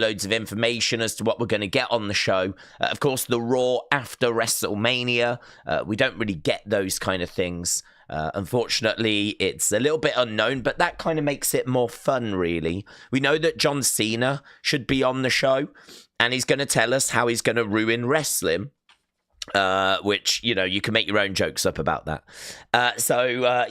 loads of information as to what we're going to get on the show. Of course, the Raw after WrestleMania, we don't really get those kind of things. Unfortunately, it's a little bit unknown, but that kind of makes it more fun, really. We know that John Cena should be on the show, and he's going to tell us how he's going to ruin wrestling. Which, you know, you can make your own jokes up about that.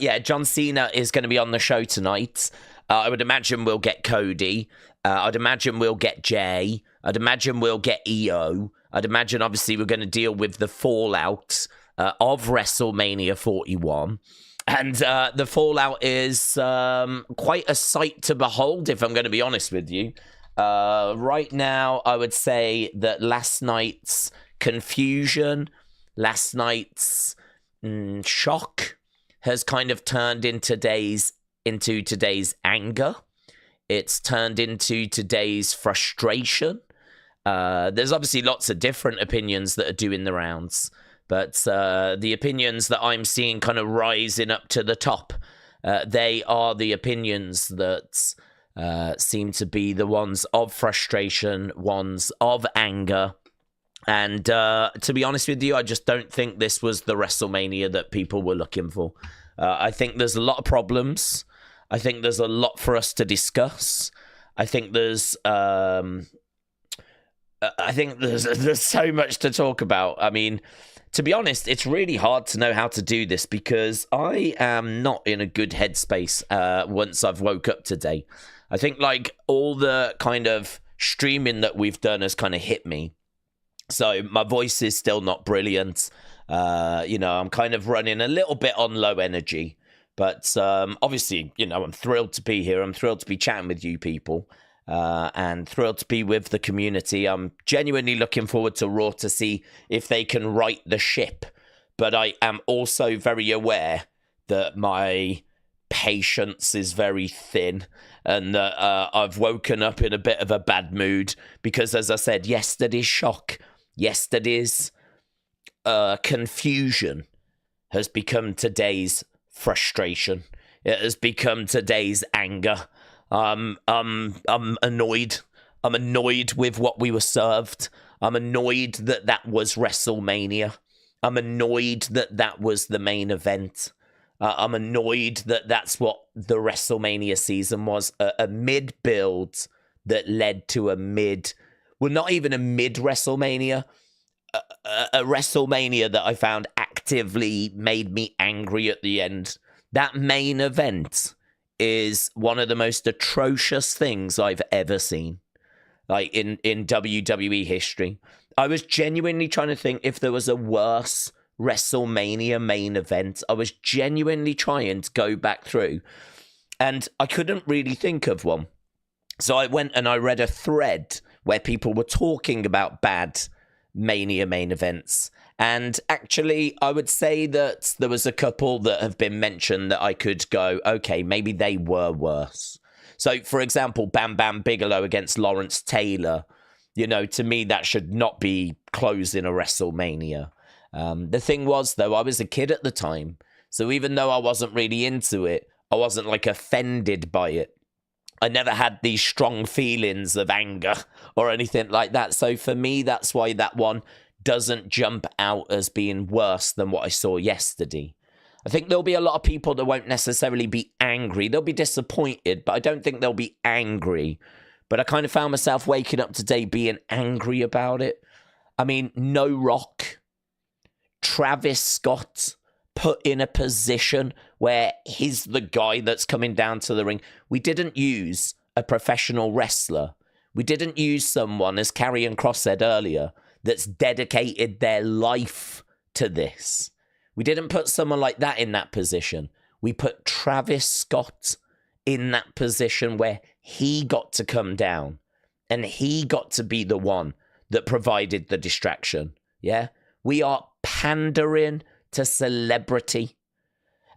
Yeah, John Cena is going to be on the show tonight. I would imagine we'll get Cody. I'd imagine we'll get Jey. I'd imagine we'll get Iyo. I'd imagine, obviously, we're going to deal with the fallout of WrestleMania 41. And the fallout is quite a sight to behold, if I'm going to be honest with you. Right now, I would say that last night's confusion, last night's shock has kind of turned into today's anger. It's turned into today's frustration. There's obviously lots of different opinions that are doing the rounds, but the opinions that I'm seeing kind of rising up to the top, they are the opinions that seem to be the ones of frustration, ones of anger. And to be honest with you, I just don't think this was the WrestleMania that people were looking for. I think there's a lot of problems. I think there's a lot for us to discuss. I think there's so much to talk about. I mean, to be honest, it's really hard to know how to do this because I am not in a good headspace once I've woke up today. I think like all the kind of streaming that we've done has kind of hit me. So my voice is still not brilliant. I'm kind of running a little bit on low energy. But obviously, I'm thrilled to be here. I'm thrilled to be chatting with you people and thrilled to be with the community. I'm genuinely looking forward to Raw to see if they can right the ship. But I am also very aware that my patience is very thin and that I've woken up in a bit of a bad mood because, as I said, yesterday's shock, yesterday's confusion has become today's frustration. It has become today's anger. I'm annoyed. I'm annoyed with what we were served. I'm annoyed that was WrestleMania. I'm annoyed that was the main event. I'm annoyed that's what the WrestleMania season was. A mid-build that led to not even a mid-WrestleMania, a WrestleMania that I found actively made me angry at the end. That main event is one of the most atrocious things I've ever seen, like in WWE history. I was genuinely trying to think if there was a worse WrestleMania main event. I was genuinely trying to go back through, and I couldn't really think of one. So I went and I read a thread where people were talking about bad Mania main events. And actually, I would say that there was a couple that have been mentioned that I could go, okay, maybe they were worse. So, for example, Bam Bam Bigelow against Lawrence Taylor. To me, that should not be closing a WrestleMania. The thing was, though, I was a kid at the time. So even though I wasn't really into it, I wasn't, offended by it. I never had these strong feelings of anger or anything like that. So for me, that's why that one doesn't jump out as being worse than what I saw yesterday. I think there'll be a lot of people that won't necessarily be angry. They'll be disappointed, but I don't think they'll be angry. But I kind of found myself waking up today being angry about it. I mean, no Rock, Travis Scott put in a position where he's the guy that's coming down to the ring. We didn't use a professional wrestler. We didn't use someone, as Karrion Kross said earlier, that's dedicated their life to this. We didn't put someone like that in that position. We put Travis Scott in that position where he got to come down and he got to be the one that provided the distraction. Yeah? We are pandering to celebrity.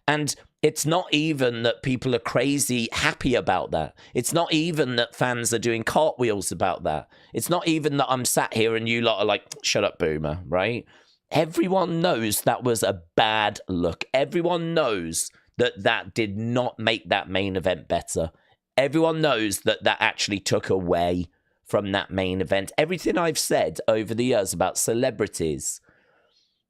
And it's not even that people are crazy happy about that. It's not even that fans are doing cartwheels about that. It's not even that I'm sat here and you lot are like, shut up, boomer, right? Everyone knows that was a bad look. Everyone knows that did not make that main event better. Everyone knows that actually took away from that main event. Everything I've said over the years about celebrities,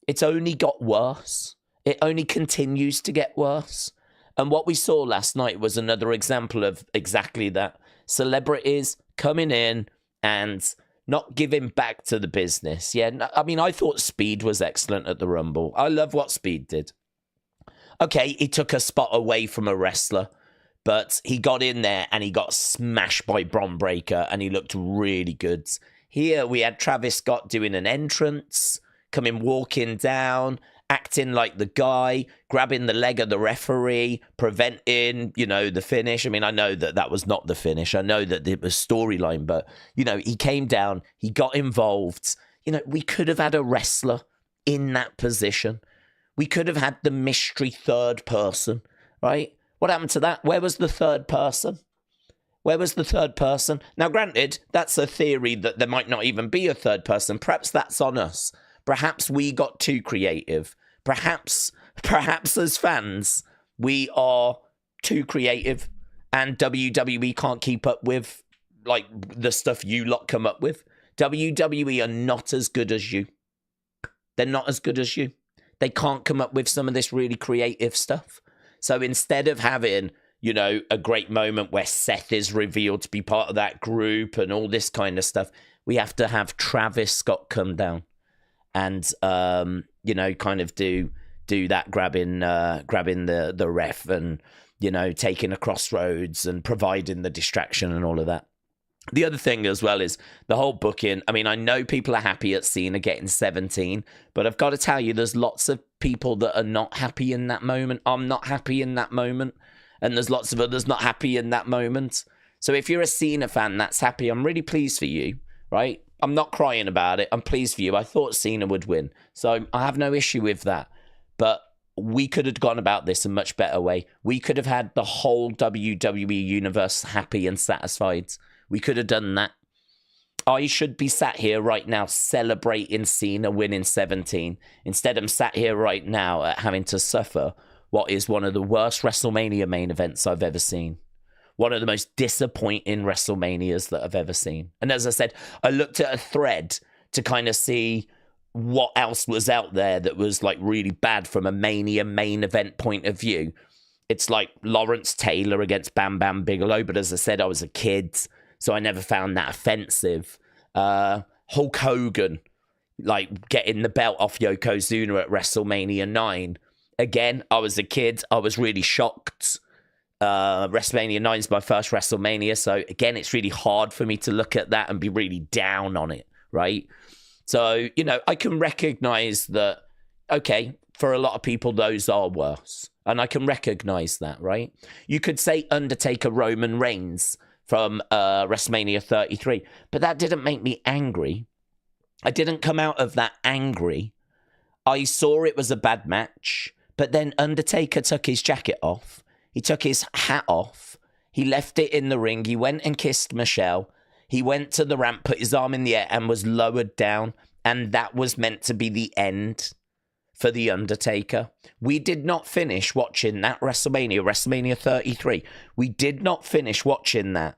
it's only got worse. It only continues to get worse. And what we saw last night was another example of exactly that. Celebrities coming in and not giving back to the business. Yeah, I mean, I thought Speed was excellent at the Rumble. I love what Speed did. Okay, he took a spot away from a wrestler, but he got in there and he got smashed by Bron Breakker and he looked really good. Here we had Travis Scott doing an entrance, walking down, acting like the guy, grabbing the leg of the referee, preventing, the finish. I mean, I know that was not the finish. I know that it was storyline, but, he came down, he got involved. We could have had a wrestler in that position. We could have had the mystery third person, right? What happened to that? Where was the third person? Where was the third person? Now, granted, that's a theory that there might not even be a third person. Perhaps that's on us. Perhaps we got too creative. Perhaps as fans, we are too creative and WWE can't keep up with, the stuff you lot come up with. WWE are not as good as you. They're not as good as you. They can't come up with some of this really creative stuff. So instead of having, a great moment where Seth is revealed to be part of that group and all this kind of stuff, we have to have Travis Scott come down and, kind of do that, grabbing the ref and, taking a crossroads and providing the distraction and all of that. The other thing as well is the whole booking. I mean, I know people are happy at Cena getting 17, but I've got to tell you, there's lots of people that are not happy in that moment. I'm not happy in that moment. And there's lots of others not happy in that moment. So if you're a Cena fan that's happy, I'm really pleased for you, right? I'm not crying about it. I'm pleased for you. I thought Cena would win. So I have no issue with that. But we could have gone about this a much better way. We could have had the whole WWE universe happy and satisfied. We could have done that. I should be sat here right now celebrating Cena winning 17. Instead, I'm sat here right now at having to suffer what is one of the worst WrestleMania main events I've ever seen. One of the most disappointing WrestleManias that I've ever seen. And as I said, I looked at a thread to kind of see what else was out there that was really bad from a Mania main event point of view. It's like Lawrence Taylor against Bam Bam Bigelow, but as I said, I was a kid, so I never found that offensive. Hulk Hogan, getting the belt off Yokozuna at WrestleMania 9. Again, I was a kid. I was really shocked. WrestleMania 9 is my first WrestleMania, so again, it's really hard for me to look at that and be really down on it, right? So, I can recognize that, okay, for a lot of people, those are worse. And I can recognize that, right? You could say Undertaker Roman Reigns from WrestleMania 33, but that didn't make me angry. I didn't come out of that angry. I saw it was a bad match, but then Undertaker took his jacket off. He took his hat off. He left it in the ring. He went and kissed Michelle. He went to the ramp, put his arm in the air, and was lowered down. And that was meant to be the end for The Undertaker. We did not finish watching that WrestleMania 33. We did not finish watching that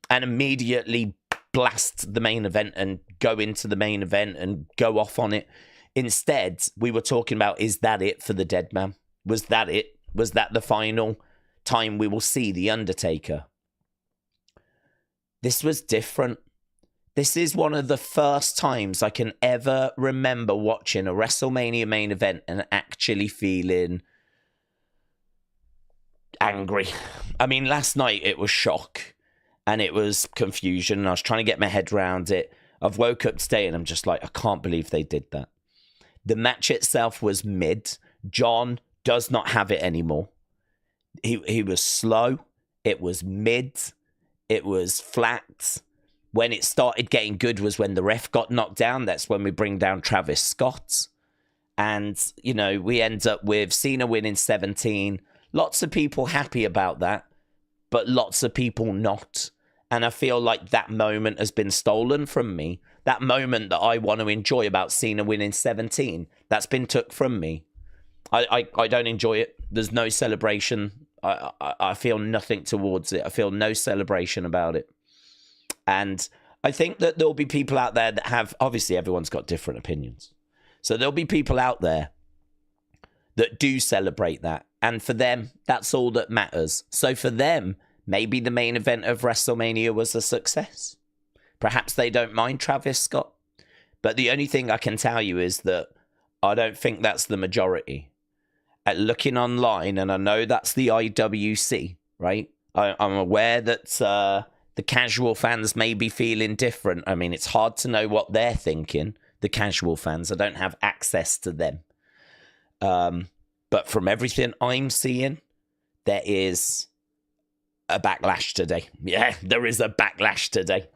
and immediately blast the main event and go into the main event and go off on it. Instead, we were talking about, is that it for the dead man? Was that it? Was that the final time we will see The Undertaker? This was different. This is one of the first times I can ever remember watching a WrestleMania main event and actually feeling angry. I mean, last night it was shock and it was confusion and I was trying to get my head around it. I've woke up today and I'm just like, I can't believe they did that. The match itself was mid. John does not have it anymore. He was slow. It was mid. It was flat. When it started getting good was when the ref got knocked down. That's when we bring down Travis Scott. And, we end up with Cena winning 17. Lots of people happy about that, but lots of people not. And I feel like that moment has been stolen from me. That moment that I want to enjoy about Cena winning 17, that's been took from me. I don't enjoy it. There's no celebration. I feel nothing towards it. I feel no celebration about it. And I think that there'll be people out there that have, obviously everyone's got different opinions. So there'll be people out there that do celebrate that. And for them, that's all that matters. So for them, maybe the main event of WrestleMania was a success. Perhaps they don't mind Travis Scott. But the only thing I can tell you is that I don't think that's the majority. At looking online, and I know that's the IWC, right? I'm aware that the casual fans may be feeling different. I mean, it's hard to know what they're thinking, the casual fans. I don't have access to them. But from everything I'm seeing, there is a backlash today. Yeah, there is a backlash today.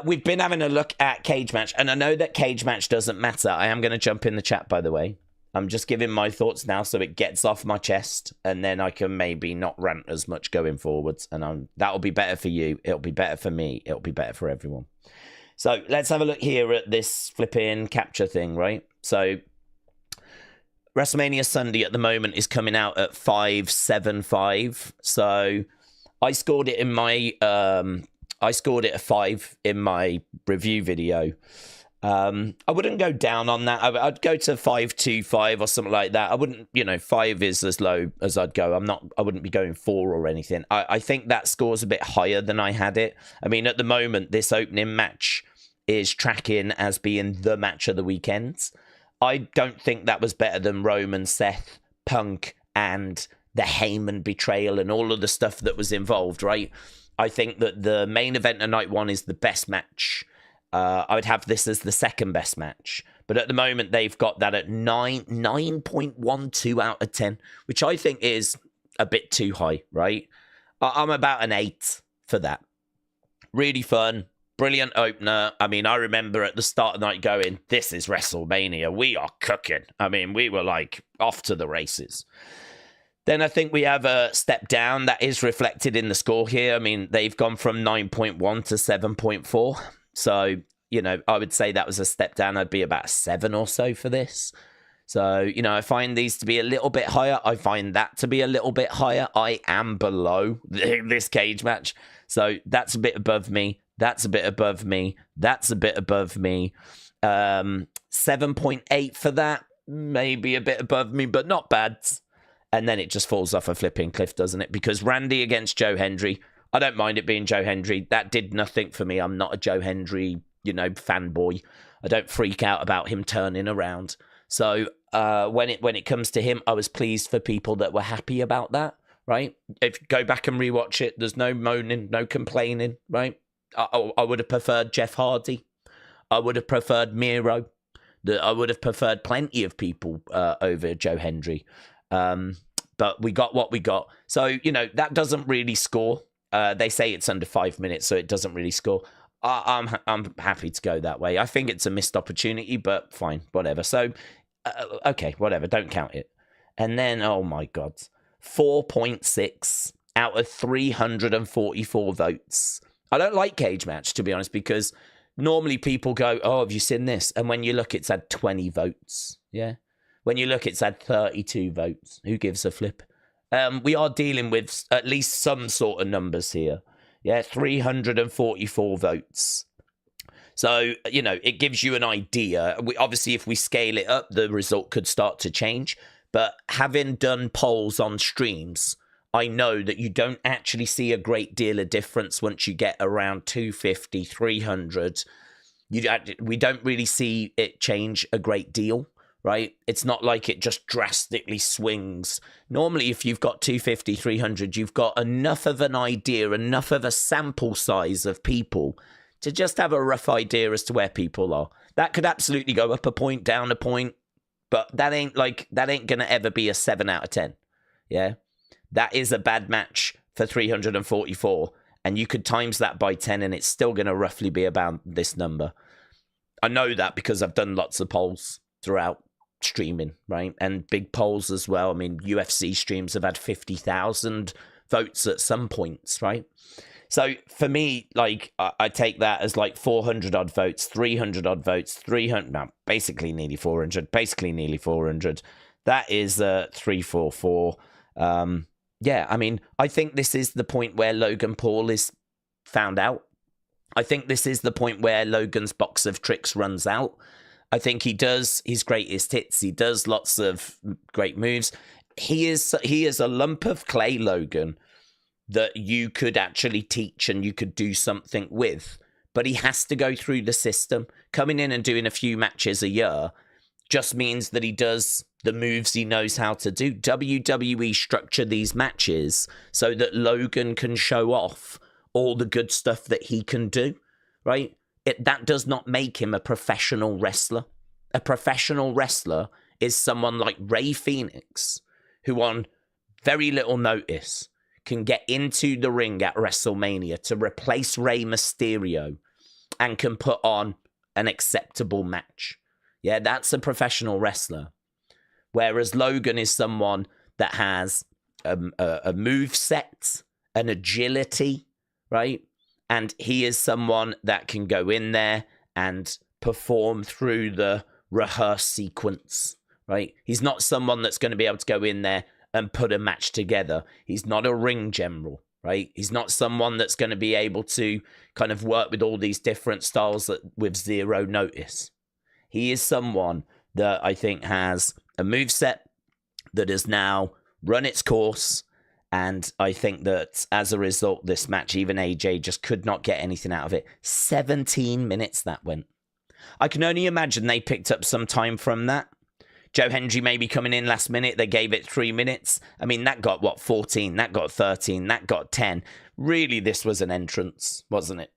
We've been having a look at Cage Match, and I know that Cage Match doesn't matter. I am going to jump in the chat, by the way. I'm just giving my thoughts now so it gets off my chest, and then I can maybe not rant as much going forwards, and that'll be better for you. It'll be better for me. It'll be better for everyone. So let's have a look here at this flipping capture thing, right? So WrestleMania Sunday at the moment is coming out at 5.75. So I scored it in my I scored it a 5 in my review video. I wouldn't go down on that. I'd go to 5.25 or something like that. I wouldn't, 5 is as low as I'd go. I wouldn't be going 4 or anything. I think that score's a bit higher than I had it. I mean, at the moment, this opening match is tracking as being the match of the weekend. I don't think that was better than Roman, Seth, Punk, and the Heyman betrayal and all of the stuff that was involved, right? I think that the main event of night 1 is the best match. I would have this as the second best match. But at the moment, they've got that at 9.12 out of 10, which I think is a bit too high, right? I'm about an 8 for that. Really fun. Brilliant opener. I mean, I remember at the start of the night going, this is WrestleMania. We are cooking. I mean, we were like off to the races. Then I think we have a step down that is reflected in the score here. I mean, they've gone from 9.1 to 7.4. So, I would say that was a step down. I'd be about 7 or so for this. So, I find these to be a little bit higher. I find that to be a little bit higher. I am below this cage match. So that's a bit above me. That's a bit above me. That's a bit above me. 7.8 for that. Maybe a bit above me, but not bad. And then it just falls off a flipping cliff, doesn't it? Because Randy against Joe Hendry, I don't mind it being Joe Hendry. That did nothing for me. I'm not a Joe Hendry, fanboy. I don't freak out about him turning around. So when it comes to him, I was pleased for people that were happy about that, right? If you go back and rewatch it, there's no moaning, no complaining, right? I would have preferred Jeff Hardy. I would have preferred Miro. I would have preferred plenty of people over Joe Hendry. But we got what we got. So, that doesn't really score. They say it's under 5 minutes, so it doesn't really score. I'm happy to go that way. I think it's a missed opportunity, but fine, whatever. So, okay, whatever. Don't count it. And then, oh my God, 4.6 out of 344 votes. I don't like Cage Match, to be honest, because normally people go, oh, have you seen this? And when you look, it's had 20 votes. Yeah. When you look, it's had 32 votes. Who gives a flip? We are dealing with at least some sort of numbers here. Yeah, 344 votes. So, it gives you an idea. Obviously, if we scale it up, the result could start to change. But having done polls on streams, I know that you don't actually see a great deal of difference once you get around 250, 300. We don't really see it change a great deal. Right? It's not like it just drastically swings. Normally, if you've got 250, 300, you've got enough of an idea, enough of a sample size of people to just have a rough idea as to where people are. That could absolutely go up a point, down a point, but that ain't going to ever be a 7 out of 10. Yeah? That is a bad match for 344, and you could times that by 10, and it's still going to roughly be about this number. I know that because I've done lots of polls throughout streaming, right? And big polls as well. I mean, UFC streams have had 50,000 votes at some points, right? So for me, I take that as 400 odd votes, 300 odd votes, 300, no, basically nearly 400, That is 344. Yeah, I mean, I think this is the point where Logan Paul is found out. I think this is the point where Logan's box of tricks runs out. I think he does his greatest hits. He does lots of great moves. He is a lump of clay, Logan, that you could actually teach and you could do something with. But he has to go through the system. Coming in and doing a few matches a year just means that he does the moves he knows how to do. WWE structure these matches so that Logan can show off all the good stuff that he can do, right? That does not make him a professional wrestler. A professional wrestler is someone like Rey Fenix, who on very little notice can get into the ring at WrestleMania to replace Rey Mysterio and can put on an acceptable match. Yeah, that's a professional wrestler. Whereas Logan is someone that has a move set, an agility, right? And he is someone that can go in there and perform through the rehearse sequence, right? He's not someone that's going to be able to go in there and put a match together. He's not a ring general, right? He's not someone that's going to be able to kind of work with all these different styles with zero notice. He is someone that I think has a moveset that has now run its course. And I think that as a result, this match, even AJ just could not get anything out of it. 17 minutes that went. I can only imagine they picked up some time from that. Joe Hendry maybe coming in last minute. They gave it 3 minutes. I mean, that got, 14? That got 13. That got 10. Really, this was an entrance, wasn't it?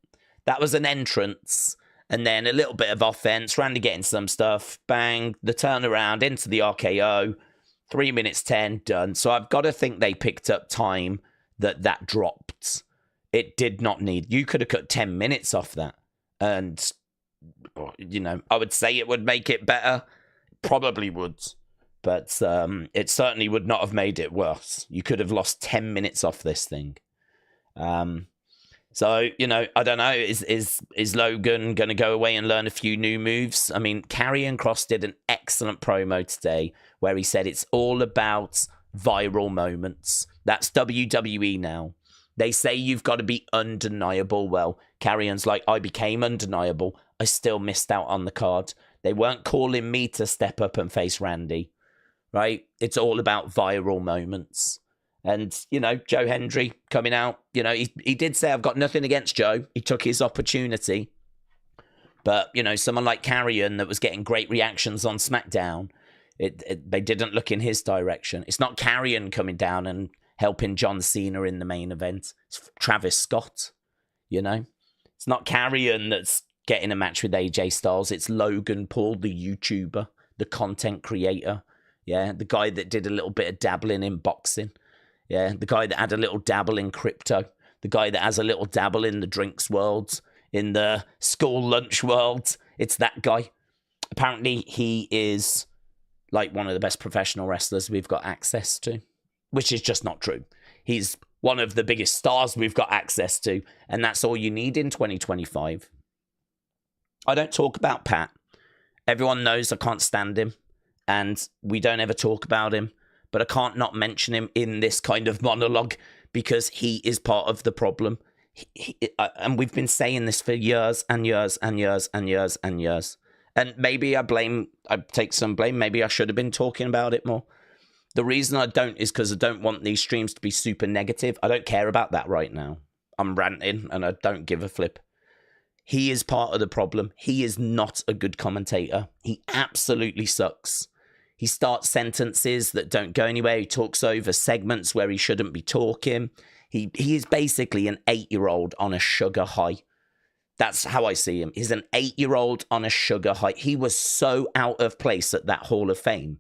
That was an entrance. And then a little bit of offense. Randy getting some stuff. Bang. The turnaround into the RKO. 3 minutes 10. Done. So I've got to think they picked up time that dropped. It did not need. You could have cut 10 minutes off that. And, you know, I would say it would make it better. Probably would, but it certainly would not have made it worse. You could have lost 10 minutes off this thing. So, you know, I don't know. Is Logan going to go away and learn a few new moves? I mean, Karrion Kross did an excellent promo today where he said it's all about viral moments. That's WWE now. They say you've got to be undeniable. Well, Karrion's like, I became undeniable. I still missed out on the card. They weren't calling me to step up and face Randy, right? It's all about viral moments. And, you know, Joe Hendry coming out, you know, he did say, I've got nothing against Joe. He took his opportunity. But, you know, someone like Karrion that was getting great reactions on SmackDown, they didn't look in his direction. It's not Karrion coming down and helping John Cena in the main event. It's Travis Scott, you know? It's not Karrion that's getting a match with AJ Styles. It's Logan Paul, the YouTuber, the content creator. Yeah, the guy that did a little bit of dabbling in boxing. Yeah, the guy that had a little dabble in crypto. The guy that has a little dabble in the drinks world, in the school lunch world. It's that guy. Apparently, he is like one of the best professional wrestlers we've got access to, which is just not true. He's one of the biggest stars we've got access to, and that's all you need in 2025. I don't talk about Pat. Everyone knows I can't stand him, and we don't ever talk about him, but I can't not mention him in this kind of monologue because he is part of the problem. And we've been saying this for years and years and years and years and years. And maybe I take some blame. Maybe I should have been talking about it more. The reason I don't is because I don't want these streams to be super negative. I don't care about that right now. I'm ranting and I don't give a flip. He is part of the problem. He is not a good commentator. He absolutely sucks. He starts sentences that don't go anywhere. He talks over segments where he shouldn't be talking. He is basically an 8-year-old on a sugar high. That's how I see him. He's an 8-year-old on a sugar high. He was so out of place at that Hall of Fame,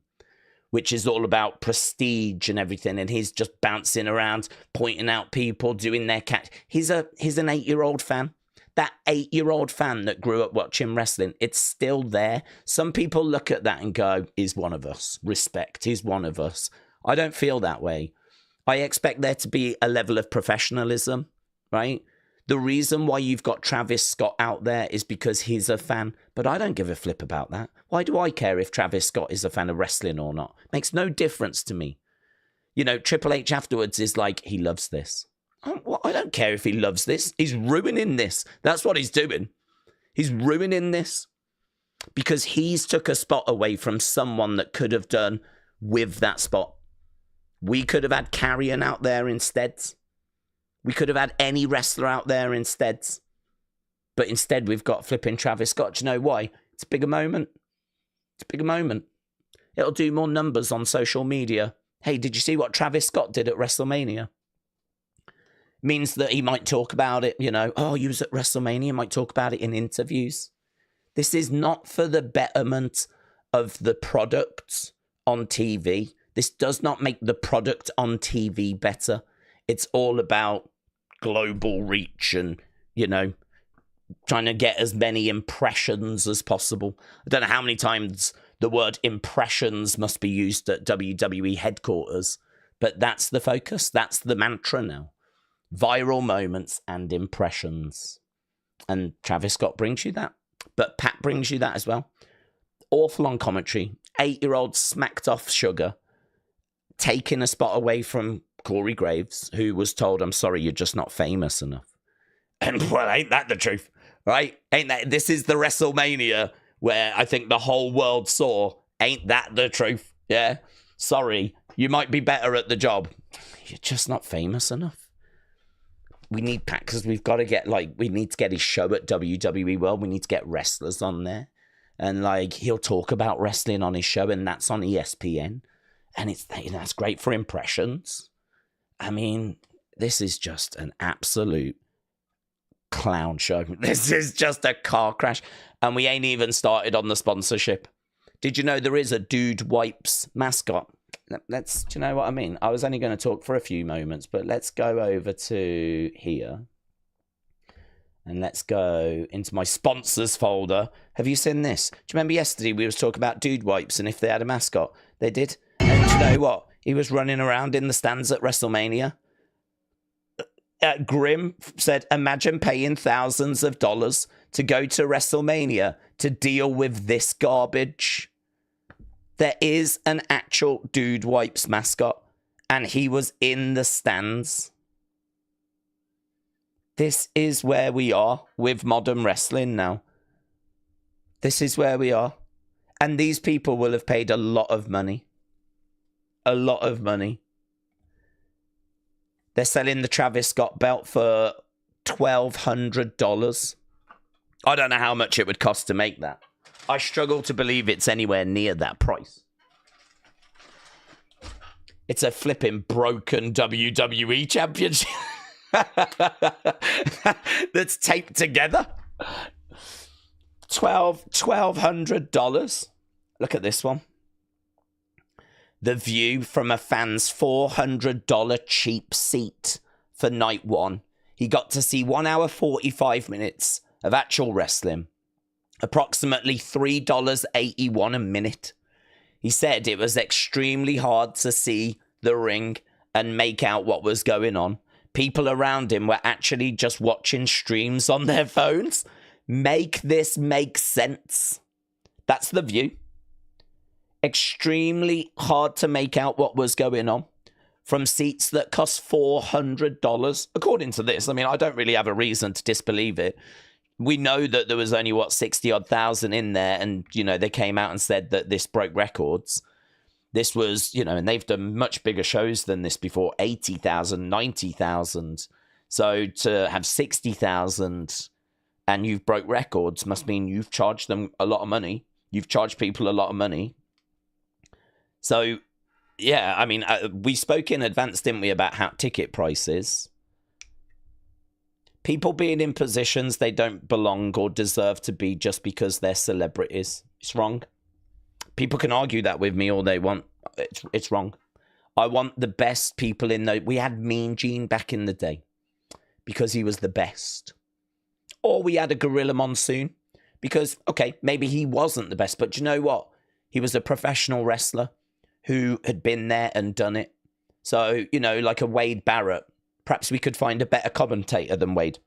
which is all about prestige and everything. And he's just bouncing around, pointing out people, doing their catch. He's an 8-year-old fan. That 8-year-old fan that grew up watching wrestling, it's still there. Some people look at that and go, he's one of us. Respect, he's one of us. I don't feel that way. I expect there to be a level of professionalism, right? The reason why you've got Travis Scott out there is because he's a fan, but I don't give a flip about that. Why do I care if Travis Scott is a fan of wrestling or not? Makes no difference to me. You know, Triple H afterwards is like, he loves this. I don't care if he loves this. He's ruining this. That's what he's doing. He's ruining this because he's took a spot away from someone that could have done with that spot. We could have had Karrion out there instead. We could have had any wrestler out there instead. But instead, we've got flipping Travis Scott. Do you know why? It's a bigger moment. It's a bigger moment. It'll do more numbers on social media. Hey, did you see what Travis Scott did at WrestleMania? Means that he might talk about it, you know. Oh, he was at WrestleMania. He might talk about it in interviews. This is not for the betterment of the product on TV. This does not make the product on TV better. It's all about global reach and, you know, trying to get as many impressions as possible. I don't know how many times the word impressions must be used at WWE headquarters, but that's the focus. That's the mantra now. Viral moments and impressions. And Travis Scott brings you that. But Pat brings you that as well. Awful on commentary. 8-year-old smacked off sugar. Taking a spot away from Corey Graves, who was told, I'm sorry, you're just not famous enough. And, well, ain't that the truth? Right? Ain't that? This is the WrestleMania where I think the whole world saw, ain't that the truth? Yeah? Sorry, you might be better at the job. You're just not famous enough. We need Pat because we've got to get, we need to get his show at WWE World. We need to get wrestlers on there. And, he'll talk about wrestling on his show, and that's on ESPN. And that's great for impressions. I mean, this is just an absolute clown show. This is just a car crash. And we ain't even started on the sponsorship. Did you know there is a Dude Wipes mascot? Do you know what I mean? I was only going to talk for a few moments, but let's go over to here. And let's go into my sponsors folder. Have you seen this? Do you remember yesterday we was talking about Dude Wipes and if they had a mascot? They did. And do you know what? He was running around in the stands at WrestleMania. Grim said, imagine paying thousands of dollars to go to WrestleMania to deal with this garbage. There is an actual Dude Wipes mascot, and he was in the stands. This is where we are with modern wrestling now. This is where we are. And these people will have paid a lot of money. A lot of money. They're selling the Travis Scott belt for $1,200. I don't know how much it would cost to make that. I struggle to believe it's anywhere near that price. It's a flipping broken WWE Championship that's taped together. $1,200. Look at this one. The view from a fan's $400 cheap seat for night one. He got to see 1 hour 45 minutes of actual wrestling. Approximately $3.81 a minute. He said it was extremely hard to see the ring and make out what was going on. People around him were actually just watching streams on their phones. Make this make sense. That's the view. Extremely hard to make out what was going on from seats that cost $400. According to this, I mean, I don't really have a reason to disbelieve it. We know that there was only, 60-odd thousand in there, and, they came out and said that this broke records. This was, and they've done much bigger shows than this before, 80,000, 90,000. So to have 60,000 and you've broke records must mean you've charged them a lot of money. You've charged people a lot of money. So, yeah, I mean, we spoke in advance, didn't we, about how ticket prices. People being in positions they don't belong or deserve to be just because they're celebrities. It's wrong. People can argue that with me all they want. It's wrong. I want the best people in the... We had Mean Gene back in the day because he was the best. Or we had a Gorilla Monsoon because, okay, maybe he wasn't the best, but do you know what? He was a professional wrestler who had been there and done it. So, like a Wade Barrett. Perhaps we could find a better commentator than Wade.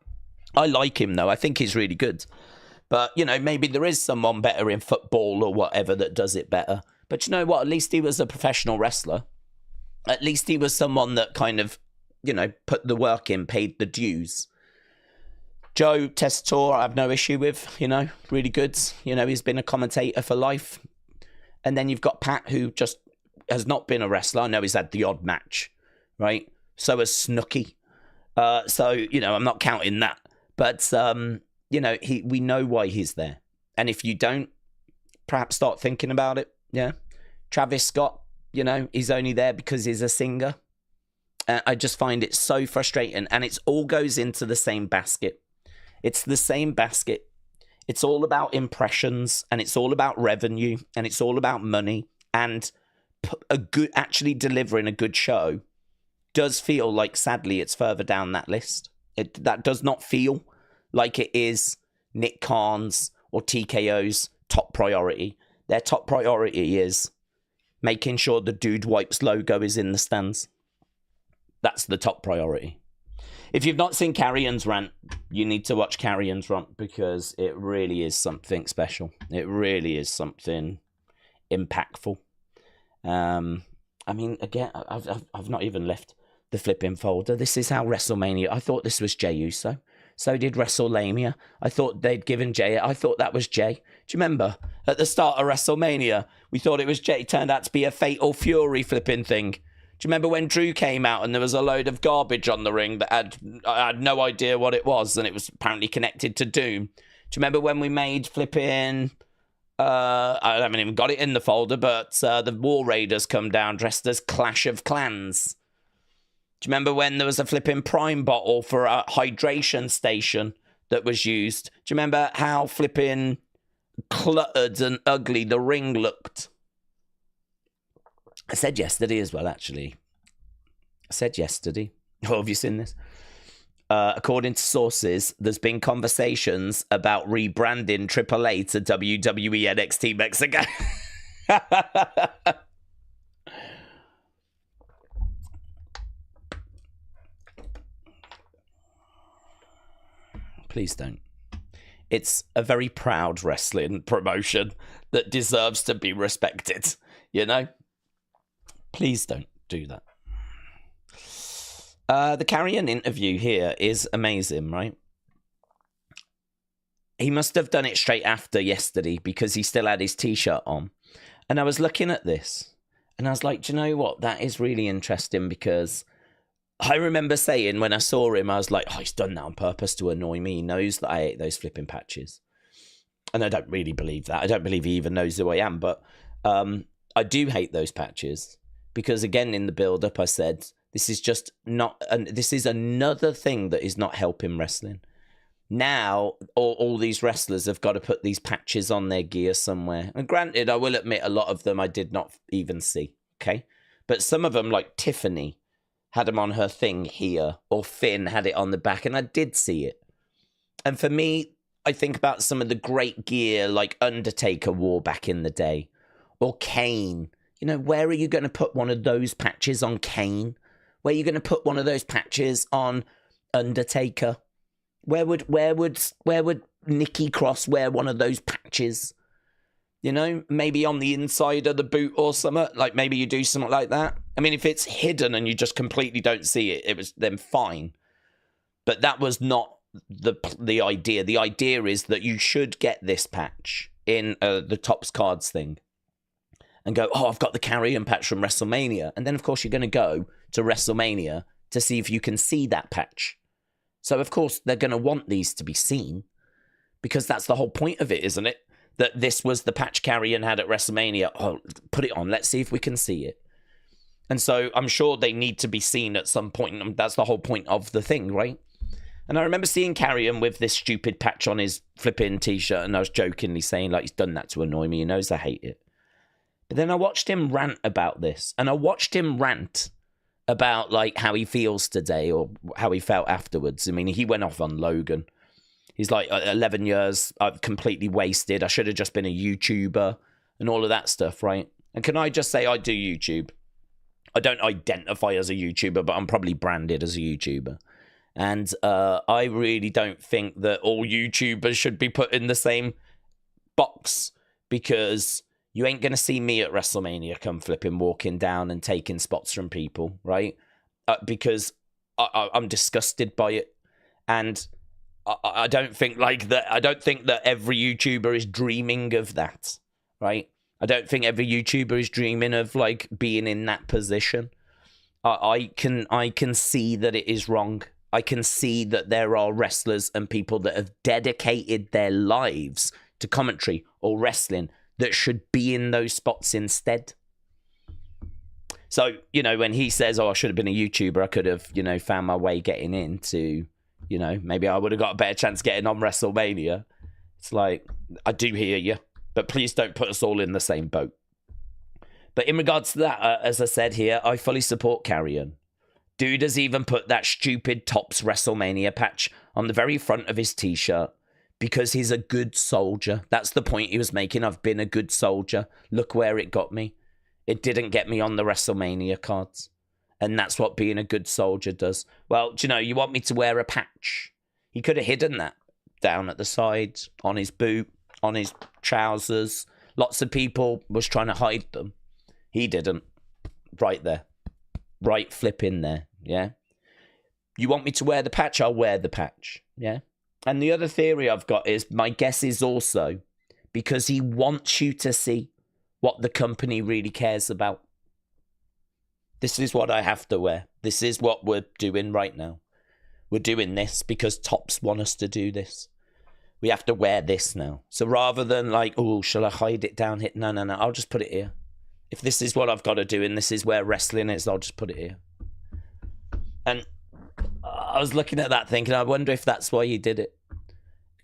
I like him, though. I think he's really good. But, maybe there is someone better in football or whatever that does it better. But you know what? At least he was a professional wrestler. At least he was someone that kind of put the work in, paid the dues. Joe Tessitore, I have no issue with, really good. He's been a commentator for life. And then you've got Pat, who just has not been a wrestler. I know he's had the odd match, right? So has Snooki. I'm not counting that. But, we know why he's there. And if you don't, perhaps start thinking about it, yeah? Travis Scott, he's only there because he's a singer. I just find it so frustrating. And it all goes into the same basket. It's the same basket. It's all about impressions, and it's all about revenue, and it's all about money. And actually delivering a good show does feel like, sadly, it's further down that list. That does not feel like it is Nick Khan's or TKO's top priority. Their top priority is making sure the Dude Wipes logo is in the stands. That's the top priority. If you've not seen Karrion's rant, you need to watch Karrion's rant, because it really is something special. It really is something impactful. Again, I've not even left the flipping folder. This is how WrestleMania. I thought this was Jey Uso. So did WrestleMania. I thought they'd given Jey. I thought that was Jey. Do you remember at the start of WrestleMania, we thought it was Jey? It turned out to be a Fatal Fury flipping thing. Do you remember when Drew came out and there was a load of garbage on the ring that I had no idea what it was, and it was apparently connected to Doom? Do you remember when we made flipping... I haven't even got it in the folder, but the War Raiders come down dressed as Clash of Clans? Do you remember when there was a flipping Prime bottle for a hydration station that was used? Do you remember how flipping cluttered and ugly the ring looked? I said yesterday as well, actually. Oh, have you seen this? According to sources, there's been conversations about rebranding AAA to WWE NXT Mexico. Please don't. It's a very proud wrestling promotion that deserves to be respected, Please don't do that. The Karrion interview here is amazing, right? He must have done it straight after yesterday, because he still had his t-shirt on. And I was looking at this and I was like, do you know what? That is really interesting, because I remember saying when I saw him, I was like, oh, he's done that on purpose to annoy me. He knows that I ate those flipping patches. And I don't really believe that. I don't believe he even knows who I am. But I do hate those patches, because again, in the build-up, I said, this is just not, this is another thing that is not helping wrestling. Now, all these wrestlers have got to put these patches on their gear somewhere. And granted, I will admit, a lot of them I did not even see, okay? But some of them, like Tiffany, had them on her thing here, or Finn had it on the back, and I did see it. And for me, I think about some of the great gear, like Undertaker wore back in the day, or Kane. Where are you going to put one of those patches on Kane? Where are you going to put one of those patches on Undertaker? Where would Nikki Cross wear one of those patches? Maybe on the inside of the boot or something. Like, maybe you do something like that. I mean, if it's hidden and you just completely don't see it, it was then fine. But that was not the idea. The idea is that you should get this patch in the Tops Cards thing. And go, oh, I've got the Karrion patch from WrestleMania. And then, of course, you're going to go to WrestleMania to see if you can see that patch. So, of course, they're going to want these to be seen, because that's the whole point of it, isn't it? That this was the patch Karrion had at WrestleMania. Oh, put it on. Let's see if we can see it. And so I'm sure they need to be seen at some point. That's the whole point of the thing, right? And I remember seeing Karrion with this stupid patch on his flipping T-shirt, and I was jokingly saying, like, he's done that to annoy me. He knows I hate it. But then I watched him rant about this, and I watched him rant about, like, how he feels today or how he felt afterwards. I mean, he went off on Logan. He's like, 11 years, I've completely wasted. I should have just been a YouTuber and all of that stuff, right? And can I just say I do YouTube? I don't identify as a YouTuber, but I'm probably branded as a YouTuber. And I really don't think that all YouTubers should be put in the same box, because you ain't going to see me at WrestleMania come flipping walking down and taking spots from people, right? Because I'm disgusted by it. And I don't think like that. I don't think that every YouTuber is dreaming of that, right? I don't think every YouTuber is dreaming of like being in that position. I can see that it is wrong. I can see that there are wrestlers and people that have dedicated their lives to commentary or wrestling that should be in those spots instead. So, you know, when he says, oh, I should have been a YouTuber, I could have, you know, found my way getting into, you know, maybe I would have got a better chance getting on WrestleMania. It's like, I do hear you, but please don't put us all in the same boat. But in regards to that, as I said here, I fully support Karrion. Dude has even put that stupid Topps WrestleMania patch on the very front of his t-shirt because he's a good soldier. That's the point he was making. I've been a good soldier. Look where it got me. It didn't get me on the WrestleMania cards. And that's what being a good soldier does. Well, do you know, you want me to wear a patch? He could have hidden that down at the sides, on his boot, on his trousers. Lots of people was trying to hide them. He didn't. Right there. Right flip in there. Yeah. You want me to wear the patch? I'll wear the patch. Yeah. And the other theory I've got is, my guess is also because he wants you to see what the company really cares about. This is what I have to wear. This is what we're doing right now. We're doing this because Topps want us to do this. We have to wear this now. So rather than like, oh, shall I hide it down here? No. I'll just put it here. If this is what I've got to do and this is where wrestling is, I'll just put it here. And I was looking at that thinking, I wonder if that's why he did it.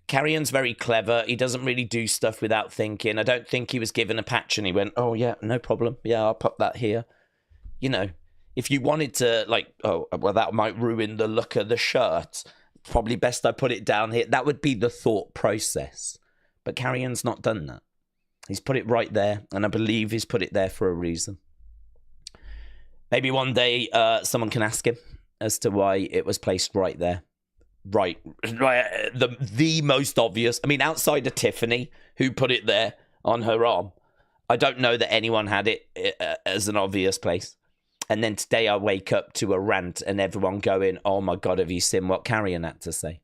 Karrion's very clever. He doesn't really do stuff without thinking. I don't think he was given a patch and he went, oh, yeah, no problem. Yeah, I'll put that here. You know, if you wanted to, like, oh, well, that might ruin the look of the shirt. Probably best I put it down here. That would be the thought process. But Karrion's not done that. He's put it right there, and I believe he's put it there for a reason. Maybe one day someone can ask him as to why it was placed right there. Right. The most obvious. I mean, outside of Tiffany, who put it there on her arm, I don't know that anyone had it as an obvious place. And then today I wake up to a rant and everyone going, oh my God, have you seen what Karrion had to say?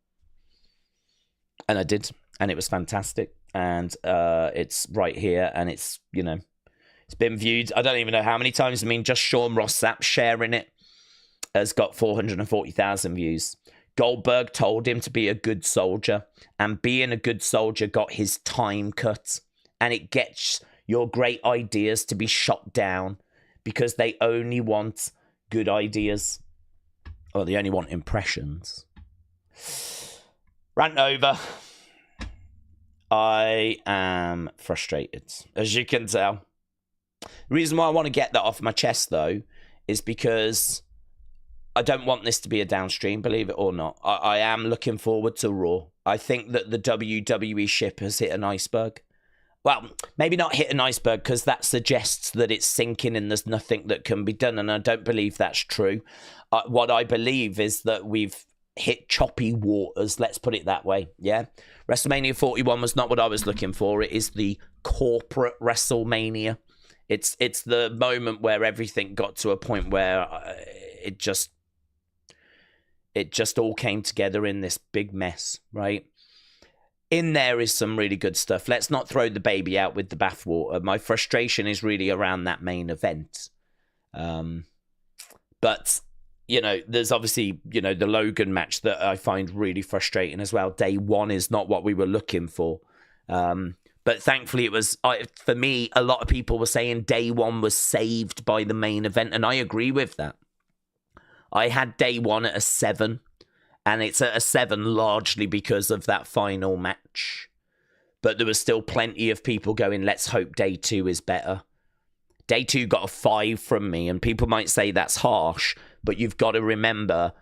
And I did, and it was fantastic. And it's right here, and it's, you know, it's been viewed. I don't even know how many times. I mean, just Sean Ross Sapp sharing it has got 440,000 views. Goldberg told him to be a good soldier, and being a good soldier got his time cut. And it gets your great ideas to be shot down because they only want good ideas. Or they only want impressions. Rant over. I am frustrated, as you can tell. The reason why I want to get that off my chest, though, is because I don't want this to be a downstream, believe it or not. I am looking forward to Raw. I think that the WWE ship has hit an iceberg. Well, maybe not hit an iceberg, because that suggests that it's sinking and there's nothing that can be done, and I don't believe that's true. What I believe is that we've hit choppy waters, let's put it that way, yeah? WrestleMania 41 was not what I was looking for. It is the corporate WrestleMania. It's the moment where everything got to a point where it just all came together in this big mess, right? In there is some really good stuff. Let's not throw the baby out with the bathwater. My frustration is really around that main event. But, you know, there's obviously, you know, the Logan match that I find really frustrating as well. Day one is not what we were looking for. But thankfully it was, for me, a lot of people were saying day one was saved by the main event. And I agree with that. I had day one at a 7. And it's at a 7 largely because of that final match. But there was still plenty of people going, let's hope day 2 is better. Day 2 got a 5 from me. And people might say that's harsh. But you've got to remember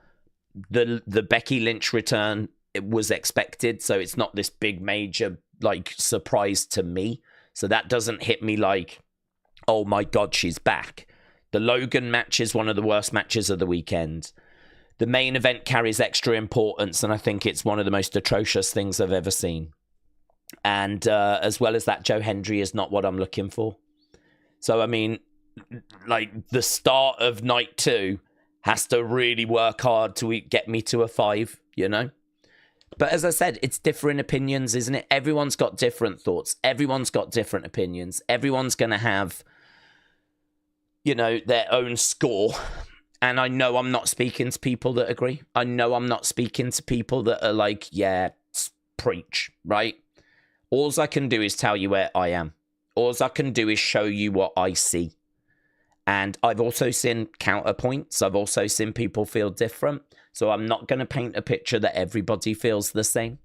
the Becky Lynch return, it was expected. So it's not this big major like surprise to me. So that doesn't hit me like, oh my God, she's back. The Logan match is one of the worst matches of the weekend. The main event carries extra importance, and I think it's one of the most atrocious things I've ever seen. And as well as that, Joe Hendry is not what I'm looking for. So, I mean, like, the start of night 2 has to really work hard to get me to a 5, you know? But as I said, it's different opinions, isn't it? Everyone's got different thoughts. Everyone's got different opinions. Everyone's going to have, you know, their own score. And I know I'm not speaking to people that agree. I know I'm not speaking to people that are like, yeah, preach, right? All I can do is tell you where I am. All I can do is show you what I see. And I've also seen counterpoints. I've also seen people feel different. So I'm not going to paint a picture that everybody feels the same.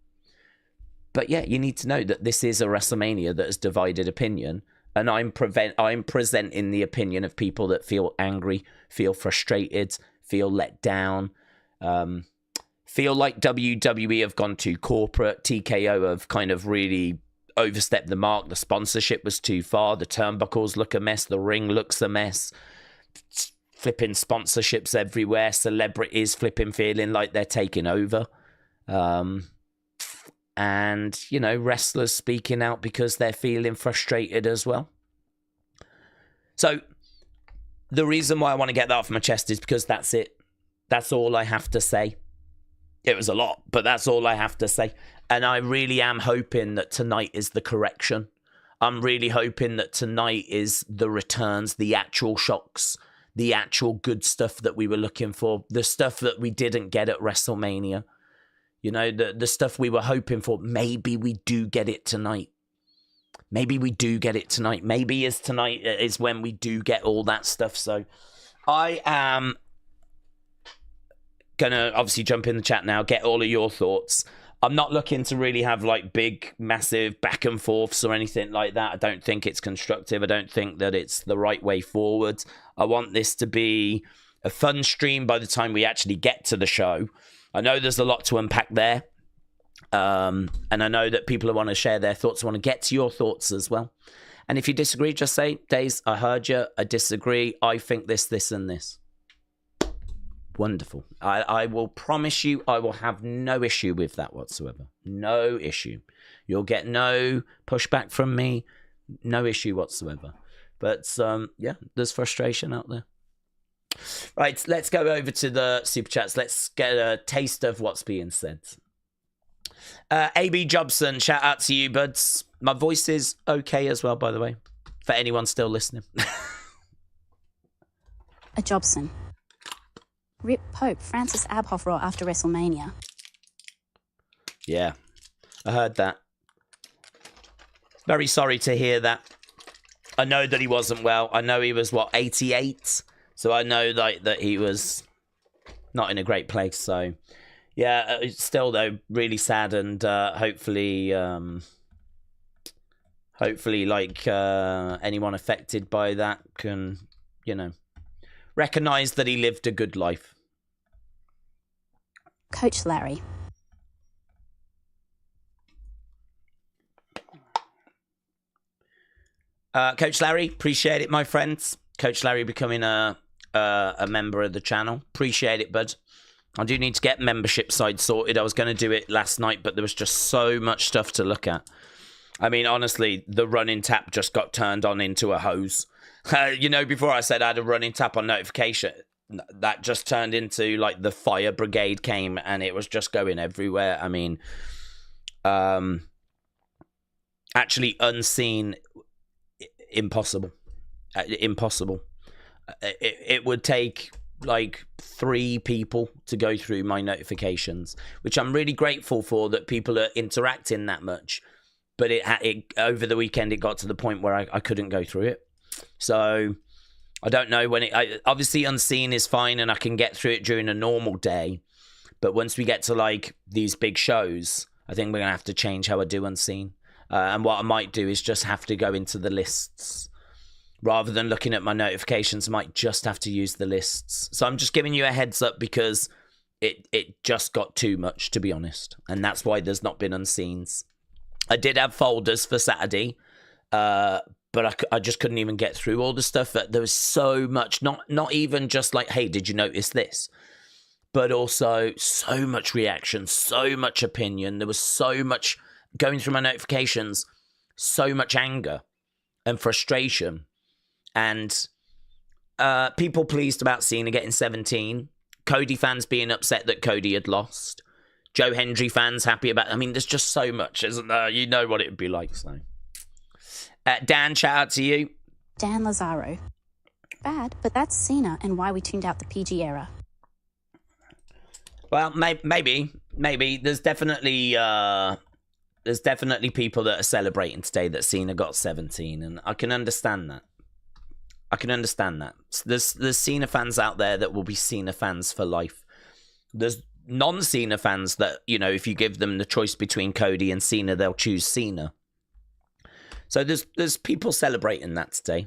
But yeah, you need to know that this is a WrestleMania that has divided opinion. And I'm presenting the opinion of people that feel angry, feel frustrated, feel let down, feel like WWE have gone too corporate. TKO have kind of really overstepped the mark. The sponsorship was too far. The turnbuckles look a mess. The ring looks a mess. Flipping sponsorships everywhere. Celebrities flipping feeling like they're taking over. And, you know, wrestlers speaking out because they're feeling frustrated as well. So the reason why I want to get that off my chest is because that's it. That's all I have to say. It was a lot, but that's all I have to say. And I really am hoping that tonight is the correction. I'm really hoping that tonight is the returns, the actual shocks, the actual good stuff that we were looking for, the stuff that we didn't get at WrestleMania. You know, the stuff we were hoping for. Maybe we do get it tonight. Maybe we do get it tonight. Maybe tonight is when we do get all that stuff. So I am going to obviously jump in the chat now, get all of your thoughts. I'm not looking to really have like big, massive back and forths or anything like that. I don't think it's constructive. I don't think that it's the right way forward. I want this to be a fun stream by the time we actually get to the show. I know there's a lot to unpack there. And I know that people want to share their thoughts. I want to get to your thoughts as well. And if you disagree, just say, Daze, I heard you. I disagree. I think this, and this. Wonderful. I will promise you I will have no issue with that whatsoever. No issue. You'll get no pushback from me. No issue whatsoever. But yeah, there's frustration out there. Right, let's go over to the Super Chats. Let's get a taste of what's being said. AB Jobson, shout out to you, buds. My voice is okay as well, by the way, for anyone still listening. A Jobson. Rip Pope, Francis Abhoff Raw after WrestleMania. Yeah, I heard that. Very sorry to hear that. I know that he wasn't well. I know he was, 88? So I know that he was not in a great place. So, yeah, it's still, though, really sad. And hopefully, anyone affected by that can, you know, recognize that he lived a good life. Coach Larry. Coach Larry, appreciate it, my friends. Coach Larry becoming a member of the channel. Appreciate it, bud. I do need to get membership side sorted. I was going to do it last night, but there was just so much stuff to look at. I mean, honestly, the running tap just got turned on into a hose. You know, before I said I had a running tap on notification, that just turned into like the fire brigade came and it was just going everywhere. I mean, actually unseen, impossible. It would take like 3 people to go through my notifications, which I'm really grateful for, that people are interacting that much. But it over the weekend, it got to the point where I couldn't go through it. So I don't know when obviously unseen is fine and I can get through it during a normal day. But once we get to like these big shows, I think we're going to have to change how I do unseen. And what I might do is just have to go into the lists. Rather than looking at my notifications, I might just have to use the lists. So I'm just giving you a heads up because it just got too much, to be honest. And that's why there's not been unseens. I did have folders for Saturday, but I just couldn't even get through all the stuff. There was so much, not even just like, hey, did you notice this? But also so much reaction, so much opinion. There was so much going through my notifications, so much anger and frustration. And People pleased about Cena getting 17. Cody fans being upset that Cody had lost. Joe Hendry fans happy about... I mean, there's just so much, isn't there? You know what it would be like, so... Dan, shout out to you. Dan Lazaro. Bad, but that's Cena and why we tuned out the PG era. Well, maybe. There's definitely people that are celebrating today that Cena got 17, and I can understand that. There's Cena fans out there that will be Cena fans for life. There's non-Cena fans that, you know, if you give them the choice between Cody and Cena, they'll choose Cena. So there's people celebrating that today.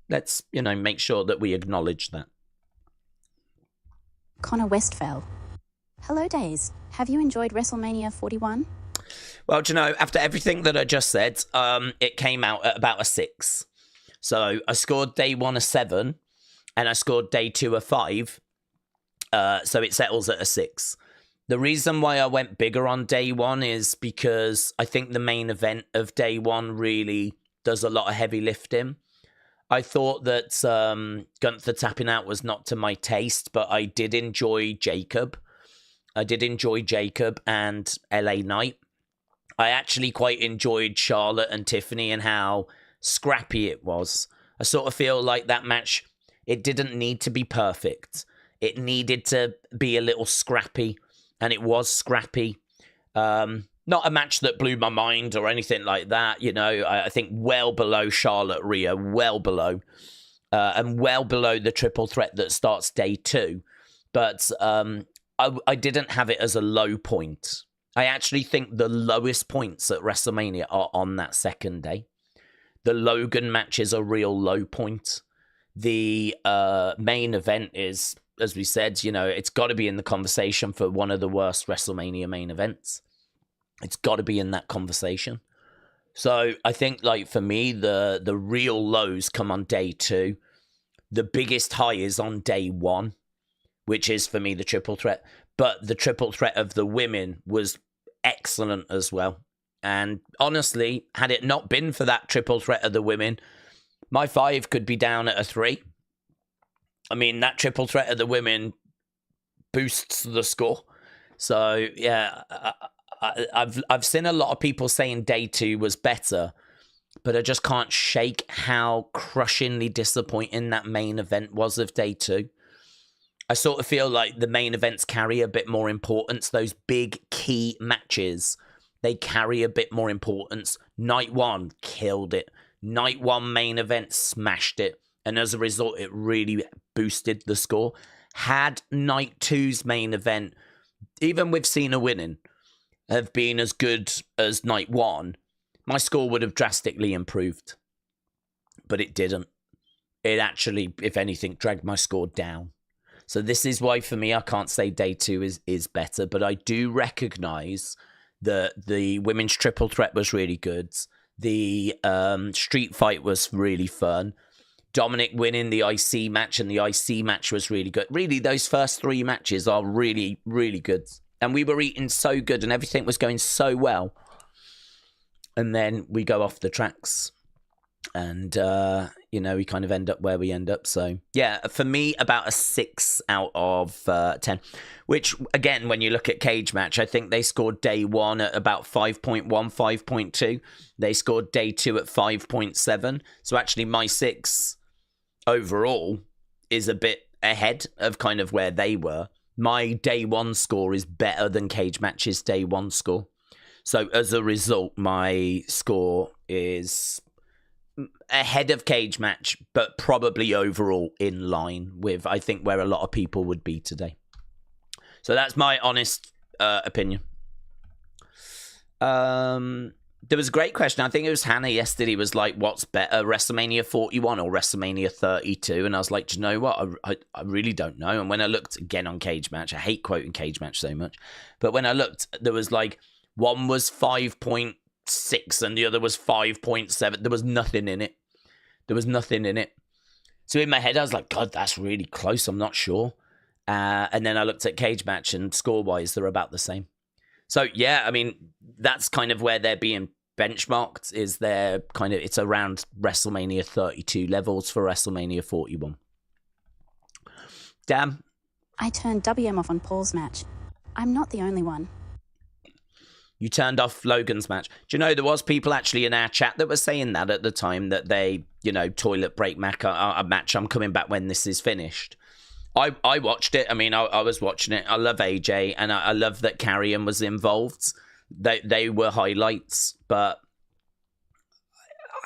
Let's, you know, make sure that we acknowledge that. Connor Westfell. Hello, Daze. Have you enjoyed WrestleMania 41? Well, do you know, after everything that I just said, it came out at about a 6. So I scored day 1 a 7, and I scored day 2 a 5. So it settles at a 6. The reason why I went bigger on day 1 is because I think the main event of day 1 really does a lot of heavy lifting. I thought that Gunther tapping out was not to my taste, but I did enjoy Jacob. And LA Knight. I actually quite enjoyed Charlotte and Tiffany and how scrappy it was. I sort of feel like that match, it didn't need to be perfect. It needed to be a little scrappy, and it was scrappy. Not a match that blew my mind or anything like that. You know, I think well below Charlotte Rhea, well below. And well below the triple threat that starts day 2. But I didn't have it as a low point. I actually think the lowest points at WrestleMania are on that second day. The Logan match is a real low point. The main event is, as we said, you know, it's got to be in the conversation for one of the worst WrestleMania main events. It's got to be in that conversation. So I think, like, for me, the real lows come on day 2. The biggest high is on day 1, which is, for me, the triple threat. But the triple threat of the women was excellent as well. And honestly, had it not been for that triple threat of the women, my 5 could be down at a 3. I mean, that triple threat of the women boosts the score. So, yeah, I've seen a lot of people saying day 2 was better, but I just can't shake how crushingly disappointing that main event was of day 2. I sort of feel like the main events carry a bit more importance. Those big key matches, they carry a bit more importance. Night 1 killed it. Night 1 main event smashed it. And as a result, it really boosted the score. Had Night 2's main event, even with Cena winning, have been as good as Night 1, my score would have drastically improved. But it didn't. It actually, if anything, dragged my score down. So this is why, for me, I can't say day 2 is better, but I do recognise that the women's triple threat was really good. The street fight was really fun. Dominik winning the IC match, and the IC match was really good. Really, those first 3 matches are really, really good. And we were eating so good, and everything was going so well. And then we go off the tracks. And, you know, we kind of end up where we end up. So, yeah, for me, about a 6 out of 10. Which, again, when you look at Cage Match, I think they scored day 1 at about 5.1, 5.2. They scored day 2 at 5.7. So, actually, my 6 overall is a bit ahead of kind of where they were. My day 1 score is better than Cage Match's day 1 score. So, as a result, my score is ahead of Cage Match, but probably overall in line with, I think, where a lot of people would be today. So that's my honest opinion. There was a great question. I think it was Hannah yesterday was like, what's better, WrestleMania 41 or WrestleMania 32? And I was like, do you know what? I really don't know. And when I looked again on Cage Match, I hate quoting Cage Match so much. But when I looked, there was like, one was 5.6 and the other was 5.7. There was nothing in it. So in my head, I was like, God, that's really close. I'm not sure. And then I looked at Cage Match, and score-wise, they're about the same. So, yeah, I mean, that's kind of where they're being benchmarked, is they're kind of, it's around WrestleMania 32 levels for WrestleMania 41. Damn. I turned WM off on Paul's match. I'm not the only one. You turned off Logan's match. Do you know there was people actually in our chat that were saying that at the time, that they, you know, toilet break a match. I'm coming back when this is finished. I watched it. I mean, I was watching it. I love AJ, and I love that Karrion was involved. They were highlights, but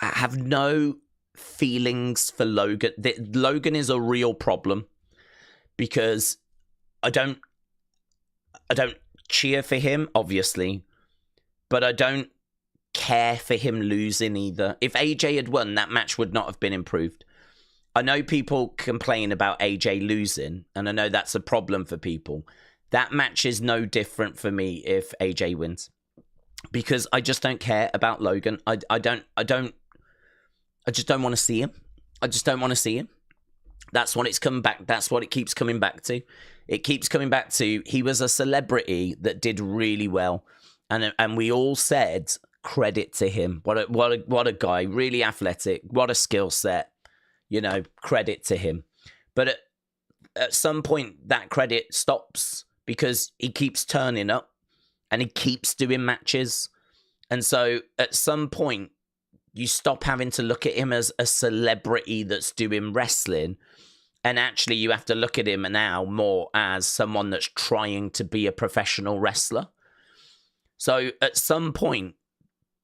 I have no feelings for Logan. Logan is a real problem because I don't cheer for him, obviously, but I don't care for him losing either. If AJ had won, that match would not have been improved. I know people complain about AJ losing, and I know that's a problem for people. That match is no different for me if AJ wins, because I just don't care about Logan. I just don't want to see him. I just don't want to see him. That's what it's come back. That's what it keeps coming back to. It keeps coming back to he was a celebrity that did really well, and we all said credit to him. What a guy, really athletic. What a skill set. You know, credit to him. But at some point, that credit stops because he keeps turning up and he keeps doing matches. And so at some point, you stop having to look at him as a celebrity that's doing wrestling. And actually, you have to look at him now more as someone that's trying to be a professional wrestler. So at some point,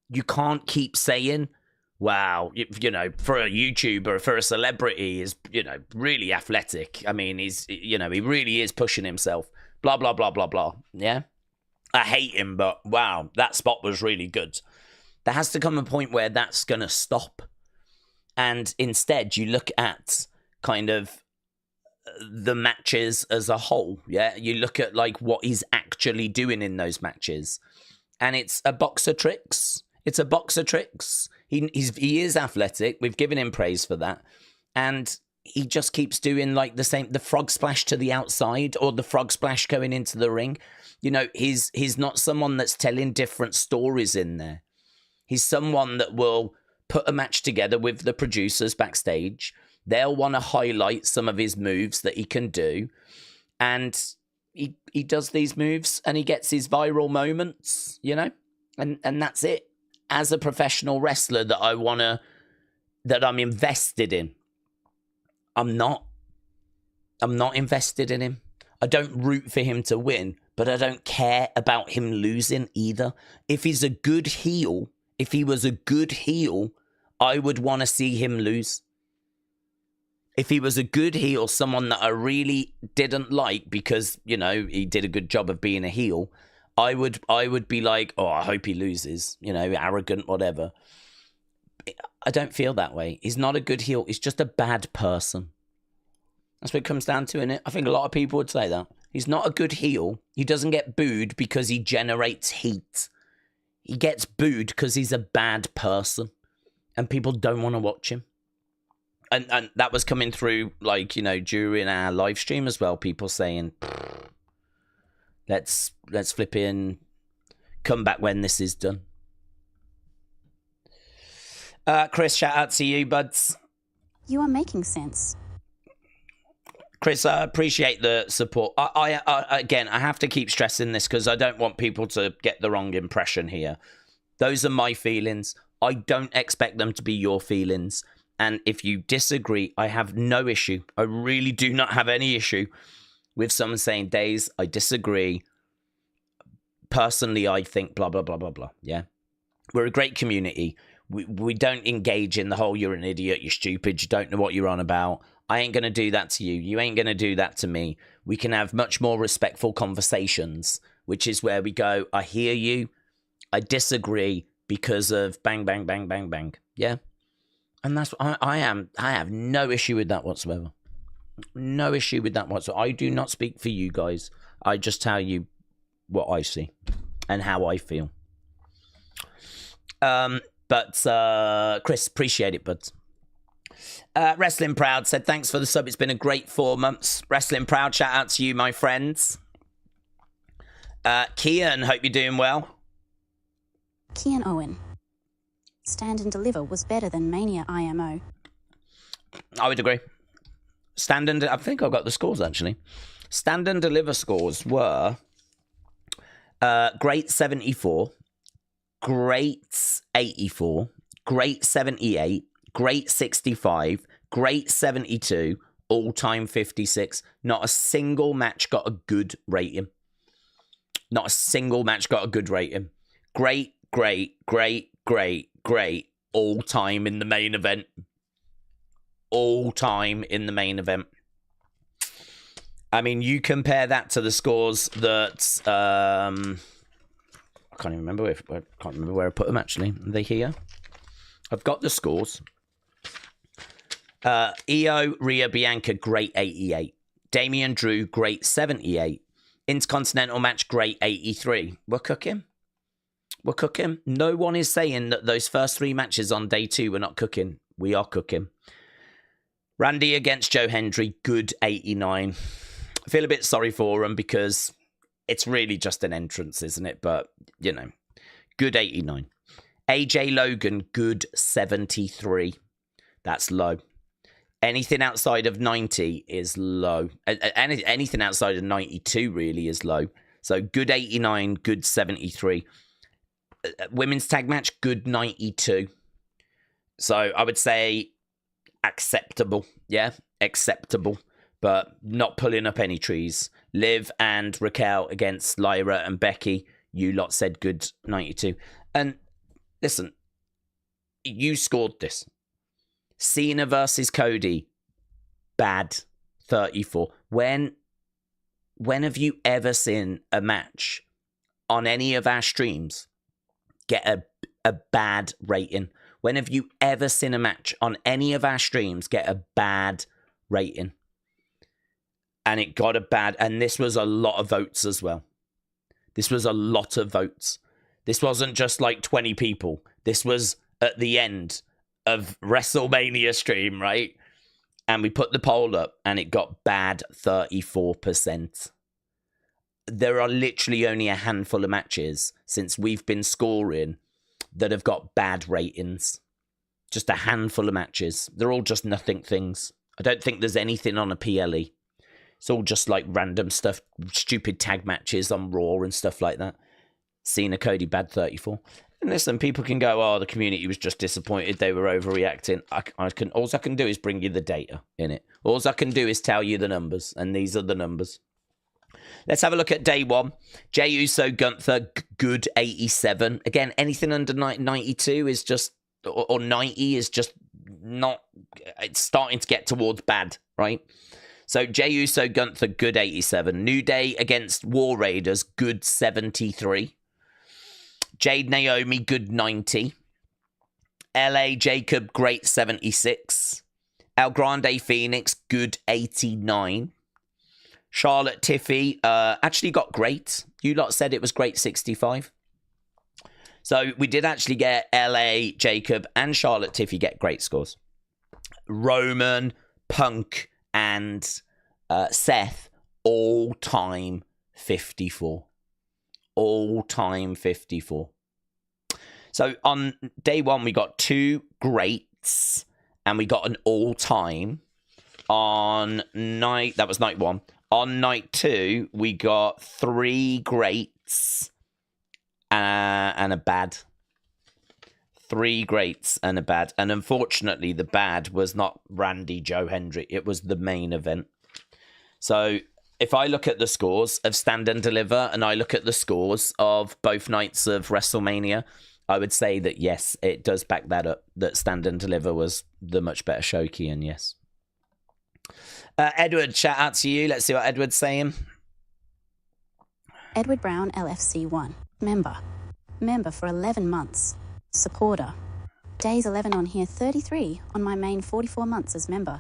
you can't keep saying, wow, you know, for a YouTuber, for a celebrity, is, you know, really athletic. I mean, he's, you know, he really is pushing himself. Blah, blah, blah, blah, blah. Yeah? I hate him, but wow, that spot was really good. There has to come a point where that's going to stop. And instead, you look at kind of the matches as a whole. Yeah? You look at, like, what he's actually doing in those matches. And it's a box of tricks. It's a box of tricks. He is athletic. We've given him praise for that. And he just keeps doing like the frog splash to the outside or the frog splash going into the ring. You know, he's not someone that's telling different stories in there. He's someone that will put a match together with the producers backstage. They'll want to highlight some of his moves that he can do. And he does these moves and he gets his viral moments, you know, and that's it. As a professional wrestler that I'm invested in, I'm not invested in him. I don't root for him to win, but I don't care about him losing either. If he's a good heel, if he was a good heel, I would want to see him lose. If he was a good heel, someone that I really didn't like because, you know, he did a good job of being a heel, I would be like, oh, I hope he loses, you know, arrogant, whatever. I don't feel that way. He's not a good heel. He's just a bad person. That's what it comes down to, innit? I think a lot of people would say that. He's not a good heel. He doesn't get booed because he generates heat. He gets booed because he's a bad person. And people don't want to watch him. And that was coming through, like, you know, during our live stream as well. People saying, let's flip in, come back when this is done. Chris, shout out to you, buds. You are making sense. Chris, I appreciate the support. I again, I have to keep stressing this because I don't want people to get the wrong impression here. Those are my feelings. I don't expect them to be your feelings. And if you disagree, I have no issue. I really do not have any issue with someone saying, Daze, I disagree. Personally, I think blah, blah, blah, blah, blah. Yeah. We're a great community. We don't engage in the whole, you're an idiot, you're stupid, you don't know what you're on about. I ain't going to do that to you. You ain't going to do that to me. We can have much more respectful conversations, which is where we go, I hear you. I disagree because of bang, bang, bang, bang, bang. Yeah. And that's what I have no issue with that whatsoever. No issue with that whatsoever. I do not speak for you guys. I just tell you what I see and how I feel. But Chris, appreciate it, bud. Wrestling Proud said, thanks for the sub. It's been a great 4 months. Wrestling Proud, shout out to you, my friends. Kian, hope you're doing well. Kian Owen. Stand and Deliver was better than Mania IMO. I would agree. I think I've got the scores, actually. Stand and Deliver scores were great 74, great 84, great 78, great 65, great 72, all-time 56. Not a single match got a good rating. Not a single match got a good rating. Great, great, great, great, great, all-time in the main event. All-time in the main event. I mean, you compare that to the scores that I can't even remember where I put them. Actually, are they here? I've got the scores. Iyo, Rhea, Bianca, great 88. Damian Drew, great 78. Intercontinental match, great 83. We're cooking. We're cooking. No one is saying that those first 3 matches on day 2 were not cooking. We are cooking. Randy against Joe Hendry, good 89. I feel a bit sorry for him because it's really just an entrance, isn't it? But, you know, good 89. AJ Logan, good 73. That's low. Anything outside of 90 is low. Anything outside of 92 really is low. So good 89, good 73. Women's tag match, good 92. So I would say acceptable. Yeah, acceptable. But not pulling up any trees. Liv and Raquel against Lyra and Becky. You lot said good 92. And listen, you scored this. Cena versus Cody, bad 34. When have you ever seen a match on any of our streams get a bad rating? When have you ever seen a match on any of our streams get a bad rating? And it got a bad, and this was a lot of votes as well. This was a lot of votes. This wasn't just like 20 people. This was at the end of Wrestlemania stream, right? And we put the poll up and it got bad 34%. There are literally only a handful of matches since we've been scoring that have got bad ratings. Just a handful of matches. They're all just nothing things. I don't think there's anything on a PLE. It's all just like random stuff, stupid tag matches on Raw and stuff like that. Cena, Cody, bad 34. And listen, people can go, oh, the community was just disappointed. They were overreacting. All I can do is bring you the data in it. All I can do is tell you the numbers, and these are the numbers. Let's have a look at day 1. Jey Uso, Gunther, good 87. Again, anything under 92 is just, or 90 is just not, it's starting to get towards bad, right? So Jey Uso, Gunther, good 87. New Day against War Raiders, good 73. Jade Naomi, good 90. LA Jacob, great 76. El Grande Phoenix, good 89. Charlotte Tiffy actually got great. You lot said it was great 65. So we did actually get LA Jacob and Charlotte Tiffy get great scores. Roman, Punk, and Seth, all-time 54. All-time 54. So on day 1, we got 2 greats, and we got an all-time. That was night 1. On night 2, we got 3 greats and a bad. 3 greats and a bad. And unfortunately, the bad was not Randy Joe Hendry. It was the main event. So if I look at the scores of Stand and Deliver and I look at the scores of both nights of WrestleMania, I would say that, yes, it does back that up, that Stand and Deliver was the much better show, Kian, yes. Edward, shout out to you. Let's see what Edward's saying. Edward Brown, LFC 1. Member. Member for 11 months. Supporter. Days 11 on here, 33 on my main 44 months as member.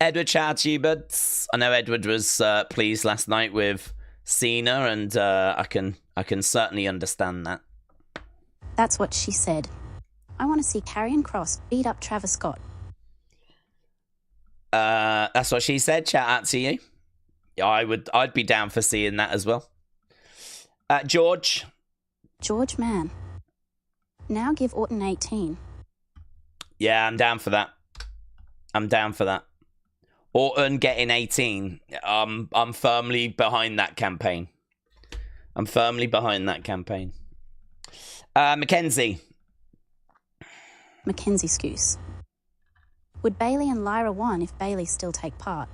Edward, shout out to you, buds. I know Edward was pleased last night with Cena, and I can certainly understand that. That's what she said. I want to see Karrion Kross beat up Travis Scott. That's what she said. Shout out to you. I'd be down for seeing that as well. George. George Mann. Now give Orton 18. Yeah, I'm down for that. I'm down for that. Orton getting 18. I'm firmly behind that campaign. Mackenzie. Mackenzie Scoose. Would Bayley and Lyra won if Bayley still take part?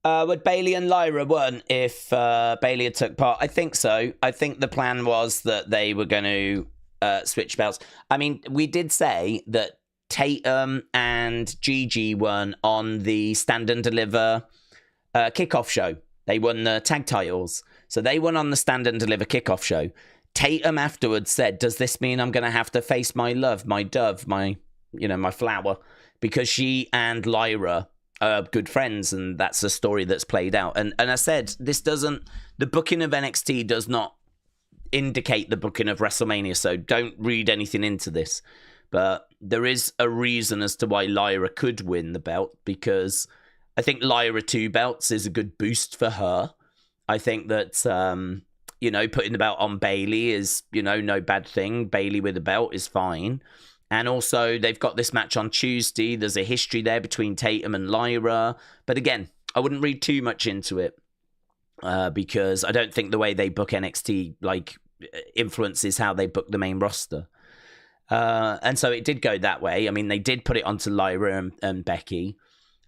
Would Bayley and Lyra won if Bayley had took part? I think so. I think the plan was that they were going to switch belts. I mean, we did say that Tatum and Gigi won on the Stand and Deliver kickoff show. They won the tag titles. So they won on the Stand and Deliver kickoff show. Tatum afterwards said, does this mean I'm going to have to face my love, my dove, my flower? Because she and Lyra are good friends, and that's a story that's played out. And I said, the booking of NXT does not indicate the booking of WrestleMania, so don't read anything into this. But there is a reason as to why Lyra could win the belt, because I think Lyra 2 belts is a good boost for her. I think that, putting the belt on Bayley is, no bad thing. Bayley with a belt is fine. And also, they've got this match on Tuesday. There's a history there between Tatum and Lyra. But again, I wouldn't read too much into it because I don't think the way they book NXT influences how they book the main roster. And so it did go that way. I mean, they did put it onto Lyra and Becky.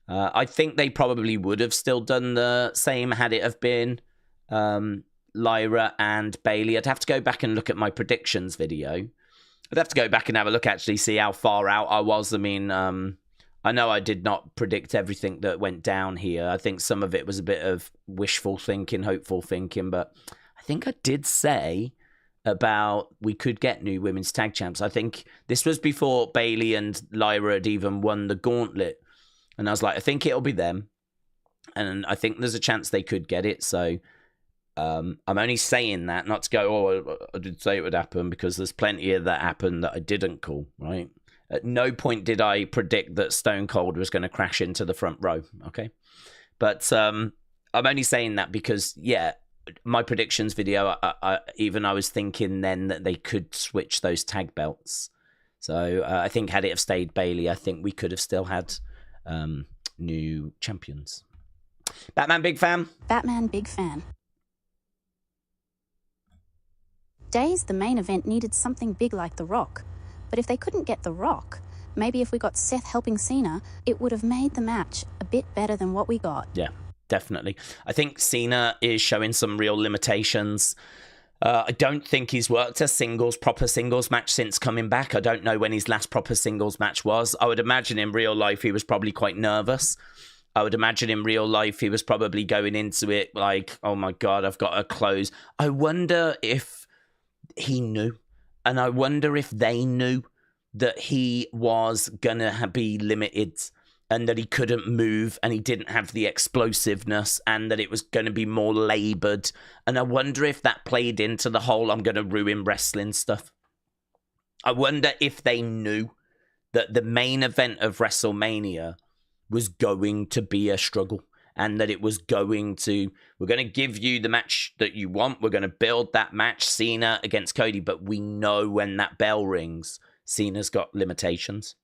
I think they probably would have still done the same had it have been Lyra and Bayley. I'd have to go back and look at my predictions video. I'd have to go back and have a look, actually, see how far out I was. I mean, I know I did not predict everything that went down here. I think some of it was a bit of wishful thinking, hopeful thinking, but I think I did say about we could get new women's tag champs. I think this was before Bayley and Lyra had even won the gauntlet. And I was like, I think it'll be them. And I think there's a chance they could get it. So I'm only saying that, not to go, I did say it would happen, because there's plenty of that happened that I didn't call, right? At no point did I predict that Stone Cold was going to crash into the front row, okay? But I'm only saying that because, yeah, my predictions video, I was thinking then that they could switch those tag belts. So I think had it have stayed Bayley, I think we could have still had new champions. Batman, big fan? Batman, big fan. Daze, the main event, needed something big like The Rock. But if they couldn't get The Rock, maybe if we got Seth helping Cena, it would have made the match a bit better than what we got. Yeah, definitely. I think Cena is showing some real limitations. I don't think he's worked a proper singles match since coming back. I don't know when his last proper singles match was. I would imagine in real life he was probably quite nervous. I would imagine in real life he was probably going into it like, oh my God, I've got to close. I wonder if he knew, and I wonder if they knew that he was going to be limited and that he couldn't move and he didn't have the explosiveness and that it was going to be more laboured. And I wonder if that played into the whole I'm going to ruin wrestling stuff. I wonder if they knew that the main event of WrestleMania was going to be a struggle and that it was we're going to give you the match that you want. We're going to build that match, Cena against Cody, but we know when that bell rings, Cena's got limitations.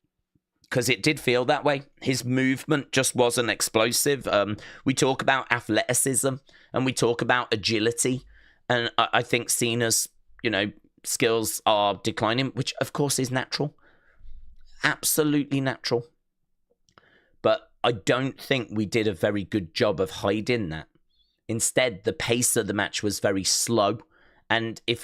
Because it did feel that way. His movement just wasn't explosive. We talk about athleticism and we talk about agility. And I think Cena's, skills are declining, which of course is natural. Absolutely natural. But I don't think we did a very good job of hiding that. Instead, the pace of the match was very slow. And I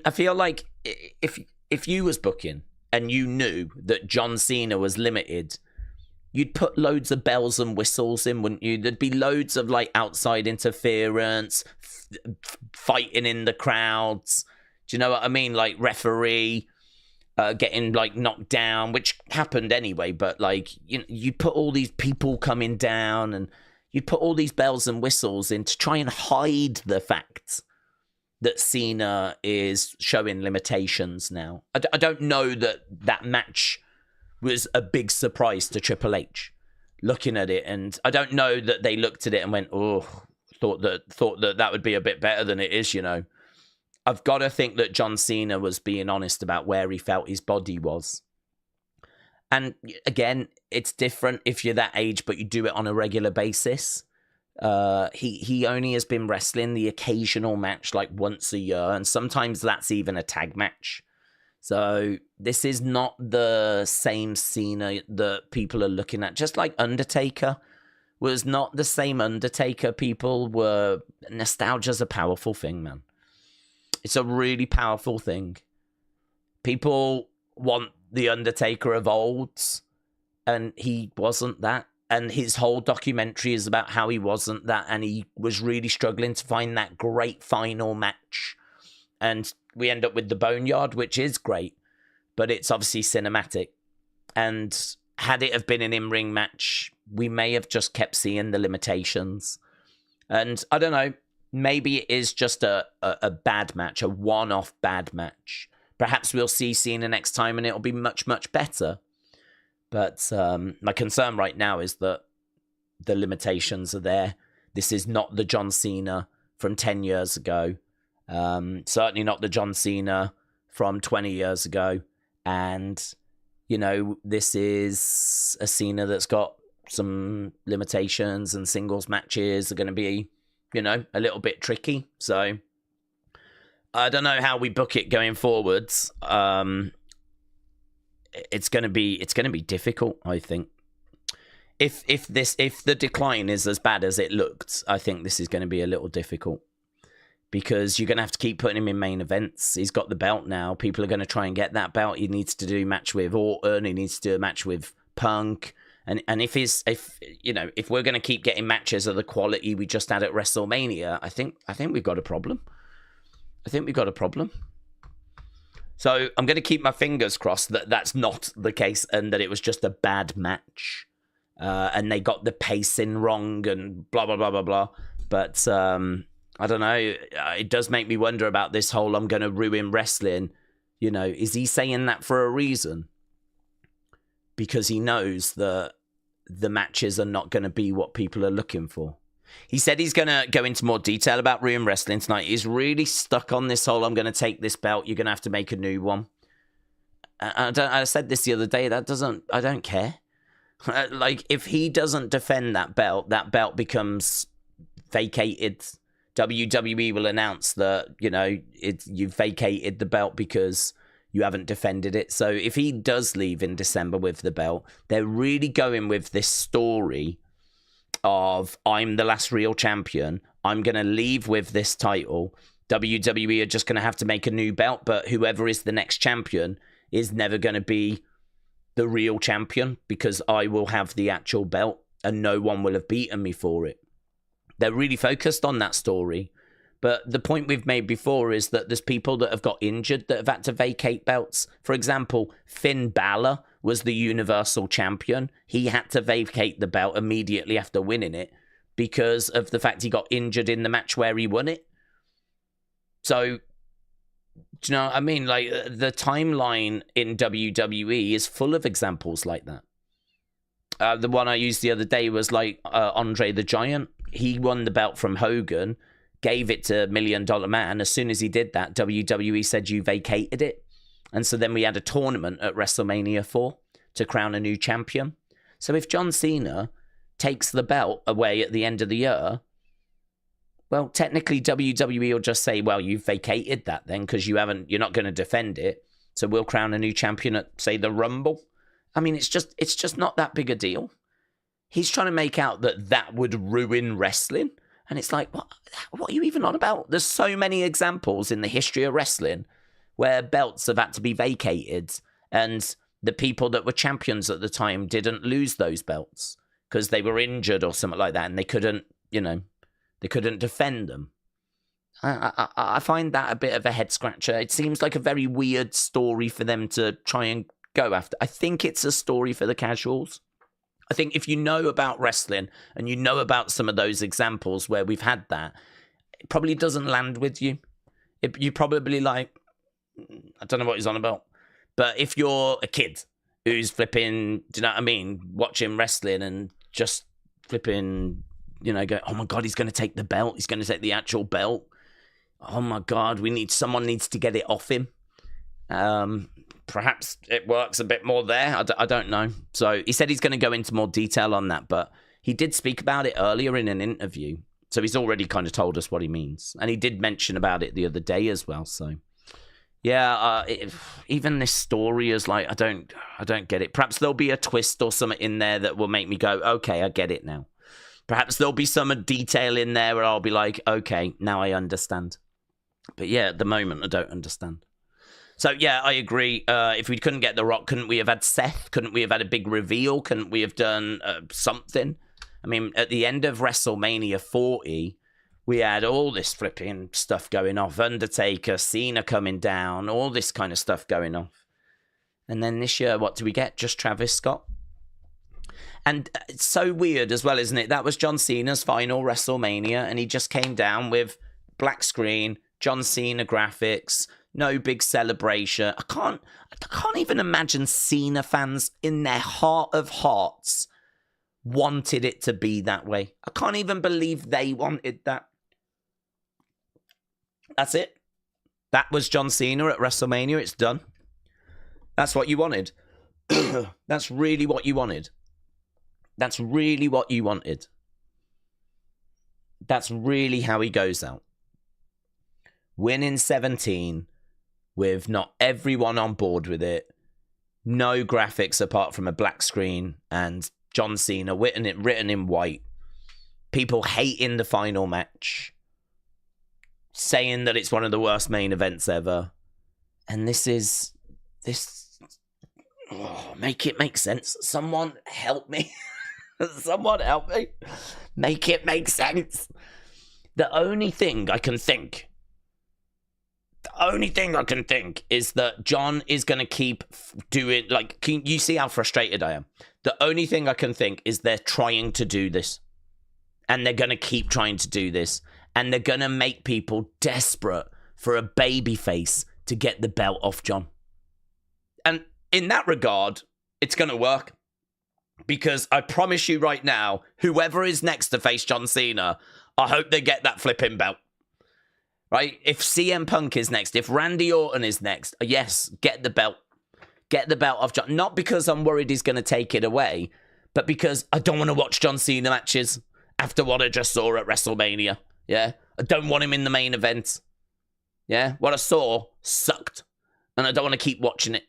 feel like if you was booking and you knew that John Cena was limited, you'd put loads of bells and whistles in, wouldn't you? There'd be loads of outside interference, fighting in the crowds. Do you know what I mean? Like referee getting knocked down, which happened anyway. But you put all these people coming down, and you put all these bells and whistles in to try and hide the fact that Cena is showing limitations now. I don't know that match was a big surprise to Triple H looking at it. And I don't know that they looked at it and went, oh, thought that would be a bit better than it is, I've got to think that John Cena was being honest about where he felt his body was. And again, it's different if you're that age, but you do it on a regular basis. He only has been wrestling the occasional match like once a year, and sometimes that's even a tag match. So this is not the same Cena that people are looking at. Just like Undertaker was not the same Undertaker. People were... Nostalgia's a powerful thing, man. It's a really powerful thing. People want the Undertaker of old, and he wasn't that. And his whole documentary is about how he wasn't that, and he was really struggling to find that great final match. And we end up with the Boneyard, which is great, but it's obviously cinematic. And had it have been an in-ring match, we may have just kept seeing the limitations. And I don't know, maybe it is just a bad match, a one-off bad match. Perhaps we'll see Cena next time and it'll be much, much better. But my concern right now is that the limitations are there. This is not the John Cena from 10 years ago. Certainly not the John Cena from 20 years ago. And, you know, this is a Cena that's got some limitations, and singles matches are going to be, you know, a little bit tricky. So I don't know how we book it going forwards. It's going to be difficult, I think. If the decline is as bad as it looked, I think this is going to be a little difficult, because you're going to have to keep putting him in main events. He's got the belt now. People are going to try and get that belt. He needs to do a match with Orton. He needs to do a match with Punk. And if we're going to keep getting matches of the quality we just had at WrestleMania, I think we've got a problem. So I'm going to keep my fingers crossed that that's not the case, and that it was just a bad match, and they got the pacing wrong and blah, blah, blah, blah, blah. But I don't know. It does make me wonder about this whole I'm going to ruin wrestling. You know, is he saying that for a reason? Because he knows that the matches are not going to be what people are looking for. He said he's going to go into more detail about ruin wrestling tonight. He's really stuck on this whole, I'm going to take this belt, you're going to have to make a new one. I said this the other day, I don't care. Like, if he doesn't defend that belt becomes vacated. WWE will announce that, you know, you've vacated the belt because you haven't defended it. So if he does leave in December with the belt, they're really going with this story of, I'm the last real champion, I'm going to leave with this title. WWE are just going to have to make a new belt, but whoever is the next champion is never going to be the real champion, because I will have the actual belt and no one will have beaten me for it. They're really focused on that story. But the point we've made before is that there's people that have got injured that have had to vacate belts. For example, Finn Balor was the Universal Champion. He had to vacate the belt immediately after winning it because of the fact he got injured in the match where he won it. So, do you know what I mean? Like, the timeline in WWE is full of examples like that. The one I used the other day was like Andre the Giant. He won the belt from Hogan, gave it to $1 Million Man. As soon as he did that, WWE said you vacated it. And so then we had a tournament at WrestleMania 4 to crown a new champion. So if John Cena takes the belt away at the end of the year, well, technically WWE will just say, well, you've vacated that then because you're not going to defend it. So we'll crown a new champion at, say, the Rumble. I mean, it's just not that big a deal. He's trying to make out that would ruin wrestling. And it's like, what are you even on about? There's so many examples in the history of wrestling where belts have had to be vacated, and the people that were champions at the time didn't lose those belts because they were injured or something like that, and they couldn't defend them. I find that a bit of a head scratcher. It seems like a very weird story for them to try and go after. I think it's a story for the casuals. I think if you know about wrestling and you know about some of those examples where we've had that, it probably doesn't land with you. You probably like, I don't know what he's on about. But if you're a kid who's flipping, do you know what I mean, watching wrestling and just flipping, you know, go, oh my God, he's going to take the belt. He's going to take the actual belt. Oh my God, someone needs to get it off him. Perhaps it works a bit more there. I don't know. So he said he's going to go into more detail on that, but he did speak about it earlier in an interview. So he's already kind of told us what he means. And he did mention about it the other day as well. So, yeah, even this story is like, I don't get it. Perhaps there'll be a twist or something in there that will make me go, okay, I get it now. Perhaps there'll be some detail in there where I'll be like, okay, now I understand. But yeah, at the moment, I don't understand. So, yeah, I agree. If we couldn't get The Rock, couldn't we have had Seth? Couldn't we have had a big reveal? Couldn't we have done something? I mean, at the end of WrestleMania 40, we had all this flipping stuff going off. Undertaker, Cena coming down, all this kind of stuff going off. And then this year, what do we get? Just Travis Scott. And it's so weird as well, isn't it? That was John Cena's final WrestleMania, and he just came down with black screen, John Cena graphics, no big celebration. I can't even imagine Cena fans in their heart of hearts wanted it to be that way. I can't even believe they wanted that. That's it. That was John Cena at WrestleMania. It's done. That's what you wanted. That's really what you wanted. That's really what you wanted. That's really how he goes out. Winning 17 with not everyone on board with it. No graphics apart from a black screen and John Cena written in white. People hating the final match. Saying that it's one of the worst main events ever. And this. Oh, make it make sense. Someone help me. Someone help me. Make it make sense. The only thing I can think is that John is going to keep doing, like, you see how frustrated I am. The only thing I can think is they're trying to do this. And they're going to keep trying to do this. And they're going to make people desperate for a babyface to get the belt off John. And in that regard, it's going to work. Because I promise you right now, whoever is next to face John Cena, I hope they get that flipping belt. Right? If CM Punk is next, if Randy Orton is next, yes, get the belt. Get the belt off John. Not because I'm worried he's going to take it away, but because I don't want to watch John Cena matches after what I just saw at WrestleMania. Yeah? I don't want him in the main event. Yeah? What I saw sucked. And I don't want to keep watching it.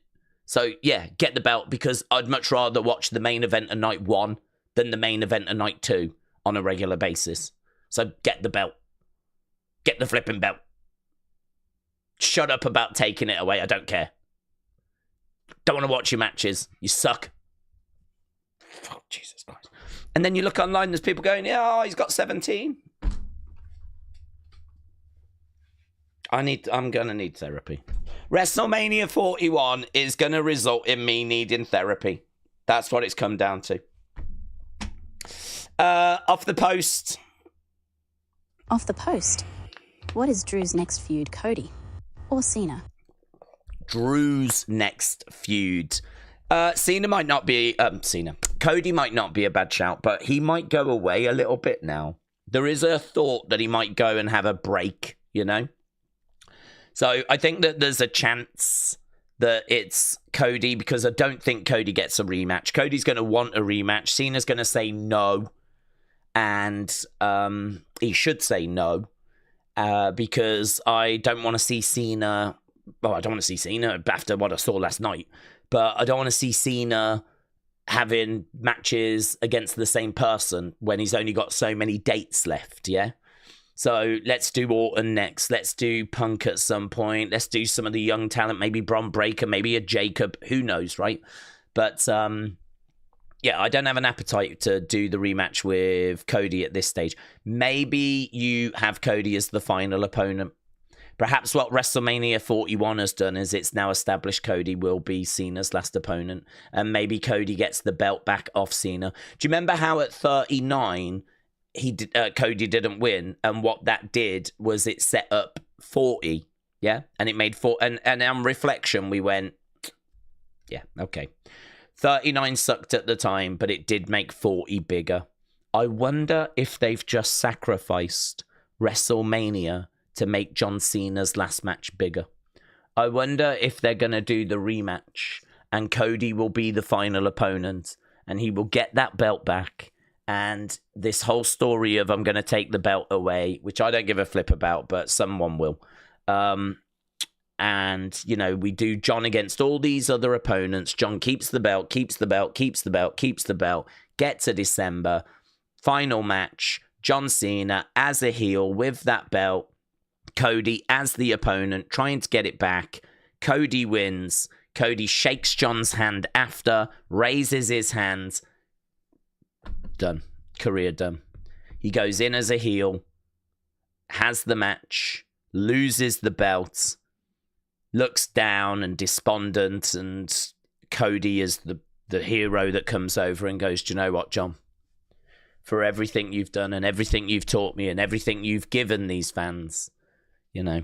So, yeah, get the belt because I'd much rather watch the main event of night 1 than the main event of night 2 on a regular basis. So, get the belt. Get the flipping belt. Shut up about taking it away. I don't care. Don't want to watch your matches. You suck. Oh, Jesus Christ. And then you look online, there's people going, yeah, oh, he's got 17. I'm going to need therapy. WrestleMania 41 is going to result in me needing therapy. That's what it's come down to. Off the post. Off the post. What is Drew's next feud, Cody or Cena? Drew's next feud. Cena might not be... Cody might not be a bad shout, but he might go away a little bit now. There is a thought that he might go and have a break, you know? So I think that there's a chance that it's Cody because I don't think Cody gets a rematch. Cody's going to want a rematch. Cena's going to say no. And he should say no because I don't want to see Cena. Well, I don't want to see Cena after what I saw last night. But I don't want to see Cena having matches against the same person when he's only got so many dates left, yeah? So let's do Orton next. Let's do Punk at some point. Let's do some of the young talent, maybe Bron Breakker, maybe a Jacob. Who knows, right? But, yeah, I don't have an appetite to do the rematch with Cody at this stage. Maybe you have Cody as the final opponent. Perhaps what WrestleMania 41 has done is it's now established Cody will be Cena's last opponent. And maybe Cody gets the belt back off Cena. Do you remember how at 39... Cody didn't win, and what that did was it set up 40, yeah, and it made 4. And on reflection, we went, yeah, okay, 39 sucked at the time, but it did make 40 bigger. I wonder if they've just sacrificed WrestleMania to make John Cena's last match bigger. I wonder if they're going to do the rematch and Cody will be the final opponent and he will get that belt back. And this whole story of I'm going to take the belt away, which I don't give a flip about, but someone will. And, you know, we do John against all these other opponents. John keeps the belt, keeps the belt, keeps the belt, keeps the belt. Get to December. Final match. John Cena as a heel with that belt. Cody as the opponent, trying to get it back. Cody wins. Cody shakes John's hand after, raises his hand. Done. Career done. He goes in as a heel, has the match, loses the belt, looks down and despondent, and Cody is the hero that comes over and goes, do you know what, John? For everything you've done and everything you've taught me and everything you've given these fans, you know,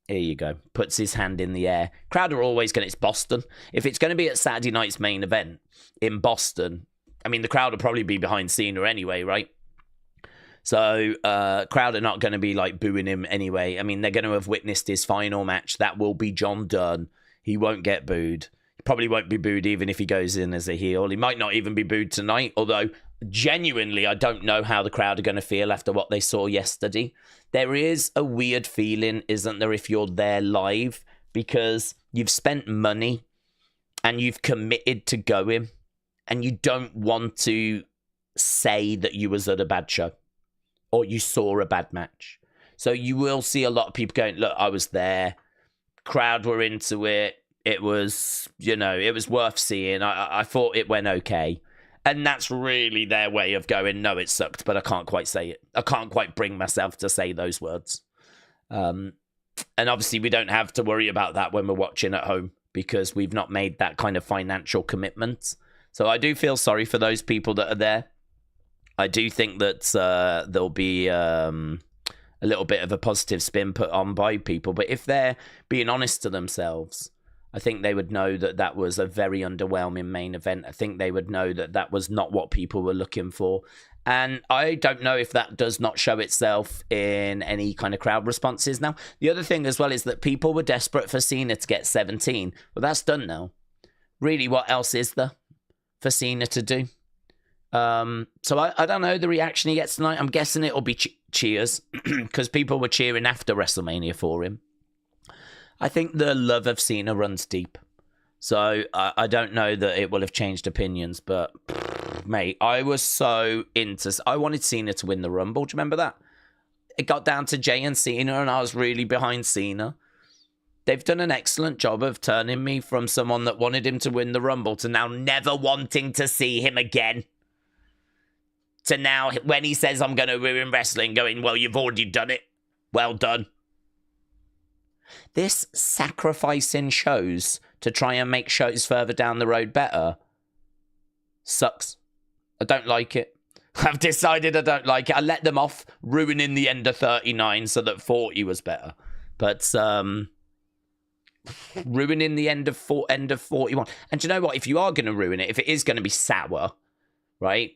here you go. Puts his hand in the air. Crowd are always going to, it's Boston. If it's going to be at Saturday night's main event in Boston, I mean, the crowd will probably be behind Cena anyway, right? So, crowd are not going to be like booing him anyway. I mean, they're going to have witnessed his final match. That will be John Dunn. He won't get booed. He probably won't be booed even if he goes in as a heel. He might not even be booed tonight, although genuinely, I don't know how the crowd are going to feel after what they saw yesterday. There is a weird feeling, isn't there, if you're there live, because you've spent money and you've committed to going, and you don't want to say that you was at a bad show or you saw a bad match. So you will see a lot of people going, look, I was there. Crowd were into it. It was, you know, it was worth seeing. I thought it went okay. And that's really their way of going, no, it sucked, but I can't quite say it. I can't quite bring myself to say those words. And obviously we don't have to worry about that when we're watching at home because we've not made that kind of financial commitment. So I do feel sorry for those people that are there. I do think that there'll be a little bit of a positive spin put on by people. But if they're being honest to themselves, I think they would know that that was a very underwhelming main event. I think they would know that that was not what people were looking for. And I don't know if that does not show itself in any kind of crowd responses. Now, the other thing as well is that people were desperate for Cena to get 17. Well, that's done now. Really, what else is there for Cena to do? So I don't know the reaction he gets tonight. I'm guessing it'll be cheers because people were cheering after WrestleMania for him. I think the love of Cena runs deep. So I don't know that it will have changed opinions, but mate, I was so into... I wanted Cena to win the Rumble. Do you remember that? It got down to Jey and Cena, and I was really behind Cena. They've done an excellent job of turning me from someone that wanted him to win the Rumble to now never wanting to see him again. To now, when he says, I'm going to ruin wrestling, going, well, you've already done it. Well done. This sacrificing shows to try and make shows further down the road better sucks. I don't like it. I've decided I don't like it. I let them off ruining the end of 39 so that 40 was better. But ruining the end of 41. And do you know what? If you are going to ruin it, if it is going to be sour, right,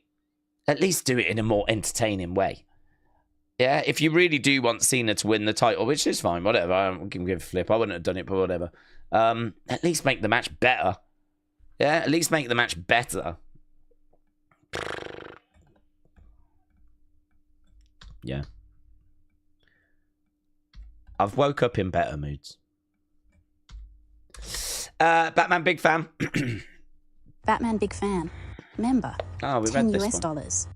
at least do it in a more entertaining way. Yeah, if you really do want Cena to win the title, which is fine, whatever. I don't give a flip. I wouldn't have done it, but whatever. At least make the match better. Yeah, at least make the match better. Yeah. I've woke up in better moods. Batman big fan. Batman big fan. Member. Oh, we 10 read this US one. dollars.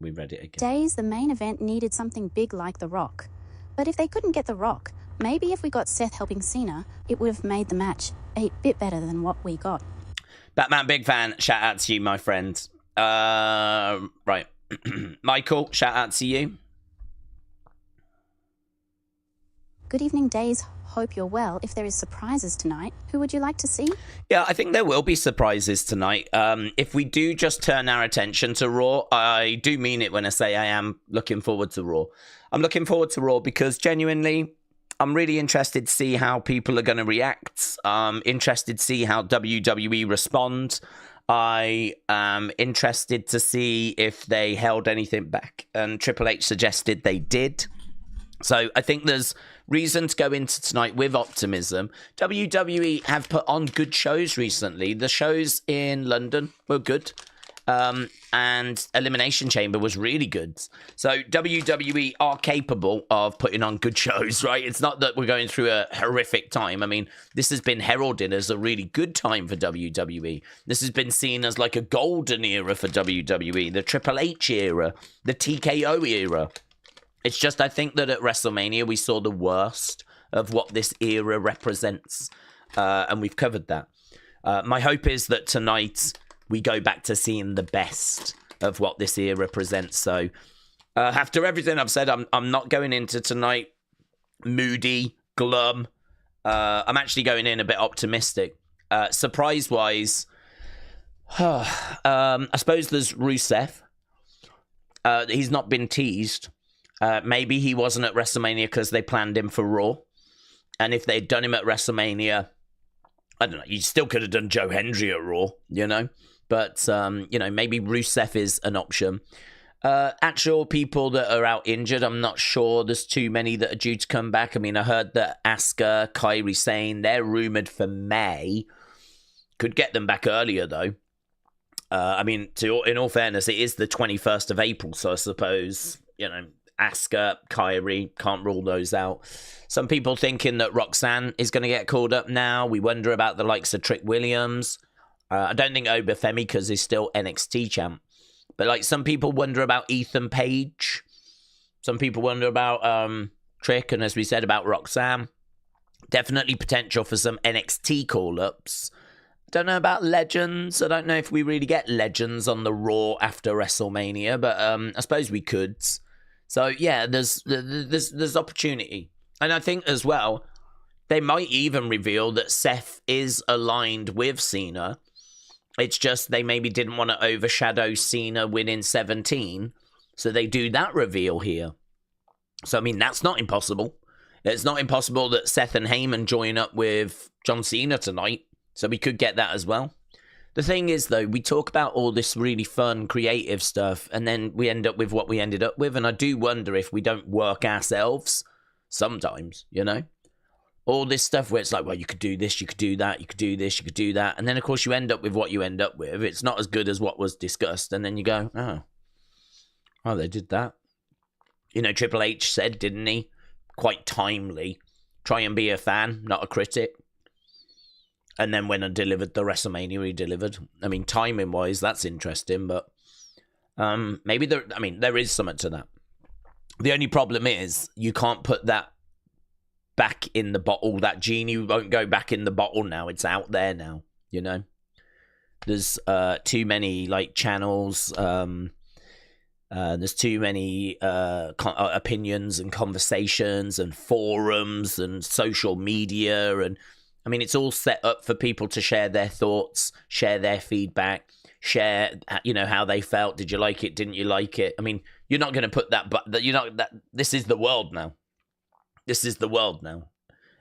We read it again. Daze, the main event needed something big like The Rock. But if they couldn't get The Rock, maybe if we got Seth helping Cena, it would have made the match a bit better than what we got. Batman big fan. Shout out to you, my friend. Right. Michael, shout out to you. Good evening, Daze. Hope you're well. If there is surprises tonight, who would you like to see? Yeah, I think there will be surprises tonight. If we do just turn our attention to Raw, I do mean it when I say I am looking forward to Raw. I'm looking forward to Raw because genuinely, I'm really interested to see how people are going to react. I'm interested to see how WWE respond. I am interested to see if they held anything back. And Triple H suggested they did. So I think there's reason to go into tonight with optimism. WWE have put on good shows recently. The shows in London were good. And Elimination Chamber was really good. So WWE are capable of putting on good shows, right? It's not that we're going through a horrific time. I mean, this has been heralded as a really good time for WWE. This has been seen as like a golden era for WWE, the Triple H era, the TKO era. It's just, I think that at WrestleMania, we saw the worst of what this era represents. And we've covered that. My hope is that tonight we go back to seeing the best of what this era presents. So after everything I've said, I'm not going into tonight moody, glum. I'm actually going in a bit optimistic. Surprise-wise, I suppose there's Rusev. He's not been teased. Maybe he wasn't at WrestleMania because they planned him for Raw. And if they'd done him at WrestleMania, I don't know, you still could have done Joe Hendry at Raw, you know? But, you know, maybe Rusev is an option. Actual people that are out injured, I'm not sure there's too many that are due to come back. I mean, I heard that Asuka, Kairi Sane, they're rumoured for May. Could get them back earlier, though. I mean, in all fairness, it is the 21st of April, so I suppose, you know, Asuka, Kairi, can't rule those out. Some people thinking that Roxanne is going to get called up now. We wonder about the likes of Trick Williams. I don't think Obafemi because he's still NXT champ. But like some people wonder about Ethan Page. Some people wonder about Trick, and as we said about Roxanne. Definitely potential for some NXT call-ups. Don't know about Legends. I don't know if we really get Legends on the Raw after WrestleMania, but I suppose we could. So yeah, there's opportunity. And I think as well, they might even reveal that Seth is aligned with Cena. It's just they maybe didn't want to overshadow Cena winning 17. So they do that reveal here. So, I mean, that's not impossible. It's not impossible that Seth and Heyman join up with John Cena tonight. So we could get that as well. The thing is, though, we talk about all this really fun, creative stuff, and then we end up with what we ended up with. And I do wonder if we don't work ourselves sometimes, you know? All this stuff where it's like, well, you could do this, you could do that, you could do this, you could do that. And then, of course, you end up with what you end up with. It's not as good as what was discussed. And then you go, oh, they did that. You know, Triple H said, didn't he? Quite timely. Try and be a fan, not a critic. And then when I delivered the WrestleMania, he delivered. I mean, timing-wise, that's interesting. But maybe there is something to that. The only problem is you can't put that back in the bottle. That genie won't go back in the bottle now. It's out there now, you know. There's too many like channels. There's too many opinions and conversations and forums and social media, and I mean it's all set up for people to share their thoughts, share their feedback, share how they felt. Did you like it? Didn't you like it? I mean, you're not going to put that, but this is the world now. This is the world now.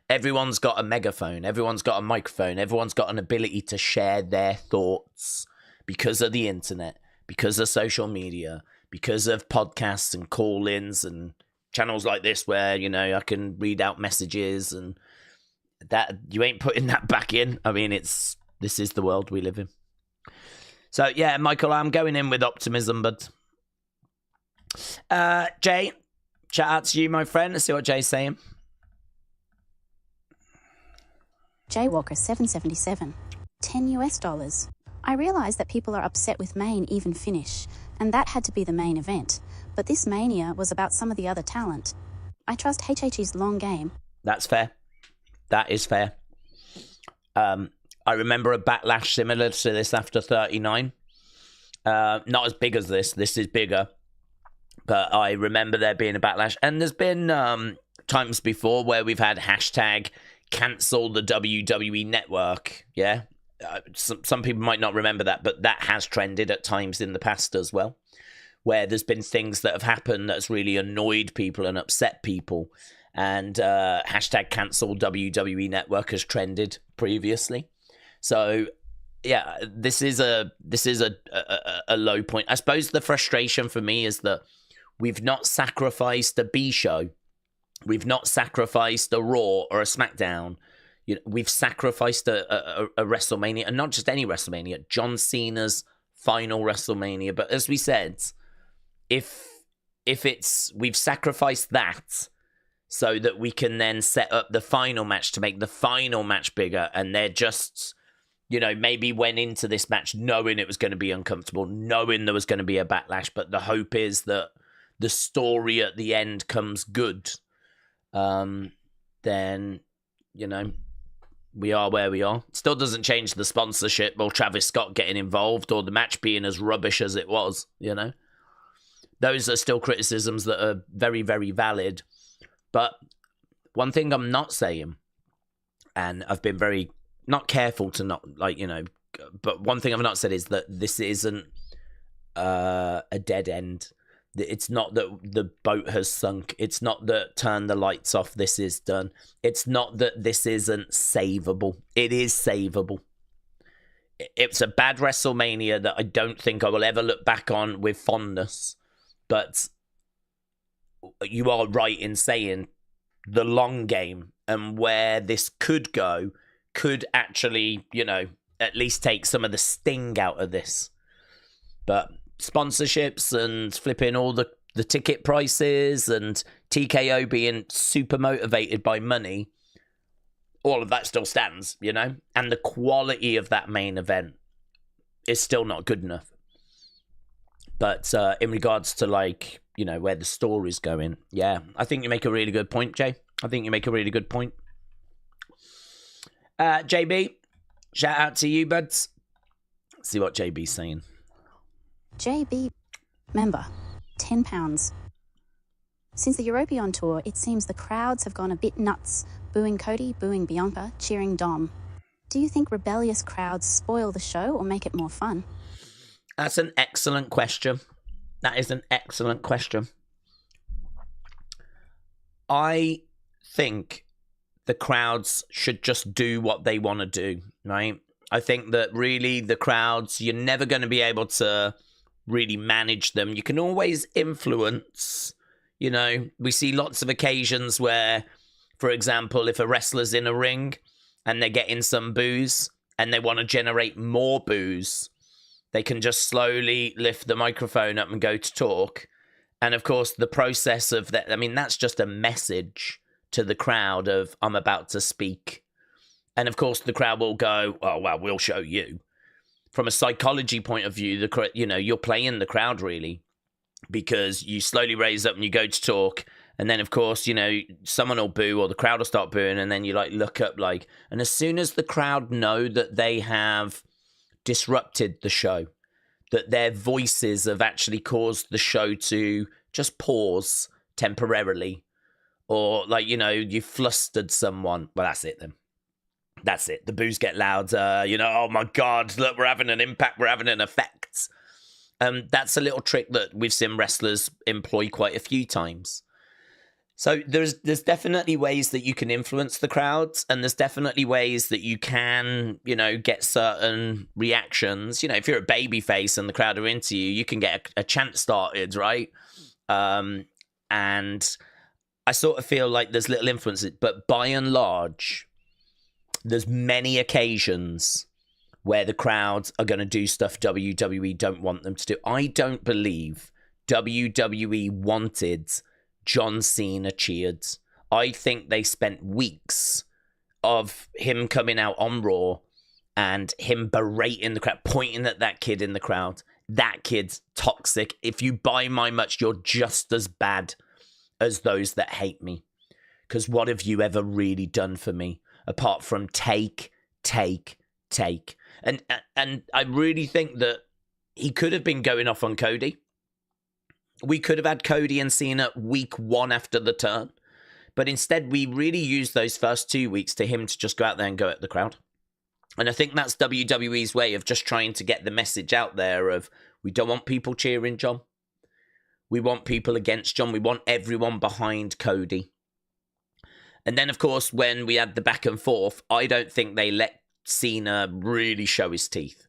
Everyone's got a megaphone. Everyone's got a microphone. Everyone's got an ability to share their thoughts because of the internet, because of social media, because of podcasts and call-ins and channels like this where, I can read out messages, and that you ain't putting that back in. I mean, this is the world we live in. So, yeah, Michael, I'm going in with optimism, but Jay, shout out to you, my friend. Let's see what Jay's saying. Jaywalker 777, $10. I realise that people are upset with main even finish, and that had to be the main event. But this Mania was about some of the other talent. I trust HHE's long game. That's fair. That is fair. I remember a backlash similar to this after 39. Not as big as this. This is bigger. But I remember there being a backlash. And there's been times before where we've had hashtag cancel the WWE network. Yeah. Some people might not remember that, but that has trended at times in the past as well, where there's been things that have happened that's really annoyed people and upset people. And hashtag cancel WWE network has trended previously. So yeah, this is a low point. I suppose the frustration for me is that we've not sacrificed the B show We've not sacrificed a Raw or a SmackDown. We've sacrificed a WrestleMania, and not just any WrestleMania, John Cena's final WrestleMania. But as we said, if we've sacrificed that so that we can then set up the final match to make the final match bigger, and they're just, maybe went into this match knowing it was going to be uncomfortable, knowing there was going to be a backlash, but the hope is that the story at the end comes good. Then, we are where we are. Still doesn't change the sponsorship or Travis Scott getting involved or the match being as rubbish as it was, Those are still criticisms that are very, very valid. But one thing I'm not saying, and I've been very not careful to not, but one thing I've not said is that this isn't a dead end. It's not that the boat has sunk. It's not that turn the lights off, this is done. It's not that this isn't savable. It is savable. It's a bad WrestleMania that I don't think I will ever look back on with fondness. But you are right in saying the long game and where this could go could actually, at least take some of the sting out of this. But sponsorships and flipping all the ticket prices and TKO being super motivated by money, all of that still stands, and the quality of that main event is still not good enough. But in regards to where the story's going, yeah, I think you make a really good point, Jay. I think you make a really good point. JB, shout out to you, buds. Let's see what JB's saying. JB, member, £10. Since the European tour, it seems the crowds have gone a bit nuts, booing Cody, booing Bianca, cheering Dom. Do you think rebellious crowds spoil the show or make it more fun? That's an excellent question. That is an excellent question. I think the crowds should just do what they want to do, right? I think that really the crowds, you're never going to be able to really manage them. You can always influence, we see lots of occasions where, for example, if a wrestler's in a ring and they're getting some boos and they want to generate more boos, they can just slowly lift the microphone up and go to talk. And of course, the process of that, that's just a message to the crowd of, I'm about to speak. And of course, the crowd will go, oh, well, we'll show you. From a psychology point of view, you're playing the crowd really, because you slowly raise up and you go to talk. And then, of course, someone will boo or the crowd will start booing. And then you look up and as soon as the crowd know that they have disrupted the show, that their voices have actually caused the show to just pause temporarily, or you flustered someone, well, that's it then. That's it. The boos get louder. Oh my God, look, we're having an impact. We're having an effect. That's a little trick that we've seen wrestlers employ quite a few times. So there's definitely ways that you can influence the crowds, and there's definitely ways that you can, get certain reactions. If you're a babyface and the crowd are into you, you can get a chant started, right? And I sort of feel like there's little influences, but by and large, there's many occasions where the crowds are going to do stuff WWE don't want them to do. I don't believe WWE wanted John Cena cheered. I think they spent weeks of him coming out on Raw and him berating the crowd, pointing at that kid in the crowd. That kid's toxic. If you buy my much, you're just as bad as those that hate me. Because what have you ever really done for me? Apart from take. And I really think that he could have been going off on Cody. We could have had Cody and Cena week 1 after the turn. But instead, we really used those first 2 weeks to him to just go out there and go at the crowd. And I think that's WWE's way of just trying to get the message out there of, we don't want people cheering John. We want people against John. We want everyone behind Cody. And then, of course, when we had the back and forth, I don't think they let Cena really show his teeth.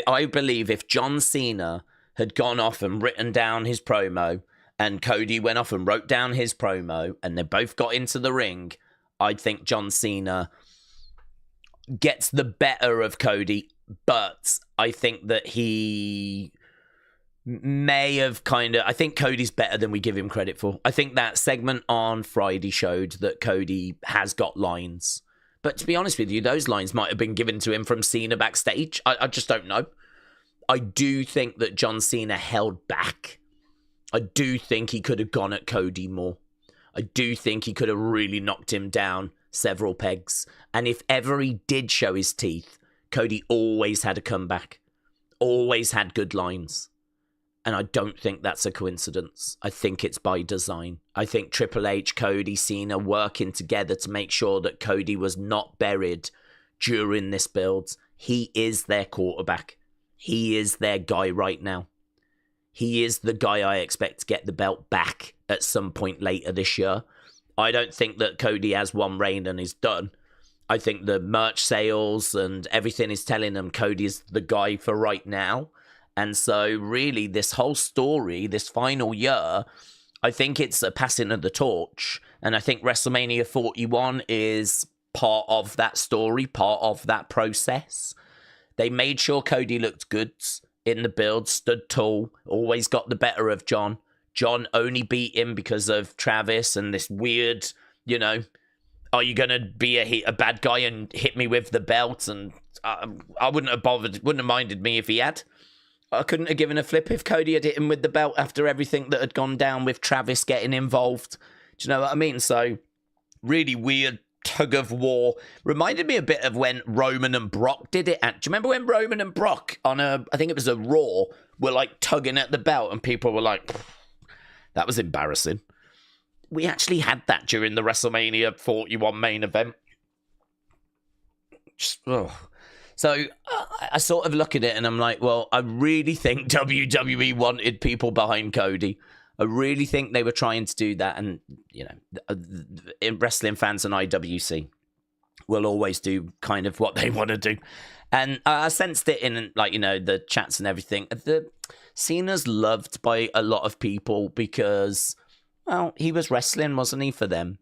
I believe if John Cena had gone off and written down his promo and Cody went off and wrote down his promo, and they both got into the ring, I think John Cena gets the better of Cody, but I think that he may have I think Cody's better than we give him credit for. I think that segment on Friday showed that Cody has got lines. But to be honest with you, those lines might have been given to him from Cena backstage. I just don't know. I do think that John Cena held back. I do think he could have gone at Cody more. I do think he could have really knocked him down several pegs. And if ever he did show his teeth, Cody always had a comeback. Always had good lines. And I don't think that's a coincidence. I think it's by design. I think Triple H, Cody, Cena working together to make sure that Cody was not buried during this build. He is their quarterback. He is their guy right now. He is the guy I expect to get the belt back at some point later this year. I don't think that Cody has one reign and is done. I think the merch sales and everything is telling them Cody is the guy for right now. And so really this whole story, this final year, I think it's a passing of the torch. And I think WrestleMania 41 is part of that story, part of that process. They made sure Cody looked good in the build, stood tall, always got the better of John. John only beat him because of Travis and this weird, are you going to be a bad guy and hit me with the belt? And I wouldn't have minded me if he had. I couldn't have given a flip if Cody had hit him with the belt after everything that had gone down with Travis getting involved. Do you know what I mean? So, really weird tug of war. Reminded me a bit of when Roman and Brock did it. Do you remember when Roman and Brock on I think it was a Raw, were like tugging at the belt and people were like, that was embarrassing. We actually had that during the WrestleMania 41 main event. So I sort of look at it and I'm like, well, I really think WWE wanted people behind Cody. I really think they were trying to do that. And, in wrestling fans and IWC will always do kind of what they want to do. And I sensed it in, the chats and everything. Cena's loved by a lot of people because, well, he was wrestling, wasn't he, for them?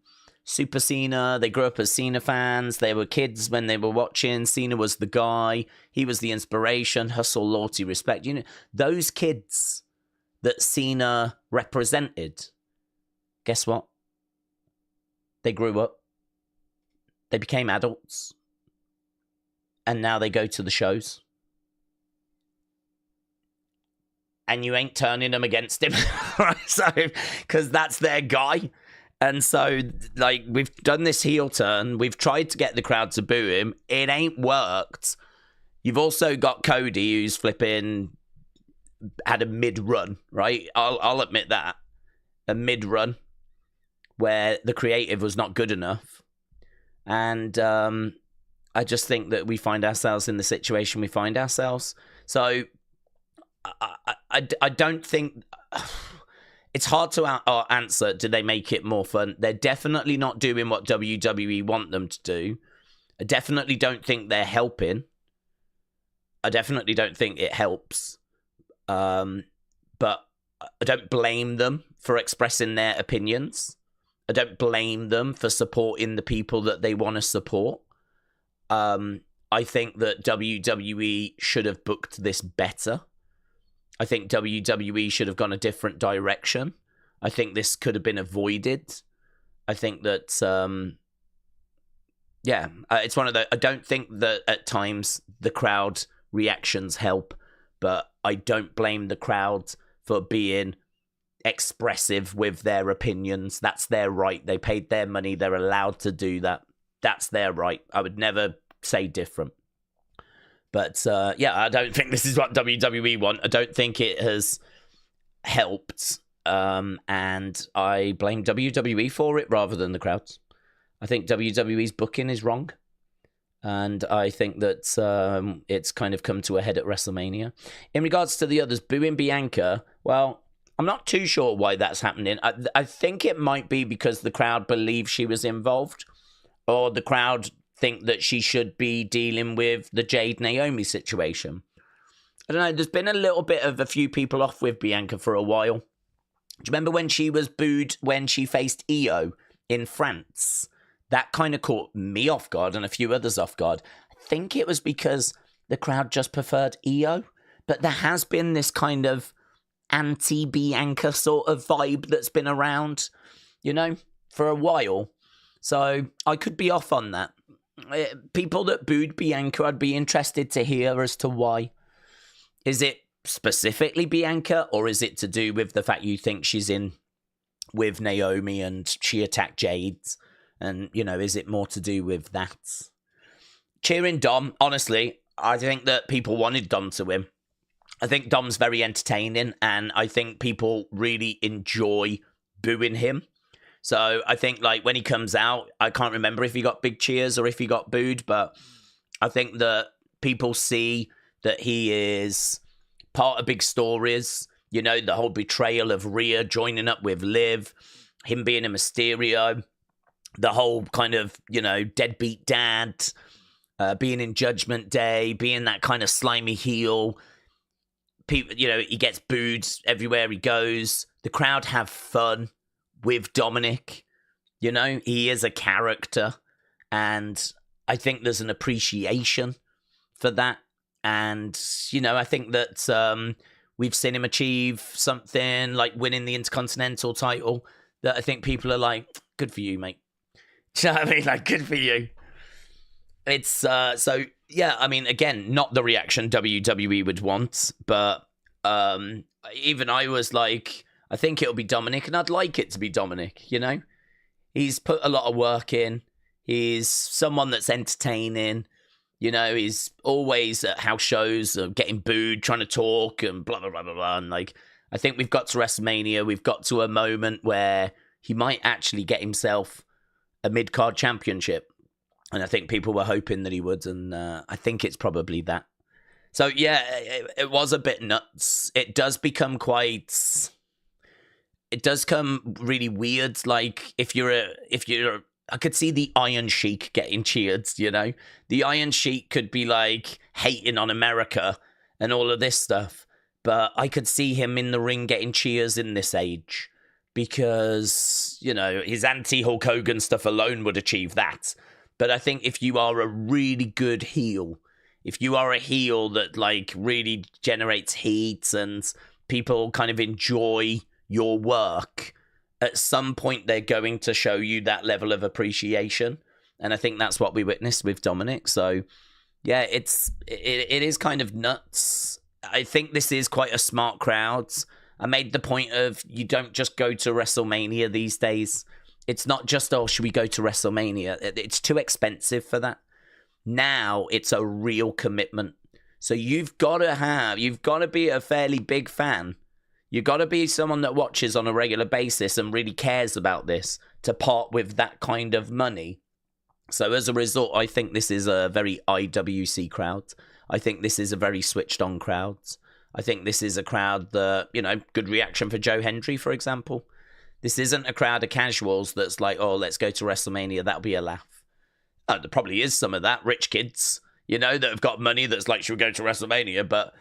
Super Cena, they grew up as Cena fans. They were kids when they were watching. Cena was the guy. He was the inspiration, hustle, loyalty, respect. Those kids that Cena represented, guess what? They grew up. They became adults. And now they go to the shows. And you ain't turning them against him. Because that's their guy. And so, we've done this heel turn. We've tried to get the crowd to boo him. It ain't worked. You've also got Cody, who's flipping had a mid-run, right? I'll admit that. A mid-run where the creative was not good enough. And I just think that we find ourselves in the situation we find ourselves. So, I don't think... It's hard to answer, do they make it more fun? They're definitely not doing what WWE want them to do. I definitely don't think they're helping. I definitely don't think it helps. But I don't blame them for expressing their opinions. I don't blame them for supporting the people that they want to support. I think that WWE should have booked this better. I think WWE should have gone a different direction. I think this could have been avoided. I think that, it's one of the... I don't think that at times the crowd reactions help, but I don't blame the crowd for being expressive with their opinions. That's their right. They paid their money. They're allowed to do that. That's their right. I would never say different. But, I don't think this is what WWE want. I don't think it has helped. And I blame WWE for it rather than the crowds. I think WWE's booking is wrong. And I think that it's kind of come to a head at WrestleMania. In regards to the others, booing Bianca, well, I'm not too sure why that's happening. I think it might be because the crowd believe she was involved. Or the crowd think that she should be dealing with the Jade Naomi situation. I don't know, there's been a little bit of a few people off with Bianca for a while. you remember when she was booed when she faced Iyo in France? That kind of caught me off guard and a few others off guard. I think it was because the crowd just preferred Iyo, but there has been this kind of anti-Bianca sort of vibe that's been around, for a while. So I could be off on that. People that booed Bianca, I'd be interested to hear as to why. Is it specifically Bianca, or is it to do with the fact you think she's in with Naomi and she attacked Jade? And, is it more to do with that? Cheering Dom, honestly, I think that people wanted Dom to win. I think Dom's very entertaining, and I think people really enjoy booing him. So I think, when he comes out, I can't remember if he got big cheers or if he got booed, but I think that people see that he is part of big stories. The whole betrayal of Rhea joining up with Liv, him being a Mysterio, the whole kind of, deadbeat dad, being in Judgment Day, being that kind of slimy heel. People, he gets booed everywhere he goes. The crowd have fun with Dominik. He is a character, and I think there's an appreciation for that. And, I think that we've seen him achieve something like winning the Intercontinental title that I think people are like, good for you, mate. Do you know what I mean? Good for you. It's, so, yeah, I mean, again, not the reaction WWE would want, but even I was like, I think it'll be Dominik, and I'd like it to be Dominik, He's put a lot of work in. He's someone that's entertaining. He's always at house shows, getting booed, trying to talk, and blah, blah, blah, blah, blah. And, I think we've got to WrestleMania. We've got to a moment where he might actually get himself a mid-card championship. And I think people were hoping that he would, and I think it's probably that. So, yeah, it was a bit nuts. It does become it does come really weird. If you're I could see the Iron Sheik getting cheered, The Iron Sheik could be, hating on America and all of this stuff. But I could see him in the ring getting cheers in this age. Because, his anti-Hulk Hogan stuff alone would achieve that. But I think if you are a really good heel, if you are a heel that, really generates heat and people kind of enjoy your work, at some point they're going to show you that level of appreciation. And I think that's what we witnessed with Dominik. So, yeah, it is kind of nuts. I think this is quite a smart crowd. I made the point of you don't just go to WrestleMania these days. It's not just, should we go to WrestleMania? It's too expensive for that. Now it's a real commitment. So you've got to be a fairly big fan. You've got to be someone that watches on a regular basis and really cares about this to part with that kind of money. So as a result, I think this is a very IWC crowd. I think this is a very switched on crowd. I think this is a crowd that, good reaction for Joe Hendry, for example. This isn't a crowd of casuals that's like, let's go to WrestleMania. That'll be a laugh. There probably is some of that. Rich kids, that have got money that's like, should we go to WrestleMania? But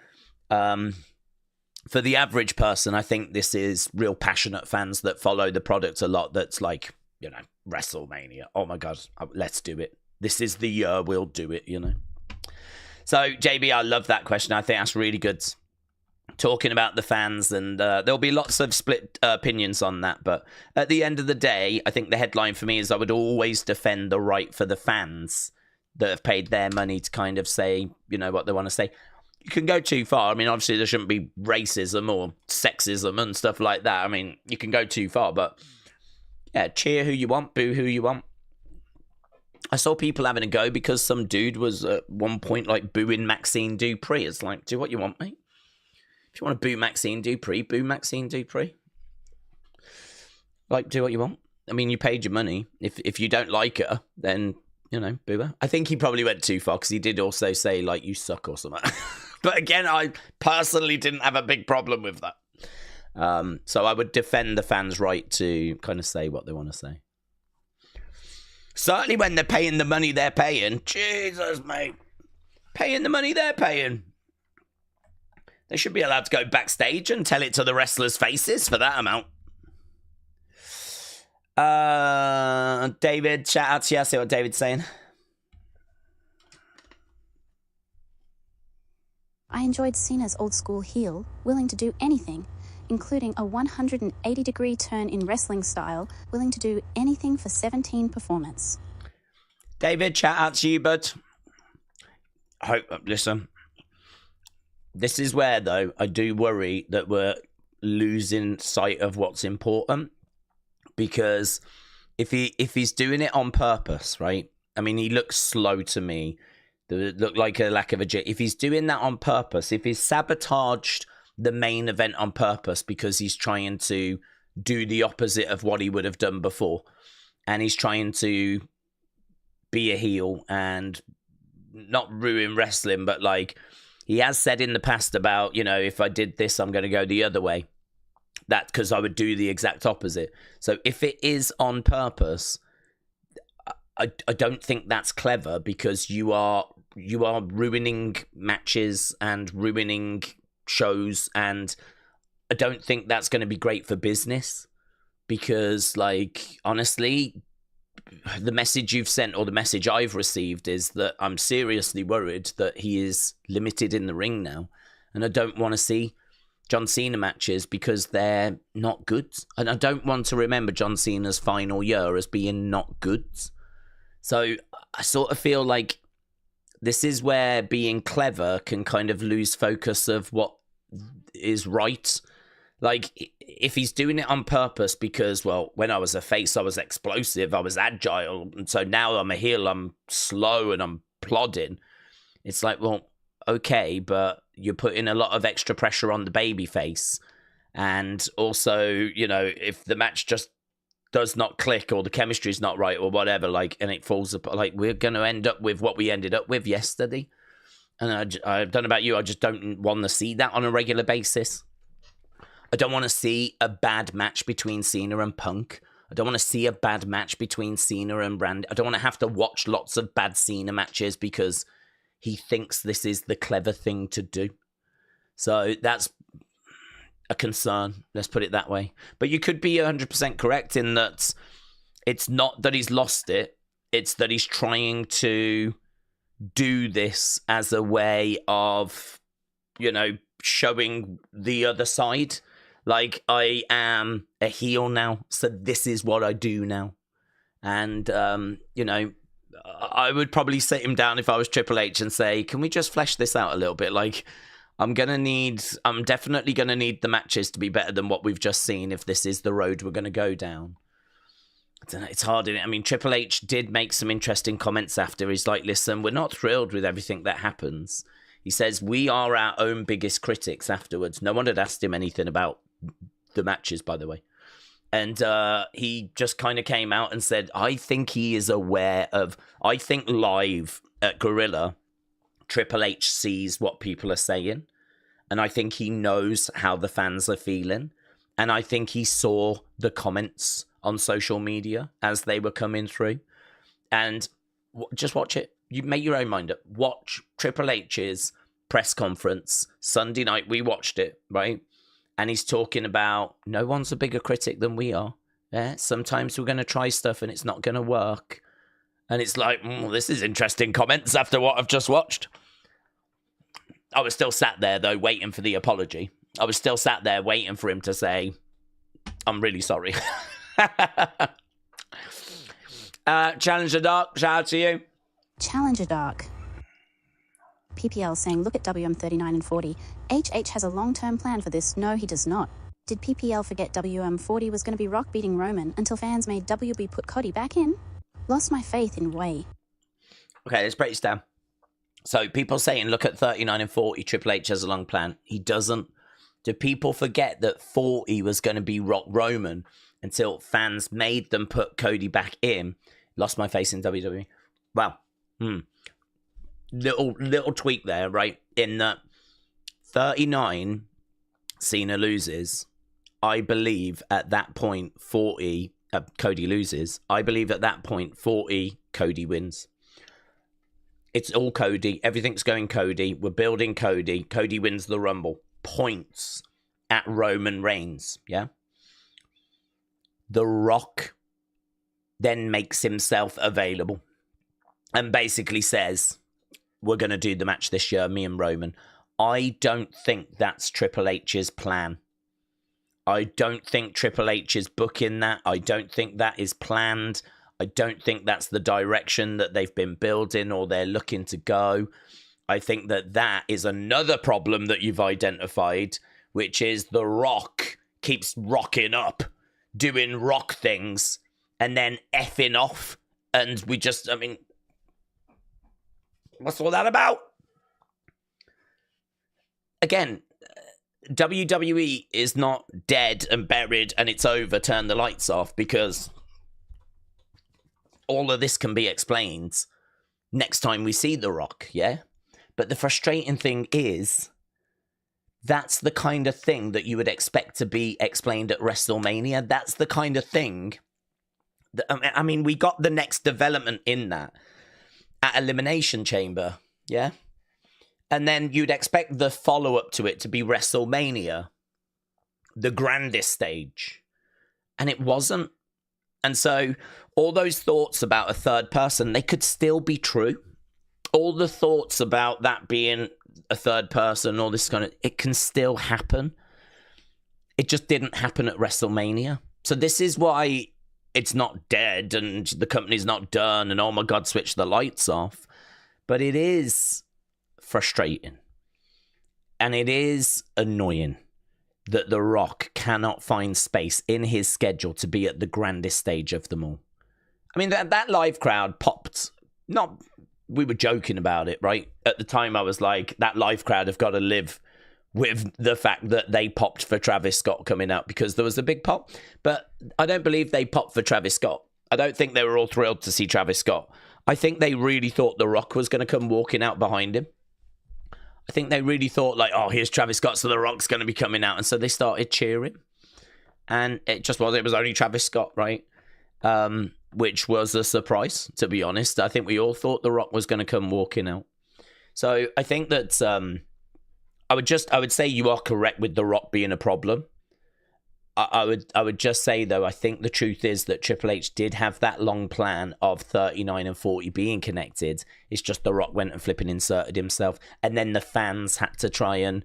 for the average person, I think this is real passionate fans that follow the product a lot. That's like, WrestleMania. Oh my God, let's do it. This is the year we'll do it, So, JB, I love that question. I think that's really good. Talking about the fans, and there'll be lots of split opinions on that. But at the end of the day, I think the headline for me is I would always defend the right for the fans that have paid their money to kind of say, what they want to say. You can go too far. I mean, obviously, there shouldn't be racism or sexism and stuff like that. I mean, you can go too far, but yeah, cheer who you want, boo who you want. I saw people having a go because some dude was at one point booing Maxine Dupree. It's like, do what you want, mate. If you want to boo Maxine Dupree, boo Maxine Dupree. Do what you want. I mean, you paid your money. If you don't like her, then, boo her. I think he probably went too far because he did also say, you suck or something. But again, I personally didn't have a big problem with that. So I would defend the fans' right to kind of say what they want to say. Certainly when they're paying the money they're paying. Jesus, mate. Paying the money they're paying. They should be allowed to go backstage and tell it to the wrestlers' faces for that amount. David, shout out to you. I see what David's saying. I enjoyed Cena's old school heel, willing to do anything, including a 180-degree turn in wrestling style, willing to do anything for 17 performance. David, shout out to you, bud. Listen, this is where, though, I do worry that we're losing sight of what's important. Because if he's doing it on purpose, right? I mean, he looks slow to me. It looked like a lack of a jet. If he's doing that on purpose, if he's sabotaged the main event on purpose because he's trying to do the opposite of what he would have done before, and he's trying to be a heel and not ruin wrestling, but like he has said in the past about, you know, if I did this, I'm going to go the other way. That's because I would do the exact opposite. So if it is on purpose, I don't think that's clever, because you are ruining matches and ruining shows, and I don't think that's going to be great for business, because, like, honestly, the message you've sent, or the message I've received, is that I'm seriously worried that he is limited in the ring now, and I don't want to see John Cena matches because they're not good. And I don't want to remember John Cena's final year as being not good. So I sort of feel like this is where being clever can kind of lose focus of what is right. Like, if he's doing it on purpose because, well, when I was a face, I was explosive, I was agile, and so now I'm a heel, I'm slow and I'm plodding. It's like, well, okay, but you're putting a lot of extra pressure on the baby face. And also, you know, if the match just does not click, or the chemistry's not right, or whatever, like, and it falls apart, like, we're going to end up with what we ended up with yesterday. And I don't know about you, I just don't want to see that on a regular basis. I don't want to see a bad match between Cena and Punk. I don't want to see a bad match between Cena and Randy. I don't want to have to watch lots of bad Cena matches because he thinks this is the clever thing to do. So that's a concern, let's put it that way. But you could be 100% correct in that it's not that he's lost it, it's that he's trying to do this as a way of, you know, showing the other side. Like, I am a heel now, so this is what I do now. And, you know, I would probably sit him down if I was Triple H and say, can we just flesh this out a little bit? Like, I'm definitely going to need the matches to be better than what we've just seen if this is the road we're going to go down. I don't know, it's hard. I mean, Triple H did make some interesting comments after. He's like, listen, we're not thrilled with everything that happens. He says, we are our own biggest critics afterwards. No one had asked him anything about the matches, by the way. And he just kind of came out and said, I think he is aware of, I think live at Gorilla, Triple H sees what people are saying. And I think he knows how the fans are feeling. And I think he saw the comments on social media as they were coming through. And just watch it. You make your own mind up. Watch Triple H's press conference Sunday night. We watched it, right? And he's talking about no one's a bigger critic than we are. Yeah, sometimes we're going to try stuff and it's not going to work. And it's like, this is interesting comments after what I've just watched. I was still sat there, though, waiting for the apology. I was still sat there waiting for him to say, I'm really sorry. Challenger Dark, shout out to you. Challenger Dark. PPL saying, look at WM39 and 40. HH has a long-term plan for this. No, he does not. Did PPL forget WM40 was going to be Rock beating Roman until fans made WB put Cody back in? Lost my faith in Way. Okay, let's break this down. So people saying, look at 39 and 40, Triple H has a long plan. He doesn't. Do people forget that 40 was going to be Rock Roman until fans made them put Cody back in? Lost my faith in WWE. Well, little tweak there, right? In that 39, Cena loses. I believe at that point 40, Cody loses. I believe at that point 40, Cody wins. It's all Cody. Everything's going Cody. We're building Cody. Cody wins the Rumble. Points at Roman Reigns, yeah? The Rock then makes himself available and basically says, we're going to do the match this year, me and Roman. I don't think that's Triple H's plan. I don't think Triple H is booking that. I don't think that is planned. I don't think that's the direction that they've been building or they're looking to go. I think that that is another problem that you've identified, which is The Rock keeps rocking up, doing rock things, and then effing off. And we just, I mean, what's all that about? Again, WWE is not dead and buried and it's over, turn the lights off, because all of this can be explained next time we see The Rock, yeah? But the frustrating thing is, that's the kind of thing that you would expect to be explained at WrestleMania. That's the kind of thing that, I mean, we got the next development in that at Elimination Chamber, yeah? And then you'd expect the follow-up to it to be WrestleMania, the grandest stage. And it wasn't. And so all those thoughts about a third person, they could still be true. All the thoughts about that being a third person, all this kind of, it can still happen. It just didn't happen at WrestleMania. So this is why it's not dead and the company's not done and, oh my God, switch the lights off. But it is frustrating. And it is annoying that The Rock cannot find space in his schedule to be at the grandest stage of them all. I mean, that live crowd popped. Not, we were joking about it, right? At the time, I was like, that live crowd have got to live with the fact that they popped for Travis Scott coming out because there was a big pop. But I don't believe they popped for Travis Scott. I don't think they were all thrilled to see Travis Scott. I think they really thought The Rock was going to come walking out behind him. I think they really thought, like, oh, here's Travis Scott, so The Rock's going to be coming out. And so they started cheering. And it just was, it was only Travis Scott, right? Which was a surprise, to be honest. I think we all thought The Rock was going to come walking out. So I think that I would say you are correct with The Rock being a problem. I would just say, though, I think the truth is that Triple H did have that long plan of 39 and 40 being connected. It's just The Rock went and flipping inserted himself. And then the fans had to try and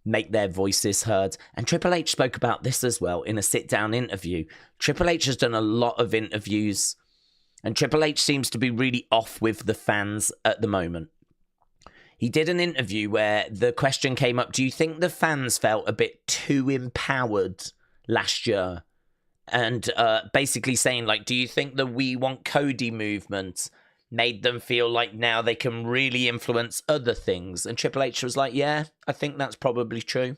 make their voices heard. And Triple H spoke about this as well in a sit-down interview. Triple H has done a lot of interviews. And Triple H seems to be really off with the fans at the moment. He did an interview where the question came up, do you think the fans felt a bit too empowered last year? And basically saying, like, do you think the We Want Cody movement made them feel like now they can really influence other things? And Triple H was like, yeah, I think that's probably true.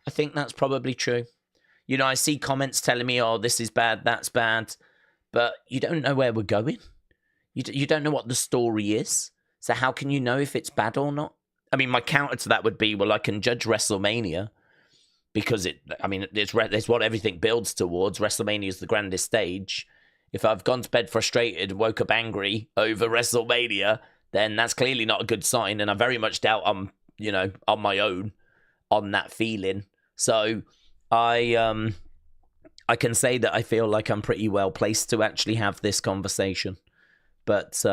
I think that's probably true. You know, I see comments telling me, oh, this is bad, that's bad. But you don't know where we're going. You don't know what the story is. So how can you know if it's bad or not? I mean, my counter to that would be, well, I can judge WrestleMania because it's what everything builds towards. WrestleMania is the grandest stage. If I've gone to bed frustrated, woke up angry over WrestleMania, then that's clearly not a good sign. And I very much doubt I'm, on my own on that feeling. So I can say that I feel like I'm pretty well placed to actually have this conversation. But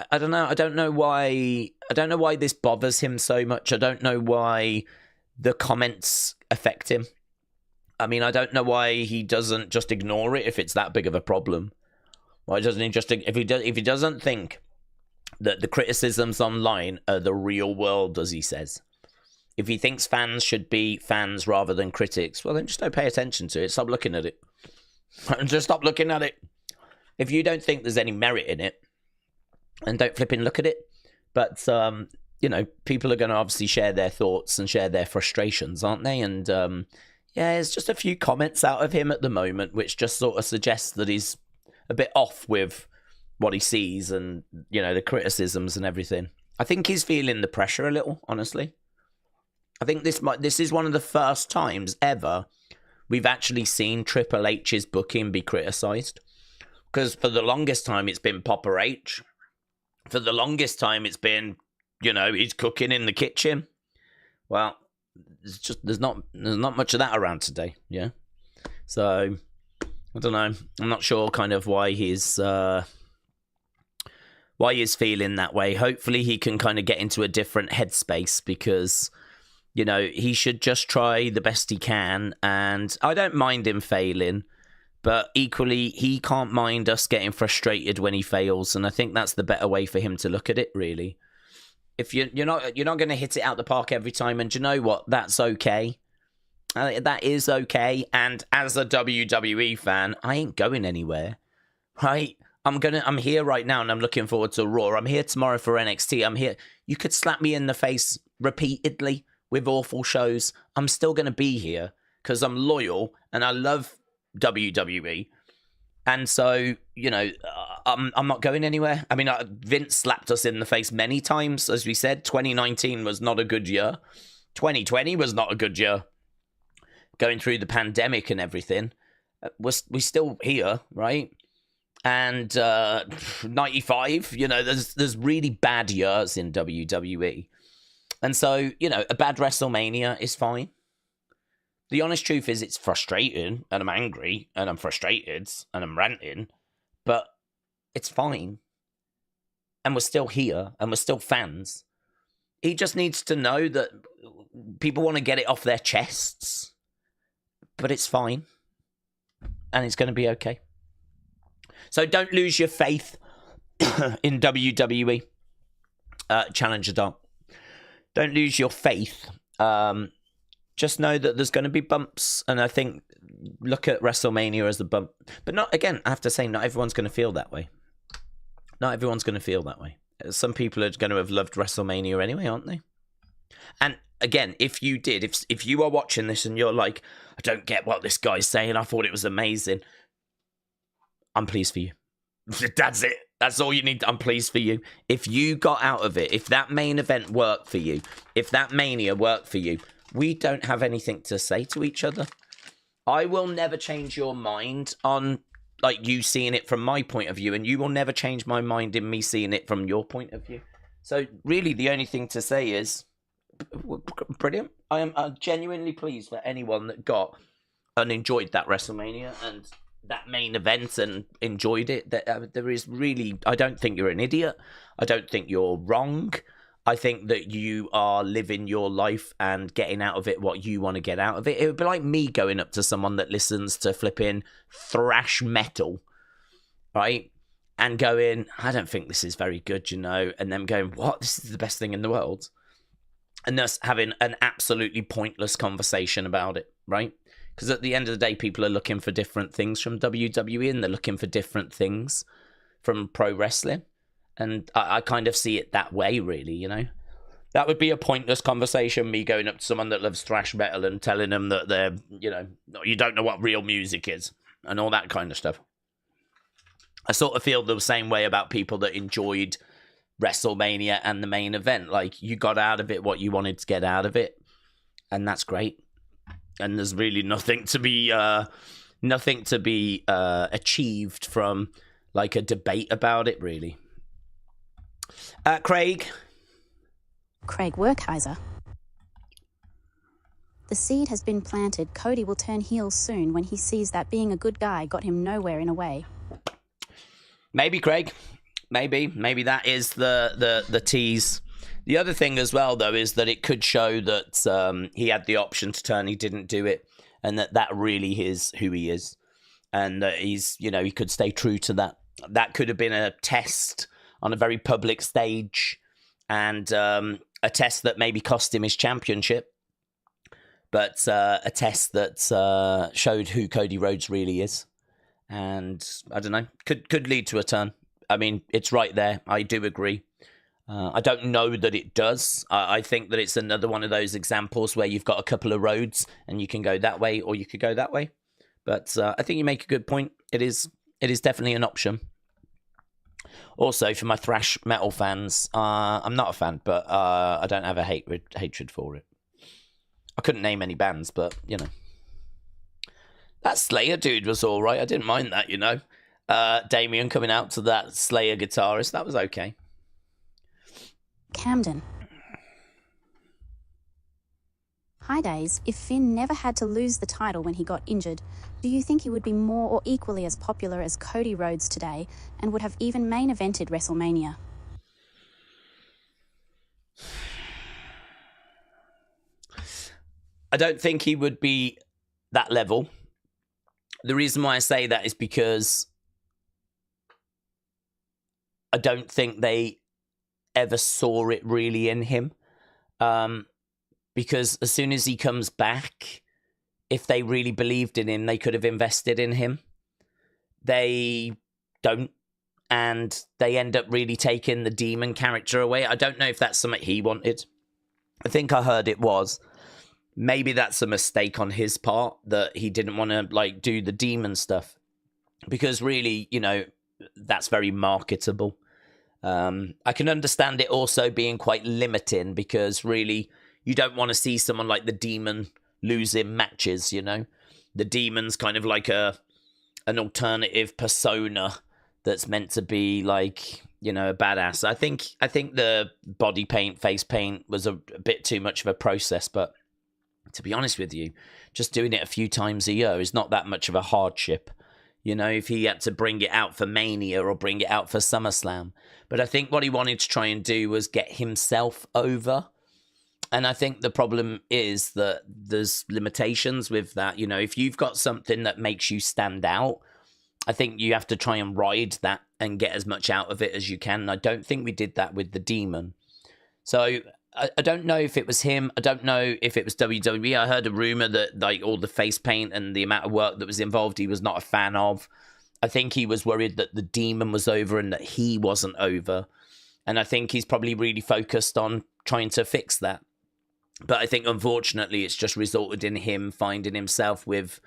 I don't know. I don't know why this bothers him so much. I don't know why the comments affect him. I mean, I don't know why he doesn't just ignore it if it's that big of a problem. Why doesn't he just, if he doesn't think that the criticisms online are the real world, as he says, if he thinks fans should be fans rather than critics, well, then just don't pay attention to it. Stop looking at it. Just stop looking at it. If you don't think there's any merit in it, and don't flip and look at it. But, people are going to obviously share their thoughts and share their frustrations, aren't they? And, there's just a few comments out of him at the moment, which just sort of suggests that he's a bit off with what he sees and, the criticisms and everything. I think he's feeling the pressure a little, honestly. I think this is one of the first times ever we've actually seen Triple H's booking be criticised. Because for the longest time, it's been Popper H. For the longest time, it's been, he's cooking in the kitchen. Well, there's not much of that around today, yeah? So, I don't know. I'm not sure kind of why he's feeling that way. Hopefully he can kind of get into a different headspace because, you know, he should just try the best he can. And I don't mind him failing, but equally he can't mind us getting frustrated when he fails. And I think that's the better way for him to look at it, really. If you're not going to hit it out the park every time, and do you know what? That's okay. That is okay. And as a WWE fan, I ain't going anywhere, right? I'm here right now, and I'm looking forward to Raw. I'm here tomorrow for NXT. I'm here. You could slap me in the face repeatedly with awful shows. I'm still going to be here because I'm loyal and I love WWE. And so, you know, I'm not going anywhere. I mean, Vince slapped us in the face many times. As we said, 2019 was not a good year. 2020 was not a good year. Going through the pandemic and everything, we're still here, right? And 95, you know, there's really bad years in WWE. And so, you know, a bad WrestleMania is fine. The honest truth is it's frustrating, and I'm angry, and I'm frustrated, and I'm ranting, but it's fine. And we're still here, and we're still fans. He just needs to know that people want to get it off their chests, but it's fine. And it's going to be okay. So don't lose your faith in WWE. Challenger Dark. Don't lose your faith. Just know that there's going to be bumps, and I think look at WrestleMania as a bump. But not, again, I have to say, not everyone's going to feel that way. Not everyone's going to feel that way. Some people are going to have loved WrestleMania anyway, aren't they? And again, if you did, if you are watching this and you're like, I don't get what this guy's saying, I thought it was amazing, I'm pleased for you. That's it. That's all you need. I'm pleased for you. If you got out of it, if that main event worked for you, if that Mania worked for you, we don't have anything to say to each other. I will never change your mind on like you seeing it from my point of view, and you will never change my mind in me seeing it from your point of view. So really the only thing to say is brilliant. I am genuinely pleased for anyone that got and enjoyed that WrestleMania and that main event and enjoyed it. That there is really, I don't think you're an idiot. I don't think you're wrong. I think that you are living your life and getting out of it what you want to get out of it. It would be like me going up to someone that listens to flipping thrash metal, right? And going, I don't think this is very good, you know? And them going, what? This is the best thing in the world. And us having an absolutely pointless conversation about it, right? Because at the end of the day, people are looking for different things from WWE, and they're looking for different things from pro wrestling. And I kind of see it that way, really, you know? That would be a pointless conversation, me going up to someone that loves thrash metal and telling them that they're, you know, you don't know what real music is and all that kind of stuff. I sort of feel the same way about people that enjoyed WrestleMania and the main event. Like, you got out of it what you wanted to get out of it, and that's great. And there's really nothing to be achieved from, like, a debate about it, really. Craig Werkheiser. The seed has been planted. Cody will turn heel soon when he sees that being a good guy got him nowhere in a way. Maybe, Craig. Maybe that is the tease. The other thing as well, though, is that it could show that he had the option to turn, he didn't do it, and that really is who he is, and that he's, you know, he could stay true to that. That could have been a test on a very public stage, and a test that maybe cost him his championship, but a test that showed who Cody Rhodes really is. And I don't know, could lead to a turn. I mean, it's right there. I do agree. I don't know that it does. I think that it's another one of those examples where you've got a couple of roads and you can go that way or you could go that way. But I think you make a good point. It is definitely an option. Also, for my thrash metal fans, I'm not a fan, but I don't have a hatred for it. I couldn't name any bands, but, you know. That Slayer dude was all right. I didn't mind that, you know. Damien coming out to that Slayer guitarist, that was okay. Camden. Hi Daze, if Finn never had to lose the title when he got injured, do you think he would be more or equally as popular as Cody Rhodes today and would have even main evented WrestleMania? I don't think he would be that level. The reason why I say that is because I don't think they ever saw it really in him. Because as soon as he comes back, if they really believed in him, they could have invested in him. They don't. And they end up really taking the demon character away. I don't know if that's something he wanted. I think I heard it was. Maybe that's a mistake on his part, that he didn't want to like do the demon stuff. Because really, you know, that's very marketable. I can understand it also being quite limiting, because really you don't want to see someone like the demon losing matches, you know. The demon's kind of like an alternative persona that's meant to be like, you know, a badass. I think the body paint, face paint was a bit too much of a process, but to be honest with you, just doing it a few times a year is not that much of a hardship. You know, if he had to bring it out for Mania or bring it out for SummerSlam. But I think what he wanted to try and do was get himself over. And I think the problem is that there's limitations with that. You know, if you've got something that makes you stand out, I think you have to try and ride that and get as much out of it as you can. And I don't think we did that with the Demon. So I don't know if it was him. I don't know if it was WWE. I heard a rumor that like all the face paint and the amount of work that was involved, he was not a fan of. I think he was worried that the Demon was over and that he wasn't over. And I think he's probably really focused on trying to fix that. But I think, unfortunately, it's just resulted in him finding himself with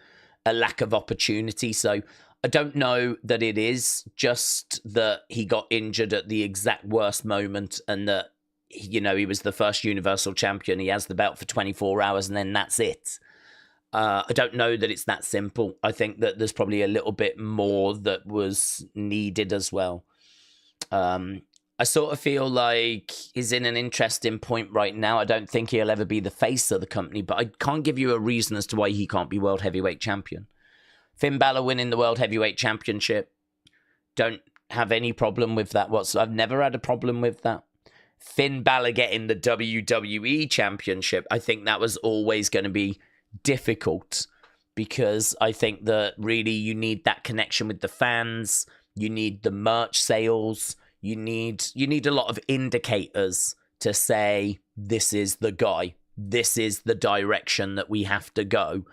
a lack of opportunity. So I don't know that it is just that he got injured at the exact worst moment and that, you know, he was the first Universal Champion. He has the belt for 24 hours and then that's it. I don't know that it's that simple. I think that there's probably a little bit more that was needed as well. I sort of feel like he's in an interesting point right now. I don't think he'll ever be the face of the company, but I can't give you a reason as to why he can't be World Heavyweight Champion. Finn Balor winning the World Heavyweight Championship, don't have any problem with that whatsoever. I've never had a problem with that. Finn Balor getting the WWE Championship, I think that was always going to be difficult because I think that really you need that connection with the fans. You need the merch sales. You need a lot of indicators to say, this is the guy. This is the direction that we have to go.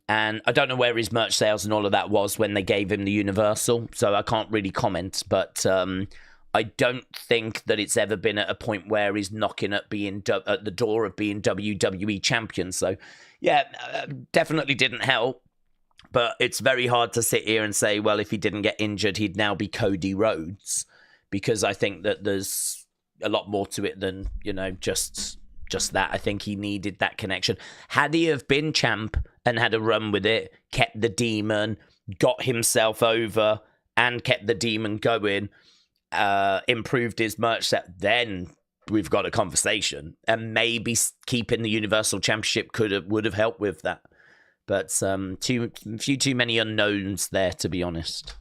And I don't know where his merch sales and all of that was when they gave him the Universal, so I can't really comment. But I don't think that it's ever been at a point where he's knocking at the door of being WWE champion. So, yeah, definitely didn't help. But it's very hard to sit here and say, well, if he didn't get injured, he'd now be Cody Rhodes. Because I think that there's a lot more to it than, you know, just that. I think he needed that connection. Had he have been champ and had a run with it, kept the Demon, got himself over, and kept the Demon going, improved his merch set, then we've got a conversation. And maybe keeping the Universal Championship would have helped with that. But few too many unknowns there, to be honest.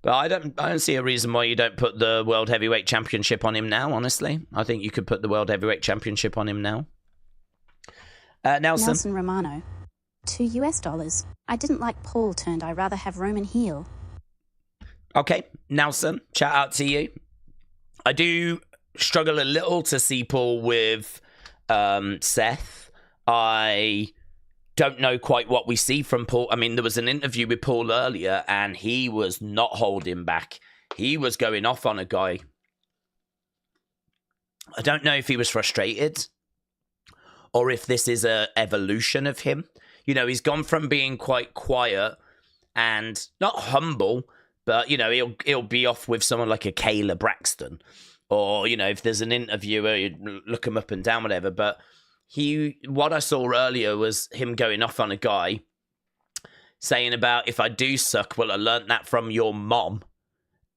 But I don't see a reason why you don't put the World Heavyweight Championship on him now, honestly. I think you could put the World Heavyweight Championship on him now. Nelson Romano. $2. I didn't like Paul turned. I'd rather have Roman heel. Okay, Nelson, shout out to you. I do struggle a little to see Paul with Seth. I don't know quite what we see from Paul. I mean, there was an interview with Paul earlier, and he was not holding back. He was going off on a guy. I don't know if he was frustrated or if this is a evolution of him. You know, he's gone from being quite quiet and not humble, but, you know, he'll be off with someone like a Kayla Braxton. Or, you know, if there's an interviewer, you look him up and down, whatever. But what I saw earlier was him going off on a guy saying about, if I do suck, well, I learned that from your mom.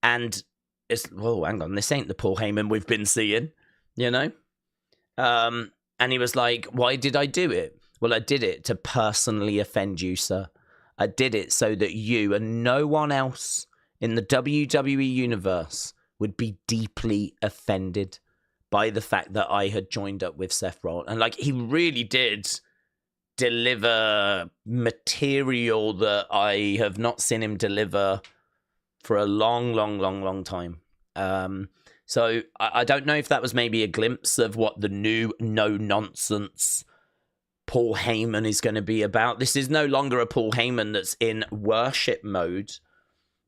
And it's, whoa, hang on, this ain't the Paul Heyman we've been seeing, you know? And he was like, why did I do it? Well, I did it to personally offend you, sir. I did it so that you and no one else in the WWE universe would be deeply offended by the fact that I had joined up with Seth Rollins. And, like, he really did deliver material that I have not seen him deliver for a long time. So I don't know if that was maybe a glimpse of what the new no-nonsense Paul Heyman is going to be about. This is no longer a Paul Heyman that's in worship mode.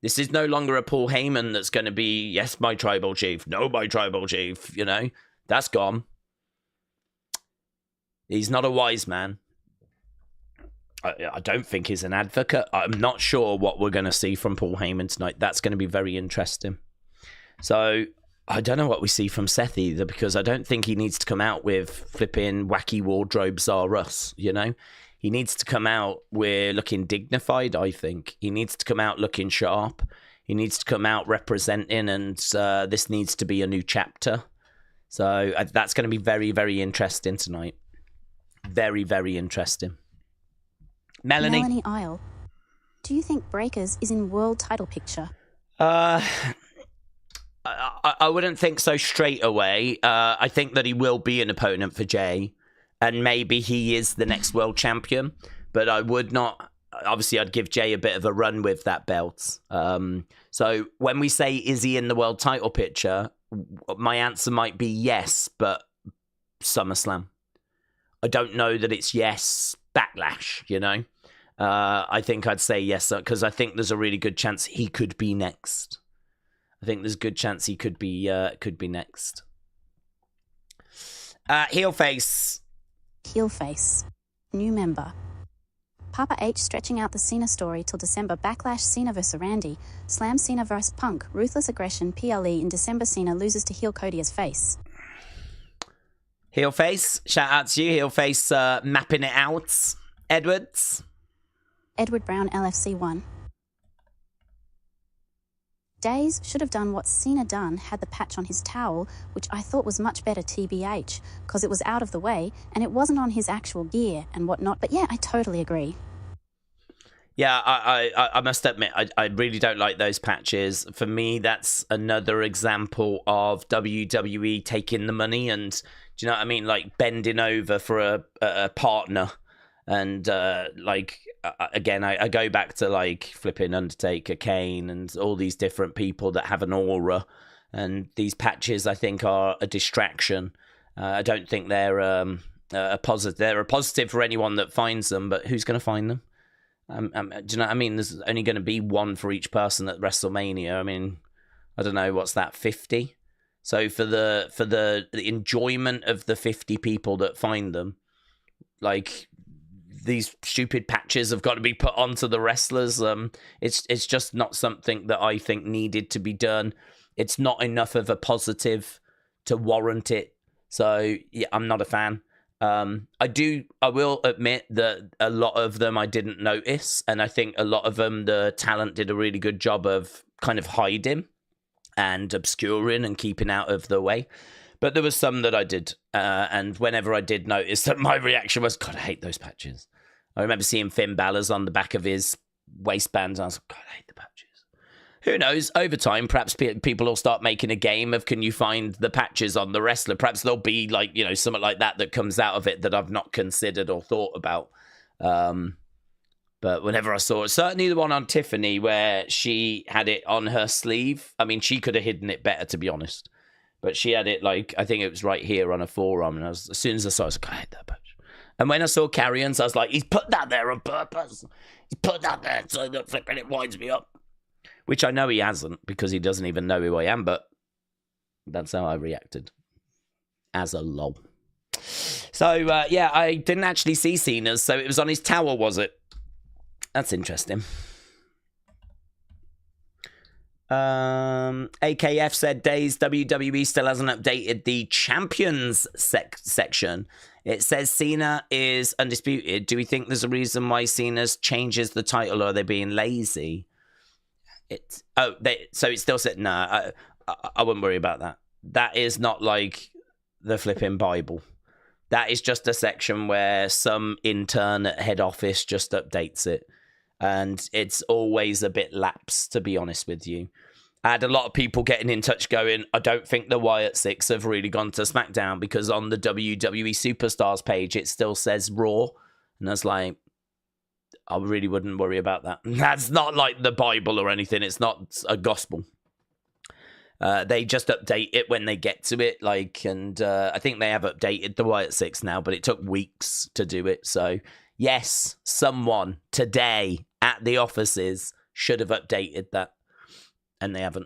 This is no longer a Paul Heyman that's going to be, yes, my tribal chief, no, my tribal chief, you know. That's gone. He's not a wise man. I don't think he's an advocate. I'm not sure what we're going to see from Paul Heyman tonight. That's going to be very interesting. So I don't know what we see from Seth either, because I don't think he needs to come out with flipping wacky wardrobes are us, you know? He needs to come out with looking dignified, I think. He needs to come out looking sharp. He needs to come out representing, and this needs to be a new chapter. So that's going to be very, very interesting tonight. Very, very interesting. Melanie Isle. Do you think Breakers is in world title picture? I wouldn't think so straight away. I think that he will be an opponent for Jey, and maybe he is the next world champion. But I would not. Obviously, I'd give Jey a bit of a run with that belt. So when we say, is he in the world title picture, my answer might be yes, but SummerSlam. I don't know that it's yes, Backlash, you know? I think I'd say yes, because I think there's a really good chance he could be next. I think there's a good chance he could be next. Heel face. Heel face. New member. Papa H stretching out the Cena story till December. Backlash Cena vs Randy. Slam Cena vs Punk. Ruthless aggression. PLE in December. Cena loses to heel Cody as face. Heel face. Shout out to you. Heel face mapping it out. Edwards. Edward Brown LFC 1. Daze should have done what Cena done, had the patch on his towel, which I thought was much better TBH, because it was out of the way, and it wasn't on his actual gear and whatnot. But yeah, I totally agree. Yeah, I must admit, I really don't like those patches. For me, that's another example of WWE taking the money and, do you know what I mean, like bending over for a partner. And, again, I go back to, like, flipping Undertaker, Kane, and all these different people that have an aura. And these patches, I think, are a distraction. I don't think they're a positive. They're a positive for anyone that finds them, but who's going to find them? Do you know what I mean? There's only going to be one for each person at WrestleMania. I mean, I don't know, what's that, 50? So for the enjoyment of the 50 people that find them, like, these stupid patches have got to be put onto the wrestlers. It's just not something that I think needed to be done. It's not enough of a positive to warrant it. So yeah, I'm not a fan. I will admit that a lot of them I didn't notice, and I think a lot of them, the talent did a really good job of kind of hiding and obscuring and keeping out of the way. But there was some that I did, and whenever I did notice that, my reaction was, God, I hate those patches. I remember seeing Finn Balor's on the back of his waistband, and I was like, God, I hate the patches. Who knows? Over time, perhaps people will start making a game of, can you find the patches on the wrestler? Perhaps there'll be, like, you know, something like that comes out of it that I've not considered or thought about. But whenever I saw it, certainly the one on Tiffany where she had it on her sleeve, I mean, she could have hidden it better, to be honest. But she had it, like, I think it was right here on her forearm. And as soon as I saw it, I was like, I hate that patch. And when I saw Karrion's, I was like, he's put that there on purpose. He's put that there so that flipping it winds me up. Which I know he hasn't, because he doesn't even know who I am. But that's how I reacted. As a lol. So, yeah, I didn't actually see Cena's. So it was on his towel, was it? That's interesting. AKF said, Daze, WWE still hasn't updated the champions section. It says Cena is undisputed. Do we think there's a reason why Cena's changes the title, or are they being lazy? So it still said, no, I wouldn't worry about that. That is not like the flipping Bible. That is just a section where some intern at head office just updates it. And it's always a bit lapsed, to be honest with you. I had a lot of people getting in touch going, I don't think the Wyatt Six have really gone to SmackDown, because on the WWE Superstars page, it still says Raw. And I was like, I really wouldn't worry about that. That's not like the Bible or anything. It's not a gospel. They just update it when they get to it. And I think they have updated the Wyatt Six now, but it took weeks to do it. So, yes, someone today at the offices should have updated that. And they haven't.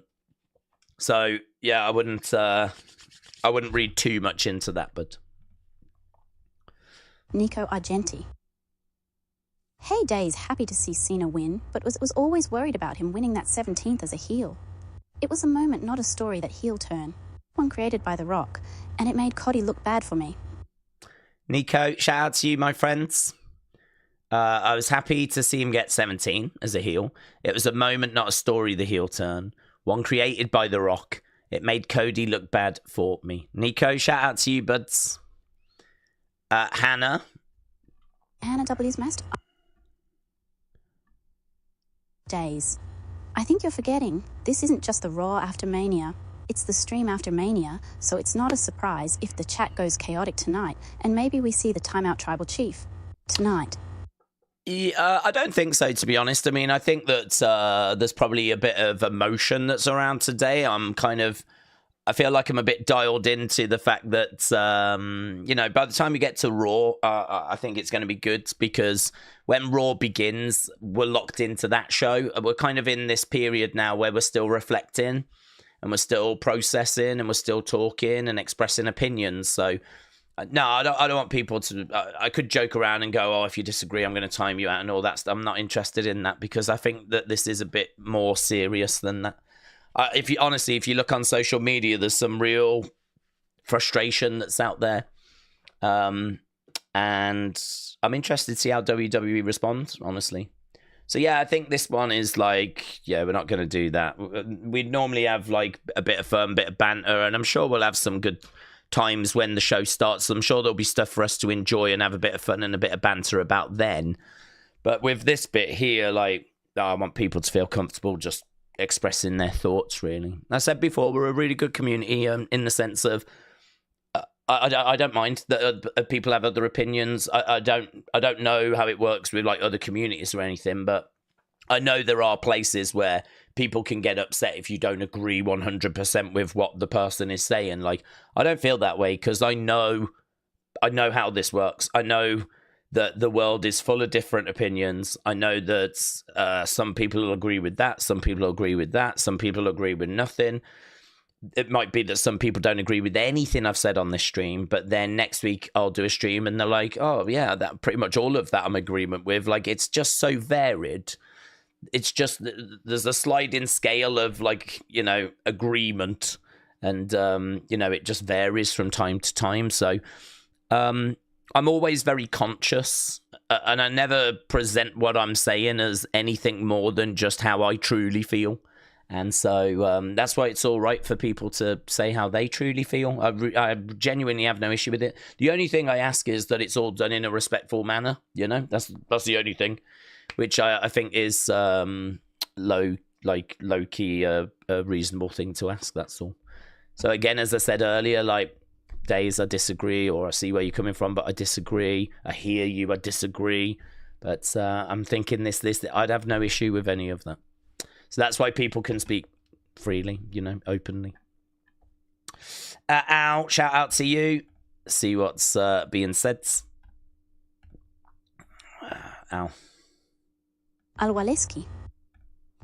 So yeah, I wouldn't read too much into that, but Nico Argenti. Hey Daze, happy to see Cena win, but was always worried about him winning that 17th as a heel. It was a moment, not a story, that heel turn. One created by The Rock, and it made Cody look bad for me. Nico, shout out to you, my friends. I was happy to see him get 17 as a heel. It was a moment, not a story, the heel turn. One created by The Rock. It made Cody look bad for me. Nico, shout out to you, buds. Hannah W's master. Days. I think you're forgetting, this isn't just the Raw after Mania. It's the stream after Mania, so it's not a surprise if the chat goes chaotic tonight, and maybe we see the Timeout Tribal Chief tonight. Yeah, I don't think so, to be honest. I mean, I think that there's probably a bit of emotion that's around today. I feel like I'm a bit dialed into the fact that, by the time we get to Raw, I think it's going to be good, because when Raw begins, we're locked into that show. We're kind of in this period now where we're still reflecting and we're still processing and we're still talking and expressing opinions. So, no, I don't want people to... I could joke around and go, if you disagree, I'm going to time you out and all that stuff. I'm not interested in that, because I think that this is a bit more serious than that. If you look on social media, there's some real frustration that's out there. And I'm interested to see how WWE responds, honestly. So, yeah, I think this one is like, we're not going to do that. We'd normally have like a bit of fun, bit of banter, and I'm sure we'll have some good times when the show starts. I'm sure there'll be stuff for us to enjoy and have a bit of fun and a bit of banter about then. But with this bit here, I want people to feel comfortable just expressing their thoughts, really. I said before, we're a really good community in the sense of I don't mind that people have other opinions. I don't know how it works with like other communities or anything, but I know there are places where people can get upset if you don't agree 100% with what the person is saying. Like, I don't feel that way, because I know how this works. I know that the world is full of different opinions. I know that some people will agree with that, some people will agree with that, some people agree with nothing. It might be that some people don't agree with anything I've said on this stream, but then next week I'll do a stream and they're like, oh yeah, that pretty much all of that I'm agreement with. Like, it's just so varied. It's just, there's a sliding scale of agreement, and it just varies from time to time. So I'm always very conscious, and I never present what I'm saying as anything more than just how I truly feel. And so that's why it's all right for people to say how they truly feel. I genuinely have no issue with it. The only thing I ask is that it's all done in a respectful manner. That's the only thing, which I think is low key a reasonable thing to ask. That's all. So again, as I said earlier, Days, I disagree, or I see where you're coming from, but I disagree. I hear you, I disagree. But I'm thinking this, I'd have no issue with any of that. So that's why people can speak freely, openly. Al, shout out to you. See what's being said. Al. Alwaleski.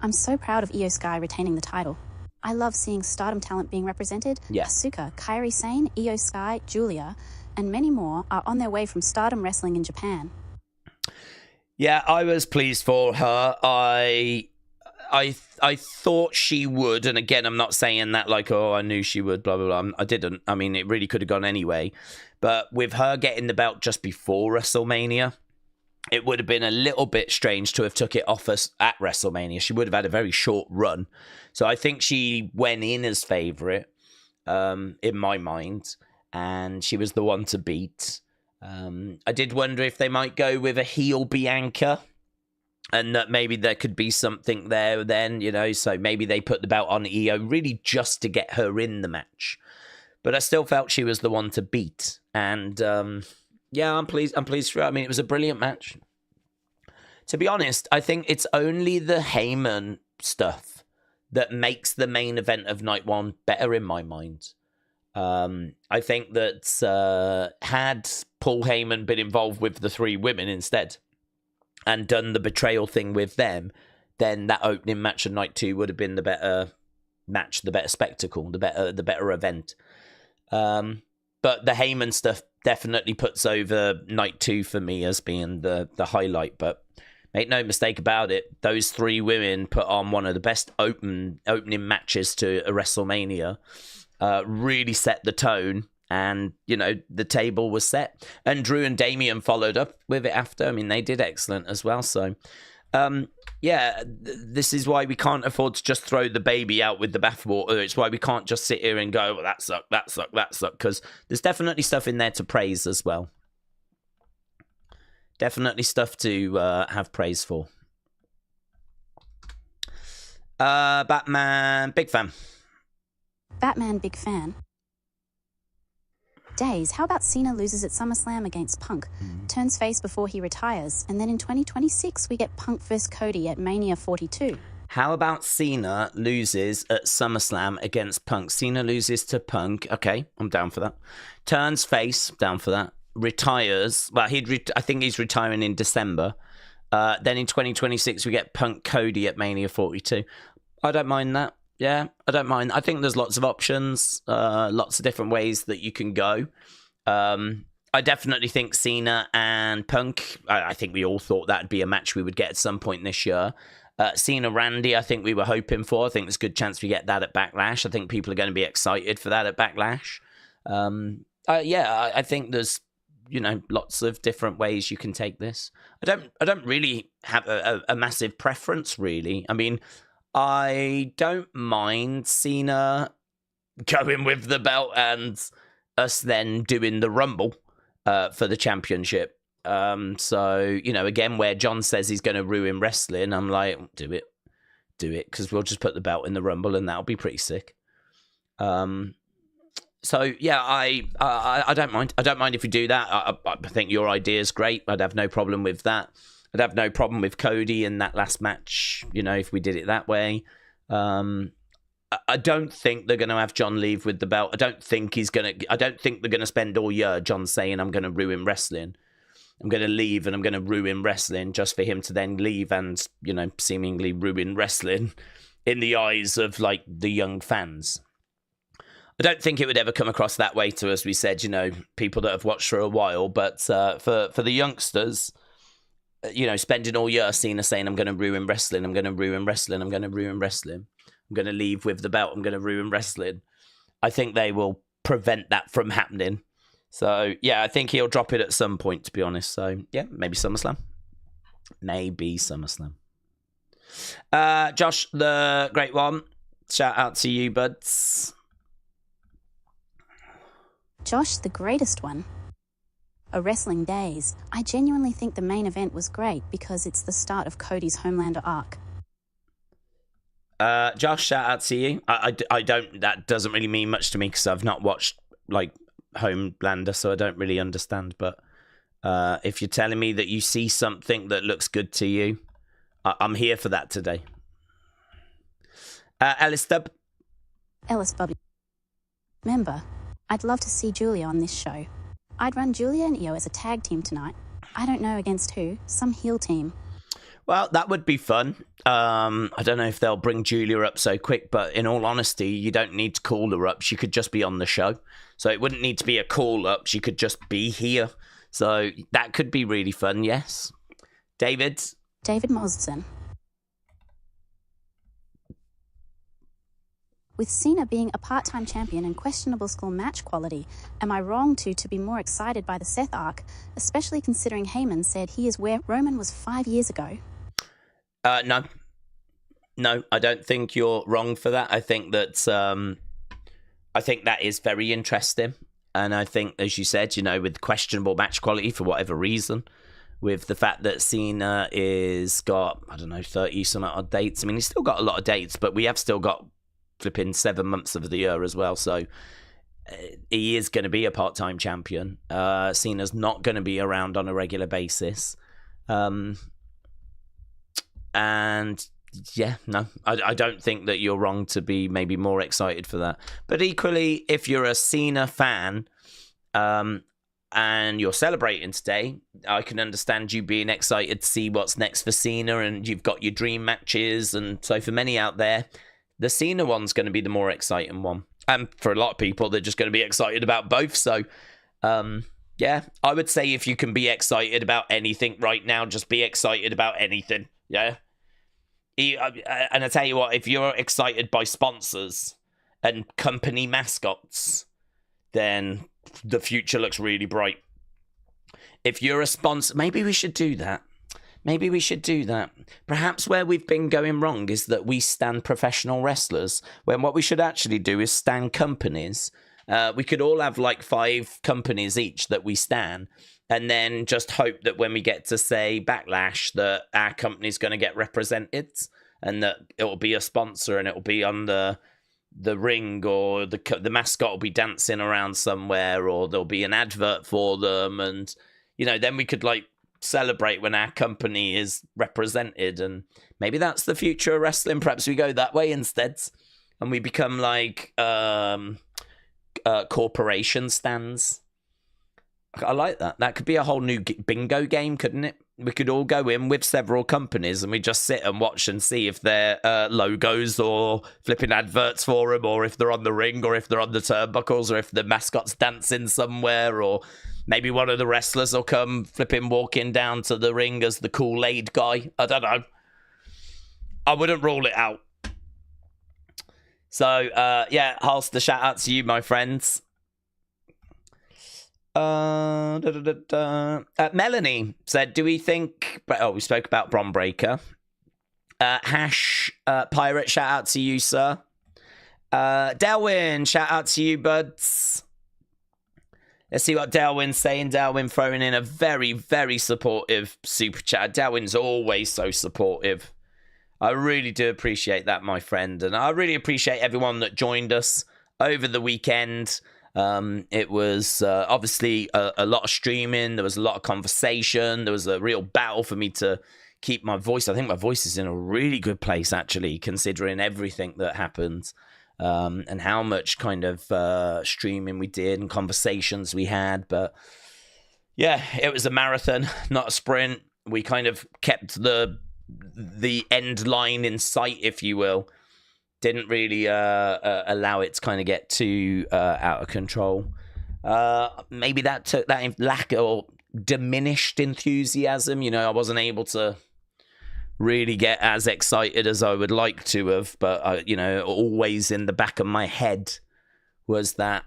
I'm so proud of Iyo Sky retaining the title. I love seeing Stardom talent being represented. Yeah. Asuka, Kairi Sane, Iyo Sky, Julia, and many more are on their way from Stardom Wrestling in Japan. Yeah, I was pleased for her. I thought she would, and again, I'm not saying that I knew she would, blah, blah, blah. I didn't. I mean, it really could have gone anyway. But with her getting the belt just before WrestleMania, it would have been a little bit strange to have took it off us at WrestleMania. She would have had a very short run. So I think she went in as favourite, in my mind, and she was the one to beat. I did wonder if they might go with a heel Bianca, and that maybe there could be something there then, you know, so maybe they put the belt on Iyo really just to get her in the match. But I still felt she was the one to beat. And yeah, I'm pleased for her. I mean, it was a brilliant match. To be honest, I think it's only the Heyman stuff that makes the main event of night one better in my mind. I think that had Paul Heyman been involved with the three women instead and done the betrayal thing with them, then that opening match of night two would have been the better match, the better spectacle, the better event. But the Heyman stuff definitely puts over night two for me as being the highlight. But make no mistake about it, those three women put on one of the best opening matches to a WrestleMania. Really set the tone, and you know the table was set. And Drew and Damian followed up with it after. I mean, they did excellent as well. So, yeah, this is why we can't afford to just throw the baby out with the bathwater. It's why we can't just sit here and go, well, that sucked, because there's definitely stuff in there to praise as well. Definitely stuff to have praise for. Batman, big fan. Batman, big fan. Daze, how about Cena loses at SummerSlam against Punk, turns face before he retires, and then in 2026 we get Punk vs Cody at Mania 42? How about Cena loses at SummerSlam against Punk? Cena loses to Punk. Okay, I'm down for that. Turns face, down for that. Retires. Well, I think he's retiring in December. Then in 2026 we get Punk Cody at Mania 42. I don't mind that. Yeah, I don't mind. I think there's lots of options, lots of different ways that you can go. I definitely think Cena and Punk, I think we all thought that'd be a match we would get at some point this year. Cena Randy, I think we were hoping for. I think there's a good chance we get that at Backlash. I think people are going to be excited for that at Backlash. Yeah, I think there's, you know, lots of different ways you can take this. I don't really have a massive preference, really. I mean, I don't mind Cena going with the belt and us then doing the Rumble for the championship. So, you know, again, where John says he's going to ruin wrestling, I'm like, do it, because we'll just put the belt in the Rumble and that'll be pretty sick. So, yeah, I don't mind. I don't mind if you do that. I think your idea is great. I'd have no problem with that. I'd have no problem with Cody in that last match, you know, if we did it that way. I don't think they're going to have John leave with the belt. I don't think they're going to spend all year John saying, I'm going to ruin wrestling. I'm going to leave and I'm going to ruin wrestling, just for him to then leave and, you know, seemingly ruin wrestling in the eyes of, like, the young fans. I don't think it would ever come across that way to, as we said, you know, people that have watched for a while. But for the youngsters, you know, spending all year Cena saying, I'm going to ruin wrestling, I'm going to ruin wrestling, I'm going to ruin wrestling, I'm going to leave with the belt, I'm going to ruin wrestling. I think they will prevent that from happening. So, yeah, I think he'll drop it at some point, to be honest. So, yeah, maybe SummerSlam. Josh, the great one. Shout out to you, buds. Josh, the greatest one. A Wrestling Daze. I genuinely think the main event was great because it's the start of Cody's Homelander arc. Josh, shout out to you. I don't, that doesn't really mean much to me because I've not watched, like, Homelander, so I don't really understand. But if you're telling me that you see something that looks good to you, I'm here for that today. Ellis Dub. Ellis Bubby. Remember, I'd love to see Julia on this show. I'd run Julia and Iyo as a tag team tonight. I don't know against who. Some heel team. Well, that would be fun. I don't know if they'll bring Julia up so quick, but in all honesty, you don't need to call her up. She could just be on the show. So it wouldn't need to be a call up. She could just be here. So that could be really fun, yes. David Mosson. With Cena being a part-time champion and questionable school match quality, am I wrong to be more excited by the Seth arc, especially considering Heyman said he is where Roman was 5 years ago? No, I don't think you're wrong for that. I think that is very interesting. And I think, as you said, with questionable match quality for whatever reason, with the fact that Cena is got, 30 some odd dates. I mean, he's still got a lot of dates, but we have still got flipping 7 months of the year as well. So he is going to be a part-time champion. Cena's not going to be around on a regular basis. And yeah, no, I don't think that you're wrong to be maybe more excited for that. But equally, if you're a Cena fan and you're celebrating today, I can understand you being excited to see what's next for Cena, and you've got your dream matches. And so for many out there, the Cena one's going to be the more exciting one. And for a lot of people, they're just going to be excited about both. So, yeah, I would say if you can be excited about anything right now, just be excited about anything. Yeah. And I tell you what, if you're excited by sponsors and company mascots, then the future looks really bright. If you're a sponsor, maybe we should do that. Perhaps where we've been going wrong is that we stand professional wrestlers, when what we should actually do is stand companies. We could all have like 5 companies each that we stand, and then just hope that when we get to, say, Backlash, that our company's going to get represented, and that it will be a sponsor, and it will be on the ring, or the mascot will be dancing around somewhere, or there'll be an advert for them, and then we could like celebrate when our company is represented. And maybe that's the future of wrestling. Perhaps we go that way instead, and we become like corporation stands. I like that. That could be a whole new bingo game, couldn't it? We could all go in with several companies, and we just sit and watch and see if they're logos or flipping adverts for them, or if they're on the ring, or if they're on the turnbuckles, or if the mascot's dancing somewhere, or maybe one of the wrestlers will come flipping walking down to the ring as the Kool-Aid guy. I don't know. I wouldn't rule it out. So, yeah, Halster, shout out to you, my friends. Melanie said, do we think... Oh, we spoke about Bron Breakker. Pirate, shout out to you, sir. Delwyn, shout out to you, buds. Let's see what Delwyn's saying. Delwyn throwing in a very, very supportive super chat. Delwyn's always so supportive. I really do appreciate that, my friend. And I really appreciate everyone that joined us over the weekend. It was obviously a lot of streaming. There was a lot of conversation. There was a real battle for me to keep my voice. I think my voice is in a really good place, actually, considering everything that happened. And how much kind of streaming we did and conversations we had. But yeah, it was a marathon, not a sprint. We kind of kept the end line in sight, if you will. Didn't really allow it to kind of get too out of control. Maybe that took that lack or diminished enthusiasm. I wasn't able to really get as excited as I would like to have, but always in the back of my head was that,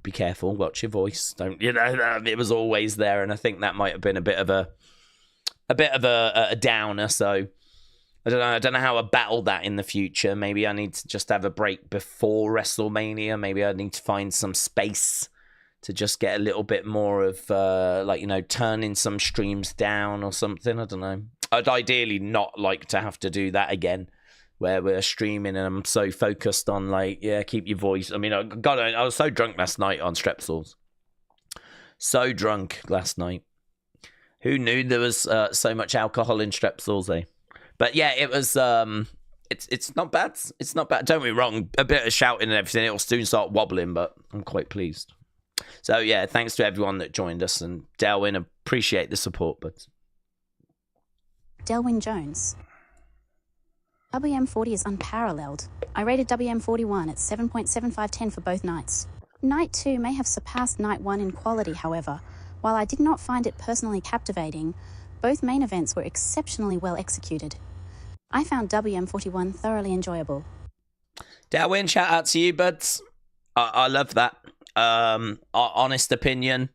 be careful, watch your voice, don't it was always there. And I think that might have been a bit of a downer. So I don't know how I battle that in the future. Maybe I need to just have a break before WrestleMania. Maybe I need to find some space to just get a little bit more of turning some streams down or something. I don't know. I'd ideally not like to have to do that again, where we're streaming and I'm so focused on keep your voice. I mean, I was so drunk last night on Strepsils. So drunk last night. Who knew there was so much alcohol in Strepsils, eh? But yeah, it was. It's not bad. It's not bad. Don't get me wrong. A bit of shouting and everything. It'll soon start wobbling, but I'm quite pleased. So yeah, thanks to everyone that joined us, and Delwyn, appreciate the support, but. Delwyn Jones. WM40 is unparalleled. I rated WM41 at 7.75/10 for both nights. Night 2 may have surpassed Night 1 in quality, however. While I did not find it personally captivating, both main events were exceptionally well executed. I found WM41 thoroughly enjoyable. Delwyn, shout out to you, buds. I love that. Honest opinion.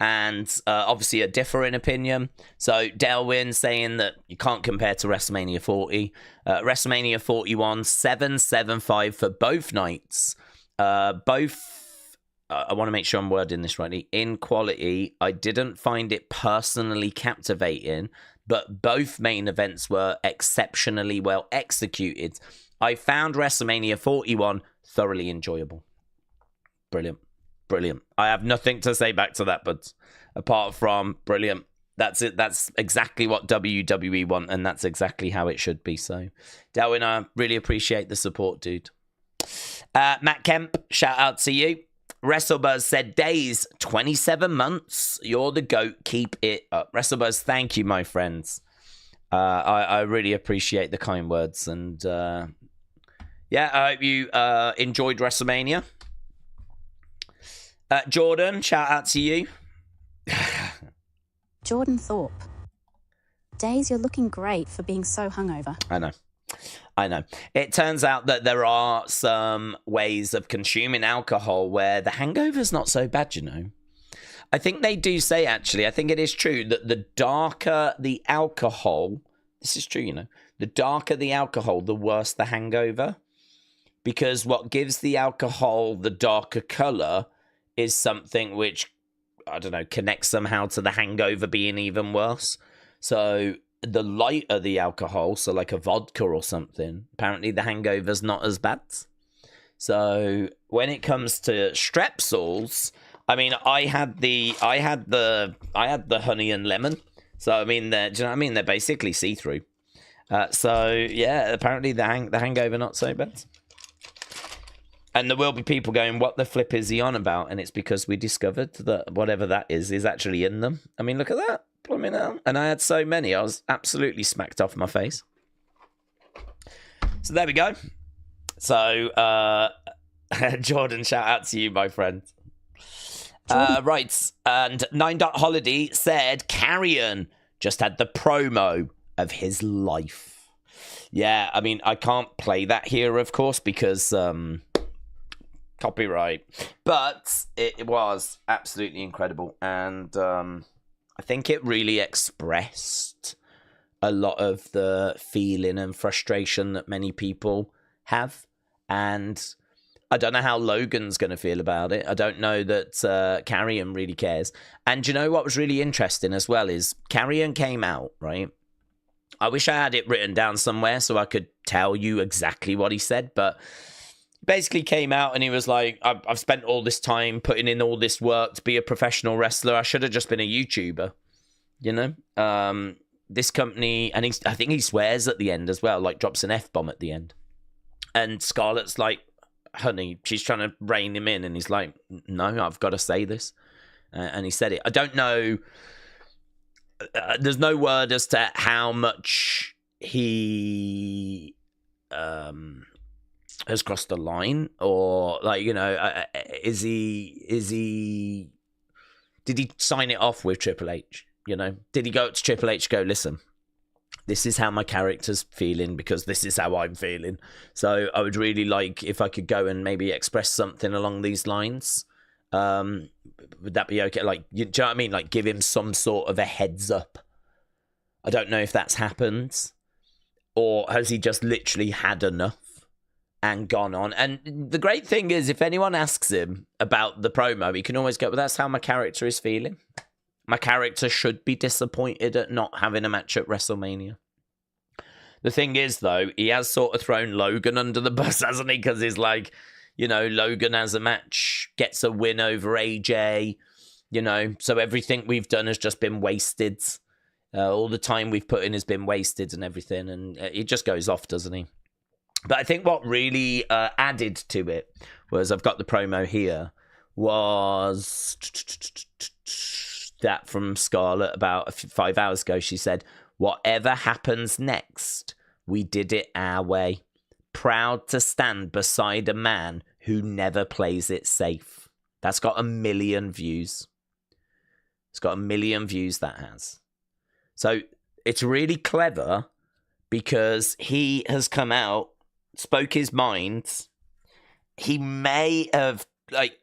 And obviously a differing opinion. So Delwyn saying that you can't compare to WrestleMania 40. WrestleMania 41, 7.75 for both nights. Both I want to make sure I'm wording this rightly. In quality, I didn't find it personally captivating, but both main events were exceptionally well executed. I found WrestleMania 41 thoroughly enjoyable. Brilliant. Brilliant. I have nothing to say back to that, but apart from brilliant. That's it. That's exactly what WWE want, and that's exactly how it should be. So, Darwin, I really appreciate the support, dude. Matt Kemp, shout out to you. WrestleBuzz said, Daze, 27 months. You're the GOAT. Keep it up. WrestleBuzz, thank you, my friends. I really appreciate the kind words. And yeah, I hope you enjoyed WrestleMania. Jordan, shout out to you. Jordan Thorpe. Daze, you're looking great for being so hungover. I know. It turns out that there are some ways of consuming alcohol where the hangover's not so bad, you know. I think they do say, actually, I think it is true that the darker the alcohol, this is true, you know, the darker the alcohol, the worse the hangover. Because what gives the alcohol the darker colour is something which, I don't know, connects somehow to the hangover being even worse. So the lighter the alcohol, so like a vodka or something, apparently the hangover's not as bad. So when it comes to Strepsils, I mean, I had the honey and lemon. So I mean, do you know what I mean? They're basically see-through. So yeah, apparently the hangover not so bad. And there will be people going, what the flip is he on about? And it's because we discovered that whatever that is actually in them. I mean, look at that. Plumbing out. And I had so many, I was absolutely smacked off my face. So there we go. So, Jordan, shout out to you, my friend. Right. And 9.Holiday said, Karrion just had the promo of his life. Yeah, I mean, I can't play that here, of course, because copyright. But it was absolutely incredible. And I think it really expressed a lot of the feeling and frustration that many people have. And I don't know how Logan's going to feel about it. I don't know that Karrion really cares. And you know what was really interesting as well is Karrion came out, right? I wish I had it written down somewhere so I could tell you exactly what he said, but basically came out and he was like, I've spent all this time putting in all this work to be a professional wrestler. I should have just been a YouTuber, you know? This company, and I think he swears at the end as well, like drops an F-bomb at the end. And Scarlett's like, honey, she's trying to rein him in. And he's like, no, I've got to say this. And he said it. I don't know. There's no word as to how much he has crossed the line, or like, you know, did he sign it off with Triple H? You know, did he go to Triple H, go, listen, this is how my character's feeling because this is how I'm feeling. So I would really like if I could go and maybe express something along these lines. Would that be okay? Like, do you know what I mean? Like, give him some sort of a heads up. I don't know if that's happened, or has he just literally had enough and gone on? And the great thing is, if anyone asks him about the promo, he can always go, well, that's how my character is feeling. My character should be disappointed at not having a match at WrestleMania. The thing is, though, he has sort of thrown Logan under the bus, hasn't he? Because he's like, you know, Logan has a match, gets a win over AJ, you know, so everything we've done has just been wasted. All the time we've put in has been wasted and everything, and it just goes off, doesn't he? But I think what really added to it was, I've got the promo here, was that from Scarlett about 5 hours ago. She said, whatever happens next, we did it our way. Proud to stand beside a man who never plays it safe. That's got 1 million views. It's got 1 million views, that has. So it's really clever because he has come out, spoke his mind. He may have,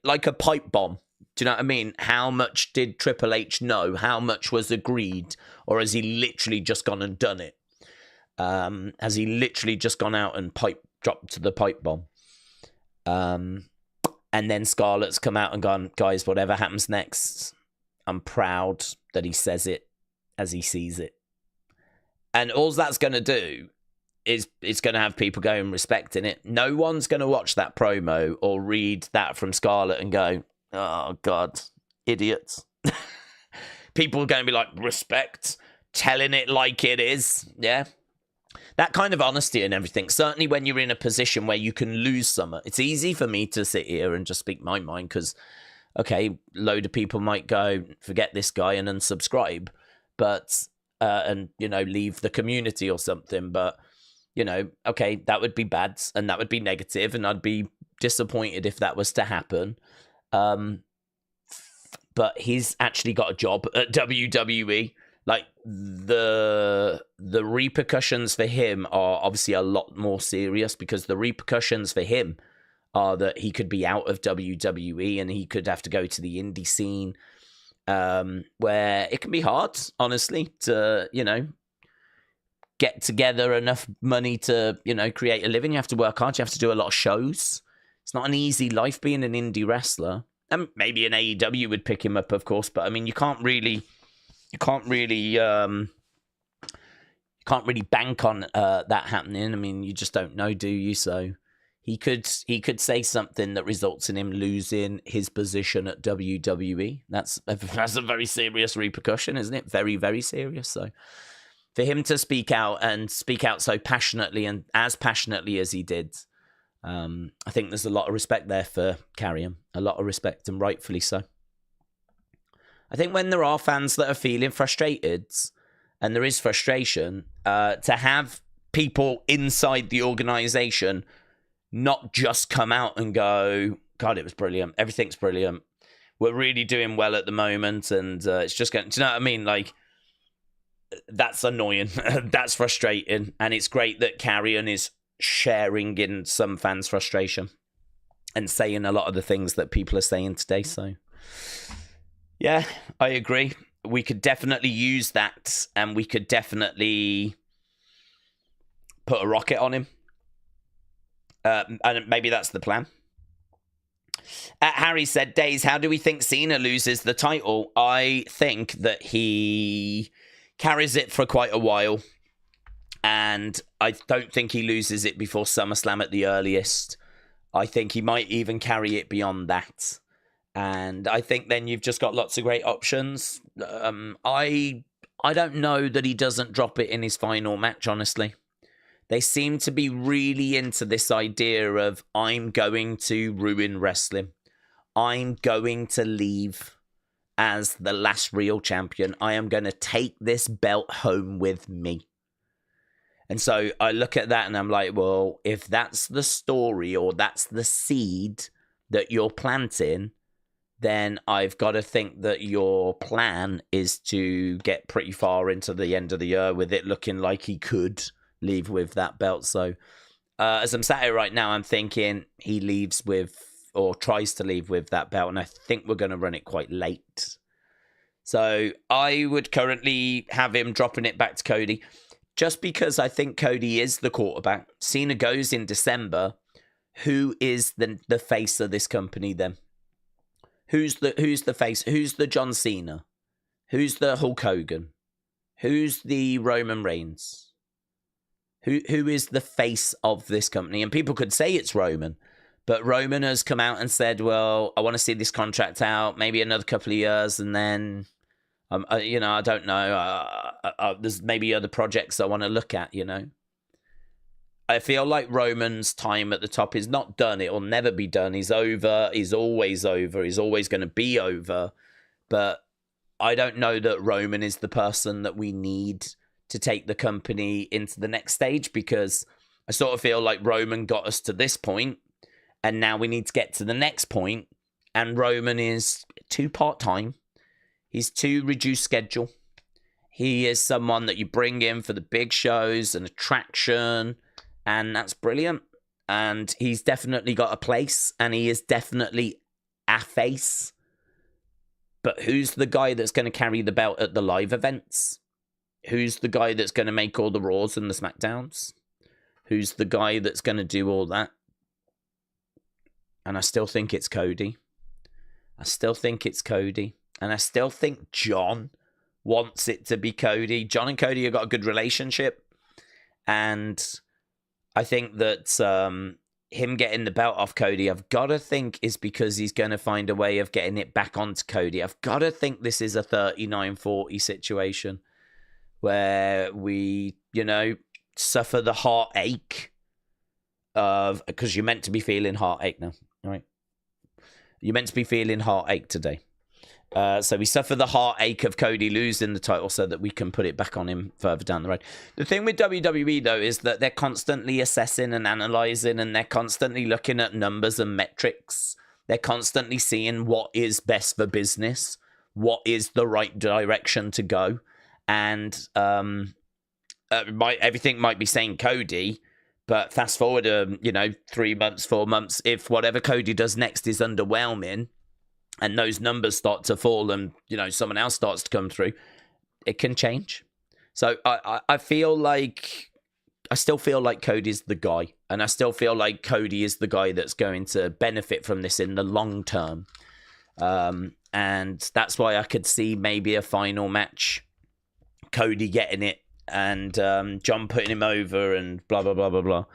like a pipe bomb. Do you know what I mean? How much did Triple H know? How much was agreed? Or has he literally just gone and done it? Has he literally just gone out and dropped the pipe bomb? And then Scarlett's come out and gone, guys, whatever happens next, I'm proud that he says it as he sees it. And all that's going to do is it's going to have people going respecting it. No one's going to watch that promo or read that from Scarlett and go, oh, God, idiots. People are going to be like, respect, telling it like it is. Yeah. That kind of honesty and everything, certainly when you're in a position where you can lose something. It's easy for me to sit here and just speak my mind because, okay, load of people might go, forget this guy and unsubscribe, but, and, you know, leave the community or something. But, you know, okay, that would be bad and that would be negative and I'd be disappointed if that was to happen. But he's actually got a job at WWE. Like, the repercussions for him are obviously a lot more serious because the repercussions for him are that he could be out of WWE and he could have to go to the indie scene, where it can be hard, honestly, to, you know, get together enough money to, you know, create a living. You have to work hard. You have to do a lot of shows. It's not an easy life being an indie wrestler. And maybe an AEW would pick him up, of course, but I mean, you can't really bank on that happening. I mean, you just don't know, do you? So he could say something that results in him losing his position at WWE. That's a very serious repercussion, isn't it? Very, very serious. So for him to speak out so passionately and as passionately as he did, I think there's a lot of respect there for Karrion. A lot of respect, and rightfully so. I think when there are fans that are feeling frustrated, and there is frustration, to have people inside the organization not just come out and go, God, it was brilliant. Everything's brilliant. We're really doing well at the moment. And it's just going, do you know what I mean? Like, that's annoying. That's frustrating. And it's great that Karrion is sharing in some fans' frustration and saying a lot of the things that people are saying today. So, yeah, I agree. We could definitely use that, and we could definitely put a rocket on him. And maybe that's the plan. Harry said, Daze, how do we think Cena loses the title? I think that he carries it for quite a while, and I don't think he loses it before SummerSlam at the earliest. I think he might even carry it beyond that. And I think then you've just got lots of great options. I don't know that he doesn't drop it in his final match, honestly. They seem to be really into this idea of, I'm going to ruin wrestling. I'm going to leave as the last real champion. I am going to take this belt home with me. And so I look at that and I'm like, well, if that's the story or that's the seed that you're planting, then I've got to think that your plan is to get pretty far into the end of the year with it looking like he could leave with that belt. So as I'm sat here right now, I'm thinking he leaves with, or tries to leave with, that belt, and I think we're going to run it quite late. So I would currently have him dropping it back to Cody, just because I think Cody is the quarterback. Cena goes in December. Who is the face of this company then? Who's the face? Who's the John Cena? Who's the Hulk Hogan? Who's the Roman Reigns? Who is the face of this company? And people could say it's Roman, but Roman has come out and said, well, I want to see this contract out, maybe another couple of years, and then, I don't know. There's maybe other projects I want to look at, I feel like Roman's time at the top is not done. It will never be done. He's over. He's always over. He's always going to be over. But I don't know that Roman is the person that we need to take the company into the next stage, because I sort of feel like Roman got us to this point, and now we need to get to the next point. And Roman is too part-time. He's too reduced schedule. He is someone that you bring in for the big shows and attraction, and that's brilliant. And he's definitely got a place, and he is definitely a face. But who's the guy that's going to carry the belt at the live events? Who's the guy that's going to make all the Raws and the SmackDowns? Who's the guy that's going to do all that? And I still think it's Cody. And I still think John wants it to be Cody. John and Cody have got a good relationship. And I think that him getting the belt off Cody, I've got to think is because he's going to find a way of getting it back onto Cody. I've got to think this is a 39-40 situation where we, suffer the heartache of, because you're meant to be feeling heartache now, right? You're meant to be feeling heartache today. So we suffer the heartache of Cody losing the title so that we can put it back on him further down the road. The thing with WWE, though, is that they're constantly assessing and analyzing, and they're constantly looking at numbers and metrics. They're constantly seeing what is best for business, what is the right direction to go. And everything might be saying Cody, but fast forward, 3 months, 4 months, if whatever Cody does next is underwhelming, and those numbers start to fall and, someone else starts to come through, it can change. So I still feel like Cody's the guy. And I still feel like Cody is the guy that's going to benefit from this in the long term. And that's why I could see maybe a final match, Cody getting it and John putting him over and blah, blah, blah, blah, blah.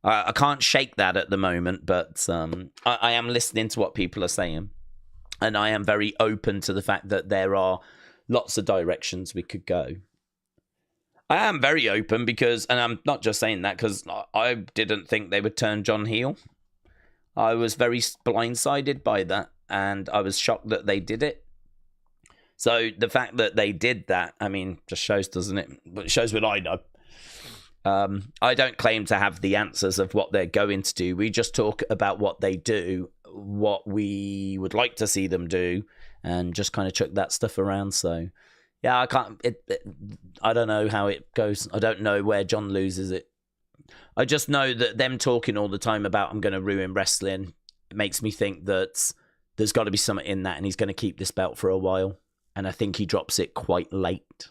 I can't shake that at the moment, but I am listening to what people are saying. And I am very open to the fact that there are lots of directions we could go. I am very open because, and I'm not just saying that because I didn't think they would turn John heel. I was very blindsided by that, and I was shocked that they did it. So the fact that they did that, just shows, doesn't it? But it shows what I know. I don't claim to have the answers of what they're going to do. We just talk about what they do, what we would like to see them do, and just kind of chuck that stuff around. So, yeah, I don't know how it goes. I don't know where John loses it. I just know that them talking all the time about I'm going to ruin wrestling, it makes me think that there's got to be something in that, and he's going to keep this belt for a while. And I think he drops it quite late.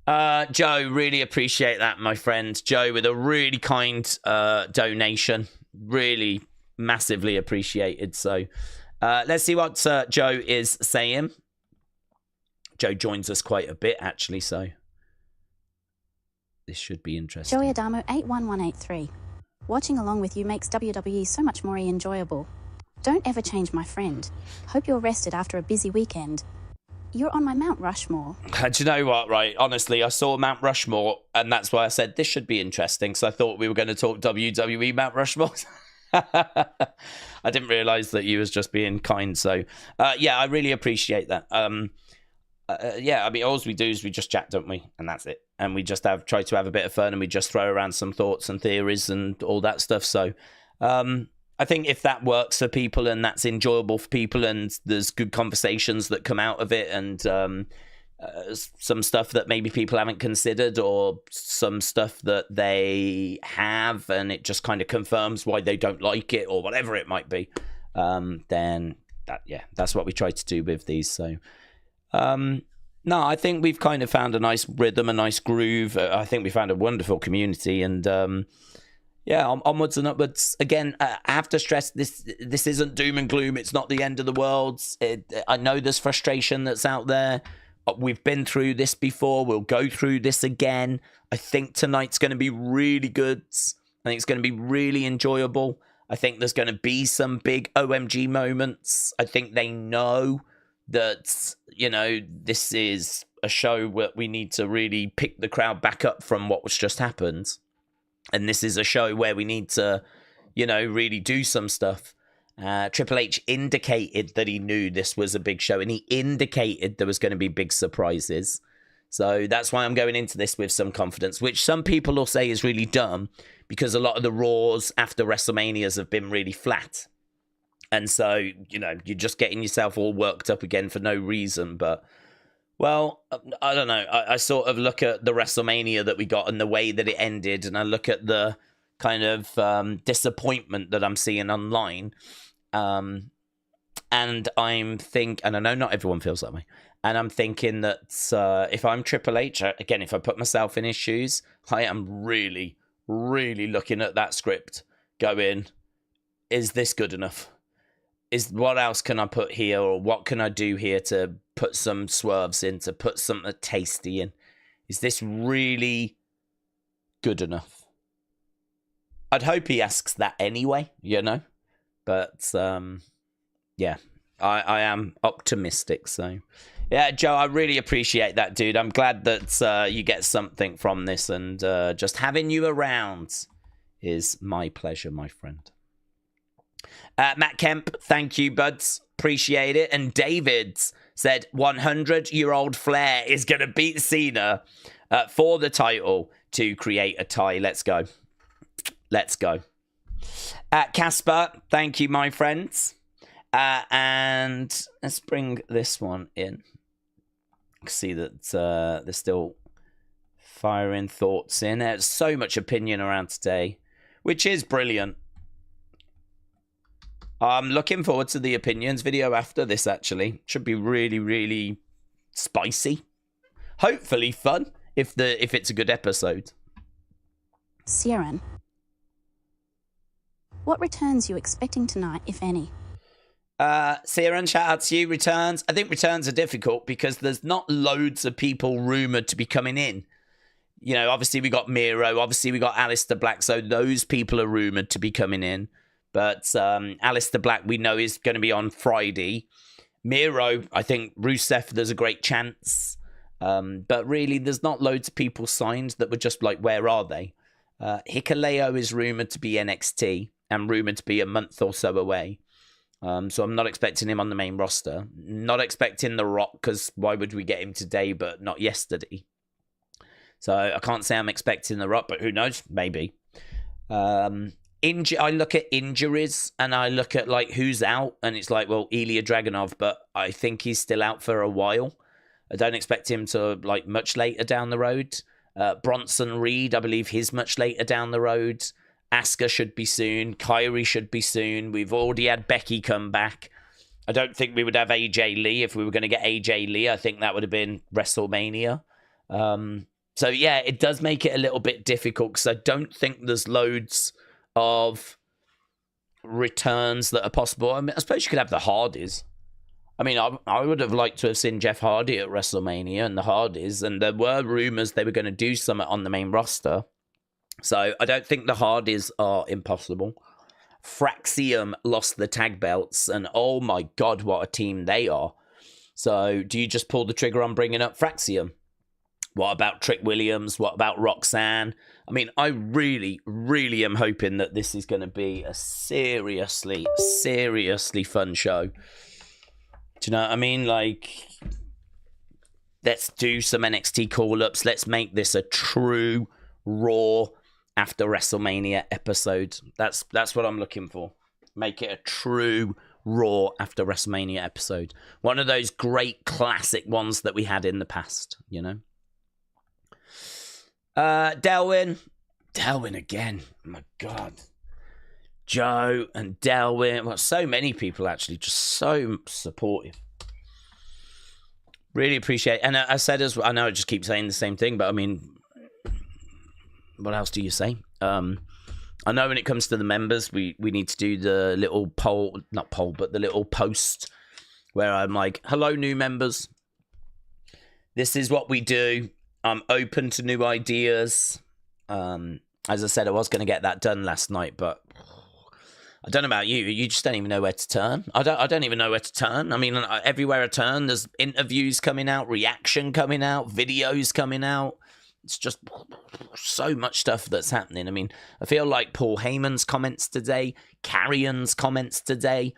Joe, really appreciate that, my friend. Joe with a really kind donation. Really massively appreciated. So let's see what Joe is saying. Joe joins us quite a bit, actually, so this should be interesting. Joey Adamo 81183. Watching along with you makes WWE so much more enjoyable. Don't ever change, my friend. Hope you're rested after a busy weekend. You're on my Mount Rushmore. Do you know what, right? Honestly, I saw Mount Rushmore, and that's why I said this should be interesting, because I thought we were going to talk WWE Mount Rushmore. I didn't realise that you was just being kind, so yeah, I really appreciate that. Yeah, all we do is we just chat, don't we? And that's it. And we just try to have a bit of fun, and we just throw around some thoughts and theories and all that stuff. So I think if that works for people and that's enjoyable for people and there's good conversations that come out of it and some stuff that maybe people haven't considered or some stuff that they have and it just kind of confirms why they don't like it or whatever it might be, then that's what we try to do with these. So no, I think we've kind of found a nice rhythm, a nice groove. I think we found a wonderful community, and yeah, onwards and upwards. Again, I have to stress this isn't doom and gloom. It's not the end of the world. I know there's frustration that's out there. We've been through this before. We'll go through this again. I think tonight's going to be really good. I think it's going to be really enjoyable. I think there's going to be some big OMG moments. I think they know that, this is a show where we need to really pick the crowd back up from what was just happened. And this is a show where we need to, really do some stuff. Triple H indicated that he knew this was a big show, and he indicated there was going to be big surprises. So that's why I'm going into this with some confidence, which some people will say is really dumb because a lot of the Raws after WrestleManias have been really flat. And so, you're just getting yourself all worked up again for no reason. But, well, I don't know. I sort of look at the WrestleMania that we got and the way that it ended, and I look at the kind of disappointment that I'm seeing online. And I'm thinking, and I know not everyone feels that way, and I'm thinking that if I'm Triple H, again, if I put myself in his shoes, I am really, really looking at that script going, is this good enough? What else can I put here, or what can I do here to put some swerves in, to put something tasty in? Is this really good enough? I'd hope he asks that anyway, you know? But, yeah, I am optimistic, so... Yeah, Joe, I really appreciate that, dude. I'm glad that you get something from this, and just having you around is my pleasure, my friend. Matt Kemp, thank you, buds. Appreciate it. And David said 100-year-old Flair is going to beat Cena for the title to create a tie. Let's go. Let's go. Casper, thank you, my friends. And let's bring this one in. See that they're still firing thoughts in. There's so much opinion around today, which is brilliant. I'm looking forward to the opinions video after this, actually. Should be really, really spicy. Hopefully fun, if it's a good episode. Ciaran, what returns you expecting tonight, if any? Ciaran, shout out to you. Returns. I think returns are difficult because there's not loads of people rumoured to be coming in. You know, obviously we got Miro, obviously we got Aleister Black, so those people are rumoured to be coming in. But Aleister Black, we know, is going to be on Friday. Miro, I think Rusev, there's a great chance. But really, there's not loads of people signed that were just like, where are they? Hikuleo is rumoured to be NXT and rumoured to be a month or so away. So I'm not expecting him on the main roster. Not expecting The Rock, because why would we get him today but not yesterday? So I can't say I'm expecting The Rock, but who knows? Maybe. I look at injuries and I look at like who's out, and it's like, well, Ilya Dragunov, but I think he's still out for a while. I don't expect him to like much later down the road. Bronson Reed, I believe he's much later down the road. Asuka should be soon. Kyrie should be soon. We've already had Becky come back. I don't think we would have AJ Lee. If we were going to get AJ Lee, I think that would have been WrestleMania. So yeah, it does make it a little bit difficult because I don't think there's loads of returns that are possible. I mean, I suppose you could have the Hardys. I mean, I would have liked to have seen Jeff Hardy at WrestleMania and the Hardys, and there were rumors they were going to do something on the main roster. So I don't think the Hardys are impossible. Fraxium lost the tag belts, and oh my God, what a team they are. So do you just pull the trigger on bringing up Fraxium? What about Trick Williams? What about Roxanne? I mean, I really, really am hoping that this is going to be a seriously, seriously fun show. Do you know what I mean? Like, let's do some NXT call-ups. Let's make this a true Raw after WrestleMania episode. That's what I'm looking for. Make it a true Raw after WrestleMania episode. One of those great classic ones that we had in the past, you know? Delwyn again. Oh my God. Joe and Delwyn. Well, so many people actually, just so supportive. Really appreciate it. And I said as well, I know I just keep saying the same thing, but I mean, what else do you say? I know when it comes to the members, we need to do the little poll, not poll, but the little post where I'm like, hello, new members. This is what we do. I'm open to new ideas. As I said, I was going to get that done last night, but I don't know about you. You just don't even know where to turn. I don't even know where to turn. I mean, everywhere I turn, there's interviews coming out, reaction coming out, videos coming out. It's just so much stuff that's happening. I mean, I feel like Paul Heyman's comments today, Karrion's comments today,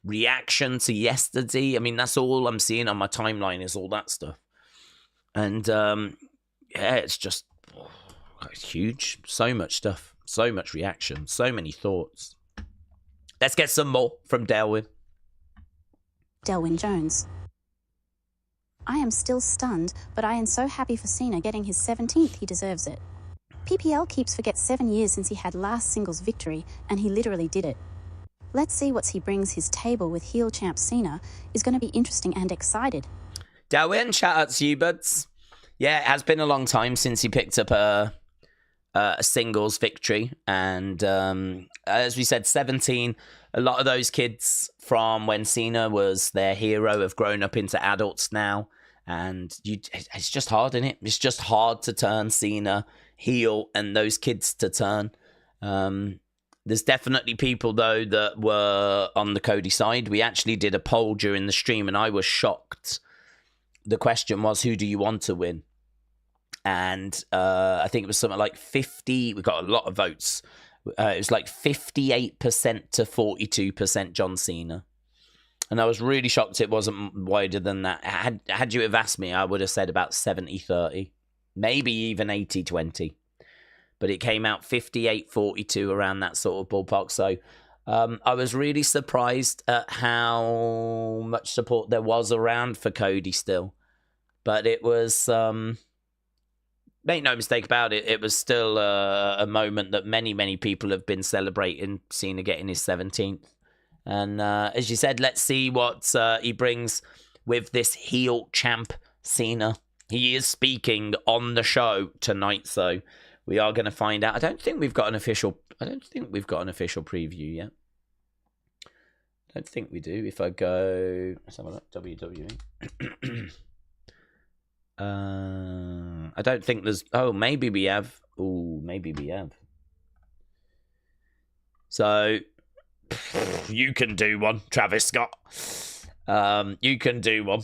reaction to yesterday. I mean, that's all I'm seeing on my timeline is all that stuff. And, yeah, it's just it's huge. So much stuff. So much reaction. So many thoughts. Let's get some more from Delwyn. Delwyn Jones. I am still stunned, but I am so happy for Cena getting his 17th. He deserves it. PPL keeps forget 7 years since he had last singles victory, and he literally did it. Let's see what he brings his table with heel champ Cena is going to be interesting and excited. Delwyn, shout out to you, buds. Yeah, it has been a long time since he picked up a a singles victory. And as we said, 17, a lot of those kids from when Cena was their hero have grown up into adults now. And it's just hard, isn't it? It's just hard to turn Cena heel and those kids to turn. There's definitely people, though, that were on the Cody side. We actually did a poll during the stream, and I was shocked. The question was, who do you want to win? And I think it was something like 50. We got a lot of votes. It was like 58% to 42% John Cena. And I was really shocked it wasn't wider than that. Had you have asked me, I would have said about 70-30. Maybe even 80-20. But it came out 58-42 around that sort of ballpark. So I was really surprised at how much support there was around for Cody still. But it was, make no mistake about it, it was still a moment that many, many people have been celebrating, Cena getting his 17th. And as you said, let's see what he brings with this heel champ Cena. He is speaking on the show tonight, so we are going to find out. I don't think we've got an official preview yet. I don't think we do. If I go, let's have a look, WWE. I don't think there's. Oh, maybe we have. Oh, maybe we have. So you can do one, Travis Scott. You can do one.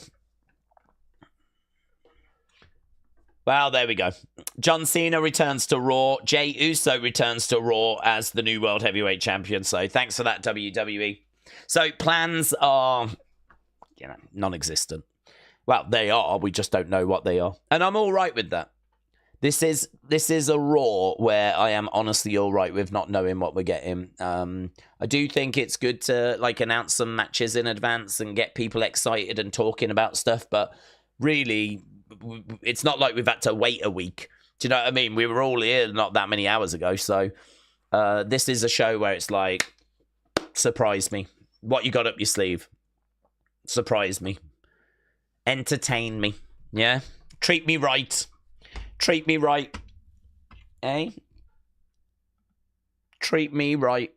Well, there we go. John Cena returns to Raw. Jey Uso returns to Raw as the new World Heavyweight Champion. So thanks for that, WWE. So plans are, non-existent. Well, they are. We just don't know what they are. And I'm all right with that. This is a Raw where I am honestly all right with not knowing what we're getting. I do think it's good to announce some matches in advance and get people excited and talking about stuff. But really, it's not like we've had to wait a week. Do you know what I mean? We were all here not that many hours ago. So this is a show where it's like, surprise me. What you got up your sleeve? Surprise me. Entertain me. Yeah? Treat me right. Treat me right. Eh? Treat me right.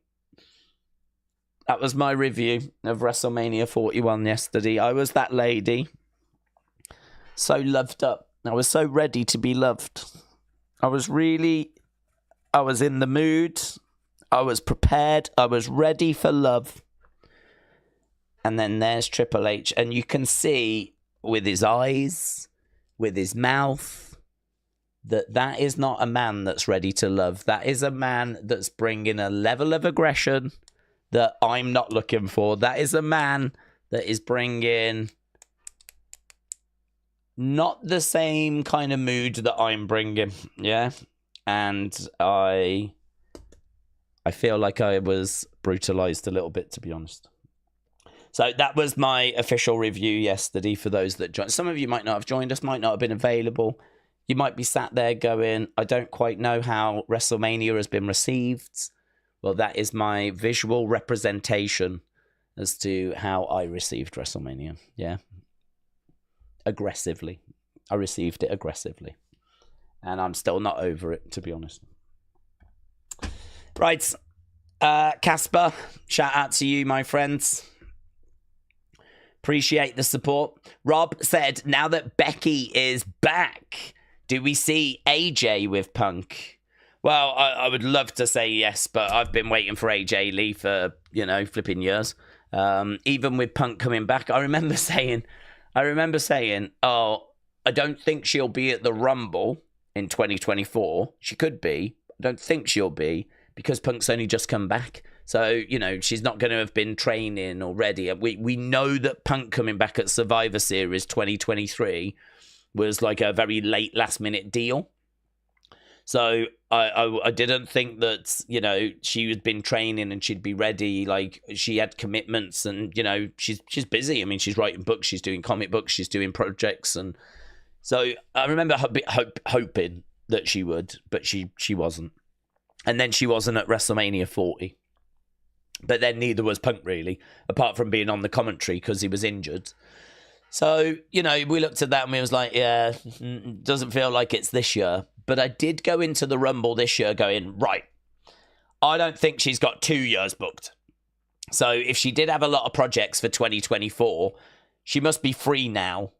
That was my review of WrestleMania 41 yesterday. I was that lady. So loved up. I was so ready to be loved. I was in the mood. I was prepared. I was ready for love. And then there's Triple H. And you can see with his eyes, with his mouth, that is not a man that's ready to love. That is a man that's bringing a level of aggression that I'm not looking for. That is a man that is bringing not the same kind of mood that I'm bringing. Yeah. And I feel like I was brutalized a little bit, to be honest. So that was my official review yesterday for those that joined. Some of you might not have joined us, might not have been available. You might be sat there going, I don't quite know how WrestleMania has been received. Well, that is my visual representation as to how I received WrestleMania. Yeah. Aggressively. I received it aggressively. And I'm still not over it, to be honest. Right. Casper, shout out to you, my friends. Appreciate the support. Rob said, now that Becky is back, do we see AJ with Punk? Well, I would love to say yes, but I've been waiting for AJ Lee for, flipping years. Even with Punk coming back, I remember saying, oh, I don't think she'll be at the Rumble in 2024. She could be. I don't think she'll be because Punk's only just come back. So, she's not going to have been training already. We know that Punk coming back at Survivor Series 2023 was like a very late last-minute deal. So I didn't think that, she had been training and she'd be ready. Like, she had commitments and, she's busy. I mean, she's writing books, she's doing comic books, she's doing projects. And so I remember hoping that she would, but she wasn't. And then she wasn't at WrestleMania 40. But then neither was Punk, really, apart from being on the commentary because he was injured. So, we looked at that and we was like, yeah, doesn't feel like it's this year. but I did go into the Rumble this year going, right, I don't think she's got 2 years booked. So if she did have a lot of projects for 2024, she must be free now.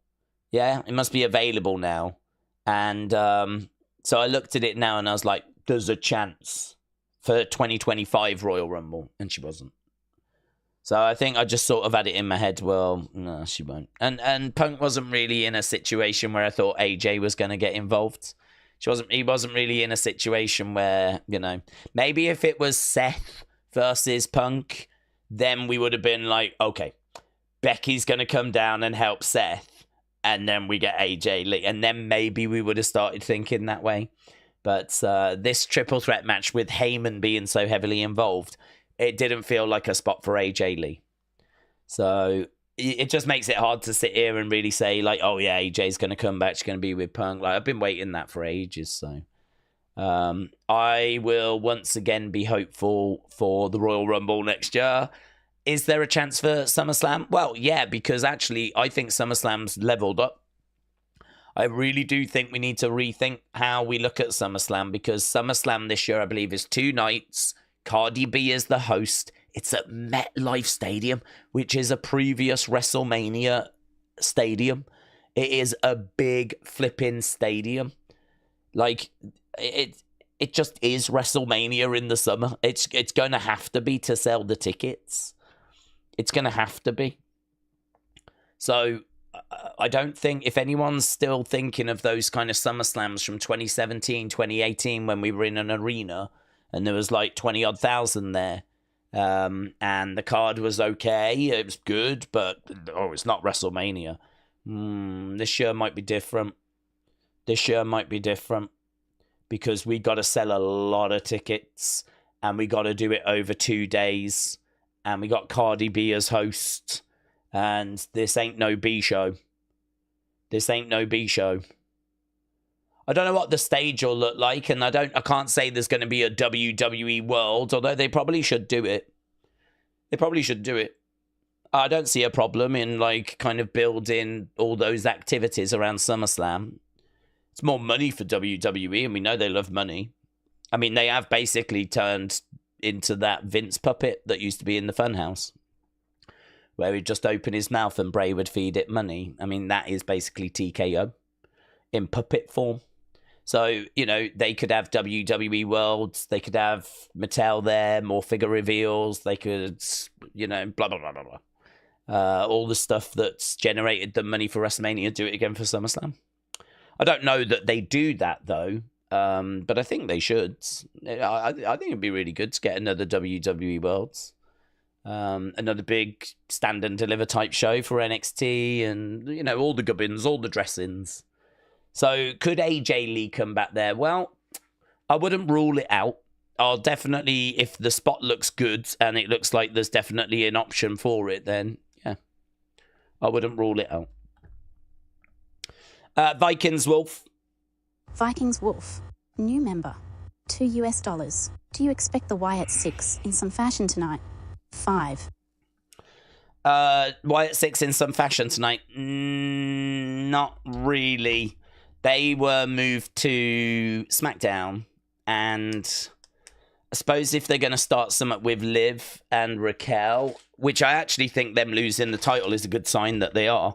Yeah, it must be available now. And so I looked at it now and I was like, there's a chance for 2025 Royal Rumble. And she wasn't. So I think I just sort of had it in my head, well, no, she won't. And Punk wasn't really in a situation where I thought AJ was going to get involved. He wasn't really in a situation where, you know, maybe if it was Seth versus Punk, then we would have been like, okay, Becky's going to come down and help Seth, and then we get AJ Lee. And then maybe we would have started thinking that way. But this triple threat match with Heyman being so heavily involved, it didn't feel like a spot for AJ Lee. So it just makes it hard to sit here and really say, like, oh, yeah, AJ's going to come back. She's going to be with Punk. Like, I've been waiting that for ages. So I will once again be hopeful for the Royal Rumble next year. Is there a chance for SummerSlam? Well, yeah, because actually I think SummerSlam's leveled up. I really do think we need to rethink how we look at SummerSlam, because SummerSlam this year, I believe, is 2 nights. Cardi B is the host. It's at MetLife Stadium, which is a previous WrestleMania stadium. It is a big flipping stadium. Like, it just is WrestleMania in the summer. It's going to have to be to sell the tickets. It's going to have to be. So I don't think, if anyone's still thinking of those kind of SummerSlams from 2017, 2018, when we were in an arena and there was like 20-odd thousand there, and the card was okay, it was good, but it's not WrestleMania. This year might be different. Because we got to sell a lot of tickets, and we got to do it over 2 days, and we got Cardi B as host, and this ain't no B show. I don't know what the stage will look like, and I can't say there's going to be a WWE World, although they probably should do it. I don't see a problem in, like, kind of building all those activities around SummerSlam. It's more money for WWE, and we know they love money. I mean, they have basically turned into that Vince puppet that used to be in the Funhouse, where he'd just open his mouth and Bray would feed it money. I mean, that is basically TKO in puppet form. So, you know, they could have WWE Worlds, they could have Mattel there, more figure reveals, they could, you know, blah, blah, blah, blah, blah. All the stuff that's generated the money for WrestleMania, do it again for SummerSlam. I don't know that they do that, though, but I think they should. I think it'd be really good to get another WWE Worlds. Another big stand and deliver type show for NXT, and, you know, all the gubbins, all the dressings. So could AJ Lee come back there? Well, I wouldn't rule it out. I'll definitely, if the spot looks good and it looks like there's definitely an option for it, then yeah, I wouldn't rule it out. Vikings Wolf, new member, $2. Do you expect the Wyatt 6 in some fashion tonight? 5. Wyatt 6 in some fashion tonight? Not really. They were moved to SmackDown, and I suppose if they're going to start something with Liv and Raquel, which I actually think them losing the title is a good sign that they are.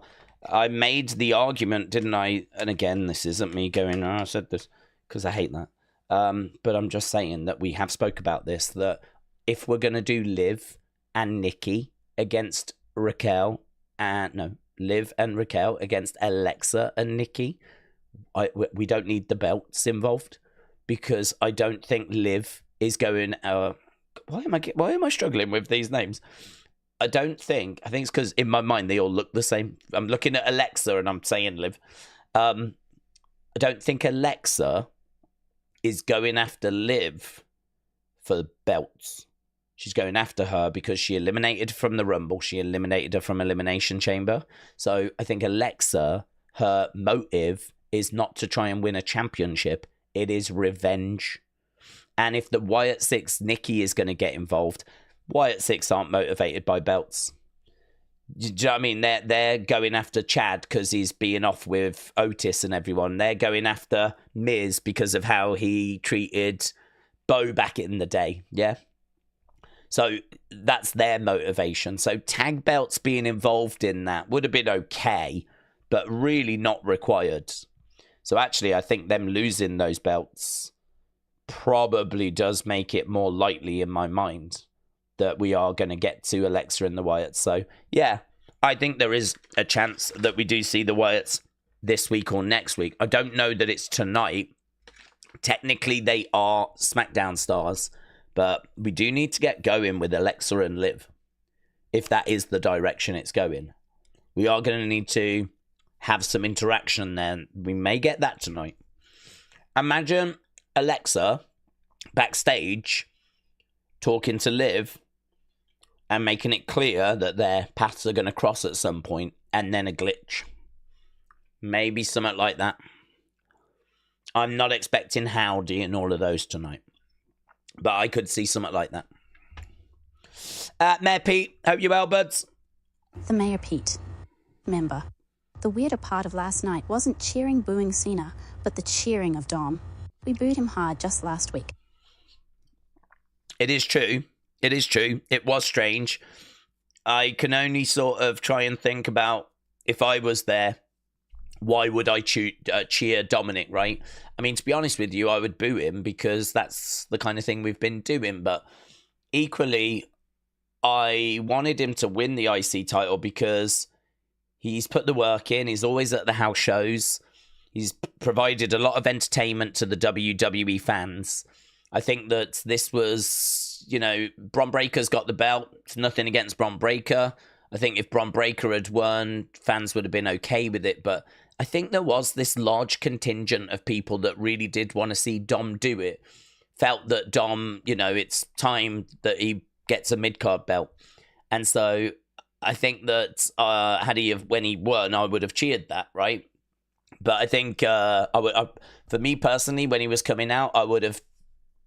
I made the argument, didn't I? And again, this isn't me going, I said this, because I hate that. But I'm just saying that we have spoke about this, that if we're going to do Liv and Nikki against Raquel, Liv and Raquel against Alexa and Nikki, we don't need the belts involved, because I don't think Liv is going. Why am I struggling with these names? I think it's because in my mind they all look the same. I'm looking at Alexa and I'm saying Liv. I don't think Alexa is going after Liv for the belts. She's going after her because she eliminated from the Rumble. She eliminated her from Elimination Chamber. So I think Alexa, her motive is not to try and win a championship. It is revenge. And if the Wyatt 6 Nikki is going to get involved, Wyatt 6 aren't motivated by belts. Do you know what I mean? They're going after Chad because he's being off with Otis and everyone. They're going after Miz because of how he treated Bo back in the day. Yeah. So that's their motivation. So tag belts being involved in that would have been okay, but really not required. So actually, I think them losing those belts probably does make it more likely in my mind that we are going to get to Alexa and the Wyatts. So, yeah, I think there is a chance that we do see the Wyatts this week or next week. I don't know that it's tonight. Technically, they are SmackDown stars, but we do need to get going with Alexa and Liv, if that is the direction it's going. We are going to need to have some interaction there. We may get that tonight. Imagine Alexa backstage talking to Liv and making it clear that their paths are going to cross at some point, and then a glitch. Maybe something like that. I'm not expecting Howdy and all of those tonight, but I could see something like that. Mayor Pete, hope you're well, buds. The Mayor Pete. Member. The weirder part of last night wasn't cheering booing Cena, but the cheering of Dom. We booed him hard just last week. It is true. It is true. It was strange. I can only sort of try and think about, if I was there, why would I cheer Dominik, right? I mean, to be honest with you, I would boo him because that's the kind of thing we've been doing. But equally, I wanted him to win the IC title because he's put the work in. He's always at the house shows. He's provided a lot of entertainment to the WWE fans. I think that this was, you know, Bron Breakker's got the belt. It's nothing against Bron Breakker. I think if Bron Breakker had won, fans would have been okay with it. But I think there was this large contingent of people that really did want to see Dom do it. Felt that Dom, you know, it's time that he gets a mid-card belt. And so I think that when he won, I would have cheered that, right? But I think for me personally, when he was coming out, I would have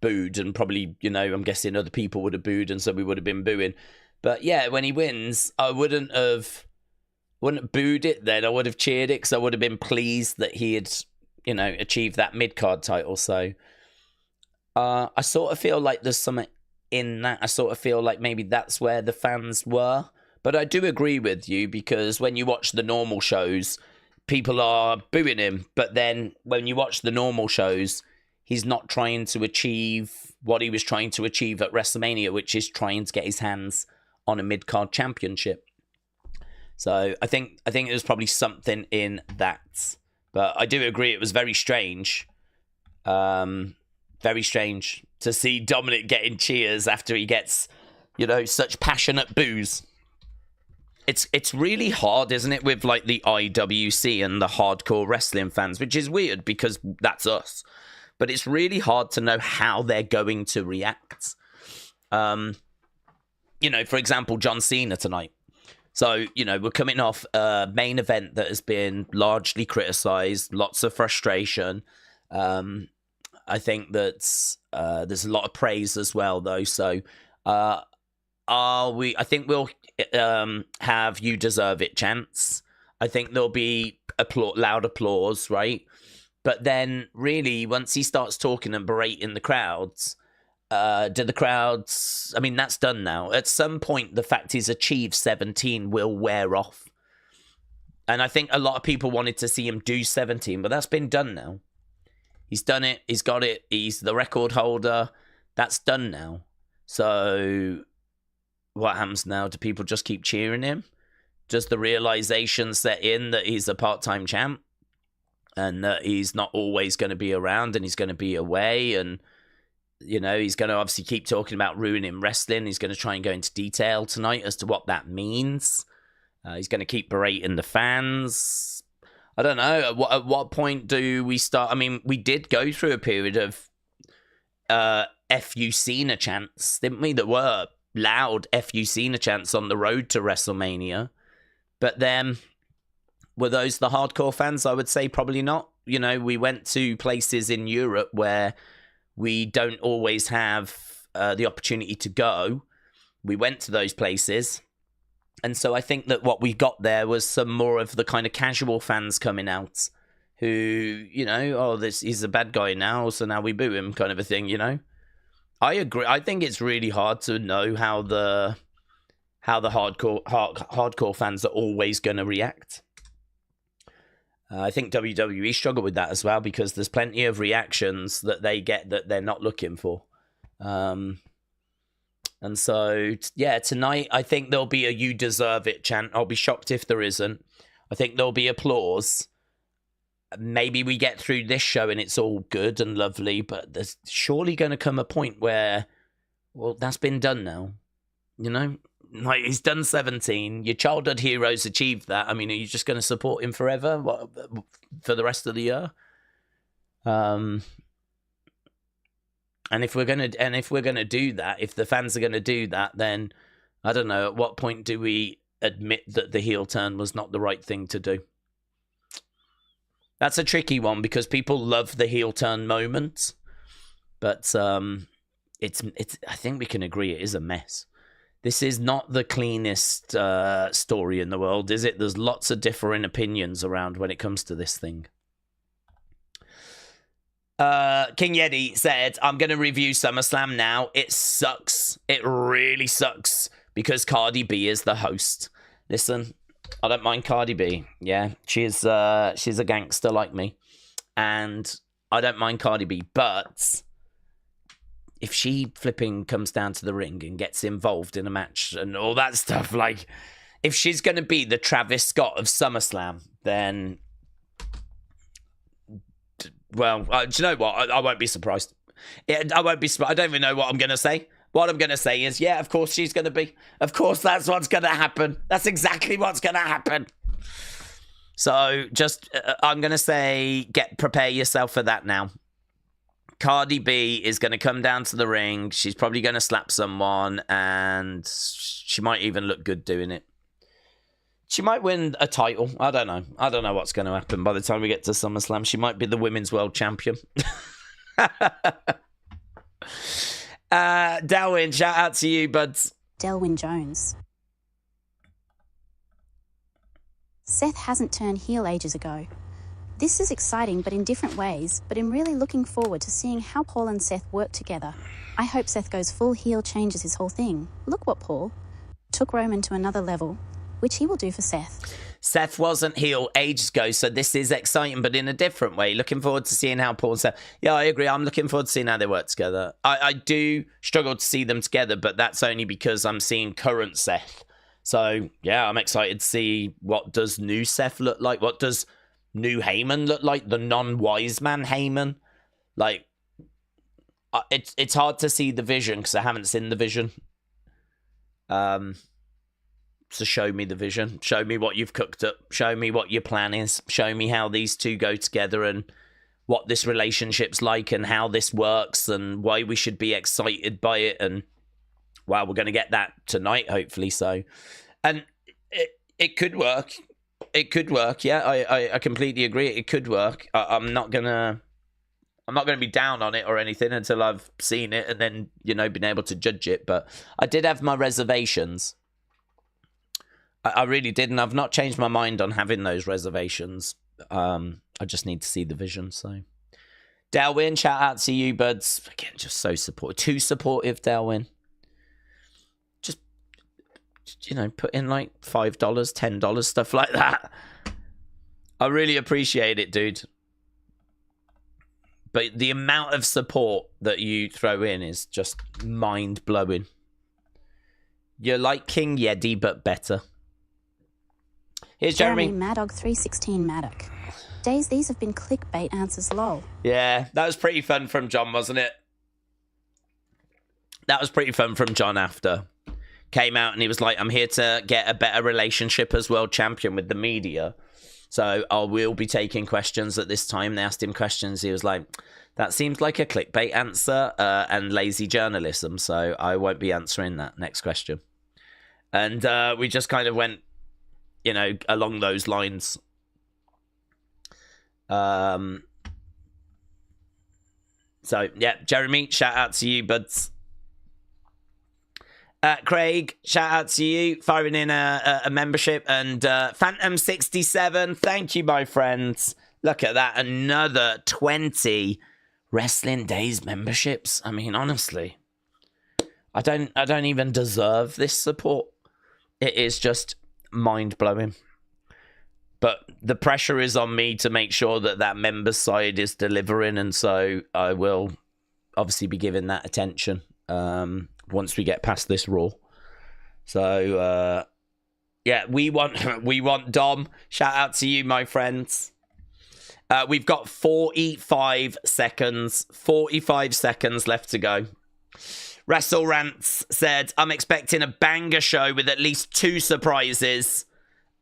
booed, and probably, you know, I'm guessing other people would have booed, and so we would have been booing. But yeah, when he wins, I wouldn't have booed it then. I would have cheered it because I would have been pleased that he had, you know, achieved that mid-card title. So I sort of feel like there's something in that. I sort of feel like maybe that's where the fans were. But I do agree with you, because when you watch the normal shows, people are booing him. But then when you watch the normal shows, he's not trying to achieve what he was trying to achieve at WrestleMania, which is trying to get his hands on a mid-card championship. So I think it was probably something in that. But I do agree it was very strange. Very strange to see Dominik getting cheers after he gets, you know, such passionate boos. It's really hard, isn't it, with like the IWC and the hardcore wrestling fans, which is weird because that's us. But it's really hard to know how they're going to react. You know, for example, John Cena tonight. So, you know, we're coming off a main event that has been largely criticized, lots of frustration. I think that there's a lot of praise as well, though. So, I think we'll have "You Deserve It" chants. I think there'll be loud applause, right? But then, really, once he starts talking and berating the crowds, do the crowds... I mean, that's done now. At some point, the fact he's achieved 17 will wear off. And I think a lot of people wanted to see him do 17, but that's been done now. He's done it. He's got it. He's the record holder. That's done now. So what happens now? Do people just keep cheering him? Does the realization set in that he's a part-time champ? And that he's not always going to be around, and he's going to be away, and, you know, he's going to obviously keep talking about ruining wrestling. He's going to try and go into detail tonight as to what that means. He's going to keep berating the fans. I don't know. At what point do we start? I mean, we did go through a period of FU Cena chants, didn't we? That were loud FU Cena chants on the road to WrestleMania. But then, were those the hardcore fans? I would say probably not. You know, we went to places in Europe where we don't always have the opportunity to go. We went to those places, And so I think that what we got there was some more of the kind of casual fans coming out who, you know, oh, he's a bad guy now, so now we boo him kind of a thing, you know? I agree. I think it's really hard to know how the hardcore fans are always going to react. I think WWE struggle with that as well because there's plenty of reactions that they get that they're not looking for. And so, yeah, tonight I think there'll be a "you deserve it" chant. I'll be shocked if there isn't. I think there'll be applause. Maybe we get through this show and it's all good and lovely, but there's surely going to come a point where, well, that's been done now. You know? Like, he's done 17. Your childhood heroes achieved that. I mean, are you just going to support him forever? What, for the rest of the year? And if we're gonna do that, if the fans are gonna do that, then I don't know. At what point do we admit that the heel turn was not the right thing to do? That's a tricky one because people love the heel turn moment, but it's. I think we can agree it is a mess. This is not the cleanest story in the world, is it? There's lots of differing opinions around when it comes to this thing. King Yeti said, I'm going to review SummerSlam now. It sucks. It really sucks because Cardi B is the host. Listen, I don't mind Cardi B. Yeah, she's a gangster like me. And I don't mind Cardi B. But if she flipping comes down to the ring and gets involved in a match and all that stuff, like, if she's going to be the Travis Scott of SummerSlam, then... Well, do you know what? I won't be surprised. I won't be surprised. I don't even know what I'm going to say. What I'm going to say is, yeah, of course she's going to be. Of course that's what's going to happen. That's exactly what's going to happen. So just, I'm going to say, prepare yourself for that now. Cardi B is going to come down to the ring. She's probably going to slap someone, and she might even look good doing it. She might win a title. I don't know. I don't know what's going to happen by the time we get to SummerSlam. She might be the Women's World Champion. Delwyn, shout out to you, buds. Delwyn Jones. Seth hasn't turned heel ages ago. This is exciting, but in different ways, but I'm really looking forward to seeing how Paul and Seth work together. I hope Seth goes full heel, changes his whole thing. Look what Paul took Roman to another level, which he will do for Seth. Seth wasn't heel ages ago, so this is exciting, but in a different way. Looking forward to seeing how Paul and Seth... Yeah, I agree. I'm looking forward to seeing how they work together. I do struggle to see them together, but that's only because I'm seeing current Seth. So, yeah, I'm excited to see what does new Seth look like. What does new Heyman look like? The non-wise man Heyman. Like, it's hard to see the vision because I haven't seen the vision. So show me the vision. Show me what you've cooked up. Show me what your plan is. Show me how these two go together and what this relationship's like and how this works and why we should be excited by it. And, wow, we're going to get that tonight, hopefully. So, and it could work. It could work. Yeah, I completely agree. It could work. I'm not gonna be down on it or anything until I've seen it and then, you know, been able to judge it. But I did have my reservations. I really did, and I've not changed my mind on having those reservations. I just need to see the vision, so. Delwyn, shout out to you, buds. Again, just so supportive. Too supportive, Delwyn. Just, you know, put in like $5, $10, stuff like that. I really appreciate it, dude. But the amount of support that you throw in is just mind-blowing. You're like King Yeti, but better. Here's Jeremy. Maddock 316 Maddock. Days, these have been clickbait answers, lol. Yeah, that was pretty fun from John, wasn't it? That was pretty fun from John after. Came out and he was like, I'm here to get a better relationship as world champion with the media. So I will be taking questions at this time. They asked him questions. He was like, that seems like a clickbait answer and lazy journalism. So I won't be answering that. Next question. And we just kind of went, you know, along those lines. So, yeah, Jeremy, shout out to you, buds. Craig, shout out to you, firing in a membership. And Phantom67, thank you, my friends. Look at that, another 20 Wrestling Daze memberships. I mean, honestly, I don't even deserve this support. It is just mind-blowing. But the pressure is on me to make sure that that member side is delivering, and so I will obviously be giving that attention once we get past this Raw. So, yeah, we want Dom. Shout out to you, my friends. We've got 45 seconds. 45 seconds left to go. Wrestle Rants said, I'm expecting a banger show with at least 2 surprises.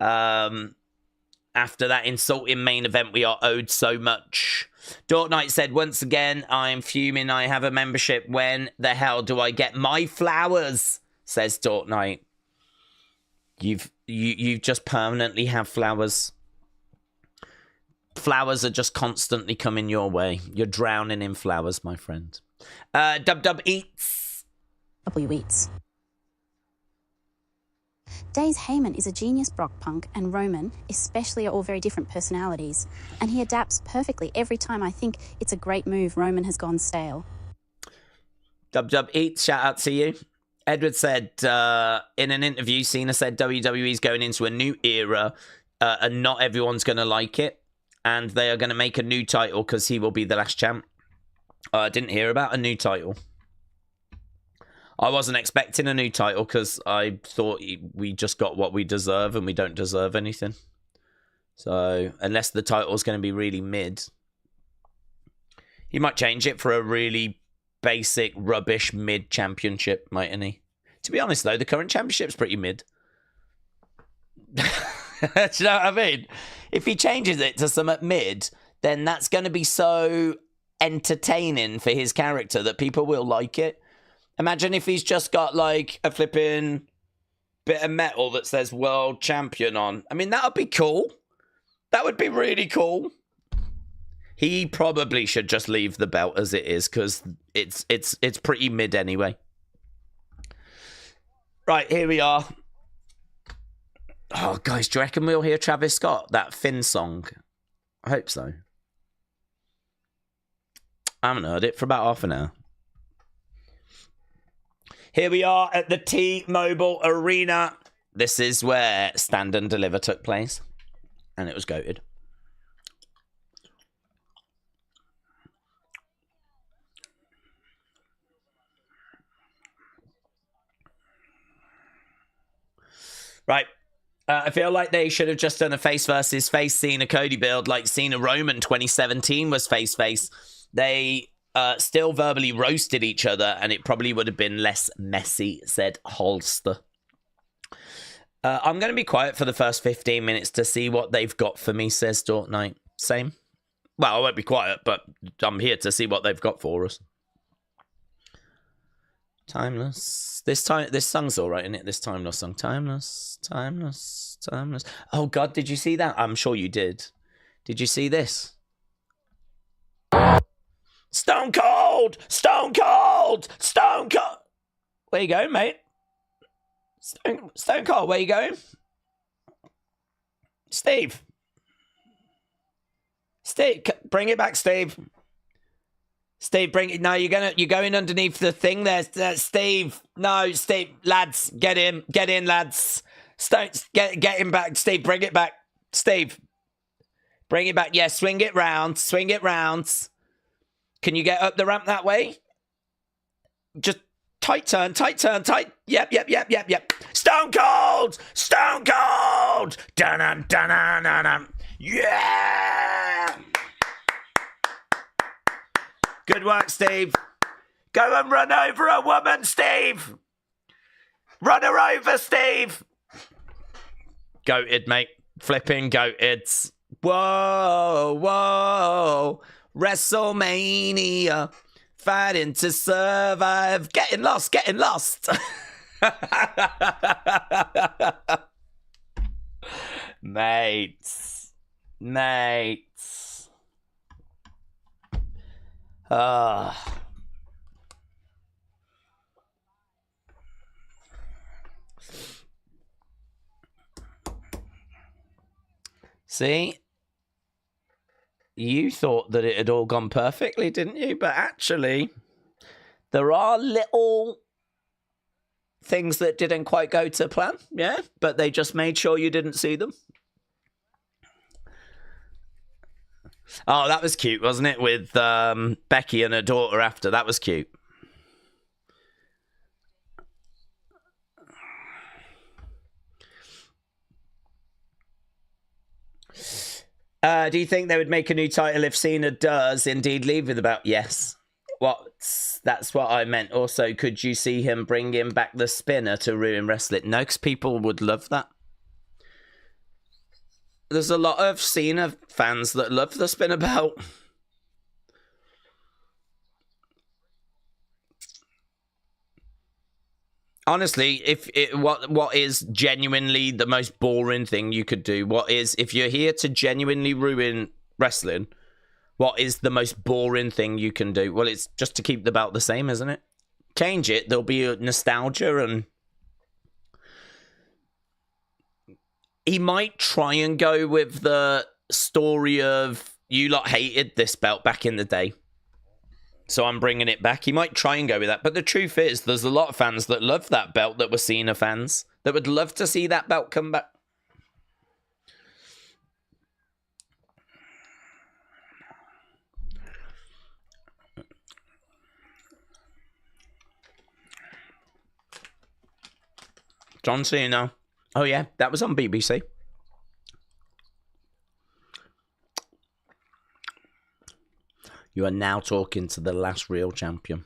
After that insulting main event we are owed so much. Dork Knight said, once again, I'm fuming. I have a membership. When the hell do I get my flowers? Says Dork Knight. You just permanently have flowers. Flowers are just constantly coming your way. You're drowning in flowers, my friend. Dub Eats. W Eats. Daze Heyman is a genius Brock Punk, and Roman, especially, are all very different personalities. And he adapts perfectly every time. I think it's a great move. Roman has gone stale. Dub Eats, shout out to you. Edward said, in an interview, Cena said WWE is going into a new era and not everyone's going to like it. And they are going to make a new title because he will be the last champ. I didn't hear about a new title. I wasn't expecting a new title because I thought we just got what we deserve and we don't deserve anything. So, unless the title's going to be really mid, he might change it for a really basic, rubbish mid championship, mightn't he? To be honest, though, the current championship's pretty mid. Do you know what I mean? If he changes it to something mid, then that's going to be so entertaining for his character that people will like it. Imagine if he's just got like a flipping bit of metal that says world champion on. I mean, that would be cool. That would be really cool. He probably should just leave the belt as it is because it's pretty mid anyway. Right, here we are. Oh, guys, do you reckon we'll hear Travis Scott, that Finn song? I hope so. I haven't heard it for about half an hour. Here we are at the T-Mobile Arena. This is where Stand and Deliver took place. And it was goated. Right. I feel like they should have just done a face versus face Cena Cody build like Cena Roman 2017 was face. They still verbally roasted each other and it probably would have been less messy, said Holster. I'm going to be quiet for the first 15 minutes to see what they've got for me, says Dork Knight. Same. Well, I won't be quiet, but I'm here to see what they've got for us. Timeless. This song's all right, isn't it? This Timeless song. Timeless. Oh, God, did you see that? I'm sure you did. Did you see this? Stone Cold! Stone Cold! Stone Cold! Where you going, mate? Stone Cold, where you going? Steve, bring it back, Steve. Steve, bring it. No, you're going underneath the thing there, Steve. No, Steve, lads, get in, lads. Get him back, Steve. Bring it back, Steve. Bring it back. Yeah, swing it round. Can you get up the ramp that way? Just tight turn. Yep. Stone Cold. Dun. Yeah. Good work, Steve. Go and run over a woman, Steve. Run her over, Steve. Goated, mate. Flipping goated. Whoa. WrestleMania. Fighting to survive. Getting lost. Mates. See? You thought that it had all gone perfectly, didn't you? But actually, there are little things that didn't quite go to plan, yeah? But they just made sure you didn't see them. Oh, that was cute, wasn't it? With Becky and her daughter after. That was cute. Do you think they would make a new title if Cena does indeed leave with the belt? Yes. That's what I meant. Also, could you see him bringing back the spinner to ruin wrestling? No, because people would love that. There's a lot of Cena fans that love the spinner belt. Honestly, what is genuinely the most boring thing you could do? What is, if you're here to genuinely ruin wrestling, what is the most boring thing you can do? Well, it's just to keep the belt the same, isn't it? Change it. There'll be a nostalgia, and he might try and go with the story of, you lot hated this belt back in the day, so I'm bringing it back. He might try and go with that. But the truth is, there's a lot of fans that love that belt that were Cena fans that would love to see that belt come back. John Cena. Oh, yeah, that was on BBC. You are now talking to the last real champion.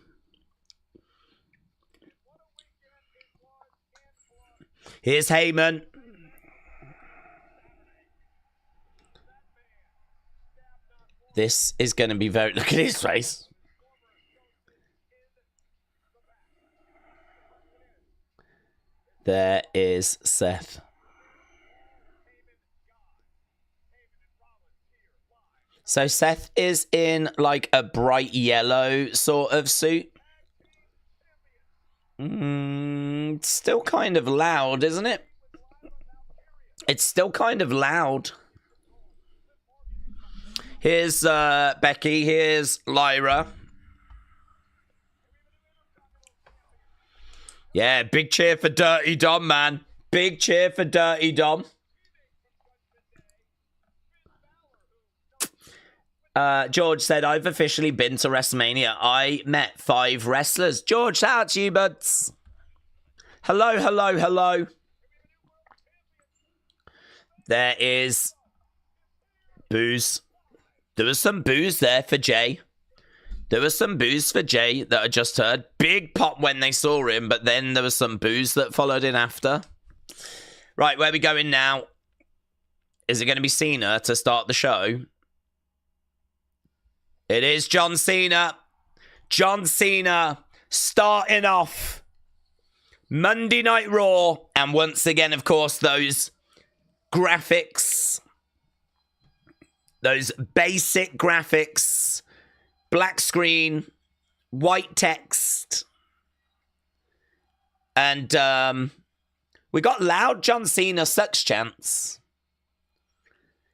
Here's Heyman. This is going to be very... Look at his face. There is Seth. So Seth is in like a bright yellow sort of suit. Still kind of loud, isn't it? It's still kind of loud. Here's Becky. Here's Lyra. Yeah, big cheer for Dirty Dom, man. Big cheer for Dirty Dom. George said, I've officially been to Wrestlemania. I met 5 wrestlers. George, shout out to you, buds. Hello, hello, hello. There is booze. There was some booze there for Jey. There was some booze for Jey that I just heard. Big pop when they saw him, but then there was some booze that followed in after. Right, where are we going now? Is it going to be Cena to start the show? It is John Cena. John Cena starting off Monday Night Raw. And once again, of course, those graphics. Those basic graphics. Black screen. White text. And we got loud John Cena sucks chants.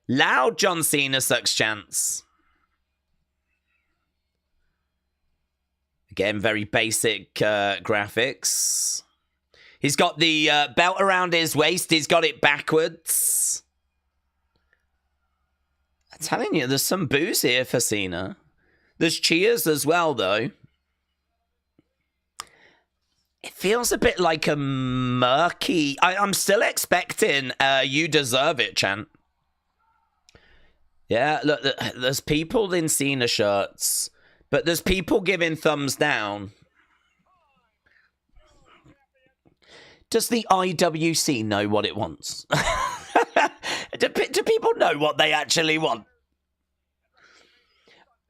Loud John Cena sucks chants. Again, very basic graphics. He's got the belt around his waist. He's got it backwards. I'm telling you, there's some booze here for Cena. There's cheers as well, though. It feels a bit like a murky... I'm still expecting you deserve it chant. Yeah, look, there's people in Cena shirts... But there's people giving thumbs down. Does the IWC know what it wants? do people know what they actually want?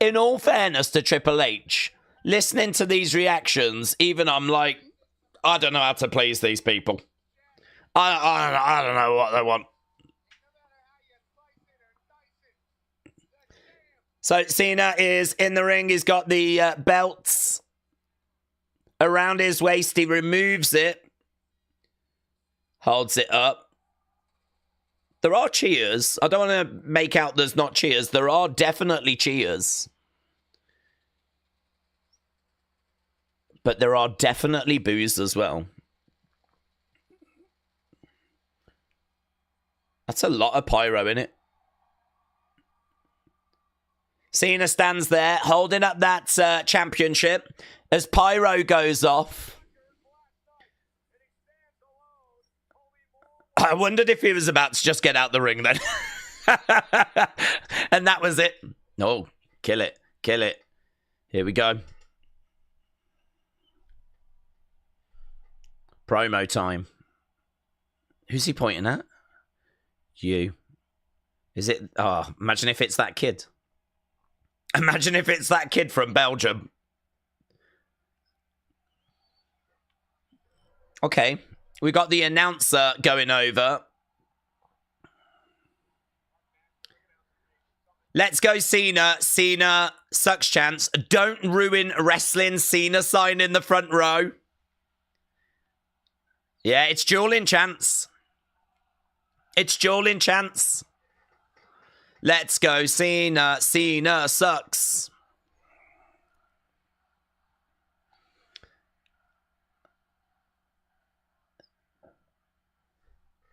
In all fairness to Triple H, listening to these reactions, even I'm like, I don't know how to please these people. I don't know what they want. So Cena is in the ring. He's got the belts around his waist. He removes it. Holds it up. There are cheers. I don't want to make out there's not cheers. There are definitely cheers. But there are definitely boos as well. That's a lot of pyro in it. Cena stands there holding up that championship as pyro goes off. I wondered if he was about to just get out the ring then. And that was it. No, kill it. Kill it. Here we go. Promo time. Who's he pointing at? You. Is it? Oh, imagine if it's that kid. Imagine if it's that kid from Belgium. Okay. We got the announcer going over. Let's go, Cena. Cena sucks chance. Don't ruin wrestling. Cena sign in the front row. Yeah, it's dueling chance. It's dueling chance. Let's go, Cena. Cena sucks.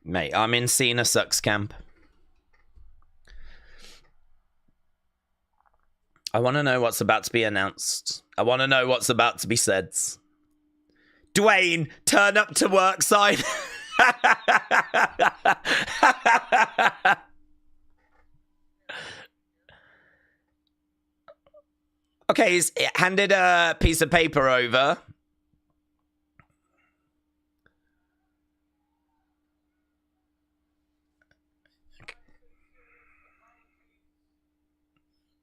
Mate, I'm in Cena sucks camp. I want to know what's about to be announced. I want to know what's about to be said. Dwayne, turn up to work sign. Okay, he's handed a piece of paper over.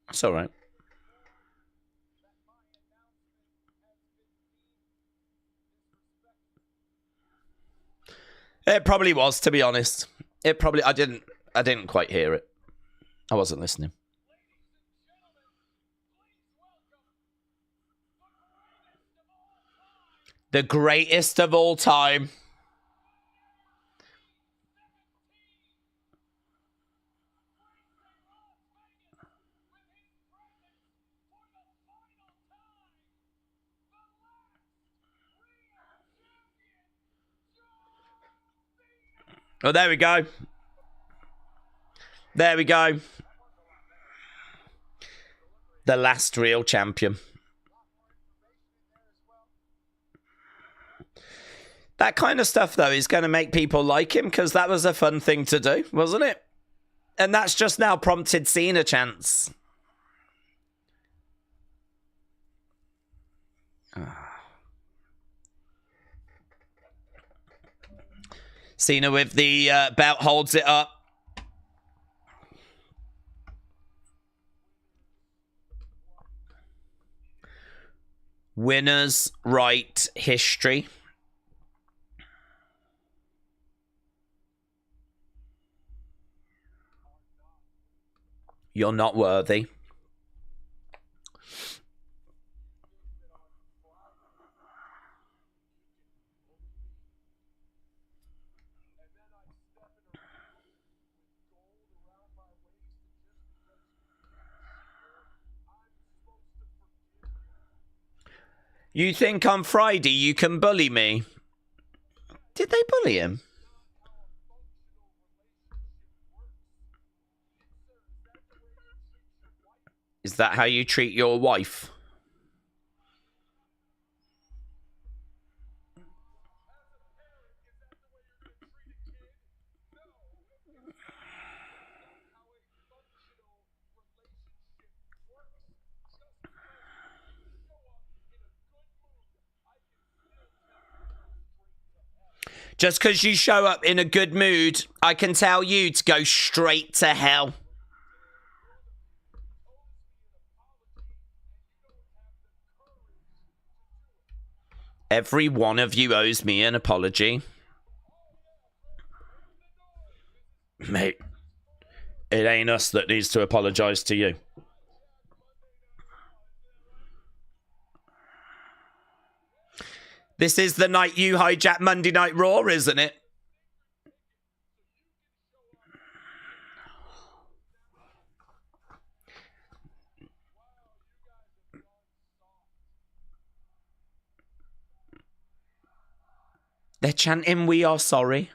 It's all right. It probably was, to be honest. It probably I didn't quite hear it. I wasn't listening. The greatest of all time. Oh, there we go. There we go. The last real champion. That kind of stuff, though, is going to make people like him because that was a fun thing to do, wasn't it? And that's just now prompted Cena chants. Cena with the belt holds it up. Winners write history. You're not worthy. You think on Friday you can bully me? Did they bully him? Is that how you treat your wife? Just because you show up in a good mood, I can tell you to go straight to hell. Every one of you owes me an apology. Mate, it ain't us that needs to apologize to you. This is the night you hijack Monday Night Raw, isn't it? They're chanting, "We are sorry."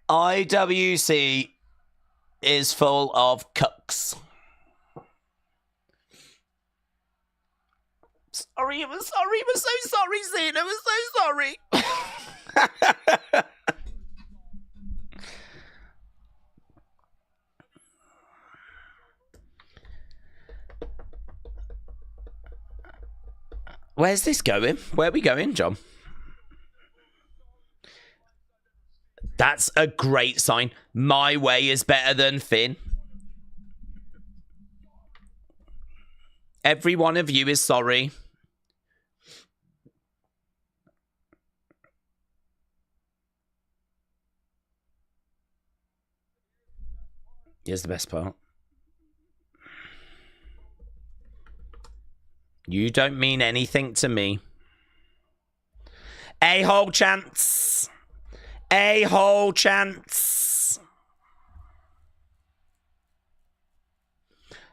IWC is full of cucks. Sorry, I'm so sorry, Cena, I'm so sorry. Where's this going? Where are we going, John? That's a great sign. My way is better than Finn. Every one of you is sorry. Here's the best part. You don't mean anything to me. A-hole chance. A-hole chance.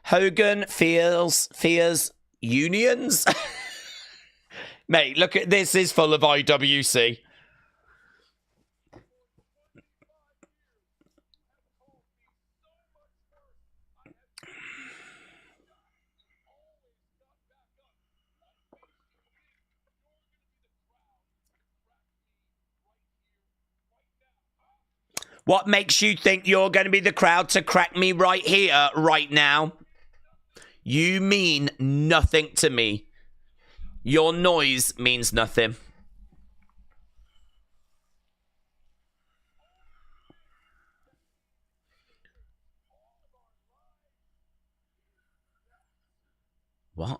Hogan fears unions. Mate, look at this. Is full of IWC. What makes you think you're going to be the crowd to crack me right here, right now? You mean nothing to me. Your noise means nothing. What?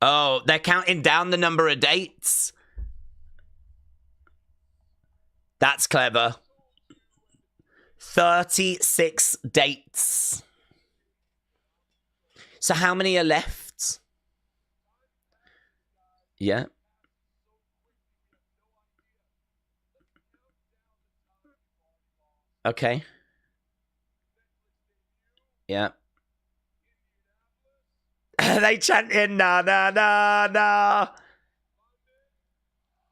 Oh, they're counting down the number of dates. That's clever. 36 dates. So how many are left? Yeah. Okay. Yeah. They chanting na na na na.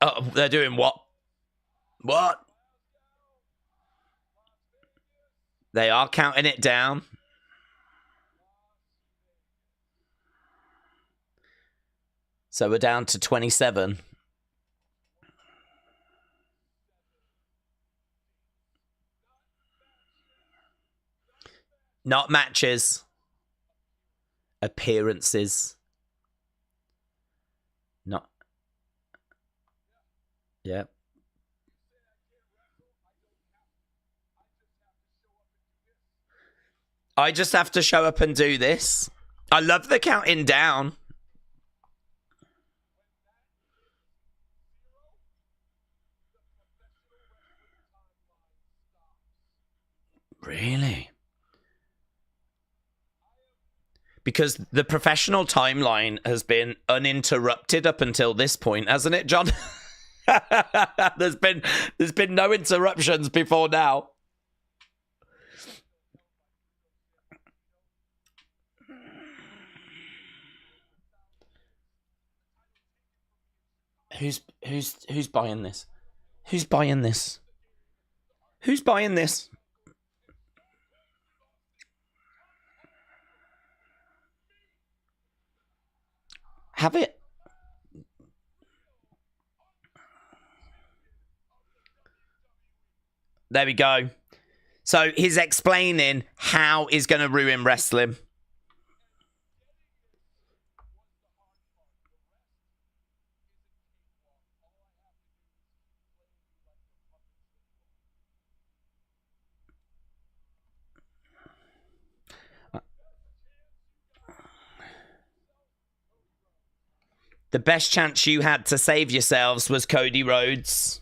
Oh, they're doing what? What? They are counting it down. So we're down to 27. Not matches. Appearances. Not. Yeah. I just have to show up and do this. I love the counting down. Really? Because the professional timeline has been uninterrupted up until this point, hasn't it, John? There's been no interruptions before now. Who's buying this? Who's buying this? Who's buying this? Have it. There we go. So he's explaining how he's going to ruin wrestling. The best chance you had to save yourselves was Cody Rhodes.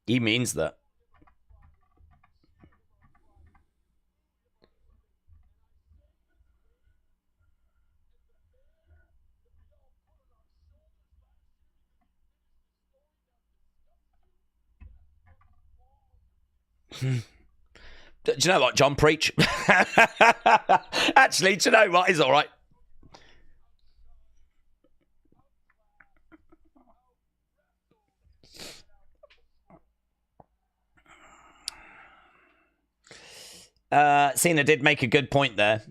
He means that. Do you know what, John? Preach. Actually, do you know what? He's all right. Cena did make a good point there.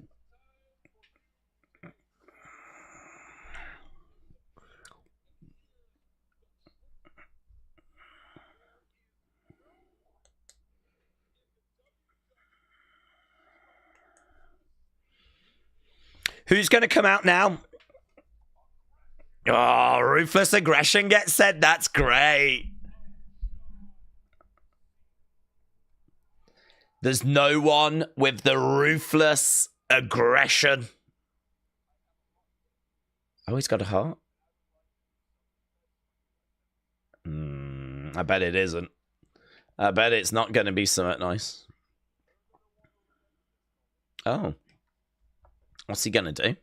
Who's going to come out now? Oh, ruthless aggression gets said. That's great. There's no one with the ruthless aggression. Oh, he's got a heart? I bet it isn't. I bet it's not going to be something nice. Oh. What's he going to do?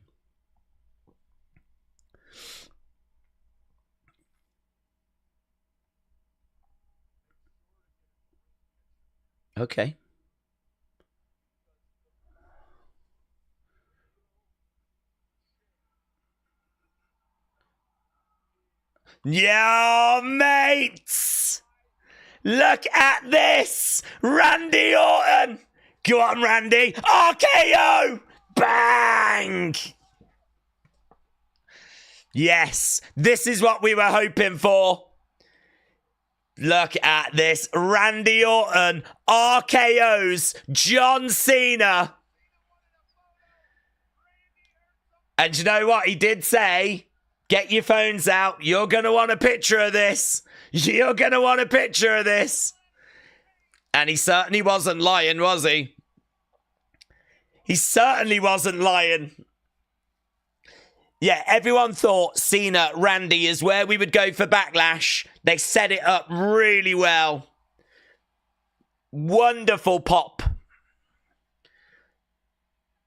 Okay. Yo, mates! Look at this! Randy Orton! Go on, Randy! RKO! Bang! Yes, this is what we were hoping for. Look at this. Randy Orton RKO's John Cena. And you know what? He did say, get your phones out. You're going to want a picture of this. You're going to want a picture of this. And he certainly wasn't lying, was he? He certainly wasn't lying. Yeah, everyone thought Cena, Randy is where we would go for Backlash. They set it up really well. Wonderful pop.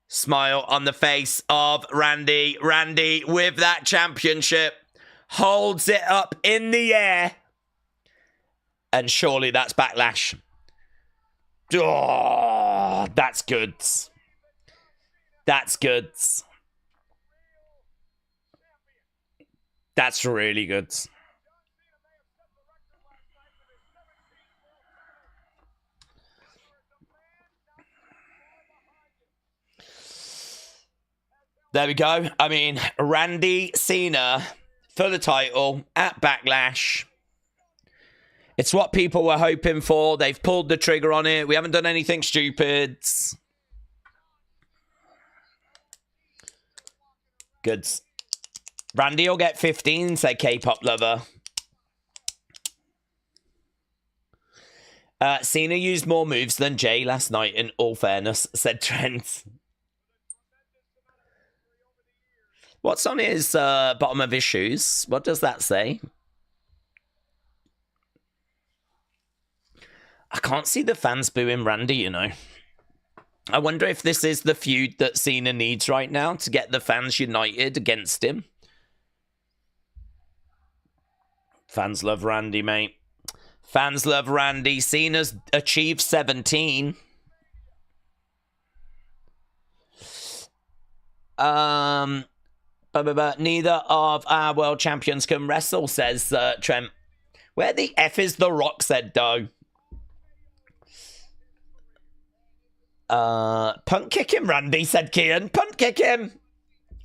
Smile on the face of Randy. Randy with that championship. Holds it up in the air. And surely that's Backlash. Oh, that's good. That's good. That's really good. There we go. I mean, Randy Cena for the title at Backlash. It's what people were hoping for. They've pulled the trigger on it. We haven't done anything stupid. Good. Randy will get 15, said K-pop lover. Cena used more moves than Jey last night, in all fairness, said Trent. What's on his bottom of his shoes? What does that say? I can't see the fans booing Randy, you know. I wonder if this is the feud that Cena needs right now to get the fans united against him. Fans love Randy, mate. Fans love Randy. Cena's achieved 17. Neither of our world champions can wrestle, says Trent. Where the F is The Rock, said Doe. Punt kick him, Randy, said Kian. Punt kick him.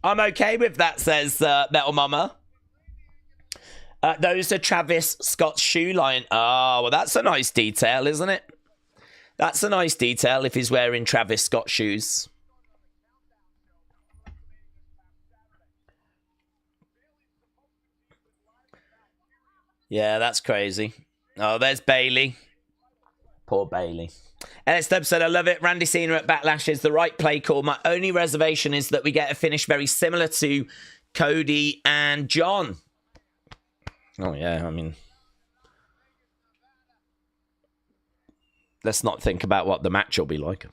I'm okay with that, says Metal Mama. Those are Travis Scott's shoe line. Oh, well, that's a nice detail, isn't it? That's a nice detail if he's wearing Travis Scott shoes. Yeah, that's crazy. Oh, there's Bailey. Poor Bailey. Ellis Stubb said, I love it. Randy Cena at Backlash is the right play call. My only reservation is that we get a finish very similar to Cody and John. Oh, yeah, I mean, let's not think about what the match will be like.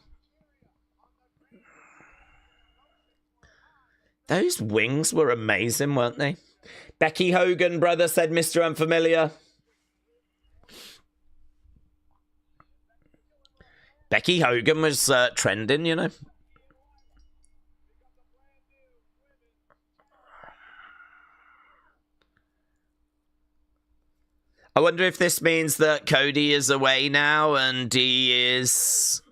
Those wings were amazing, weren't they? Becky Hogan, brother, said Mr. Unfamiliar. Becky Hogan was trending, you know. I wonder if this means that Cody is away now and he is...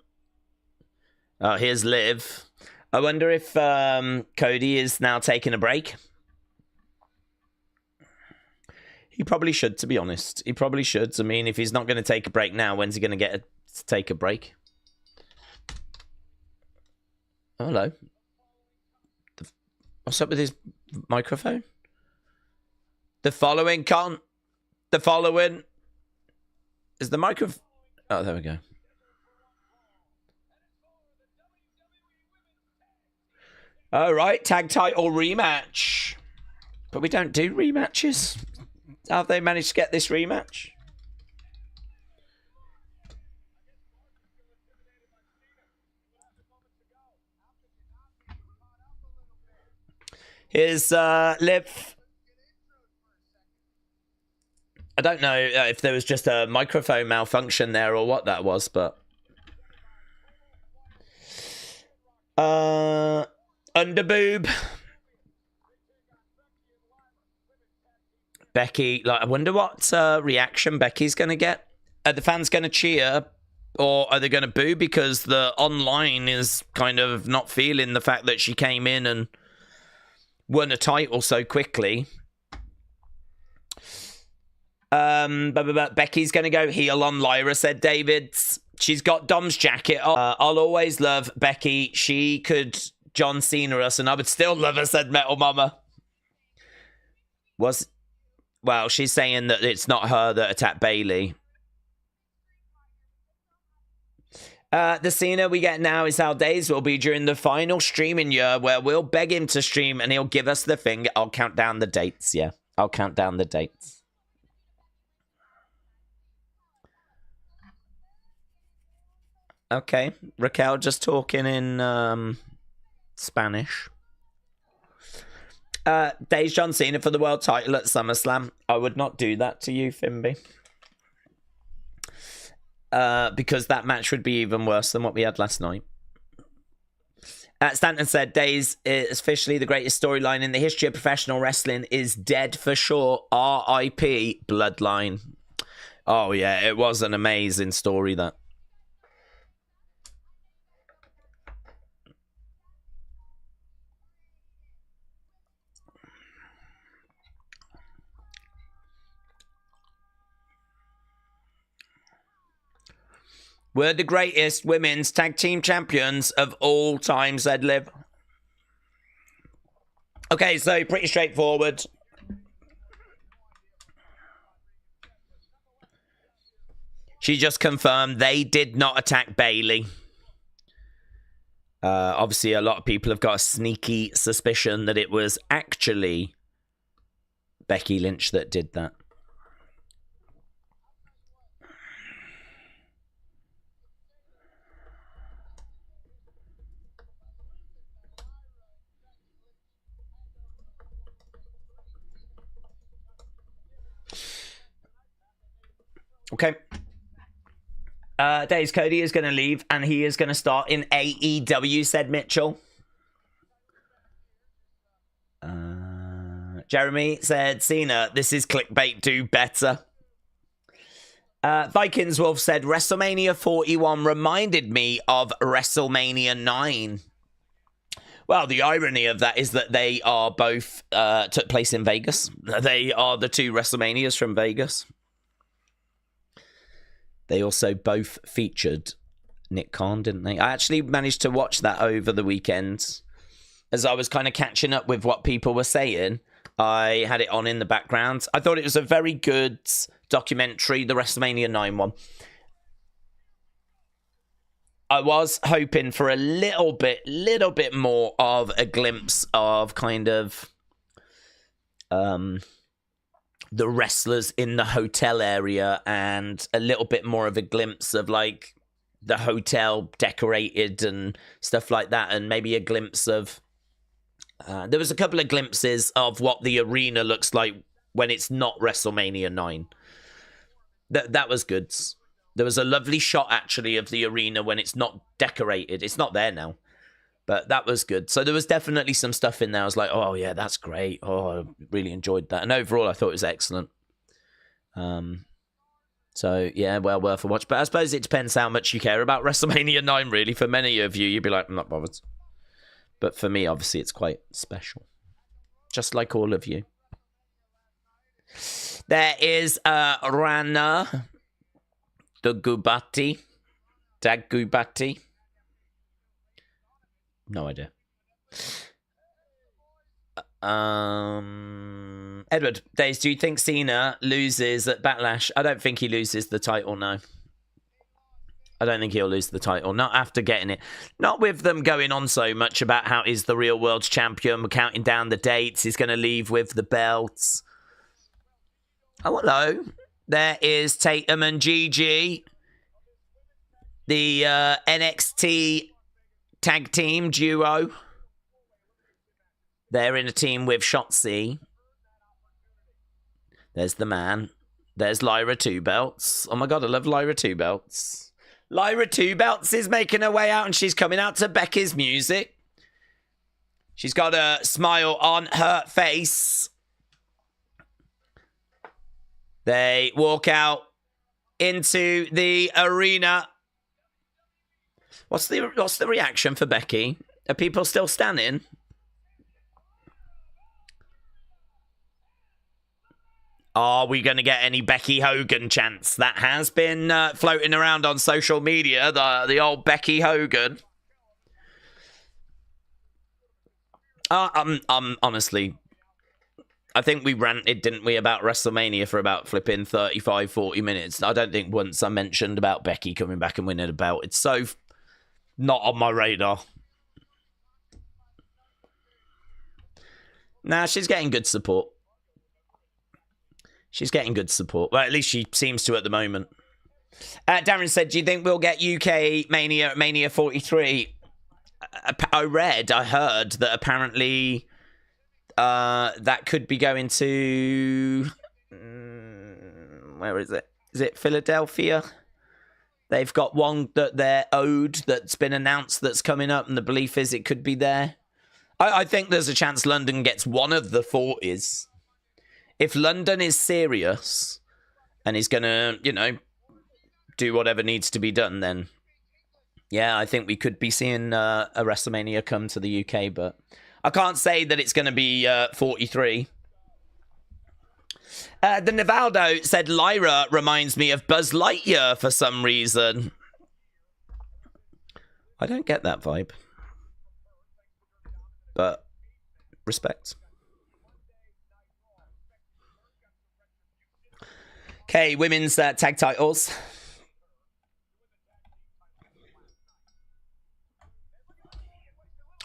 Oh, here's Liv. I wonder if Cody is now taking a break. He probably should, to be honest. He probably should. I mean, if he's not going to take a break now, when's he going to get to take a break? Oh, hello. What's up with his microphone? The following can't... The following... Is the microphone... Oh, there we go. All right, tag title rematch. But we don't do rematches. How have they managed to get this rematch? Here's Liv. I don't know if there was just a microphone malfunction there or what that was, but... Underboob. Becky, like, I wonder what reaction Becky's going to get. Are the fans going to cheer or are they going to boo because the online is kind of not feeling the fact that she came in and won a title so quickly? Becky's going to go heel on Lyra, said David. She's got Dom's jacket. I'll always love Becky. She could John Cena us and I would still love her, said Metal Mama. Well, she's saying that it's not her that attacked Bailey. The Cena we get now is how Daze will be during the final streaming year where we'll beg him to stream and he'll give us the thing. I'll count down the dates, yeah. I'll count down the dates. Okay, Raquel just talking in Spanish. Daze John Cena for the world title at SummerSlam. I would not do that to you, Fimby. Because that match would be even worse than what we had last night. Stanton said, Daze is officially the greatest storyline in the history of professional wrestling is dead for sure. R.I.P. Bloodline. Oh, yeah, it was an amazing story, that. We're the greatest women's tag team champions of all time, said Liv. Okay, so pretty straightforward. She just confirmed they did not attack Bailey. Obviously, a lot of people have got a sneaky suspicion that it was actually Becky Lynch that did that. Okay. Daze Cody is going to leave and he is going to start in AEW, said Mitchell. Jeremy said, Cena, this is clickbait, do better. Vikings Wolf said, WrestleMania 41 reminded me of WrestleMania 9. Well, the irony of that is that they are both took place in Vegas. They are the two WrestleManias from Vegas. They also both featured Nick Khan, didn't they? I actually managed to watch that over the weekend. As I was kind of catching up with what people were saying, I had it on in the background. I thought it was a very good documentary, the WrestleMania 9 one. I was hoping for a little bit more of a glimpse of kind of the wrestlers in the hotel area and a little bit more of a glimpse of like the hotel decorated and stuff like that, and maybe a glimpse of there was a couple of glimpses of what the arena looks like when it's not WrestleMania 9. That was good. There was a lovely shot, actually, of the arena when it's not decorated. It's not there now. But that was good. So there was definitely some stuff in there. I was like, oh, yeah, that's great. Oh, I really enjoyed that. And overall, I thought it was excellent. So, yeah, well worth a watch. But I suppose it depends how much you care about WrestleMania 9, really. For many of you, you'd be like, I'm not bothered. But for me, obviously, it's quite special. Just like all of you. There is Rana Dagubati. No idea. Edward Daze, do you think Cena loses at Backlash? I don't think he loses the title, no. I don't think he'll lose the title. Not after getting it. Not with them going on so much about how he's the real world champion. We're counting down the dates. He's going to leave with the belts. Oh, hello. There is Tatum and Gigi. The NXT tag team duo. They're in a team with Shotzi. There's the man. There's Lyra Two Belts. Oh my god, I love Lyra Two Belts. Lyra Two Belts is making her way out and she's coming out to Becky's music. She's got a smile on her face. They walk out into the arena. What's the reaction for Becky? Are people still standing? Are we going to get any Becky Hogan chants? That has been floating around on social media, the old Becky Hogan. Honestly, I think we ranted, didn't we, about WrestleMania for about flipping 35, 40 minutes. I don't think once I mentioned about Becky coming back and winning a belt. It's so not on my radar. Nah, she's getting good support. She's getting good support. Well, at least she seems to at the moment. Darren said, do you think we'll get UK Mania at Mania 43? I heard that apparently that could be going to... where is it? Is it Philadelphia? They've got one that they're owed that's been announced that's coming up, and the belief is it could be there. I think there's a chance London gets one of the 40s. If London is serious and is going to, you know, do whatever needs to be done, then yeah, I think we could be seeing a WrestleMania come to the UK, but I can't say that it's going to be 43. The Nivaldo said Lyra reminds me of Buzz Lightyear for some reason. I don't get that vibe. But respect. Okay, women's tag titles.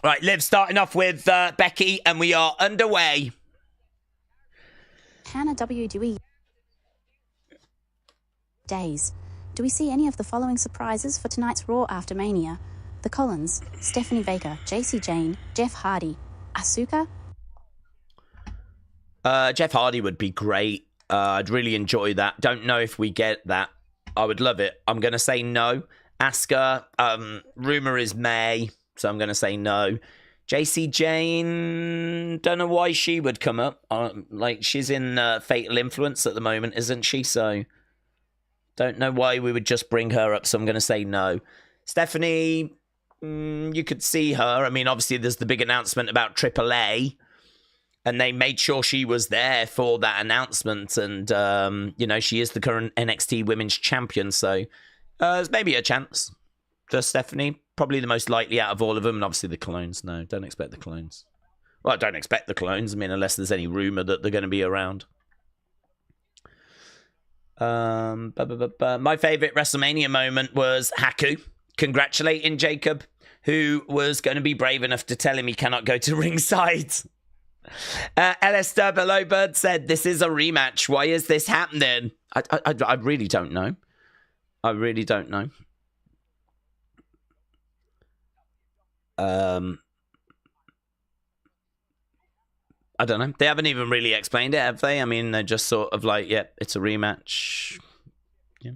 Right, Liv starting off with Becky, and we are underway. Hannah WWE Daze. Do we see any of the following surprises for tonight's Raw after Mania? The Collins, Stephanie Baker, JC Jane, Jeff Hardy, Asuka? Jeff Hardy would be great. I'd really enjoy that. Don't know if we get that. I would love it. I'm going to say no. Asuka, rumor is May, so I'm going to say no. JC Jane, don't know why she would come up. Like, she's in Fatal Influence at the moment, isn't she? So, don't know why we would just bring her up, so I'm going to say no. Stephanie, you could see her. I mean, obviously, there's the big announcement about AAA. And they made sure she was there for that announcement. And, you know, she is the current NXT Women's Champion. So there's maybe a chance for Stephanie. Probably the most likely out of all of them. And obviously the clones. No, don't expect the clones. Well, I don't expect the clones. I mean, unless there's any rumor that they're going to be around. My favorite WrestleMania moment was Haku congratulating Jacob, who was going to be brave enough to tell him he cannot go to ringside. Alistair Belowbird said, this is a rematch. Why is this happening? I really don't know. I really don't know. I don't know. They haven't even really explained it, have they? I mean, they're just sort of like, yeah, it's a rematch. Yeah.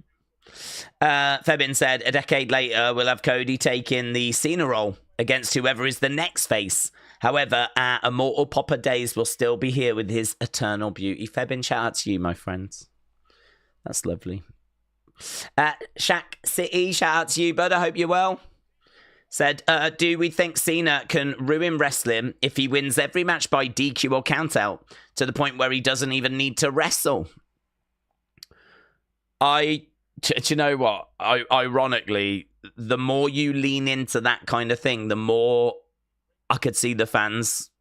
Febin said, a decade later, we'll have Cody taking the Cena role against whoever is the next face. However, our immortal Popper Daze will still be here with his eternal beauty. Febin, shout out to you, my friends. That's lovely. Shaq City, shout out to you, bud. I hope you're well. Said, do we think Cena can ruin wrestling if he wins every match by DQ or countout to the point where he doesn't even need to wrestle? Do you know what? Ironically, the more you lean into that kind of thing, the more I could see the fans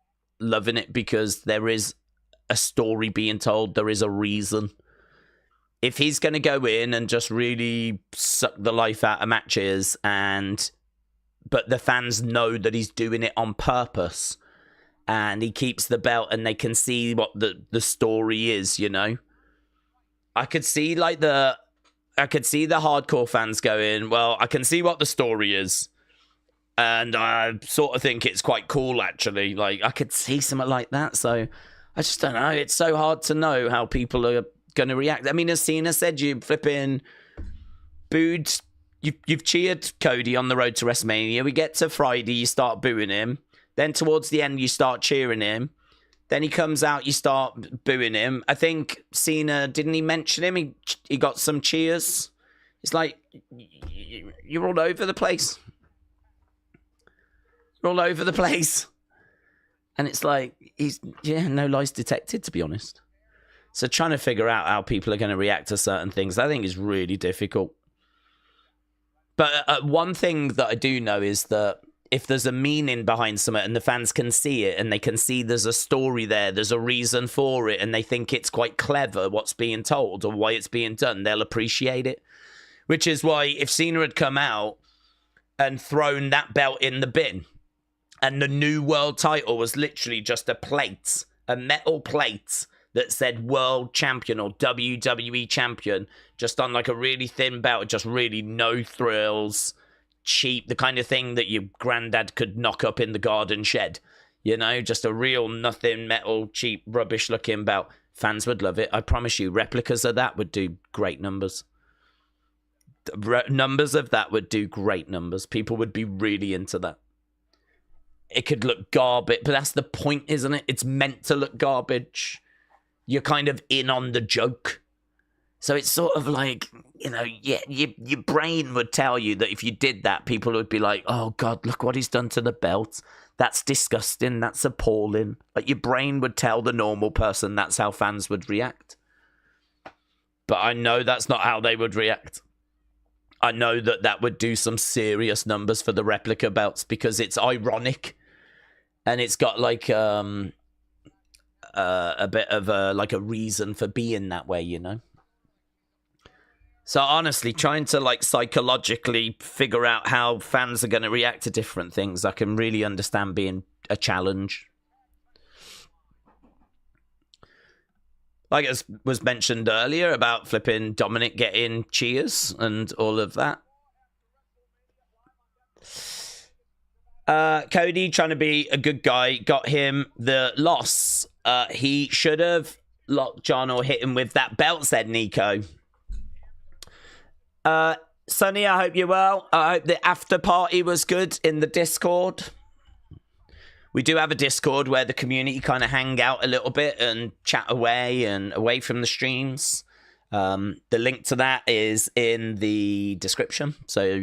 loving it, because there is a story being told. There is a reason. If he's going to go in and just really suck the life out of matches, but the fans know that he's doing it on purpose, and he keeps the belt and they can see what the story is, you know? I could see the hardcore fans going, well, I can see what the story is. And I sort of think it's quite cool, actually. Like, I could see something like that. So, I just don't know. It's so hard to know how people are going to react. I mean, as Cena said, you flipping booed. You've cheered Cody on the road to WrestleMania. We get to Friday, you start booing him. Then towards the end, you start cheering him. Then he comes out, you start booing him. I think Cena, didn't he mention him? He got some cheers. It's like, you're all over the place. All over the place. And it's like, no lies detected, to be honest. So trying to figure out how people are going to react to certain things, I think is really difficult. But one thing that I do know is that if there's a meaning behind something and the fans can see it and they can see there's a story there, there's a reason for it, and they think it's quite clever what's being told or why it's being done, they'll appreciate it. Which is why if Cena had come out and thrown that belt in the bin, and the new world title was literally just a metal plate that said world champion or WWE champion, just on like a really thin belt, just really no thrills, cheap, the kind of thing that your granddad could knock up in the garden shed. You know, just a real nothing metal, cheap, rubbish looking belt. Fans would love it. I promise you, replicas of that would do great numbers. Numbers of that would do great numbers. People would be really into that. It could look garbage, but that's the point, isn't it? It's meant to look garbage. You're kind of in on the joke. So it's sort of like, you know, your brain would tell you that if you did that, people would be like, oh, God, look what he's done to the belt. That's disgusting. That's appalling. Like, your brain would tell the normal person that's how fans would react. But I know that's not how they would react. I know that would do some serious numbers for the replica belts because it's ironic. And it's got like a bit of a reason for being that way, you know? So honestly, trying to like psychologically figure out how fans are going to react to different things, I can really understand being a challenge. Like it was mentioned earlier about flipping Dominik getting cheers and all of that. Cody trying to be a good guy got him the loss. He should have locked John or hit him with that belt, said Nico. Sonny, I hope you're well. I hope the after party was good in the Discord. We do have a Discord where the community kind of hang out a little bit and chat away and away from the streams. The link to that is in the description. So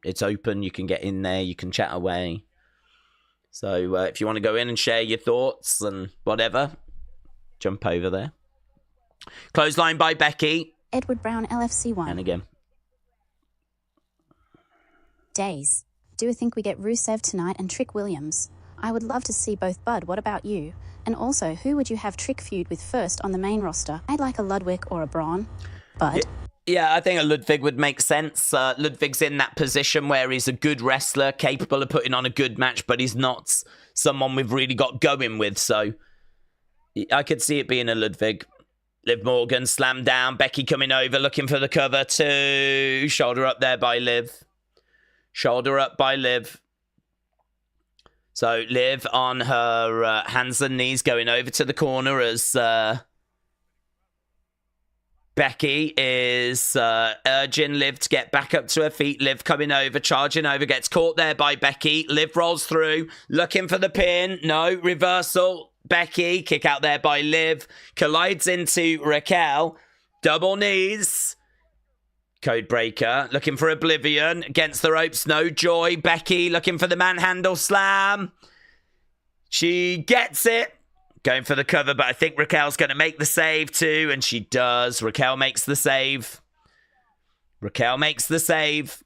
it's open, you can get in there, you can chat away. So if you want to go in and share your thoughts and whatever, jump over there. Clothesline by Becky. Edward Brown, LFC 1. And again. Daze. Do you think we get Rusev tonight and Trick Williams? I would love to see both, Bud. What about you? And also, who would you have Trick feud with first on the main roster? I'd like a Ludwig or a Braun. Bud? Yeah, I think a Ludwig would make sense. Ludwig's in that position where he's a good wrestler, capable of putting on a good match, but he's not someone we've really got going with. So I could see it being a Ludwig. Liv Morgan slammed down. Becky coming over, looking for the cover too. Shoulder up there by Liv. Shoulder up by Liv. So Liv on her hands and knees going over to the corner as Becky is urging Liv to get back up to her feet. Liv coming over, charging over, gets caught there by Becky. Liv rolls through, looking for the pin. No, reversal. Becky, kick out there by Liv. Collides into Raquel. Double knees. Codebreaker, looking for Oblivion. Against the ropes, no joy. Becky looking for the manhandle slam. She gets it. Going for the cover, but I think Raquel's going to make the save too, and she does. Raquel makes the save. Raquel makes the save.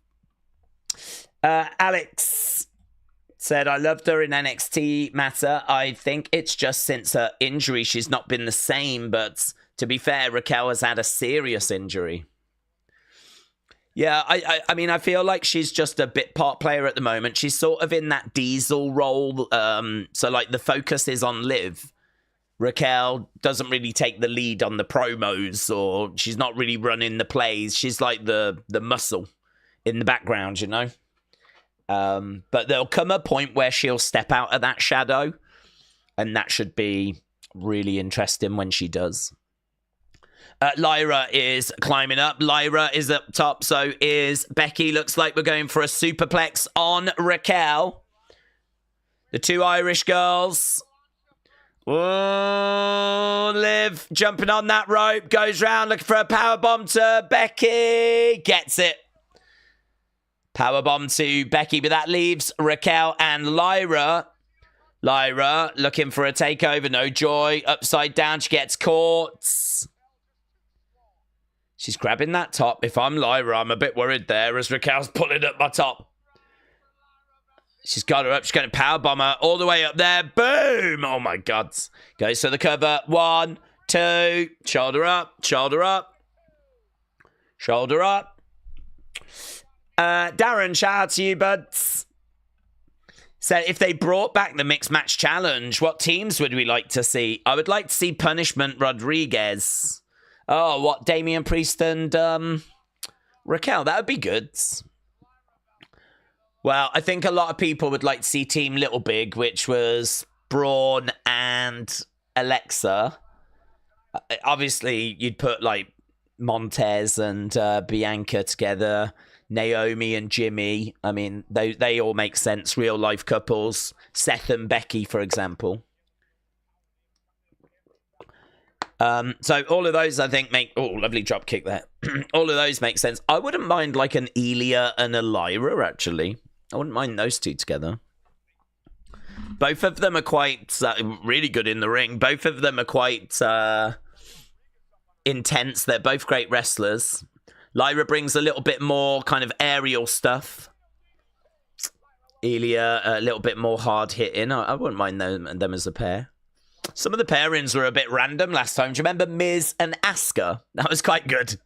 Alex said, I loved her in NXT matter. I think it's just since her injury, she's not been the same, but to be fair, Raquel has had a serious injury. Yeah, I mean, I feel like she's just a bit part player at the moment. She's sort of in that Diesel role. So, like, the focus is on Liv. Raquel doesn't really take the lead on the promos, or she's not really running the plays. She's like the muscle in the background, you know? But there'll come a point where she'll step out of that shadow, and that should be really interesting when she does. Lyra is climbing up. Lyra is up top, so is Becky. Looks like we're going for a superplex on Raquel. The two Irish girls. Oh, Liv jumping on that rope. Goes round looking for a powerbomb to Becky. Gets it. Powerbomb to Becky, but that leaves Raquel and Lyra. Lyra looking for a takeover. No joy. Upside down. She gets caught. She's grabbing that top. If I'm Lyra, I'm a bit worried there as Raquel's pulling up my top. She's got her up. She's going to powerbomb her all the way up there. Boom! Oh, my God. Goes for the cover. 1, 2. Shoulder up. Shoulder up. Shoulder up. Darren, shout out to you, buds. So if they brought back the Mixed Match Challenge, what teams would we like to see? I would like to see Punishment Rodriguez. Oh, what? Damian Priest and Raquel. That would be good. Well, I think a lot of people would like to see Team Little Big, which was Braun and Alexa. Obviously, you'd put, like, Montez and Bianca together. Naomi and Jimmy. I mean, they all make sense. Real-life couples. Seth and Becky, for example. So all of those, I think, make... Oh, lovely drop kick there. All of those make sense. I wouldn't mind, like, an Ilya and a Lyra, actually. I wouldn't mind those two together. Both of them are quite really good in the ring. Both of them are quite intense. They're both great wrestlers. Lyra brings a little bit more kind of aerial stuff. Ilya, a little bit more hard hitting. I wouldn't mind them as a pair. Some of the pairings were a bit random last time. Do you remember Miz and Asuka? That was quite good.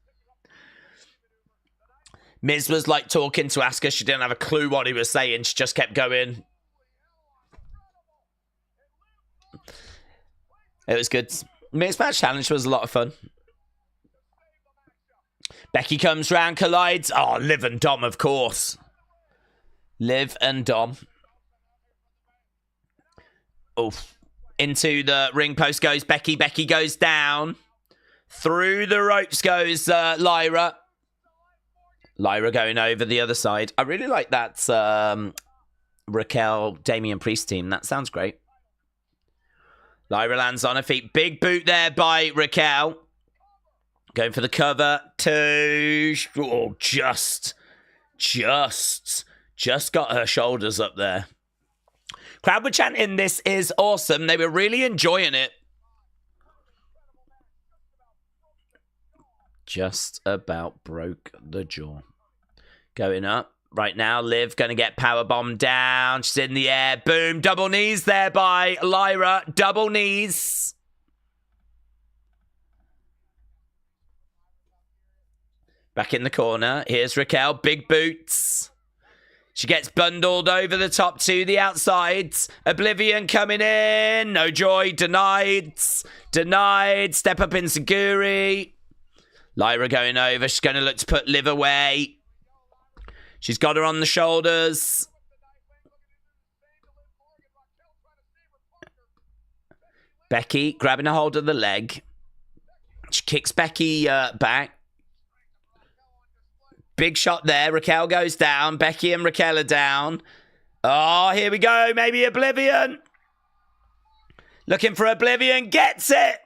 Miz was like talking to Asuka. She didn't have a clue what he was saying. She just kept going. It was good. Mixed Match Challenge was a lot of fun. Becky comes round, collides. Oh, Liv and Dom, of course. Liv and Dom. Oof. Into the ring post goes Becky. Becky goes down. Through the ropes goes Lyra. Lyra going over the other side. I really like that Raquel, Damian Priest team. That sounds great. Lyra lands on her feet. Big boot there by Raquel. Going for the cover. 2. Oh, just got her shoulders up there. Crowd were chanting, "This is awesome." They were really enjoying it. Just about broke the jaw. Going up. Right now, Liv going to get powerbombed down. She's in the air. Boom. Double knees there by Lyra. Double knees. Back in the corner. Here's Raquel. Big boots. She gets bundled over the top to the outside. Oblivion coming in. No joy. Denied. Denied. Step up Insecurity. Lyra going over. She's going to look to put Liv away. She's got her on the shoulders. Becky grabbing a hold of the leg. She kicks Becky back. Big shot there. Raquel goes down. Becky and Raquel are down. Oh, here we go. Maybe Oblivion. Looking for Oblivion. Gets it.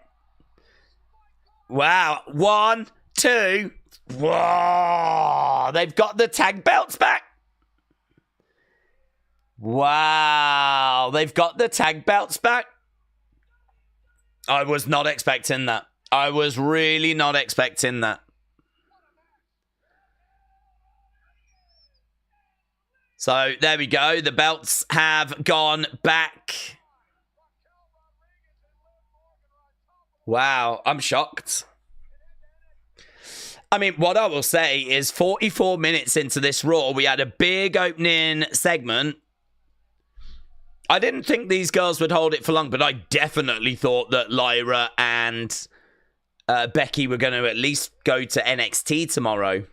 Wow. 1, 2. Whoa. They've got the tag belts back. Wow. They've got the tag belts back. I was not expecting that. I was really not expecting that. So, there we go. The belts have gone back. Wow, I'm shocked. I mean, what I will say is 44 minutes into this Raw, we had a big opening segment. I didn't think these girls would hold it for long, but I definitely thought that Lyra and Becky were going to at least go to NXT tomorrow.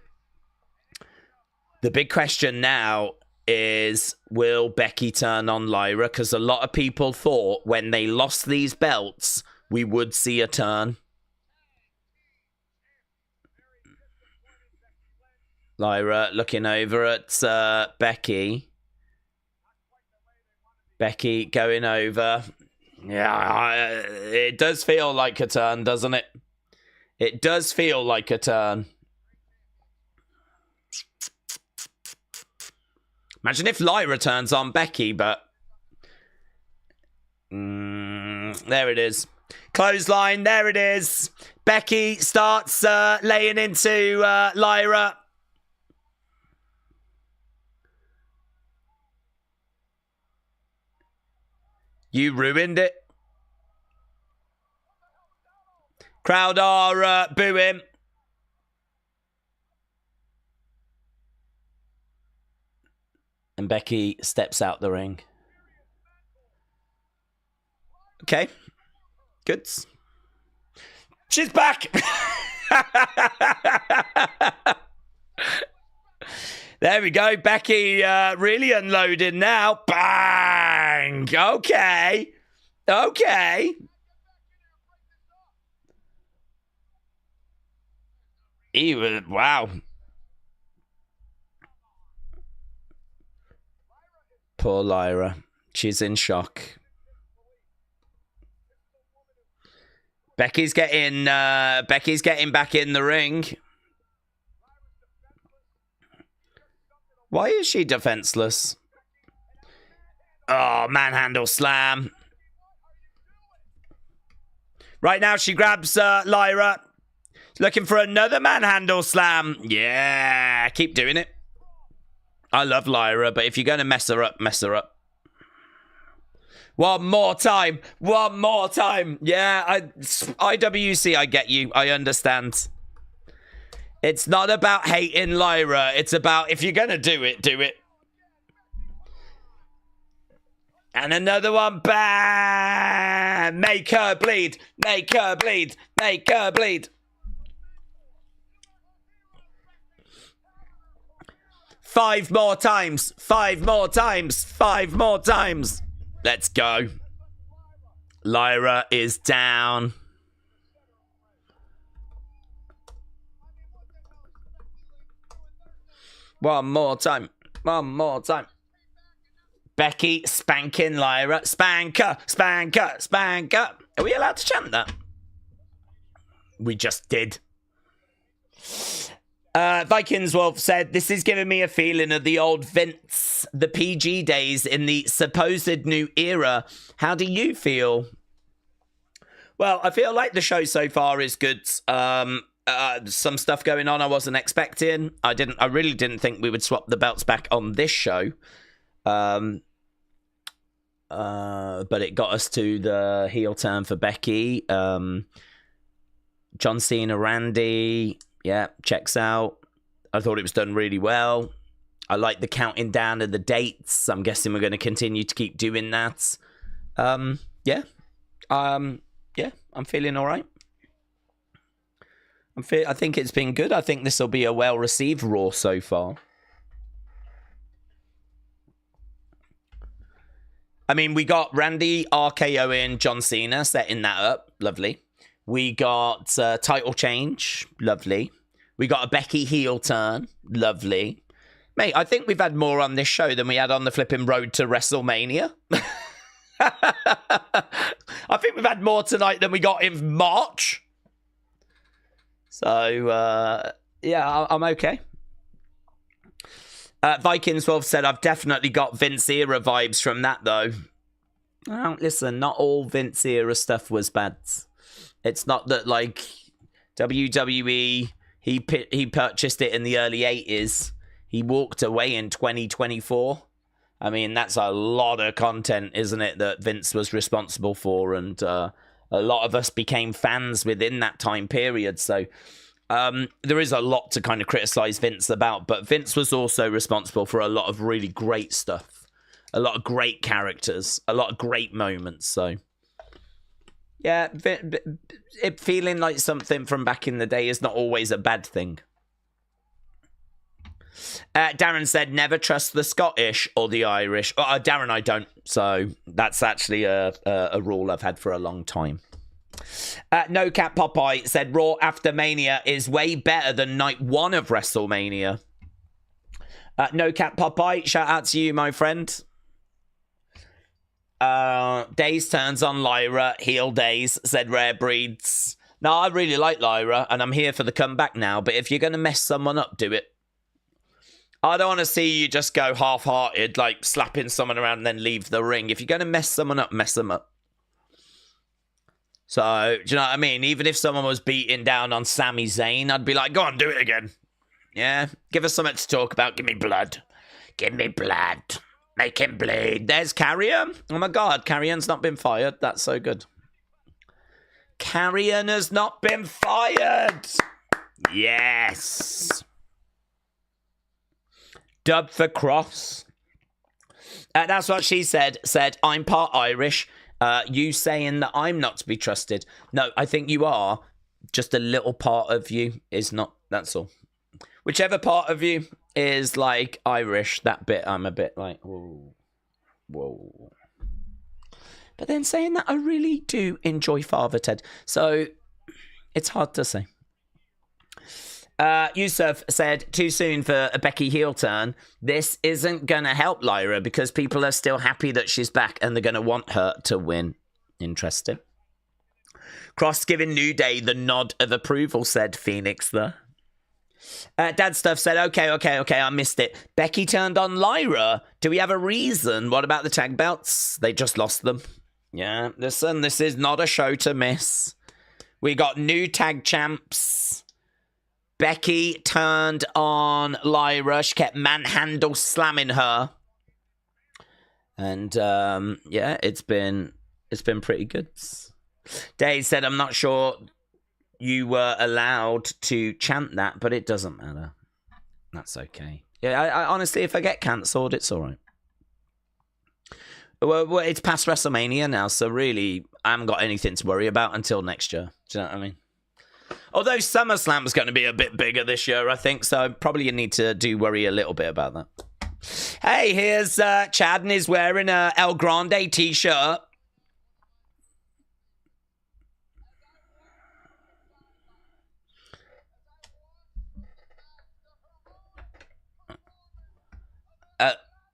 The big question now is, will Becky turn on Lyra? Because a lot of people thought when they lost these belts, we would see a turn. Lyra looking over at Becky. Becky going over. Yeah, it does feel like a turn, doesn't it? It does feel like a turn. Imagine if Lyra turns on Becky, but... there it is. Clothesline, there it is. Becky starts laying into Lyra. You ruined it. Crowd are booing. And Becky steps out the ring. Okay. Good. She's back. There we go. Becky really unloading now. Bang. Okay. Okay. Wow. Poor Lyra. She's in shock. Becky's getting back in the ring. Why is she defenseless? Oh, manhandle slam. Right now she grabs Lyra. Looking for another manhandle slam. Yeah, keep doing it. I love Lyra, but if you're going to mess her up, mess her up. One more time. One more time. Yeah, IWC, I get you. I understand. It's not about hating Lyra. It's about if you're going to do it, do it. And another one. Bam! Make her bleed. Make her bleed. Make her bleed. 5 more times. 5 more times. 5 more times. Let's go. Lyra is down. One more time. One more time. Becky spanking Lyra. Spanker. Spanker. Spanker. Are we allowed to chant that? We just did. Vikings Wolf said, this is giving me a feeling of the old Vince, the PG days in the supposed new era. How do you feel? Well, I feel like the show so far is good. Some stuff going on I wasn't expecting. I really didn't think we would swap the belts back on this show. But it got us to the heel turn for Becky. John Cena, Randy. Yeah, checks out. I thought it was done really well. I like the counting down of the dates. I'm guessing we're going to continue to keep doing that. Yeah, I'm feeling all right. I think it's been good. I think this will be a well-received Raw so far. I mean, we got Randy RKOing John Cena, setting that up. Lovely. We got title change. Lovely. We got a Becky heel turn. Lovely. Mate, I think we've had more on this show than we had on the flipping road to WrestleMania. I think we've had more tonight than we got in March. So, yeah, I'm okay. Vikings12 said, I've definitely got Vince era vibes from that, though. Well, listen, not all Vince era stuff was bad. It's not that, like, WWE, he purchased it in the early 80s. He walked away in 2024. I mean, that's a lot of content, isn't it, that Vince was responsible for? And a lot of us became fans within that time period. So there is a lot to kind of criticize Vince about. But Vince was also responsible for a lot of really great stuff. A lot of great characters. A lot of great moments. So, yeah, it feeling like something from back in the day is not always a bad thing. Darren said, never trust the Scottish or the Irish. Darren, I don't. So that's actually a rule I've had for a long time. No Cat Popeye said, Raw after Mania is way better than night 1 of WrestleMania. No Cat Popeye, shout out to you, my friend. Daze turns on Lyra. Heel Daze, said Rare Breeds. No, I really like Lyra, and I'm here for the comeback now. But if you're going to mess someone up, do it. I don't want to see you just go half-hearted, like slapping someone around and then leave the ring. If you're going to mess someone up, mess them up. So, do you know what I mean? Even if someone was beating down on Sami Zayn, I'd be like, go on, do it again. Yeah? Give us something to talk about. Give me blood. Give me blood. Make him bleed. There's Karrion. Oh my God, Karrion's not been fired. That's so good. Karrion has not been fired. Yes. Dub for Kross. That's what she said. Said, I'm part Irish. You saying that I'm not to be trusted. No, I think you are. Just a little part of you is not. That's all. Whichever part of you is like Irish, that bit I'm a bit like, whoa. Whoa. But then saying that, I really do enjoy Father Ted. So it's hard to say. Yusuf said, too soon for a Becky heel turn. This isn't going to help Lyra because people are still happy that she's back and they're going to want her to win. Interesting. Kross giving New Day the nod of approval, said Phoenix there. Dad Stuff said, okay, I missed it. Becky turned on Lyra. Do we have a reason? What about the tag belts? They just lost them. Yeah, listen, this is not a show to miss. We got new tag champs. Becky turned on Lyra. She kept manhandle slamming her. And, yeah, it's been pretty good. Dave said, I'm not sure you were allowed to chant that, but it doesn't matter. That's okay. Yeah, I honestly, if I get cancelled, it's all right. Well, it's past WrestleMania now, so really, I haven't got anything to worry about until next year. Do you know what I mean? Although SummerSlam's going to be a bit bigger this year, I think, so probably you need to worry a little bit about that. Hey, here's Chad, and he's wearing a El Grande t-shirt.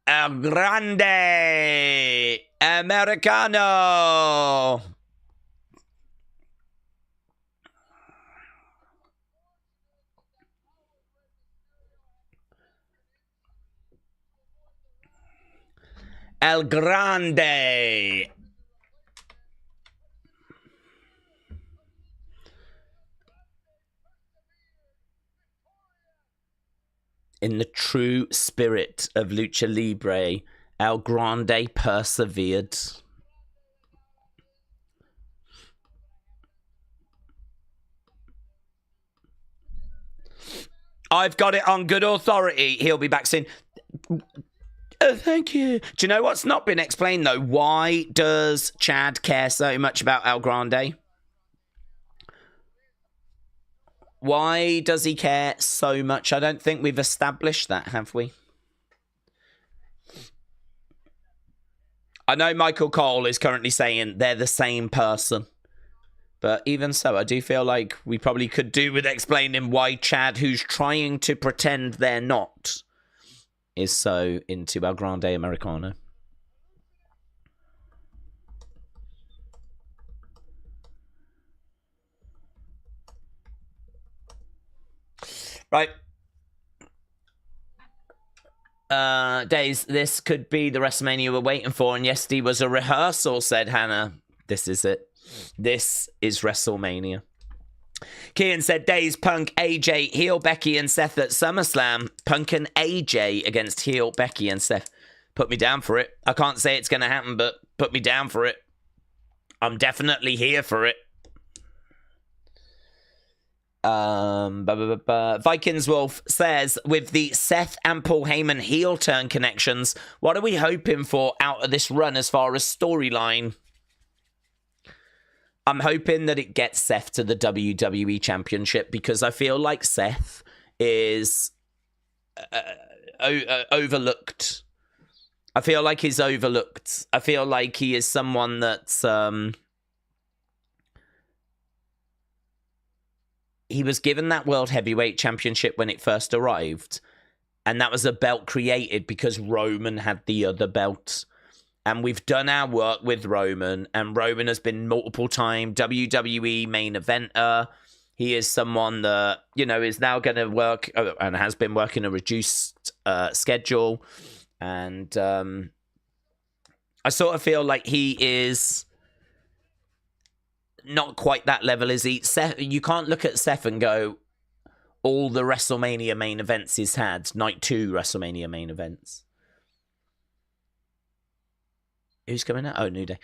El Grande Americano. El Grande. In the true spirit of Lucha Libre, El Grande persevered. I've got it on good authority. He'll be back soon. Thank you. Do you know what's not been explained, though? Why does Chad care so much about El Grande? Why does he care so much? I don't think we've established that, have we? I know Michael Cole is currently saying they're the same person. But even so, I do feel like we probably could do with explaining why Chad, who's trying to pretend they're not, is so into El Grande Americano. Right. Daze, this could be the WrestleMania we're waiting for, and yesterday was a rehearsal, said Hannah. This is it. This is WrestleMania. Kian said, Daze, Punk, AJ, heel Becky and Seth at SummerSlam. Punk and AJ against heel Becky and Seth. Put me down for it. I can't say it's going to happen, but put me down for it. I'm definitely here for it. Vikings Wolf says, with the Seth and Paul Heyman heel turn connections, what are we hoping for out of this run as far as storyline? I'm hoping that it gets Seth to the WWE Championship, because I feel like Seth is overlooked. I feel like he's overlooked. I feel like he is someone that's... he was given that World Heavyweight Championship when it first arrived, and that was a belt created because Roman had the other belt. And we've done our work with Roman, and Roman has been multiple-time WWE main eventer. He is someone that, you know, is now going to work, and has been working a reduced schedule. And I sort of feel like he is... not quite that level, is he? Seth, you can't look at Seth and go, all the WrestleMania main events he's had, night 2 WrestleMania main events. Who's coming out? Oh, New Day.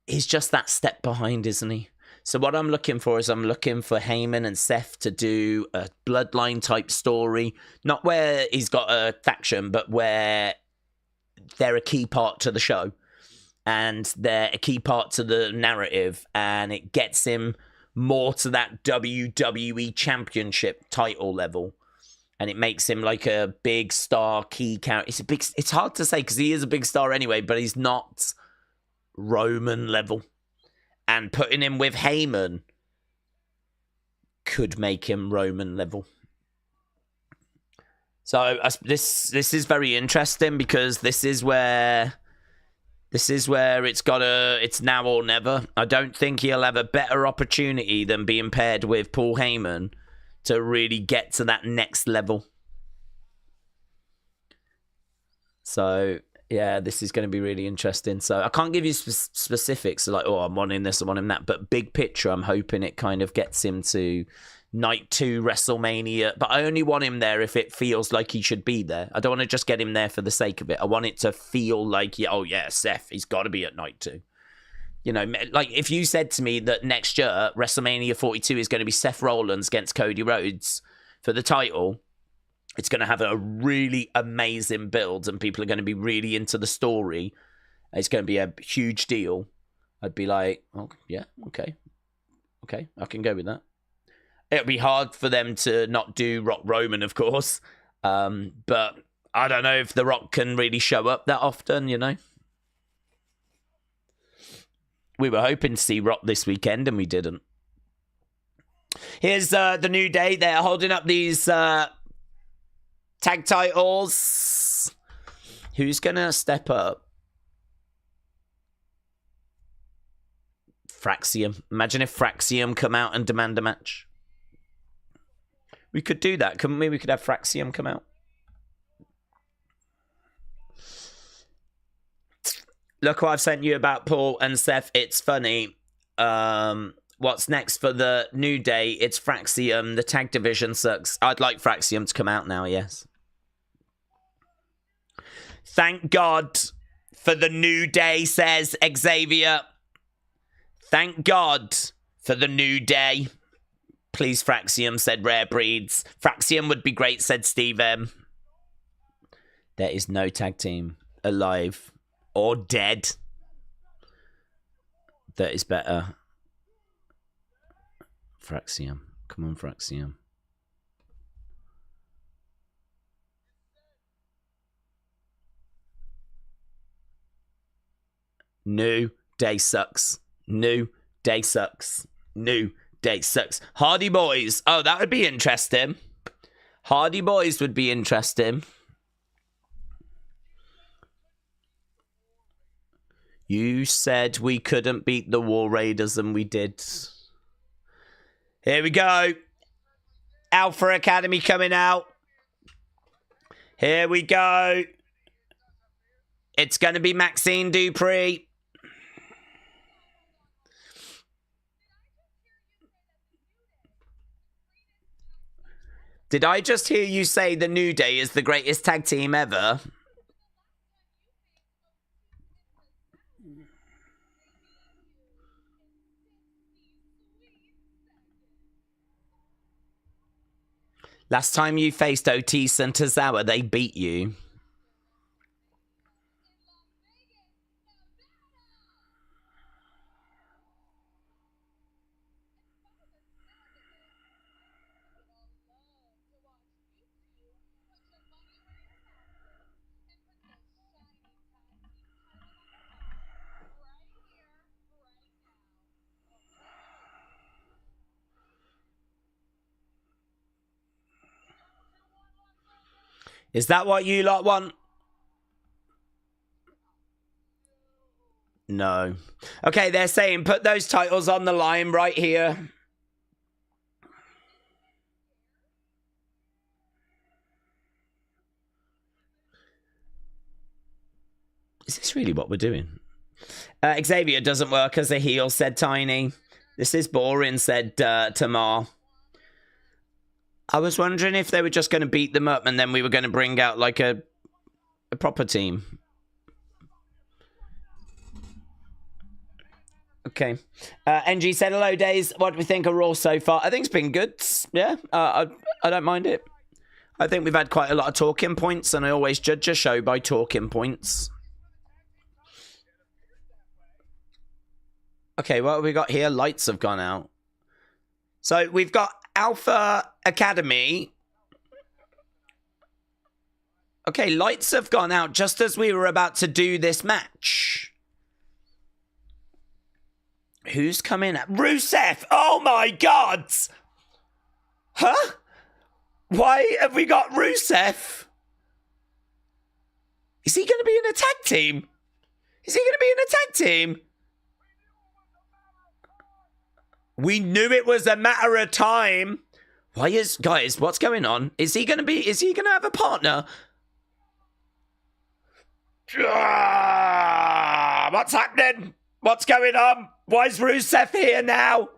He's just that step behind, isn't he? So what I'm looking for is I'm looking for Heyman and Seth to do a bloodline type story. Not where he's got a faction, but where they're a key part to the show. And they're a key part to the narrative, and it gets him more to that WWE Championship title level, and it makes him like a big star key character. It's hard to say because he is a big star anyway, but he's not Roman level. And putting him with Heyman could make him Roman level. So this is very interesting, because this is where it's now or never. I don't think he'll have a better opportunity than being paired with Paul Heyman to really get to that next level. So, yeah, this is going to be really interesting. So, I can't give you specifics, like, oh, I'm wanting this, I'm wanting that. But big picture, I'm hoping it kind of gets him to night 2 WrestleMania. But I only want him there if it feels like he should be there. I don't want to just get him there for the sake of it. I want it to feel like, yeah, oh yeah, Seth, he's got to be at night 2. You know, like if you said to me that next year WrestleMania 42 is going to be Seth Rollins against Cody Rhodes for the title, it's going to have a really amazing build and people are going to be really into the story. It's going to be a huge deal. I'd be like, oh, yeah, okay, I can go with that. It'll be hard for them to not do Rock Roman, of course. But I don't know if The Rock can really show up that often, you know. We were hoping to see Rock this weekend, and we didn't. Here's the New Day. They're holding up these tag titles. Who's going to step up? Fraxium. Imagine if Fraxium come out and demand a match. We could do that, couldn't we? We could have Fraxium come out. Look what I've sent you about Paul and Seth. It's funny. What's next for the New Day? It's Fraxium. The tag division sucks. I'd like Fraxium to come out now, yes. Thank God for the New Day, says Xavier. Thank God for the New Day. Please, Fraxium, said Rare Breeds. Fraxium would be great, said Steve M. There is no tag team alive or dead that is better. Fraxium. Come on, Fraxium. New Day sucks. New Day sucks. New Day sucks. Hardy Boys. Oh, that would be interesting. Hardy Boys would be interesting. You said we couldn't beat the War Raiders, and we did. Here we go. Alpha Academy coming out. Here we go. It's going to be Maxine Dupree. Did I just hear you say the New Day is the greatest tag team ever? Last time you faced Otis and Tozawa, they beat you. Is that what you lot want? No. Okay, they're saying put those titles on the line right here. Is this really what we're doing? Xavier doesn't work as a heel, said Tiny. This is boring, said Tamar. I was wondering if they were just going to beat them up and then we were going to bring out like a proper team. Okay. NG said, hello, Daze. What do we think of Raw so far? I think it's been good. Yeah, I don't mind it. I think we've had quite a lot of talking points, and I always judge a show by talking points. Okay, what have we got here? Lights have gone out. So we've got Alpha Academy. Okay, lights have gone out just as we were about to do this match. Who's coming up? Rusev! Oh my God! Huh? Why have we got Rusev? Is he going to be in a tag team? Is he going to be in a tag team? We knew it was a matter of time. Guys, what's going on? Is he going to have a partner? What's happening? What's going on? Why is Rusev here now?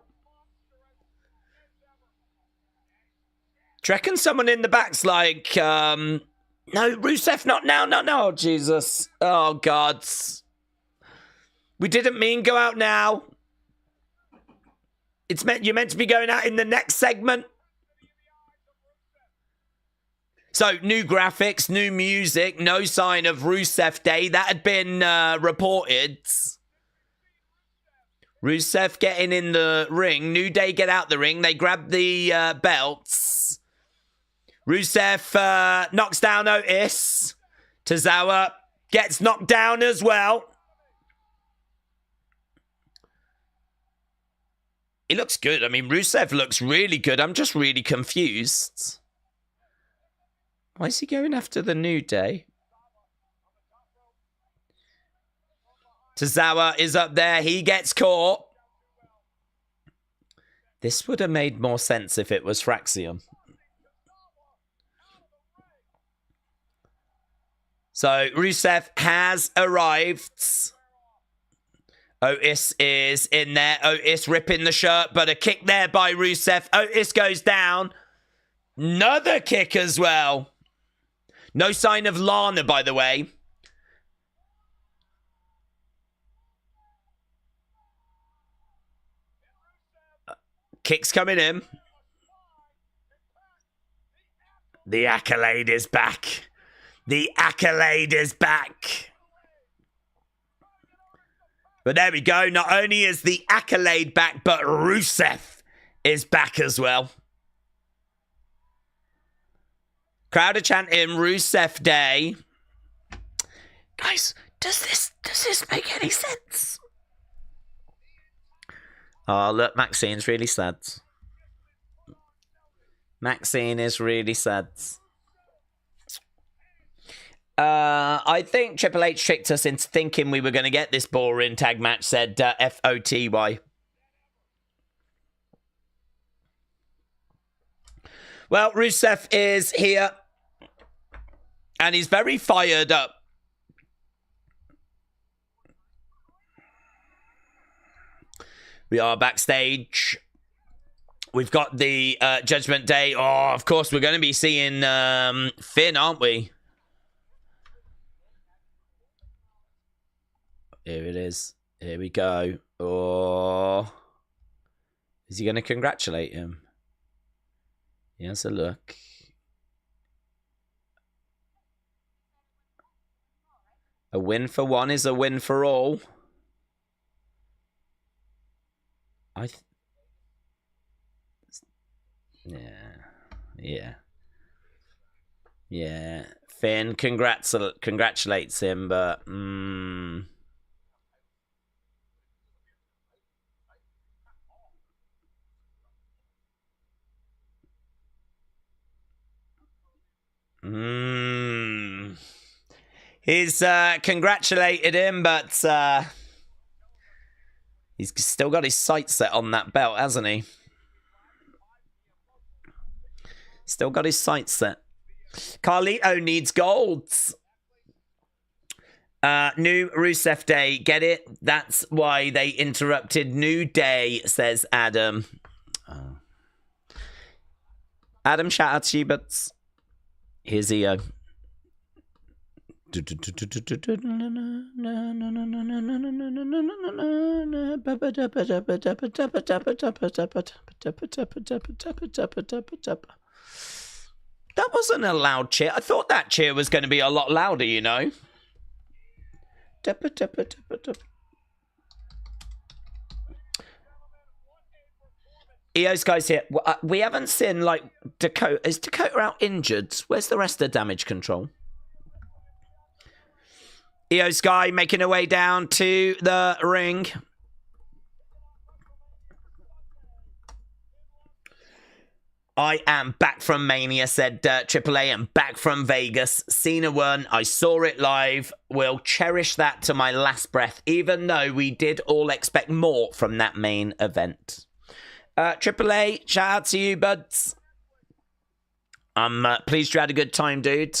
Do you reckon someone in the back's like, no, Rusev, not now, not now. Oh, Jesus. Oh, God. We didn't mean go out now. You're meant to be going out in the next segment. So, new graphics, new music, no sign of Rusev Day. That had been reported. Rusev getting in the ring. New Day get out the ring. They grab the belts. Rusev knocks down Otis. Tozawa gets knocked down as well. He looks good. I mean, Rusev looks really good. I'm just really confused. Why is he going after the New Day? Tozawa is up there. He gets caught. This would have made more sense if it was Fraxium. So, Rusev has arrived. Otis is in there. Otis ripping the shirt, but a kick there by Rusev. Otis goes down. Another kick as well. No sign of Lana, by the way. Kicks coming in. The Accolade is back. The Accolade is back. But there we go. Not only is the Accolade back, but Rusev is back as well. Crowd are chanting Rusev Day. Guys, does this make any sense? Oh, look, Maxine's really sad. Maxine is really sad. I think Triple H tricked us into thinking we were going to get this boring tag match, said FOTY. Well, Rusev is here. And he's very fired up. We are backstage. We've got the Judgment Day. Oh, of course, we're going to be seeing Finn, aren't we? Here it is. Here we go. Oh. Is he going to congratulate him? Here's a look. A win for one is a win for all. Yeah. Finn congratulates him, but he's congratulated him, but he's still got his sights set on that belt, hasn't he? Still got his sights set. Carlito needs golds. New Rusev Day. Get it? That's why they interrupted New Day, says Adam. Adam, shout out to you, but here's Iyo. That wasn't a loud cheer. I thought that cheer was going to be a lot louder, you know. Iyo Sky's here. We haven't seen, like, Dakota. Is Dakota out injured? Where's the rest of Damage Control? Iyo Sky making her way down to the ring. I am back from Mania, said AAA. I'm back from Vegas. Cena won. I saw it live. Will cherish that to my last breath, even though we did all expect more from that main event. AAA, shout out to you, buds. I'm pleased you had a good time, dude.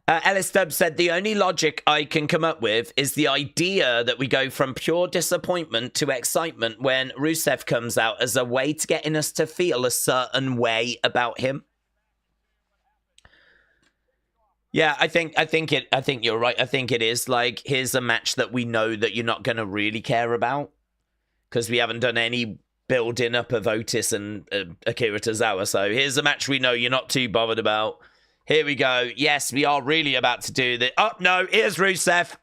Ellis Stubbs said, the only logic I can come up with is the idea that we go from pure disappointment to excitement when Rusev comes out as a way to getting us to feel a certain way about him. Yeah, I think you're right. I think it is like, here's a match that we know that you're not going to really care about because we haven't done any building up of Otis and Akira Tozawa. So here's a match we know you're not too bothered about. Here we go. Yes, we are really about to do this. Oh, no, here's Rusev.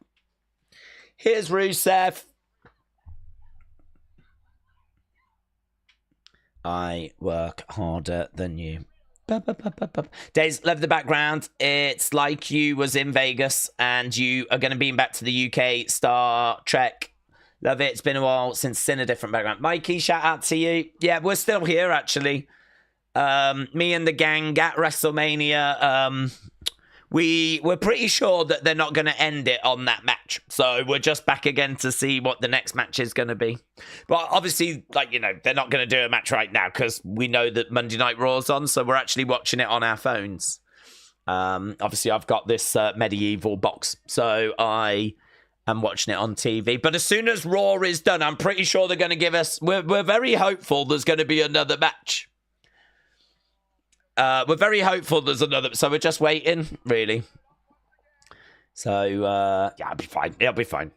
Here's Rusev. I work harder than you. Daze, love the background. It's like you was in Vegas and you are going to beam back to the UK Star Trek. Love it. It's been a while since seen a different background. Mikey, shout out to you. Yeah, we're still here, actually. Me and the gang at WrestleMania, we're pretty sure that they're not going to end it on that match. So we're just back again to see what the next match is going to be. But obviously, like, you know, they're not going to do a match right now because we know that Monday Night Raw's on. So we're actually watching it on our phones. Obviously, I've got this medieval box. So I am watching it on TV. But as soon as Raw is done, I'm pretty sure they're going to give us... We're very hopeful there's going to be another match. We're very hopeful there's another, so we're just waiting, really. So, yeah, it'll be fine. It'll be fine.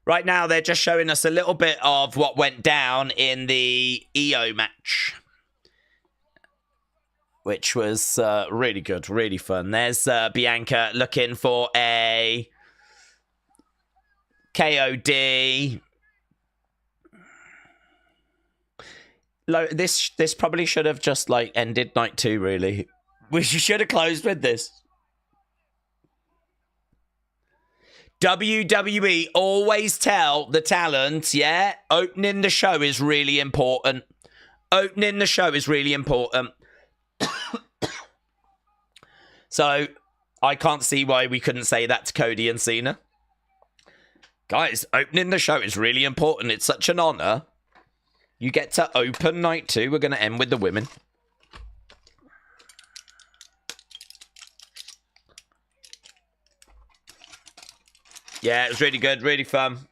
Right now, they're just showing us a little bit of what went down in the Iyo match, which was really good, really fun. There's Bianca looking for a KOD. This probably should have just, like, ended night 2, really. We should have closed with this. WWE always tell the talent, yeah, opening the show is really important. Opening the show is really important. So, I can't see why we couldn't say that to Cody and Cena. Guys, opening the show is really important. It's such an honor. You get to open night 2. We're going to end with the women. Yeah, it was really good, really fun.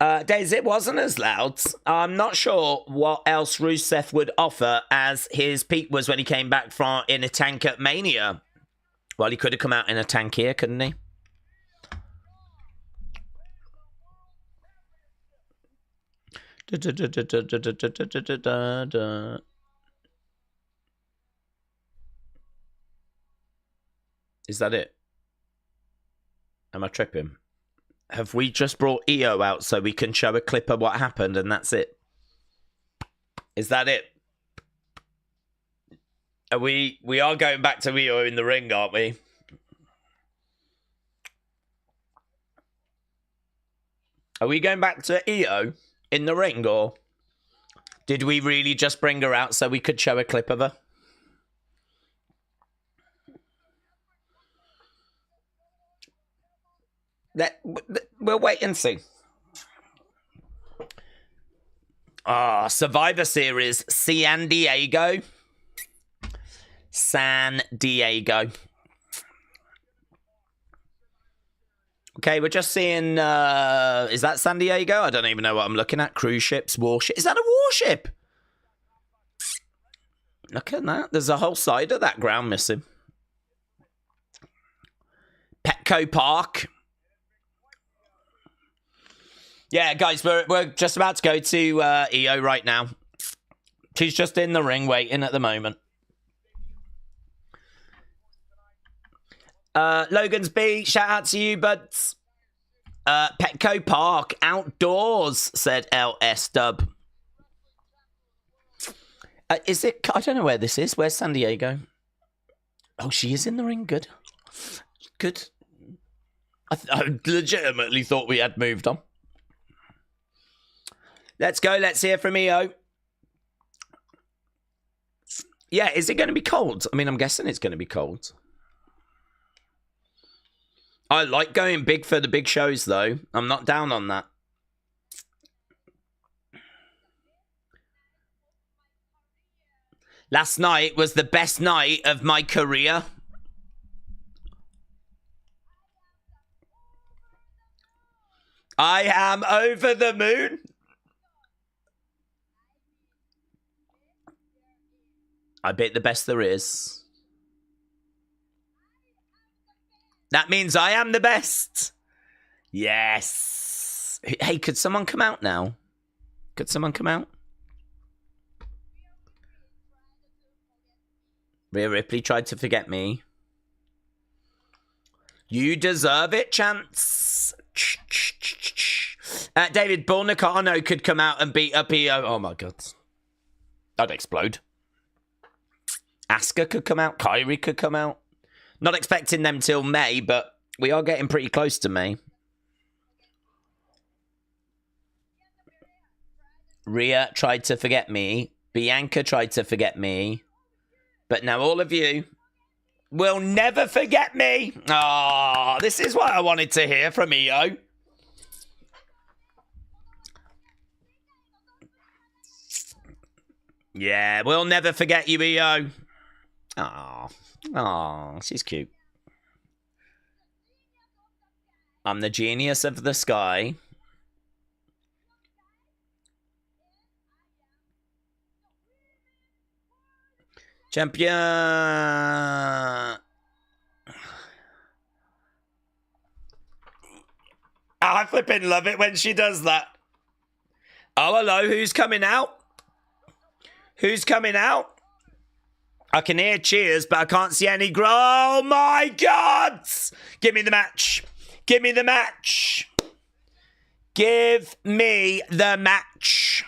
Daze, it wasn't as loud. I'm not sure what else Rusev would offer, as his peak was when he came back from in a tank at Mania. Well, he could have come out in a tank here, couldn't he? Is that it? Am I tripping? Have we just brought Iyo out so we can show a clip of what happened and that's it? Is that it? We are going back to Iyo in the ring, aren't we? Are we going back to Iyo in the ring, or did we really just bring her out so we could show a clip of her? We'll wait and see. Survivor Series, San Diego. San Diego. Okay, we're just seeing, is that San Diego? I don't even know what I'm looking at. Cruise ships, warship. Is that a warship? Look at that. There's a whole side of that ground missing. Petco Park. Yeah, guys, we're just about to go to Iyo right now. She's just in the ring waiting at the moment. Logan's B, shout out to you, buds. Petco Park, outdoors, said LS Dub. Is it? I don't know where this is. Where's San Diego? Oh, she is in the ring. Good. Good. I legitimately thought we had moved on. Let's go. Let's hear from Iyo. Yeah, is it going to be cold? I mean, I'm guessing it's going to be cold. I like going big for the big shows, though. I'm not down on that. Last night was the best night of my career. I am over the moon. I bet the best there is. That means I am the best. Yes. Hey, could someone come out now? Could someone come out? Rhea Ripley tried to forget me. You deserve it, Chance. David Bull Nakano could come out and beat up Iyo. Oh my god. I'd explode. Asuka could come out. Kairi could come out. Not expecting them till May, but we are getting pretty close to May. Rhea tried to forget me. Bianca tried to forget me. But now all of you will never forget me. Ah, this is what I wanted to hear from Iyo. Yeah, we'll never forget you, Iyo. Aw, she's cute. I'm the genius of the sky. Champion. I flipping love it when she does that. Oh, hello, who's coming out? Who's coming out? I can hear cheers, but I can't see any. Oh my God! Give me the match. Give me the match. Give me the match.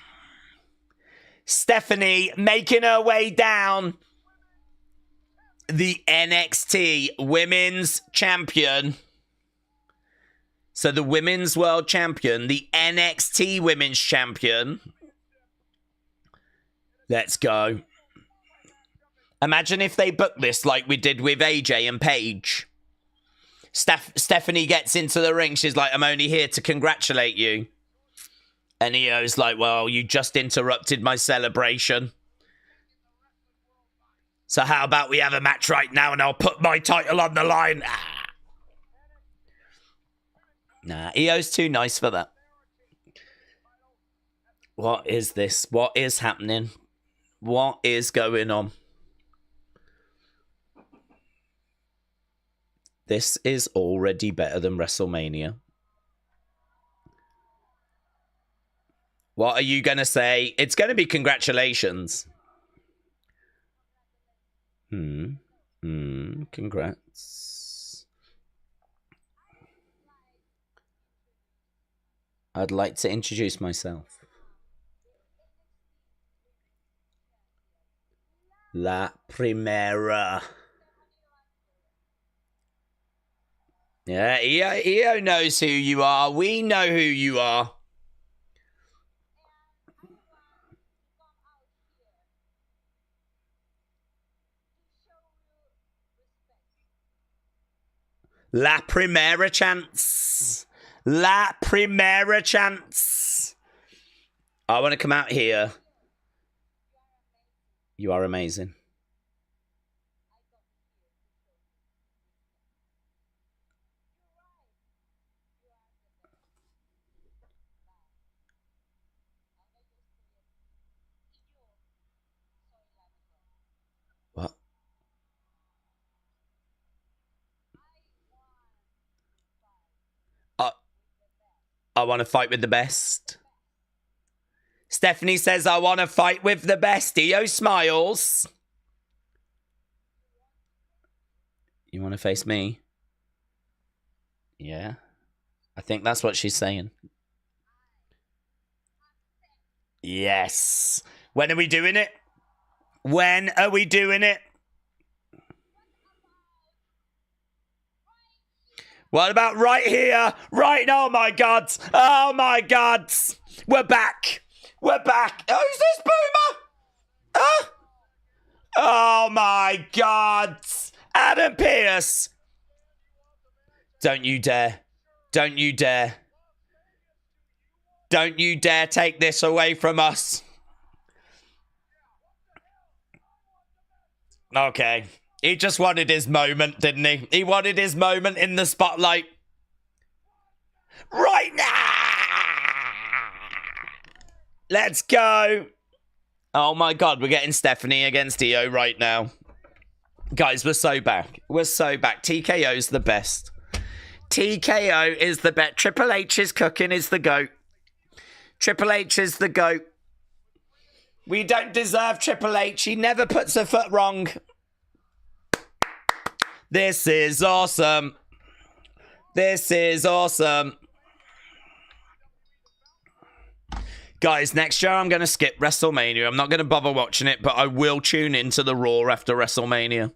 Stephanie making her way down the NXT Women's Champion. So the Women's World Champion, the NXT Women's Champion. Let's go. Imagine if they booked this like we did with AJ and Paige. Stephanie gets into the ring. She's like, I'm only here to congratulate you. And Iyo's like, well, you just interrupted my celebration. So how about we have a match right now and I'll put my title on the line? Nah, Iyo's too nice for that. What is this? What is happening? What is going on? This is already better than WrestleMania. What are you going to say? It's going to be congratulations. Congrats. I'd like to introduce myself. La Primera. Yeah, Iyo knows who you are. We know who you are. La Primera chance. La Primera chance. I want to come out here. You are amazing. What? I want to fight with the best. Stephanie says, I want to fight with the best. Iyo smiles. You want to face me? Yeah. I think that's what she's saying. Yes. When are we doing it? When are we doing it? What about right here? Right, oh my God. Oh my God. We're back. We're back. Oh, who's this boomer? Huh? Oh my God. Adam Pearce. Don't you dare. Don't you dare. Don't you dare take this away from us. Okay. He just wanted his moment, didn't he? He wanted his moment in the spotlight. Right now! Let's go! Oh my God, we're getting Stephanie against Iyo right now. Guys, we're so back. We're so back. TKO's the best. TKO is the best. Triple H's cooking is the GOAT. Triple H is the GOAT. We don't deserve Triple H. He never puts a foot wrong. This is awesome. This is awesome. Guys, next year I'm going to skip WrestleMania. I'm not going to bother watching it, but I will tune into the Raw after WrestleMania.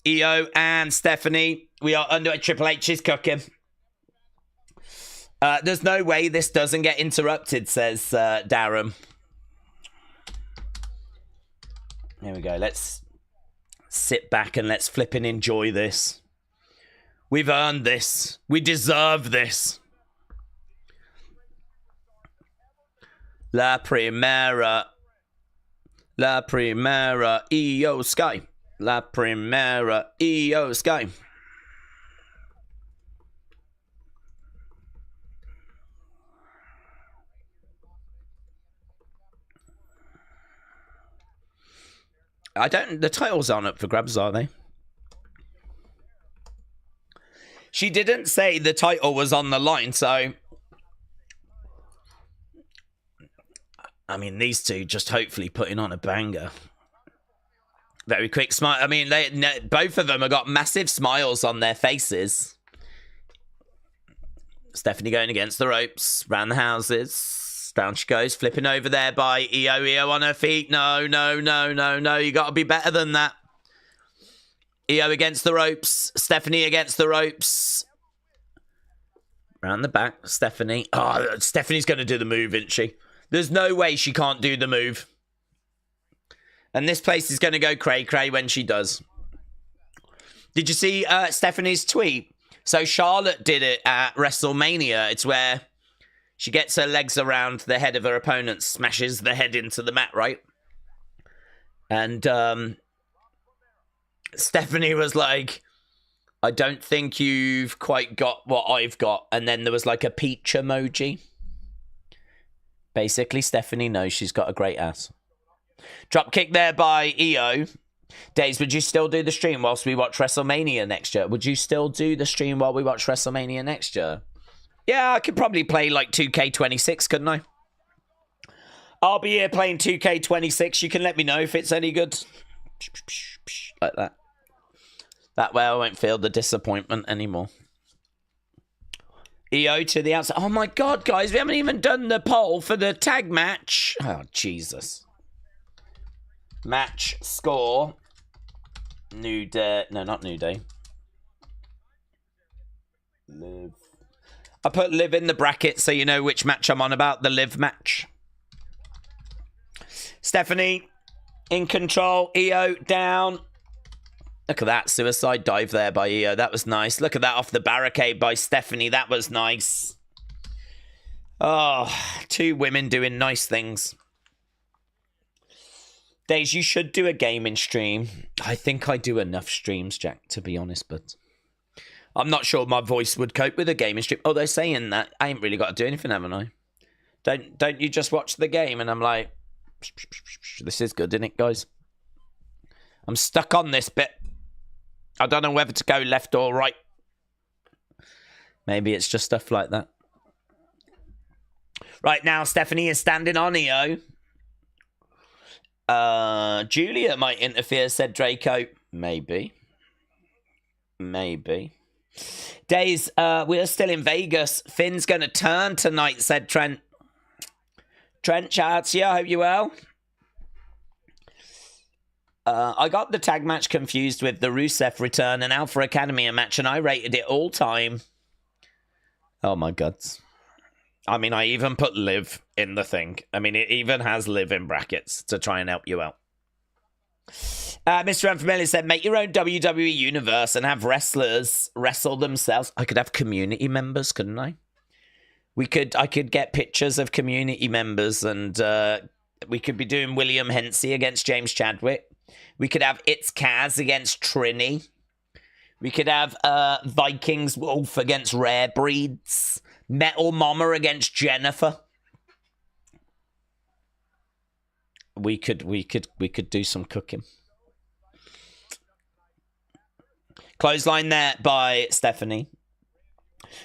Iyo and Stephanie, we are under Triple H's cooking. There's no way this doesn't get interrupted, says Darren. Here we go. Let's sit back and let's flip and enjoy this. We've earned this. We deserve this. La Primera. La Primera. Iyo Sky. La Primera. Iyo Sky. The titles aren't up for grabs, are they? She didn't say the title was on the line, so... I mean, these two just hopefully putting on a banger. Very quick smile. I mean, both of them have got massive smiles on their faces. Stephanie going against the ropes, round the houses. Down she goes, flipping over there by Iyo. Iyo on her feet. No. You got to be better than that. Iyo against the ropes. Stephanie against the ropes. Round the back, Stephanie. Oh, Stephanie's going to do the move, isn't she? There's no way she can't do the move. And this place is going to go cray-cray when she does. Did you see Stephanie's tweet? So Charlotte did it at WrestleMania. It's where she gets her legs around the head of her opponent, smashes the head into the mat, right? And Stephanie was like, I don't think you've quite got what I've got. And then there was like a peach emoji. Basically, Stephanie knows she's got a great ass. Drop kick there by Iyo. Daze, would you still do the stream whilst we watch WrestleMania next year? Would you still do the stream while we watch WrestleMania next year? Yeah, I could probably play like 2K26, couldn't I? I'll be here playing 2K26. You can let me know if it's any good. Like that. That way I won't feel the disappointment anymore. Iyo to the outside. Oh my god, guys, we haven't even done the poll for the tag match. Oh, Jesus. Match score. New Day. No, not New Day. Live. I put Live in the bracket so you know which match I'm on about. The Live match. Stephanie in control. Iyo down. Look at that suicide dive there by Iyo. That was nice. Look at that off the barricade by Stephanie. That was nice. Oh, two women doing nice things. Daze, you should do a gaming stream. I think I do enough streams, Jack, to be honest, but I'm not sure my voice would cope with a gaming stream. Oh, they're saying that I ain't really got to do anything, haven't I? Don't you just watch the game? And I'm like, this is good, isn't it, guys? I'm stuck on this bit. I don't know whether to go left or right. Maybe it's just stuff like that. Right now, Stephanie is standing on Iyo. Julia might interfere, said Draco. Maybe. Daze, we're still in Vegas. Finn's going to turn tonight, said Trent. Trent, shout out to you. I hope you're well. I got the tag match confused with the Rusev return and Alpha Academia match, and I rated it all time. Oh my god. I mean, I even put Live in the thing. I mean, it even has Live in brackets to try and help you out. Mr. Unfamiliar said, make your own WWE universe and have wrestlers wrestle themselves. I could have community members, couldn't I? I could get pictures of community members, and we could be doing William Hensey against James Chadwick. We could have It's Kaz against Trini. We could have Vikings Wolf against Rare Breeds. Metal Mama against Jennifer. We could do some cooking. Clothesline there by Stephanie.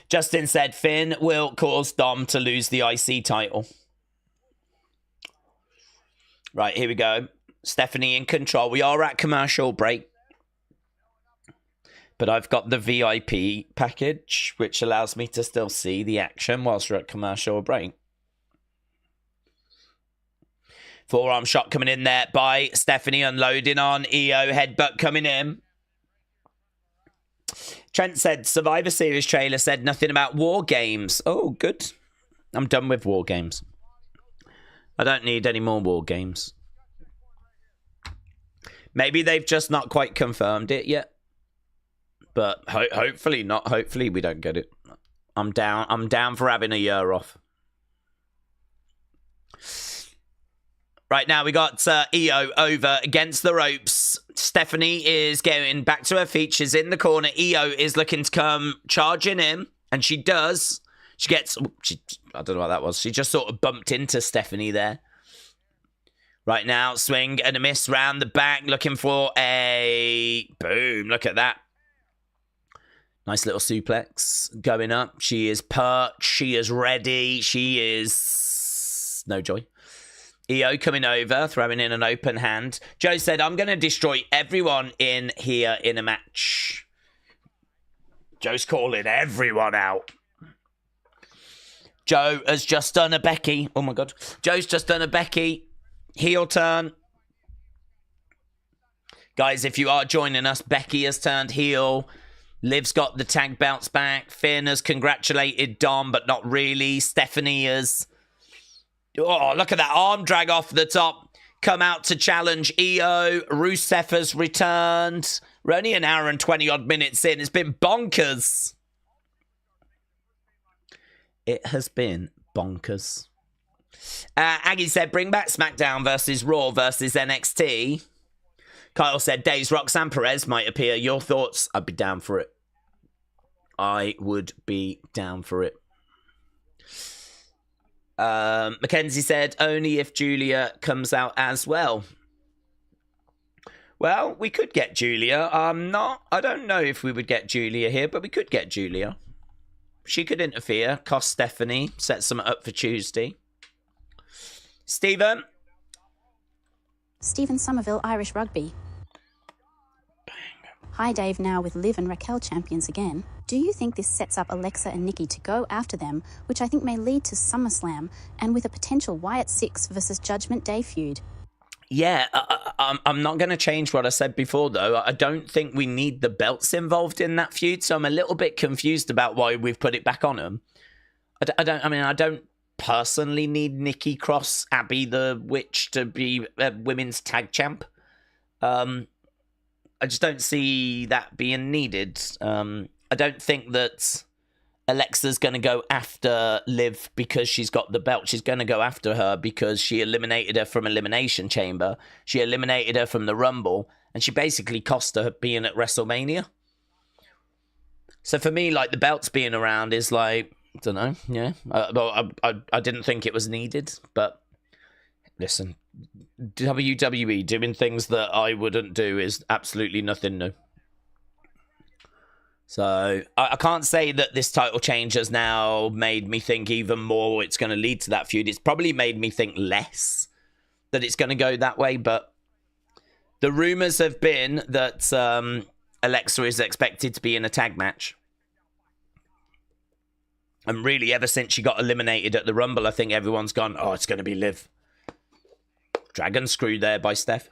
Justin said Finn will cause Dom to lose the IC title. Right, here we go. Stephanie in control. We are at commercial break. But I've got the VIP package, which allows me to still see the action whilst we're at commercial break. Forearm shot coming in there by Stephanie, unloading on Iyo. Headbutt coming in. Trent said, Survivor Series trailer said nothing about War Games. Oh, good. I'm done with War Games. I don't need any more War Games. Maybe they've just not quite confirmed it yet. But hopefully not. Hopefully we don't get it. I'm down for having a year off. Right now we got Iyo over against the ropes. Stephanie is getting back to her feet. She's in the corner. Iyo is looking to come charging in. And she does. She gets... I don't know what that was. She just sort of bumped into Stephanie there. Right now, swing and a miss round the back. Looking for a... Boom. Look at that. Nice little suplex going up. She is perched. She is ready. She is... No joy. Iyo coming over, throwing in an open hand. Joe said, I'm going to destroy everyone in here in a match. Joe's calling everyone out. Joe has just done a Becky. Oh, my God. Joe's just done a Becky heel turn. Guys, if you are joining us, Becky has turned heel. Liv's got the tag belts back. Finn has congratulated Dom, but not really. Stephanie has... Oh, look at that arm drag off the top. Come out to challenge Iyo. Rusev has returned. We're only an hour and 20-odd minutes in. It's been bonkers. It has been bonkers. Aggie said, bring back SmackDown versus Raw versus NXT. Kyle said, Daze, Roxanne Perez might appear. Your thoughts? I'd be down for it. I would be down for it. Mackenzie said, only if Julia comes out as well. Well, we could get Julia. I don't know if we would get Julia here, but we could get Julia. She could interfere, cost Stephanie, set some up for Tuesday. Stephen Somerville, Irish Rugby. Hi Dave, now with Liv and Raquel champions again. Do you think this sets up Alexa and Nikki to go after them, which I think may lead to SummerSlam, and with a potential Wyatt 6 versus Judgment Day feud? Yeah, I'm not going to change what I said before, though. I don't think we need the belts involved in that feud, so I'm a little bit confused about why we've put it back on them. I don't personally need Nikki Cross, Abby the Witch to be a women's tag champ. I just don't see that being needed. I don't think that Alexa's going to go after Liv because she's got the belt. She's going to go after her because she eliminated her from Elimination Chamber. She eliminated her from the Rumble. And she basically cost her being at WrestleMania. So for me, like, the belts being around is like, I don't know, yeah. I didn't think it was needed. But listen, WWE doing things that I wouldn't do is absolutely nothing new. So I can't say that this title change has now made me think even more it's going to lead to that feud. It's probably made me think less that it's going to go that way. But the rumors have been that Alexa is expected to be in a tag match. And really, ever since she got eliminated at the Rumble, I think everyone's gone, oh, it's going to be Liv. Dragon screw there by Steph.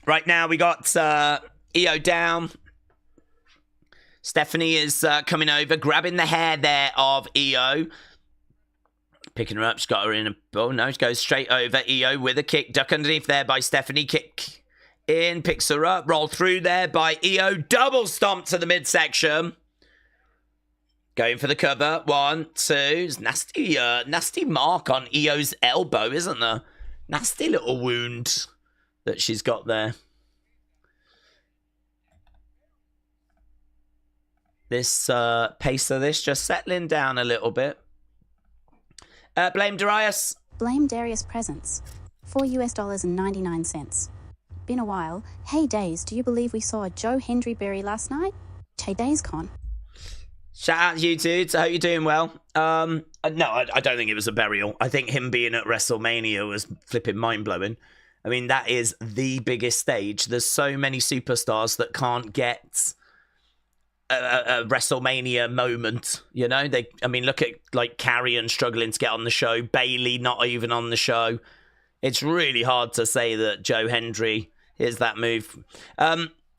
Right now, we got Iyo down. Stephanie is coming over, grabbing the hair there of Iyo. Picking her up. She's got her in. Oh, no. She goes straight over. Iyo with a kick. Duck underneath there by Stephanie. Kick in. Picks her up. Roll through there by Iyo. Double stomp to the midsection. Going for the cover. 1, 2. Nasty mark on Io's elbow, isn't there? Nasty little wound that she's got there. This pace of this just settling down a little bit. Blame Darius. Blame Darius Presents. $4.99. Been a while. Hey Daze, do you believe we saw Joe Hendry bury last night? Che DazeCon. Shout out to you dudes. I hope you're doing well. No, I don't think it was a burial. I think him being at WrestleMania was flipping mind-blowing. I mean, that is the biggest stage. There's so many superstars that can't get a WrestleMania moment, you know? Look at, like, Karrion struggling to get on the show. Bailey not even on the show. It's really hard to say that Joe Hendry, here's that move.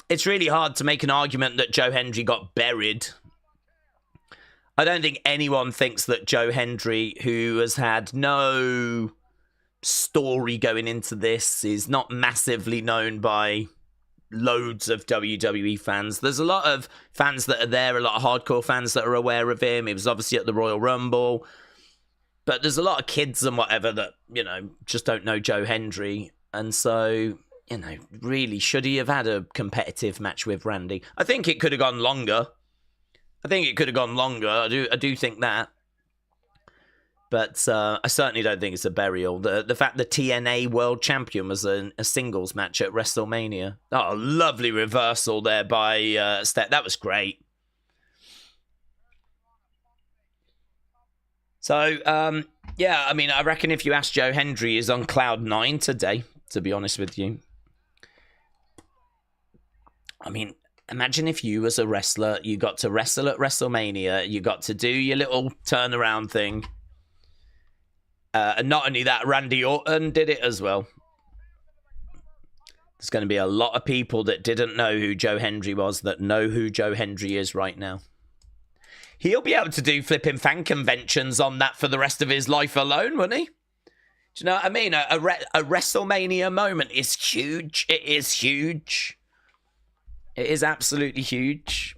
It's really hard to make an argument that Joe Hendry got buried. I don't think anyone thinks that Joe Hendry, who has had no story going into this, is not massively known by loads of WWE fans. There's a lot of fans that are there, a lot of hardcore fans that are aware of him. He was obviously at the Royal Rumble. But there's a lot of kids and whatever that, you know, just don't know Joe Hendry. And so, you know, really, should he have had a competitive match with Randy? I think it could have gone longer. I do think that. But I certainly don't think it's a burial. The fact the TNA World Champion was a singles match at WrestleMania. Oh, lovely reversal there by Steph. That was great. So, yeah, I mean, I reckon if you ask Joe Hendry, he's on cloud 9 today, to be honest with you. I mean, Imagine if you was a wrestler, you got to wrestle at WrestleMania, you got to do your little turnaround thing. And not only that, Randy Orton did it as well. There's going to be a lot of people that didn't know who Joe Hendry was that know who Joe Hendry is right now. He'll be able to do flipping fan conventions on that for the rest of his life alone, wouldn't he? Do you know what I mean? A WrestleMania moment is huge. It is huge. It is absolutely huge.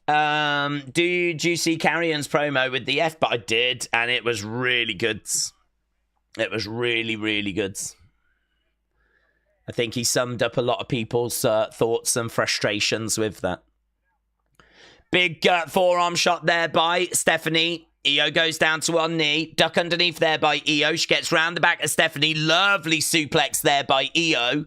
Did you see Karrion's promo with the F? But I did, and it was really good. It was really, really good. I think he summed up a lot of people's thoughts and frustrations with that. Big forearm shot there by Stephanie. Iyo goes down to one knee. Duck underneath there by Iyo. She gets round the back of Stephanie. Lovely suplex there by Iyo.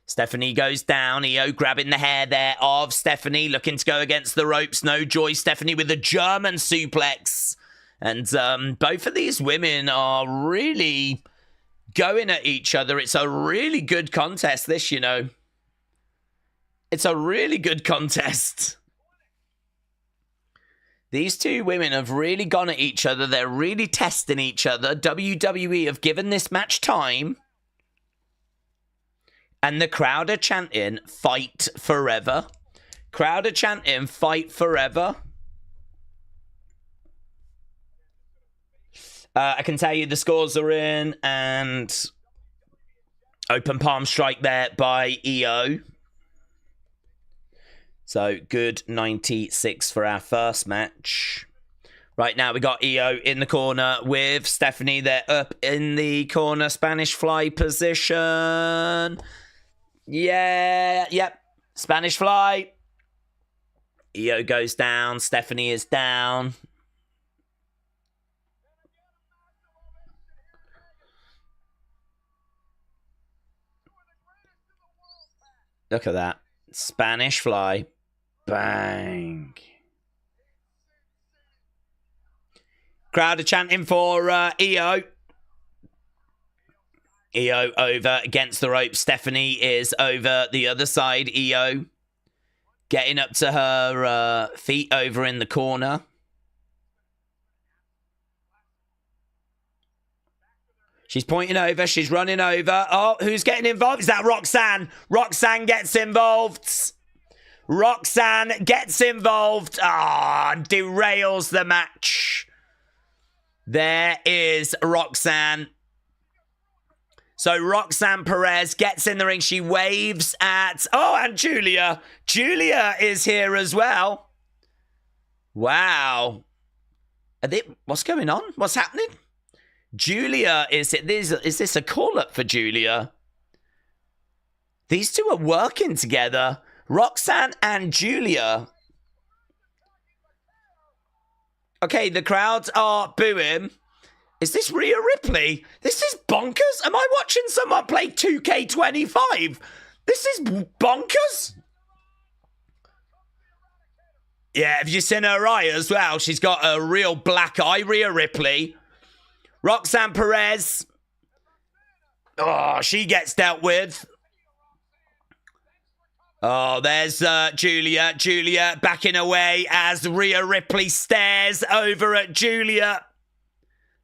Stephanie goes down. Iyo grabbing the hair there of Stephanie. Looking to go against the ropes. No joy. Stephanie with a German suplex. And both of these women are really going at each other. It's a really good contest, this, you know. It's a really good contest. These two women have really gone at each other. They're really testing each other. WWE have given this match time. And the crowd are chanting, fight forever. Crowd are chanting, fight forever. I can tell you the scores are in, and open palm strike there by Iyo. So good 96 for our first match. Right now we got Iyo in the corner with Stephanie. They're up in the corner Spanish fly position. Yeah, yep. Spanish fly. Iyo goes down. Stephanie is down. Look at that. Spanish fly. Bang. Crowd are chanting for Iyo. Iyo over against the rope. Stephanie is over the other side. Iyo getting up to her feet over in the corner. She's pointing over. She's running over. Oh, who's getting involved? Is that Roxanne? Roxanne gets involved. Roxanne gets involved. Ah, derails the match. There is Roxanne. So Roxanne Perez gets in the ring. She waves at... Oh, and Julia. Julia is here as well. Wow. What's going on? What's happening? Julia, is this a call-up for Julia? These two are working together. Roxanne and Julia. Okay, the crowds are booing. Is this Rhea Ripley? This is bonkers. Am I watching someone play 2K25? This is bonkers. Yeah, have you seen her eye as well? She's got a real black eye, Rhea Ripley. Roxanne Perez. Oh, she gets dealt with. Oh, there's Julia. Julia backing away as Rhea Ripley stares over at Julia.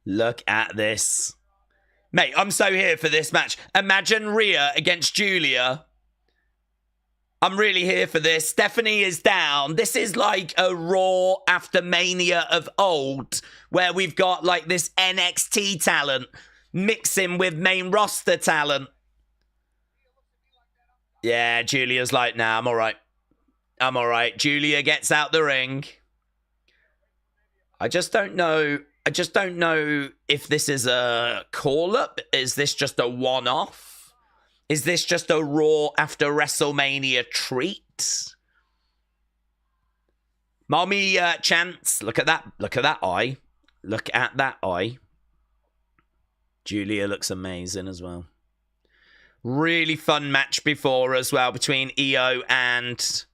Look at this. Mate, I'm so here for this match. Imagine Rhea against Julia. I'm really here for this. Stephanie is down. This is like a Raw after Mania of old, where we've got like this NXT talent mixing with main roster talent. Yeah, Julia's like, nah, I'm all right. I'm all right. Julia gets out the ring. I just don't know if this is a call-up. Is this just a one-off? Is this just a Raw after WrestleMania treat? Mommy chants. Look at that. Look at that eye. Look at that eye. Julia looks amazing as well. Really fun match before as well between Iyo and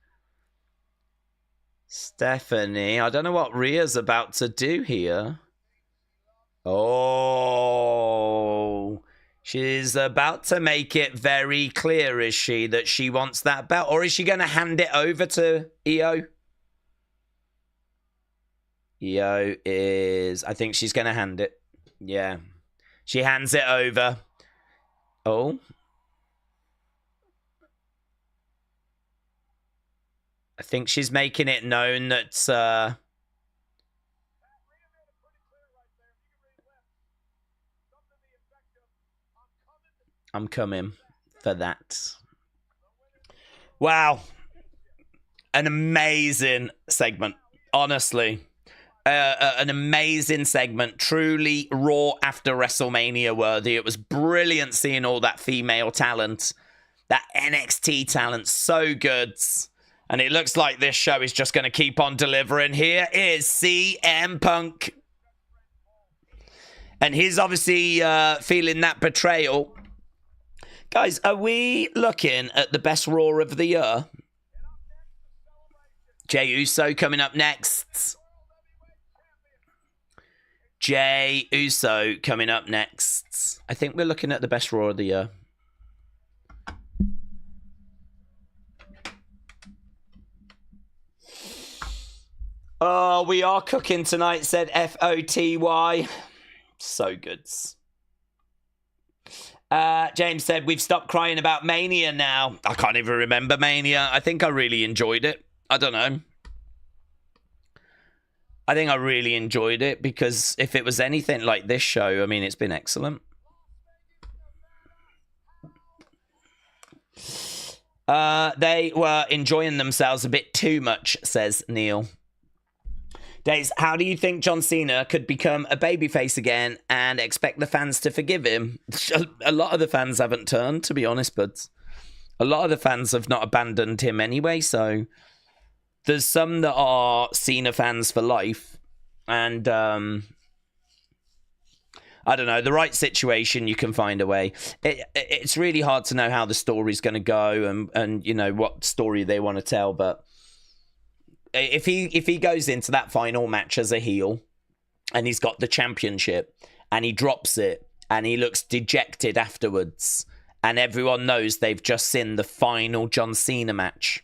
Stephanie. I don't know what Rhea's about to do here. Oh. She's about to make it very clear, is she, that she wants that belt? Or is she going to hand it over to Iyo? Iyo is... I think she's going to hand it. Yeah. She hands it over. Oh. I think she's making it known that... I'm coming for that. Wow. An amazing segment. Honestly. An amazing segment. Truly Raw after WrestleMania worthy. It was brilliant seeing all that female talent. That NXT talent. So good. And it looks like this show is just going to keep on delivering. Here is CM Punk. And he's obviously feeling that betrayal. Guys, are we looking at the best Raw of the year? Jey Uso coming up next. Jey Uso coming up next. I think we're looking at the best Raw of the year. Oh, we are cooking tonight, said FOTY. So good. James said, we've stopped crying about Mania now. I can't even remember Mania. I think I really enjoyed it. I don't know. I think I really enjoyed it because if it was anything like this show, I mean, it's been excellent. They were enjoying themselves a bit too much, says Neil. Daze, how do you think John Cena could become a babyface again and expect the fans to forgive him? A lot of the fans haven't turned, to be honest, but a lot of the fans have not abandoned him anyway, so there's some that are Cena fans for life, and I don't know, the right situation, you can find a way. It's really hard to know how the story's going to go and you know, what story they want to tell, but if he goes into that final match as a heel and he's got the championship and he drops it and he looks dejected afterwards and everyone knows they've just seen the final John Cena match,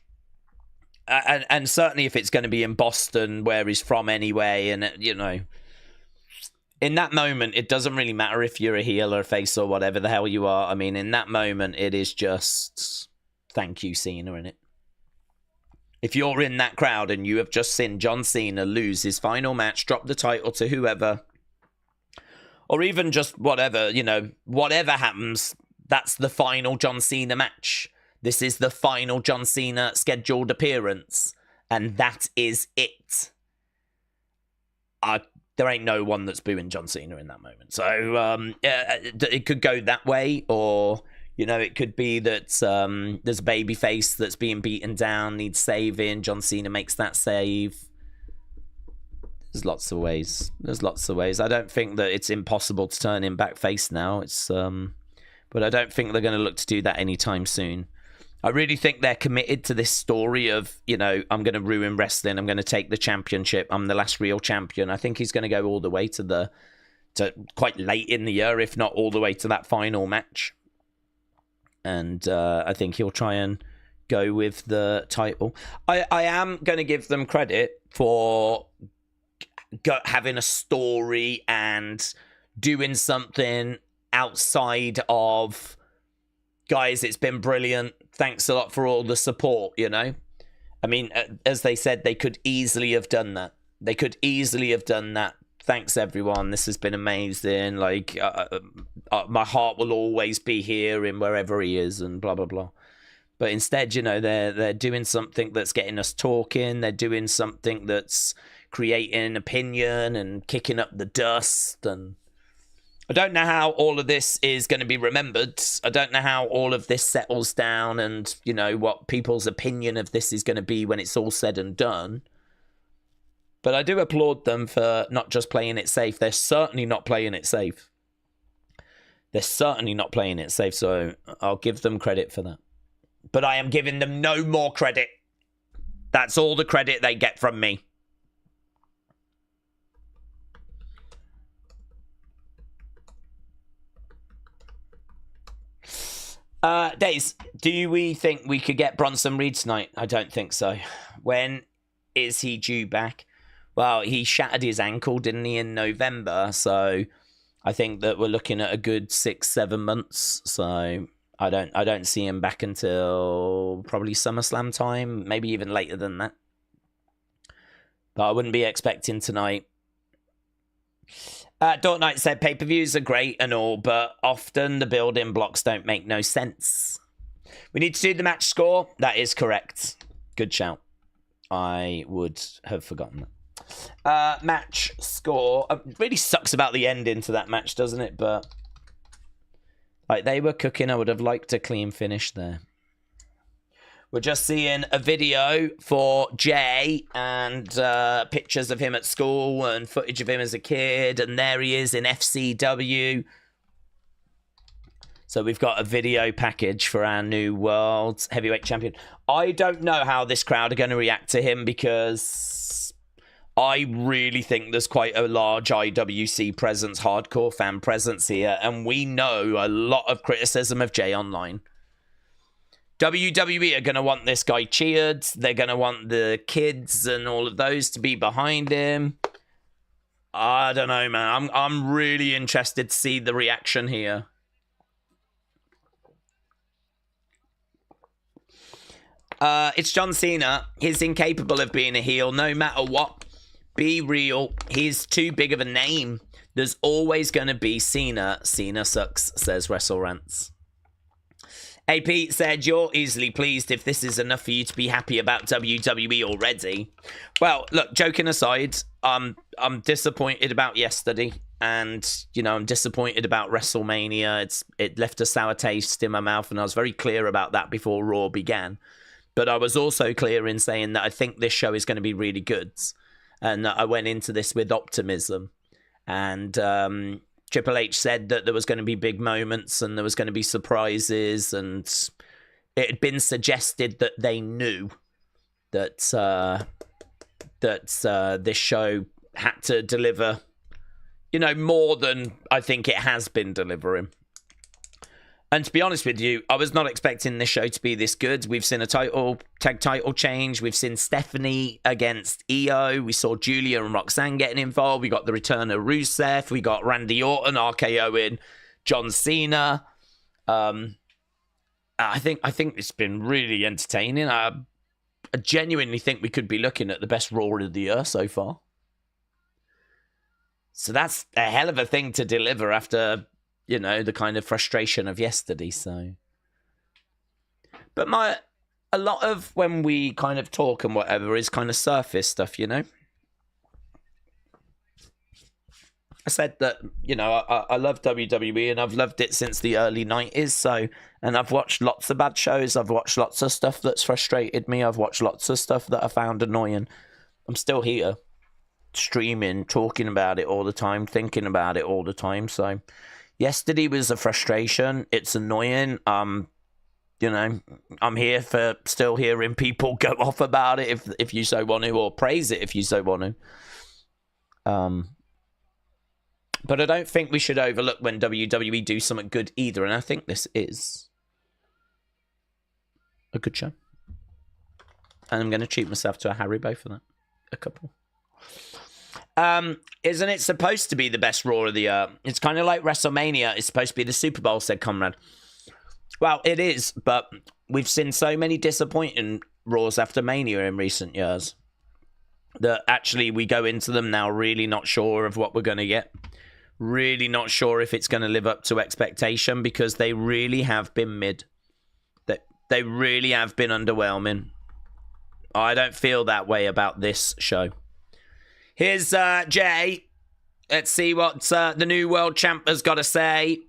and certainly if it's going to be in Boston where he's from anyway, and you know, in that moment it doesn't really matter if you're a heel or a face or whatever the hell you are. I mean, in that moment it is just thank you Cena, innit? If you're in that crowd and you have just seen John Cena lose his final match, drop the title to whoever, or even just whatever, you know, whatever happens, that's the final John Cena match. This is the final John Cena scheduled appearance, and that is it. There ain't no one that's booing John Cena in that moment. So it could go that way, or... you know, it could be that there's a babyface that's being beaten down, needs saving. John Cena makes that save. There's lots of ways. There's lots of ways. I don't think that it's impossible to turn him back face now. It's but I don't think they're going to look to do that anytime soon. I really think they're committed to this story of, you know, I'm going to ruin wrestling. I'm going to take the championship. I'm the last real champion. I think he's going to go all the way to quite late in the year, if not all the way to that final match. And I think he'll try and go with the title. I am going to give them credit for having a story and doing something outside of, guys, it's been brilliant. Thanks a lot for all the support, you know? I mean, as they said, they could easily have done that. They could easily have done that. Thanks, everyone. This has been amazing. Like, my heart will always be here in wherever he is and blah, blah, blah. But instead, you know, they're doing something that's getting us talking. They're doing something that's creating opinion and kicking up the dust. And I don't know how all of this is going to be remembered. I don't know how all of this settles down and, you know, what people's opinion of this is going to be when it's all said and done. But I do applaud them for not just playing it safe. They're certainly not playing it safe. They're certainly not playing it safe, so I'll give them credit for that. But I am giving them no more credit. That's all the credit they get from me. Daze, do we think we could get Bronson Reed tonight? I don't think so. When is he due back? Well, he shattered his ankle, didn't he, in November? So I think that we're looking at a good 6-7 months. So I don't see him back until probably SummerSlam time, maybe even later than that. But I wouldn't be expecting tonight. Dort Knight said pay-per-views are great and all, but often the building blocks don't make no sense. We need to do the match score. That is correct. Good shout. I would have forgotten that. Match score. It really sucks about the ending to that match, doesn't it? But like they were cooking, I would have liked a clean finish there. We're just seeing a video for Jey and pictures of him at school and footage of him as a kid. And there he is in FCW. So we've got a video package for our new World Heavyweight Champion. I don't know how this crowd are going to react to him because I really think there's quite a large IWC presence, hardcore fan presence here. And we know a lot of criticism of Jey online. WWE are going to want this guy cheered. They're going to want the kids and all of those to be behind him. I don't know, man. I'm really interested to see the reaction here. It's John Cena. He's incapable of being a heel no matter what. Be real. He's too big of a name. There's always going to be Cena. Cena sucks, says WrestleRants. AP said, you're easily pleased if this is enough for you to be happy about WWE already. Well, look, joking aside, I'm disappointed about yesterday. And, you know, I'm disappointed about WrestleMania. It left a sour taste in my mouth, and I was very clear about that before Raw began. But I was also clear in saying that I think this show is going to be really good. And I went into this with optimism. And Triple H said that there was going to be big moments and there was going to be surprises, and it had been suggested that they knew that this show had to deliver, you know, more than I think it has been delivering. And to be honest with you, I was not expecting this show to be this good. We've seen a tag title change. We've seen Stephanie against Iyo. We saw Julia and Roxanne getting involved. We got the return of Rusev. We got Randy Orton, RKOing John Cena. I think it's been really entertaining. I genuinely think we could be looking at the best Raw of the year so far. So that's a hell of a thing to deliver after, you know, the kind of frustration of yesterday. So, but a lot of when we kind of talk and whatever is kind of surface stuff, you know. I said that, you know, I love WWE and I've loved it since the early 90s. So, and I've watched lots of bad shows. I've watched lots of stuff that's frustrated me. I've watched lots of stuff that I found annoying. I'm still here, streaming, talking about it all the time, thinking about it all the time. So, yesterday was a frustration. It's annoying. You know, I'm here for still hearing people go off about it if you so want to, or praise it if you so want to. But I don't think we should overlook when WWE do something good either, and I think this is a good show. And I'm going to treat myself to a Haribo for that. A couple. Isn't it supposed to be the best Raw of the year? It's kind of like WrestleMania. It's supposed to be the Super Bowl, said Conrad. Well, it is, but we've seen so many disappointing Raws after Mania in recent years that actually we go into them now really not sure of what we're going to get. Really not sure if it's going to live up to expectation, because they really have been mid. They really have been underwhelming. I don't feel that way about this show. Here's Jey. Let's see what the new world champ has got to say.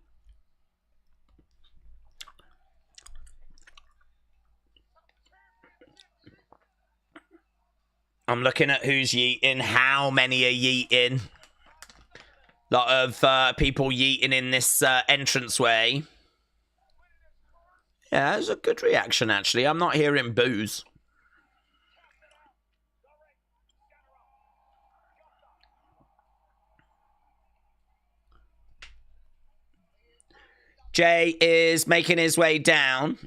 I'm looking at who's yeeting. How many are yeeting? A lot of people yeeting in this entranceway. Yeah, that was a good reaction, actually. I'm not hearing boos. Jey is making his way down.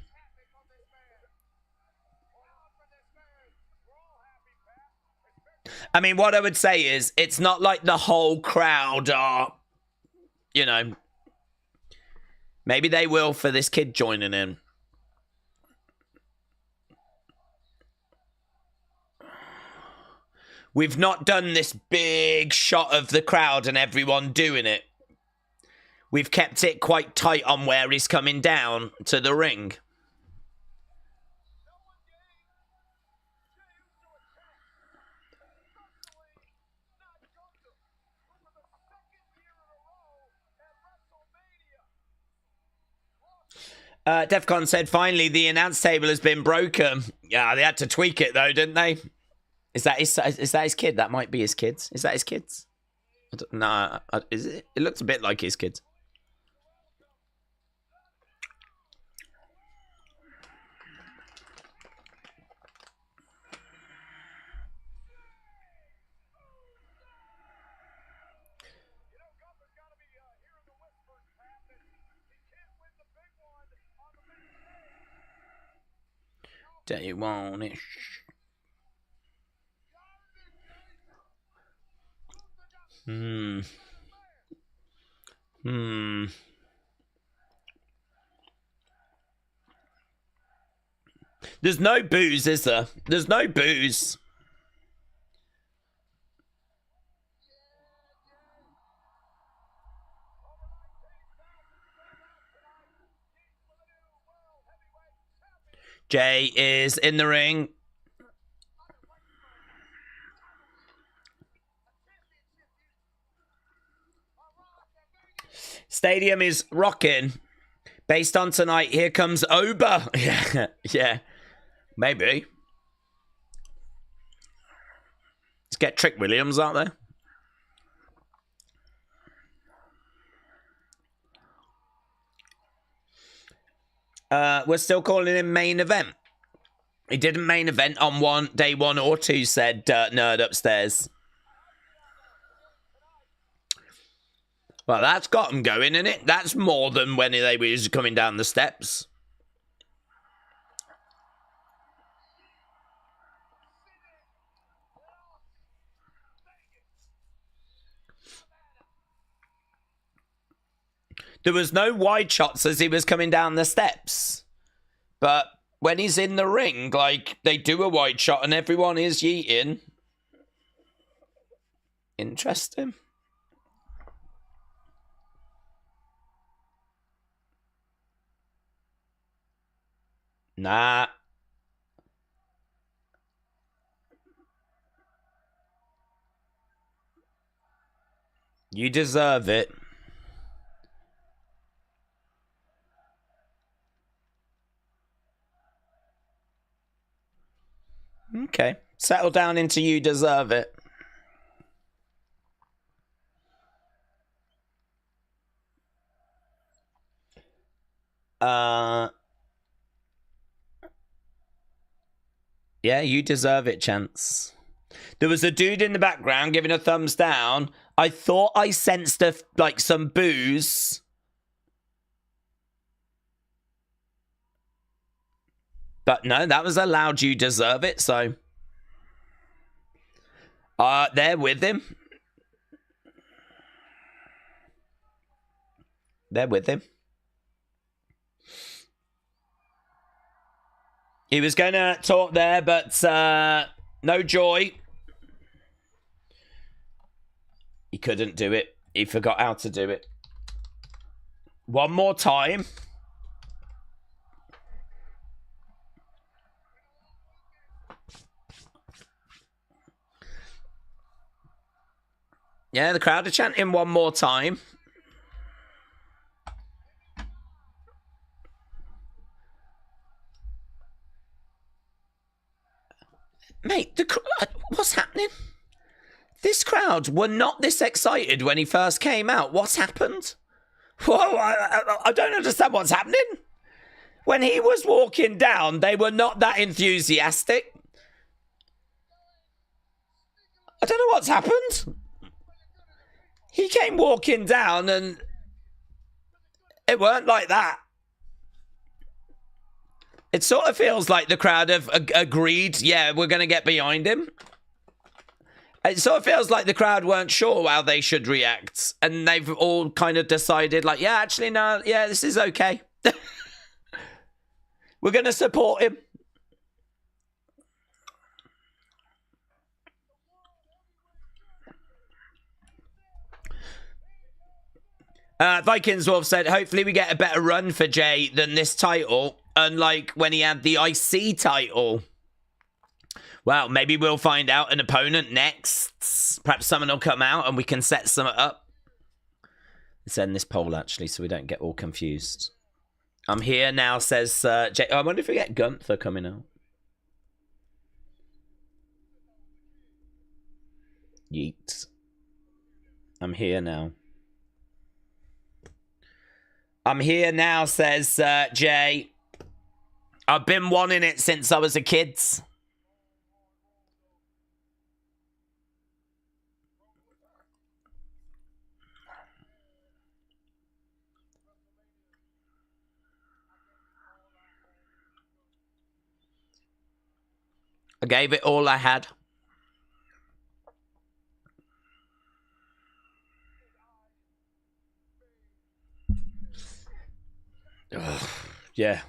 I mean, what I would say is, it's not like the whole crowd are, you know, maybe they will for this kid joining in. We've not done this big shot of the crowd and everyone doing it. We've kept it quite tight on where he's coming down to the ring. Defcon said, finally, the announce table has been broken. Yeah, they had to tweak it, though, didn't they? Is that his kid? That might be his kids. Is that his kids? No, is it? It looks a bit like his kids. Do you want it? There's no booze, is there? There's no booze. Jey is in the ring. Stadium is rocking. Based on tonight, here comes Oba. Yeah, maybe. Let's get Trick Williams out there. We're still calling him main event. He didn't main event on day one or two, said Nerd upstairs. Well, that's got him going, isn't it? That's more than when they were coming down the steps. There was no wide shots as he was coming down the steps. But when he's in the ring, like, they do a wide shot and everyone is yeeting. Interesting. Nah. You deserve it. Okay. Settle down into you deserve it. Yeah, you deserve it, Chance. There was a dude in the background giving a thumbs down. I thought I sensed like some boos. But no, that was a loud you deserve it, so. They're with him. They're with him. He was going to talk there, but no joy. He couldn't do it. He forgot how to do it. One more time. Yeah, the crowd are chanting one more time. Mate, what's happening? This crowd were not this excited when he first came out. What's happened? Whoa, I don't understand what's happening. When he was walking down, they were not that enthusiastic. I don't know what's happened. He came walking down and It weren't like that. It sort of feels like the crowd have agreed, yeah, we're going to get behind him. It sort of feels like the crowd weren't sure how they should react. And they've all kind of decided, like, yeah, actually, no, yeah, this is okay. We're going to support him. Vikings Wolf said, hopefully we get a better run for Jey than this title, unlike when he had the IC title. Well, maybe we'll find out an opponent next. Perhaps someone will come out and we can set something up. Let's end this poll, actually, so we don't get all confused. I'm here now, says Jey. Oh, I wonder if we get Gunther coming out. Yeet. I'm here now. I'm here now, says Jey. I've been wanting it since I was a kid. I gave it all I had. Ugh, yeah.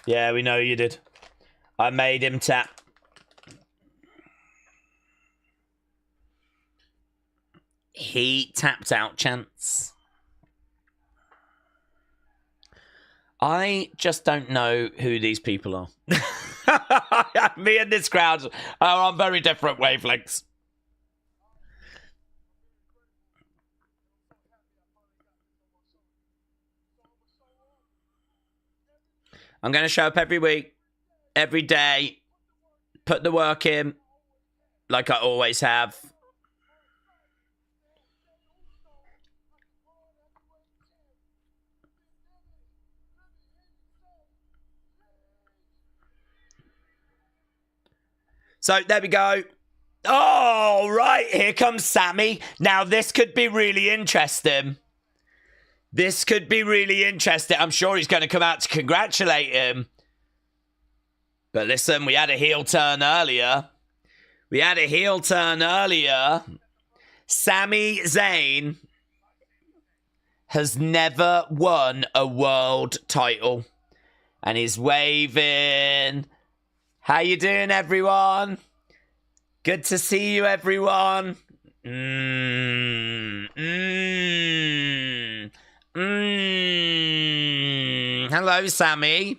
Yeah, we know you did. I made him tap. He tapped out, Chance. I just don't know who these people are. Me and this crowd are on very different wavelengths. I'm going to show up every week, every day, put the work in, like I always have. So, there we go. Oh, right. Here comes Sammy. Now, this could be really interesting. This could be really interesting. I'm sure he's going to come out to congratulate him. But listen, we had a heel turn earlier. Sami Zayn has never won a world title. And he's waving. How you doing, everyone? Good to see you, everyone. Hello, Sammy.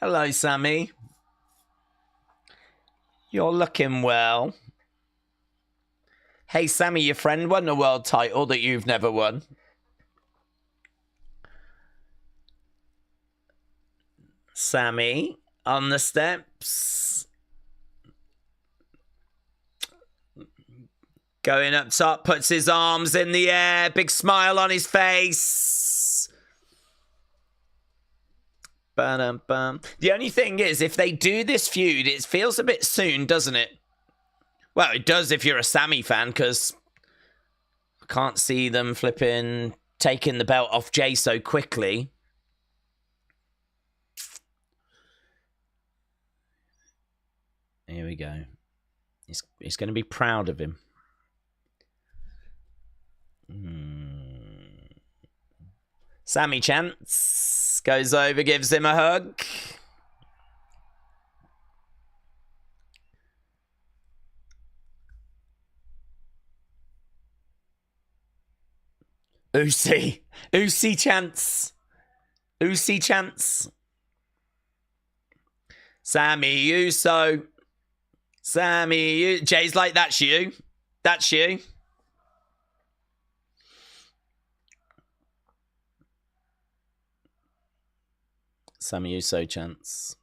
Hello, Sammy. You're looking well. Hey, Sammy, your friend won a world title that you've never won. Sammy on the steps. Going up top, puts his arms in the air, big smile on his face. Ba-dum-bum. The only thing is, if they do this feud, it feels a bit soon, doesn't it? Well, it does if you're a Sammy fan, because I can't see them flipping, taking the belt off Jey so quickly. Here we go. He's going to be proud of him. Sammy Chance goes over, gives him a hug. Usi Chance. Sammy Uso. Jay's like, that's you. Sammy Uso Chance.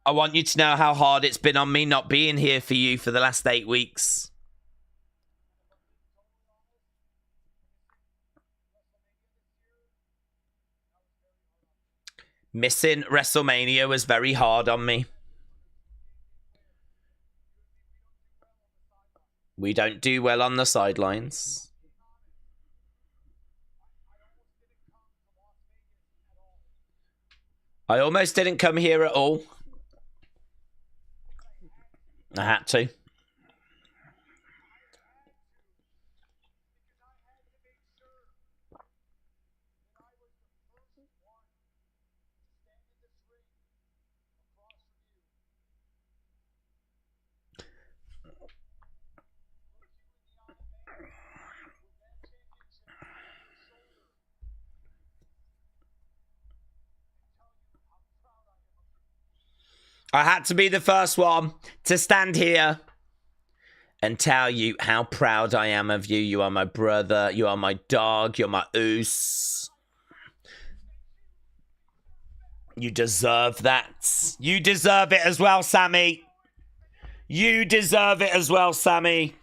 I want you to know how hard it's been on me not being here for you for the last 8 weeks. Missing WrestleMania was very hard on me. We don't do well on the sidelines. I almost didn't come here at all. I had to. I had to be the first one to stand here and tell you how proud I am of you. You are my brother. You are my dog. You're my oos. You deserve that. You deserve it as well, Sammy. You deserve it as well, Sammy.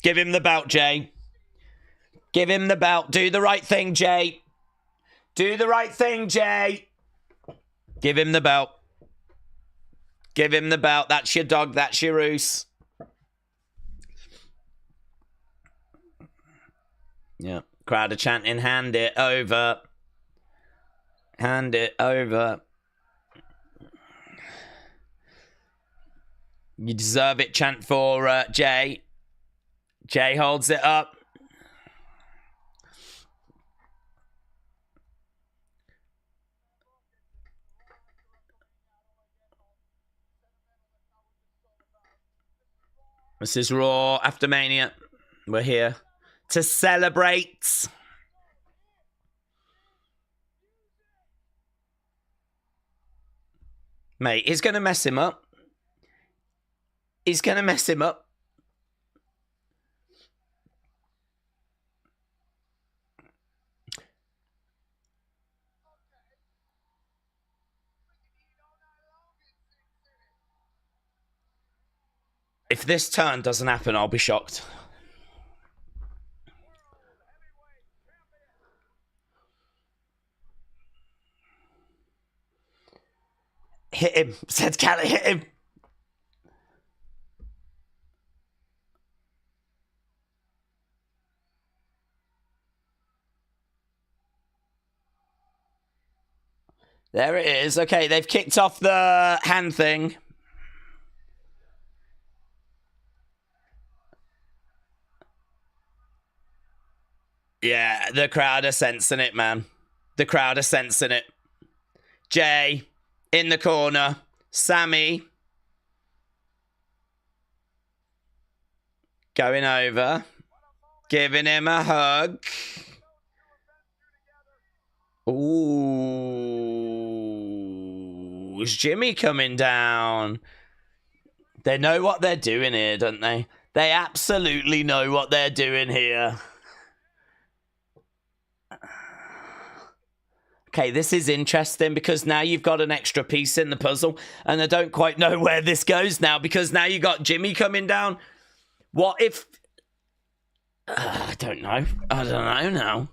Give him the belt, Jey. Give him the belt. Do the right thing, Jey. Do the right thing, Jey. Give him the belt. Give him the belt. That's your dog. That's your oos. Yeah. Crowd are chanting, hand it over. Hand it over. You deserve it. Chant for Jey. Jey holds it up. This is Raw after Mania. We're here to celebrate. Mate, he's going to mess him up. He's going to mess him up. If this turn doesn't happen, I'll be shocked. Hit him. Said Callie, hit him. There it is. Okay, they've kicked off the hand thing. Yeah, the crowd are sensing it, man. The crowd are sensing it. Jey in the corner. Sammy going over. Giving him a hug. Ooh. Is Jimmy coming down? They know what they're doing here, don't they? They absolutely know what they're doing here. Okay, this is interesting because now you've got an extra piece in the puzzle and I don't quite know where this goes now because now you got Jimmy coming down. What if... I don't know. I don't know now.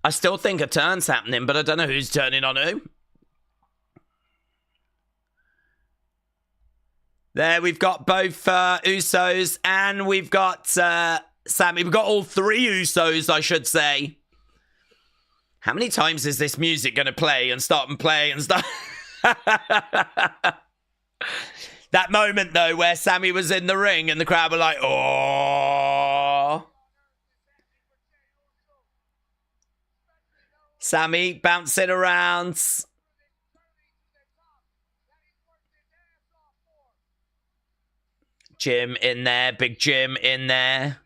I still think a turn's happening, but I don't know who's turning on who. There, we've got both Usos and we've got Sammy. We've got all three Usos, I should say. How many times is this music going to play and stop and play and stop? That moment, though, where Sammy was in the ring and the crowd were like, oh. Sammy bouncing around. Jim in there. Big Jim in there.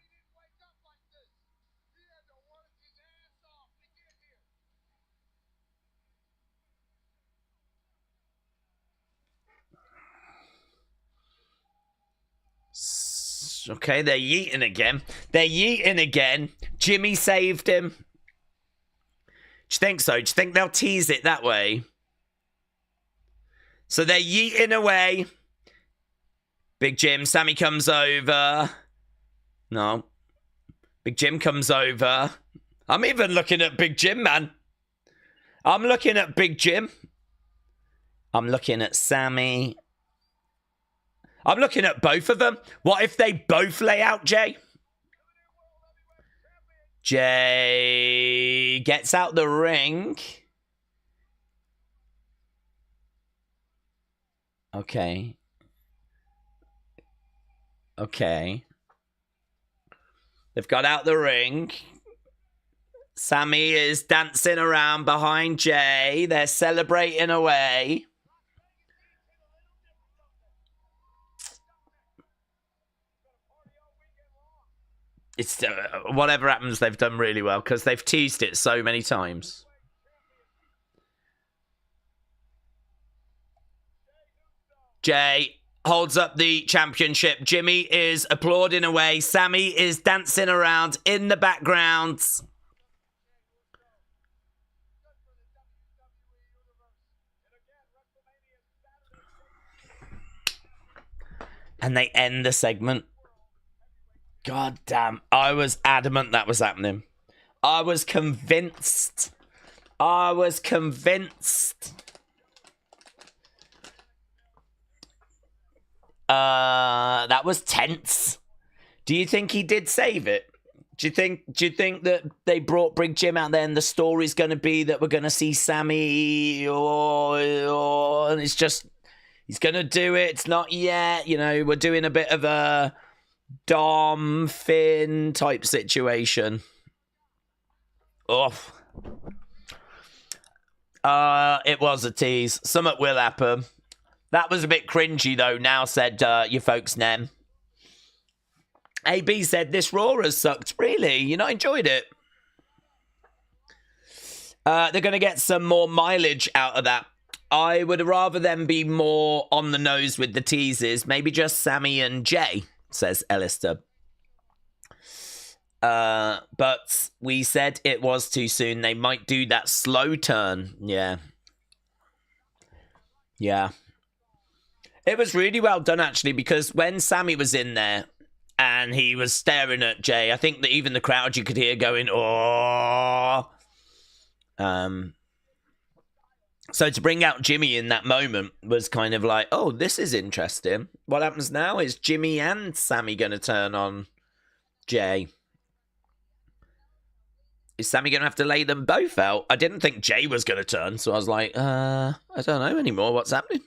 Okay, they're yeeting again. They're yeeting again. Jimmy saved him. Do you think so? Do you think they'll tease it that way? So they're yeeting away. Big Jim, Sammy comes over. No. Big Jim comes over. I'm even looking at Big Jim, man. I'm looking at Big Jim. I'm looking at Sammy. I'm looking at both of them. What if they both lay out Jey? Jey gets out the ring. Okay. Okay. They've got out the ring. Sammy is dancing around behind Jey. They're celebrating away. It's whatever happens, they've done really well because they've teased it so many times. Jey holds up the championship. Jimmy is applauding away. Sammy is dancing around in the background. And they end the segment. God damn. I was adamant that was happening. I was convinced. That was tense. Do you think he did save it? Do you think that they brought Big Jim out there and the story's going to be that we're going to see Sammy and it's just he's going to do it. It's not yet. You know, we're doing a bit of a Dom Finn type situation. Oh. It was a tease. Something will happen. That was a bit cringy, though, now said you folks, Nem. AB said, this Raw has sucked. Really? You not enjoyed it? They're going to get some more mileage out of that. I would rather them be more on the nose with the teases. Maybe just Sammy and Jey, says Alistair. But we said it was too soon. They might do that slow turn. Yeah. Yeah. It was really well done, actually, because when Sammy was in there and he was staring at Jey, I think that even the crowd you could hear going, oh. So to bring out Jimmy in that moment was kind of like, oh, this is interesting. What happens now? Is Jimmy and Sammy going to turn on Jey? Is Sammy going to have to lay them both out? I didn't think Jey was going to turn, so I was like, I don't know anymore what's happening.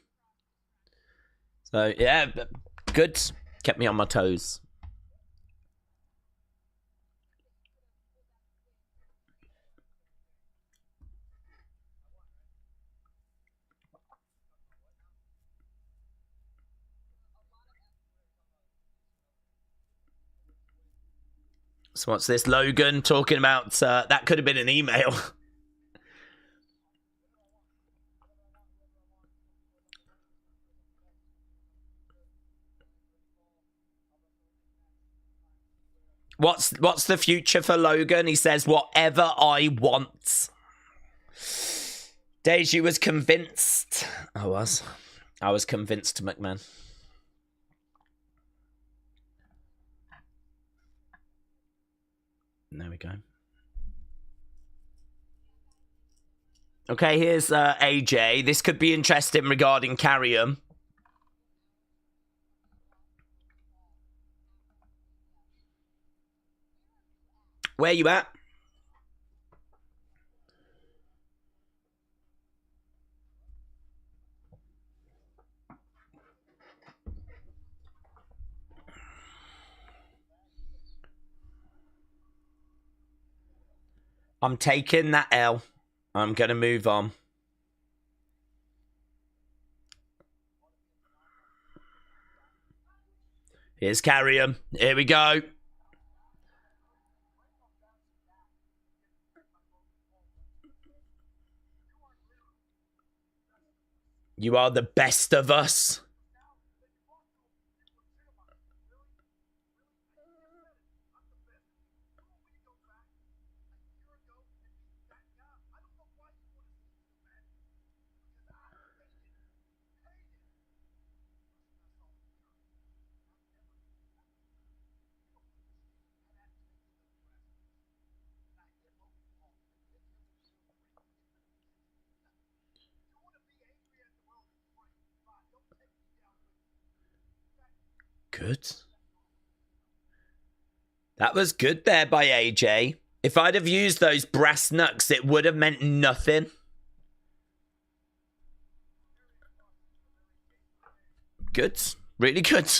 So, yeah, good. Kept me on my toes. So what's this? Logan talking about, that could have been an email. What's the future for Logan? He says, whatever I want. Daze was convinced. I was convinced, McMahon. There we go. Okay, here's AJ. This could be interesting regarding Karrion. Where you at? I'm taking that L. I'm going to move on. Here's Karrion. Here we go. You are the best of us. good. That was good there by AJ. If I'd have used those brass knucks, it would have meant nothing. Good. Really good.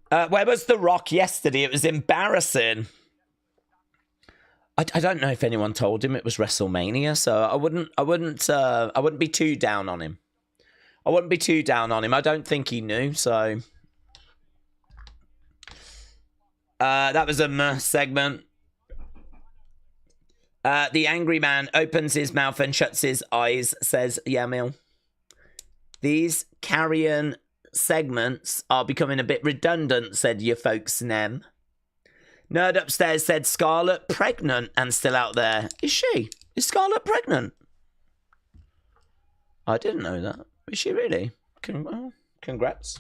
Where was The Rock yesterday? It was embarrassing. I don't know if anyone told him it was WrestleMania, so I wouldn't be too down on him. I wouldn't be too down on him. I don't think he knew, so that was a segment. The angry man opens his mouth and shuts his eyes, says Yamil. These Karrion segments are becoming a bit redundant, said your folks Nem. Nerd upstairs said Scarlett pregnant and still out there. Is she? Is Scarlett pregnant? I didn't know that. Is she really? Congrats.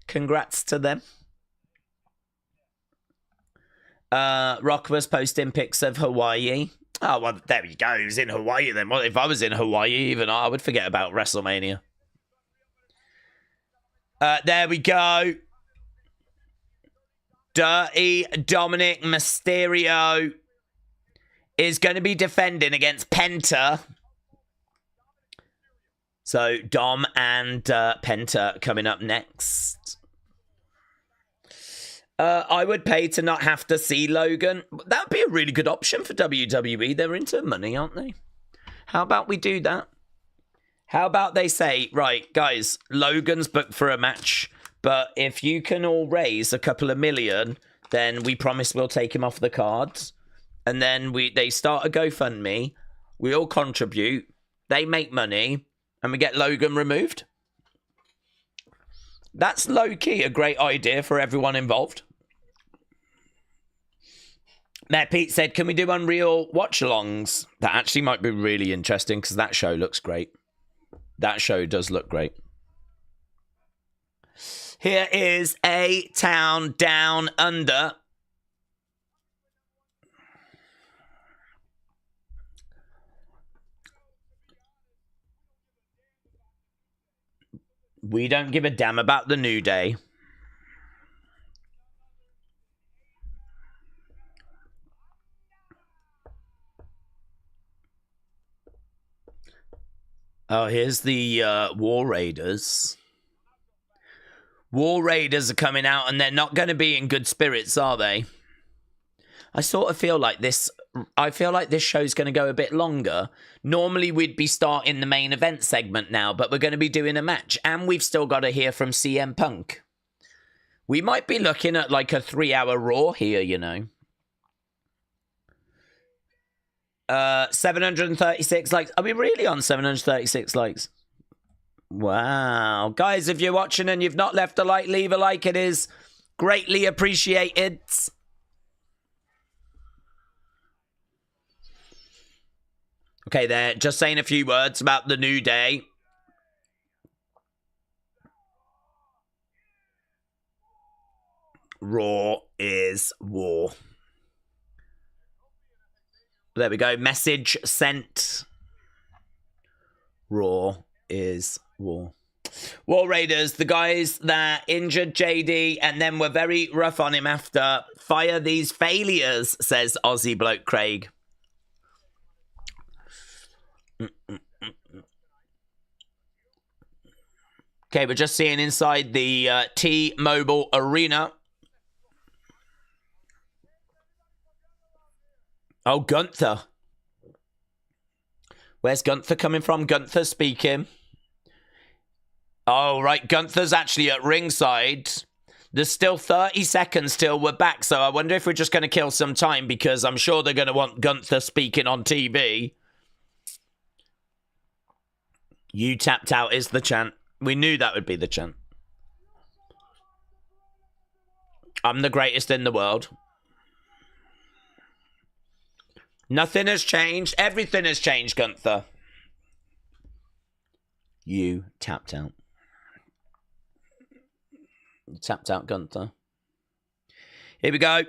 Congrats to them. Rock was posting pics of Hawaii. Oh, well, there he goes. In Hawaii then. Well, if I was in Hawaii, even I would forget about WrestleMania. There we go. Dirty Dominik Mysterio is going to be defending against Penta. So Dom and Penta coming up next. I would pay to not have to see Logan. That would be a really good option for WWE. They're into money, aren't they? How about we do that? How about they say, right, guys, Logan's booked for a match, but if you can all raise a couple of million, then we promise we'll take him off the cards. And then they start a GoFundMe. We all contribute. They make money. And we get Logan removed. That's low-key a great idea for everyone involved. Matt Pete said, can we do Unreal watch-alongs? That actually might be really interesting because that show looks great. That show does look great. Here is A Town Down Under. We don't give a damn about the New Day. Oh, here's the War Raiders. War Raiders are coming out and they're not going to be in good spirits, are they? I sort of feel like this... I feel like this show's going to go a bit longer. Normally, we'd be starting the main event segment now, but we're going to be doing a match. And we've still got to hear from CM Punk. We might be looking at like a 3-hour Raw here, you know. 736 likes. Are we really on 736 likes? Wow. Guys, if you're watching and you've not left a like, leave a like. It is greatly appreciated. Okay, they're just saying a few words about the New Day. Raw is war. There we go. Message sent. Raw is war. War Raiders, the guys that injured JD and then were very rough on him after. Fire these failures, says Aussie bloke Craig. Okay, we're just seeing inside the T-Mobile Arena. Oh, Gunther. Where's Gunther coming from? Gunther speaking. Oh, right. Gunther's actually at ringside. There's still 30 seconds till we're back, so I wonder if we're just going to kill some time because I'm sure they're going to want Gunther speaking on TV. You tapped out is the chant. We knew that would be the chant. I'm the greatest in the world. Nothing has changed. Everything has changed, Gunther. You tapped out. You tapped out, Gunther. Here we go.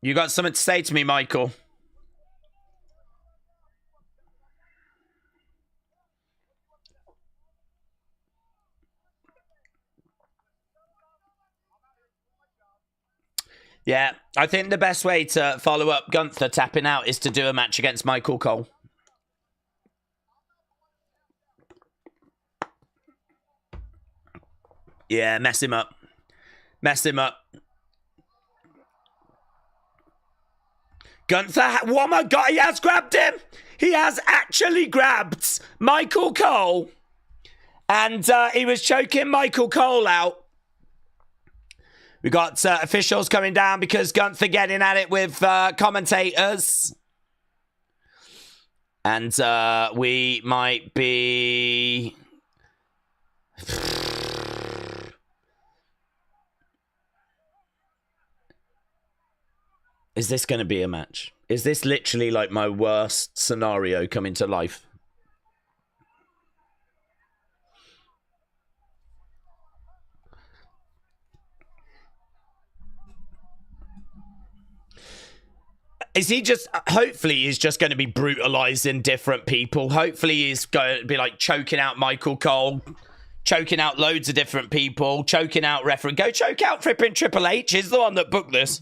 You got something to say to me, Michael? Yeah, I think the best way to follow up Gunther tapping out is to do a match against Michael Cole. Yeah, mess him up. Mess him up. Gunther, oh my God, he has grabbed him. He has actually grabbed Michael Cole. And he was choking Michael Cole out. We got officials coming down because Gunther getting at it with commentators. And we might be... Is this going to be a match? Is this literally like my worst scenario coming to life? Is he just, hopefully he's just going to be brutalizing different people. Hopefully he's going to be like choking out Michael Cole, choking out loads of different people, choking out referee. Go choke out flipping Triple H. He's the one that booked this.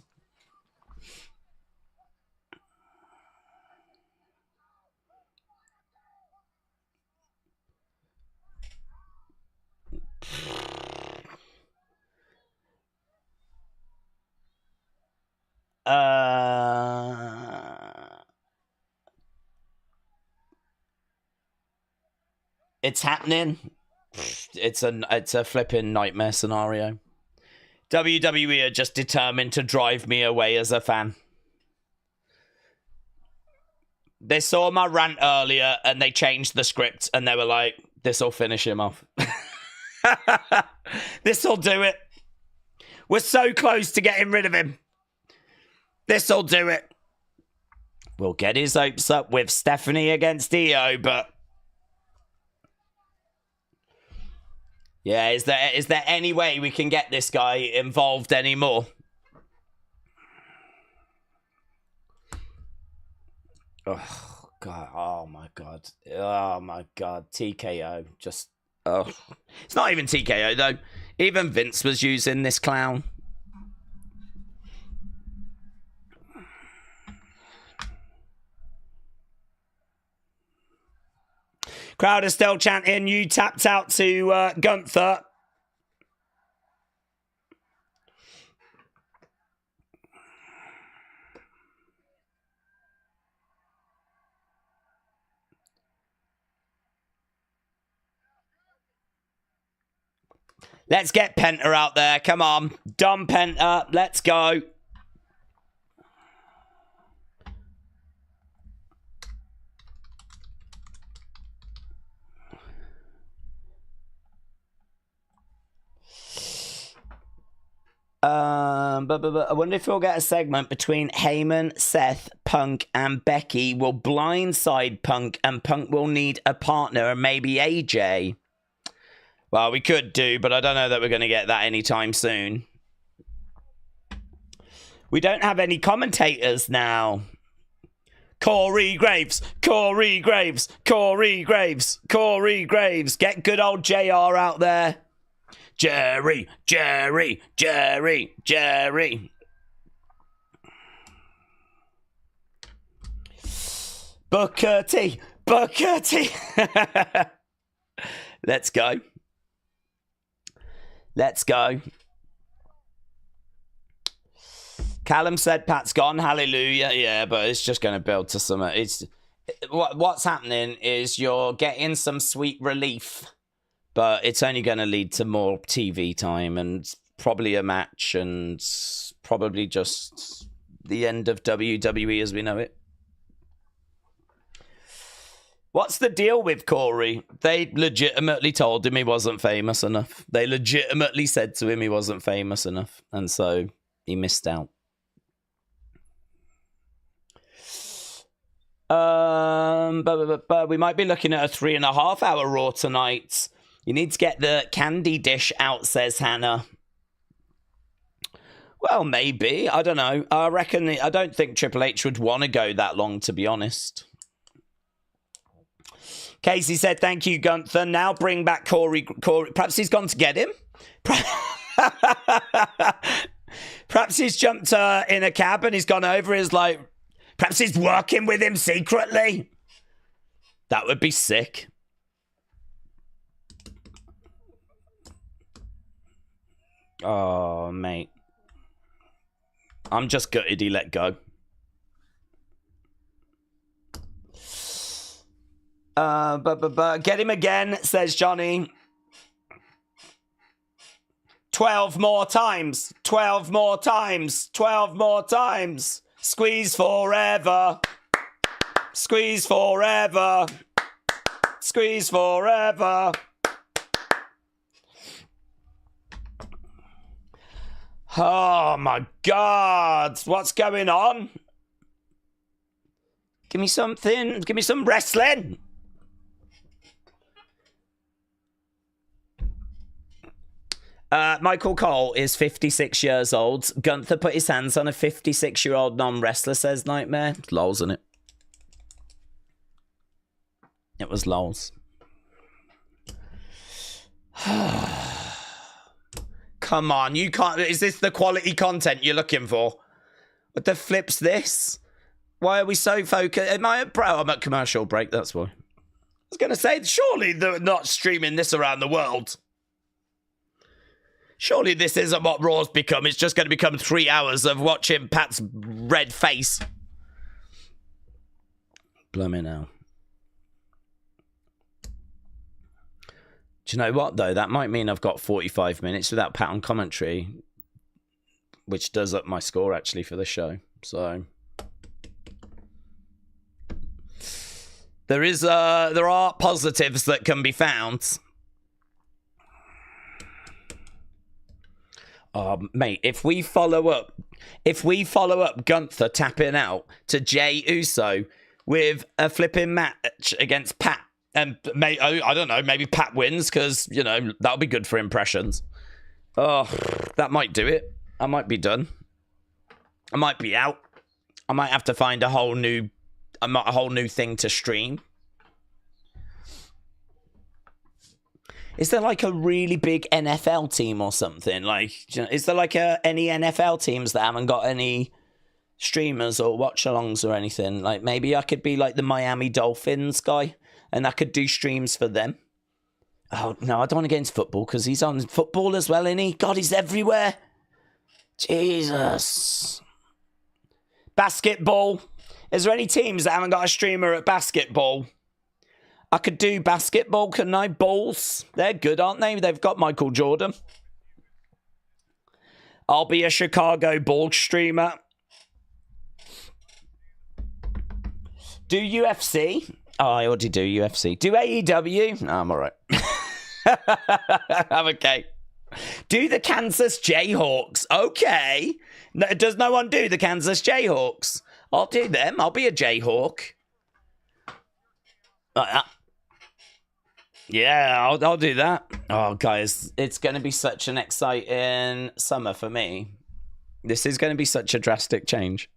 It's happening. It's a flipping nightmare scenario. WWE are just determined to drive me away as a fan. They saw my rant earlier and they changed the script and they were like, this'll finish him off. This'll do it. We're so close to getting rid of him. This'll do it. We'll get his hopes up with Stephanie against Iyo, but... Yeah, is there any way we can get this guy involved anymore? Oh, God. Oh, my God. Oh, my God. TKO. Just... Oh. It's not even TKO, though. Even Vince was using this clown. Crowd is still chanting, you tapped out to Gunther. Let's get Penta out there. Come on. Dom Penta. Let's go. I wonder if we'll get a segment between Heyman, Seth, Punk, and Becky will blindside Punk, and Punk will need a partner, and maybe AJ. Well, we could do, but I don't know that we're going to get that anytime soon. We don't have any commentators now. Corey Graves, Corey Graves, Corey Graves, Corey Graves. Get good old JR out there. Jerry, Jerry, Jerry, Jerry. Booker T, Booker T. Let's go. Let's go. Callum said Pat's gone. Hallelujah. Yeah, but it's just going to build to some... What's happening is you're getting some sweet relief, but it's only going to lead to more TV time and probably a match and probably just the end of WWE as we know it. What's the deal with Corey? They legitimately told him he wasn't famous enough. They legitimately said to him he wasn't famous enough. And so he missed out. But we might be looking at a 3.5 hour Raw tonight. You need to get the candy dish out, says Hannah. Well, maybe. I don't know. I don't think Triple H would want to go that long, to be honest. Casey said, thank you, Gunther. Now bring back Corey. Perhaps he's gone to get him. Perhaps he's jumped in a cab and he's gone over. He's like, perhaps he's working with him secretly. That would be sick. Oh, mate. I'm just gutted he let go. Get him again, says Johnny. 12 more times. 12 more times. 12 more times. Squeeze forever. Squeeze forever. Squeeze forever. Oh my God. What's going on? Give me something. Give me some wrestling. Michael Cole is 56 years old. Gunther put his hands on a 56-year-old non-wrestler, says Nightmare. Lols, isn't it? It was lols. Come on, you can't... Is this the quality content you're looking for? What the flip's this? Why are we so focused? I'm at commercial break, that's why. I was going to say, surely they're not streaming this around the world. Surely this isn't what Raw's become. It's just going to become 3 hours of watching Pat's red face. Blimey now. Do you know what, though? That might mean I've got 45 minutes without Pat on commentary, which does up my score, actually, for the show. So... there are positives that can be found. Mate, if we follow up Gunther tapping out to Jey Uso with a flipping match against Pat, and I don't know, maybe Pat wins because, you know, that'll be good for impressions. Oh, that might do it. I might be done. I might be out. I might have to find a whole new thing to stream. Is there like a really big NFL team or something? Like, you know, is there like any NFL teams that haven't got any streamers or watch-alongs or anything? Like, maybe I could be like the Miami Dolphins guy and I could do streams for them. Oh, no, I don't want to get into football because he's on football as well, isn't he? God, he's everywhere. Jesus. Basketball. Is there any teams that haven't got a streamer at basketball? I could do basketball, couldn't I? Bulls. They're good, aren't they? They've got Michael Jordan. I'll be a Chicago Bulls streamer. Do UFC? Oh, I already do UFC. Do AEW? No, I'm all right. I'm okay. Do the Kansas Jayhawks? Okay. No, does no one do the Kansas Jayhawks? I'll do them. I'll be a Jayhawk. Like that. Yeah, I'll do that. Oh, guys, it's going to be such an exciting summer for me. This is going to be such a drastic change.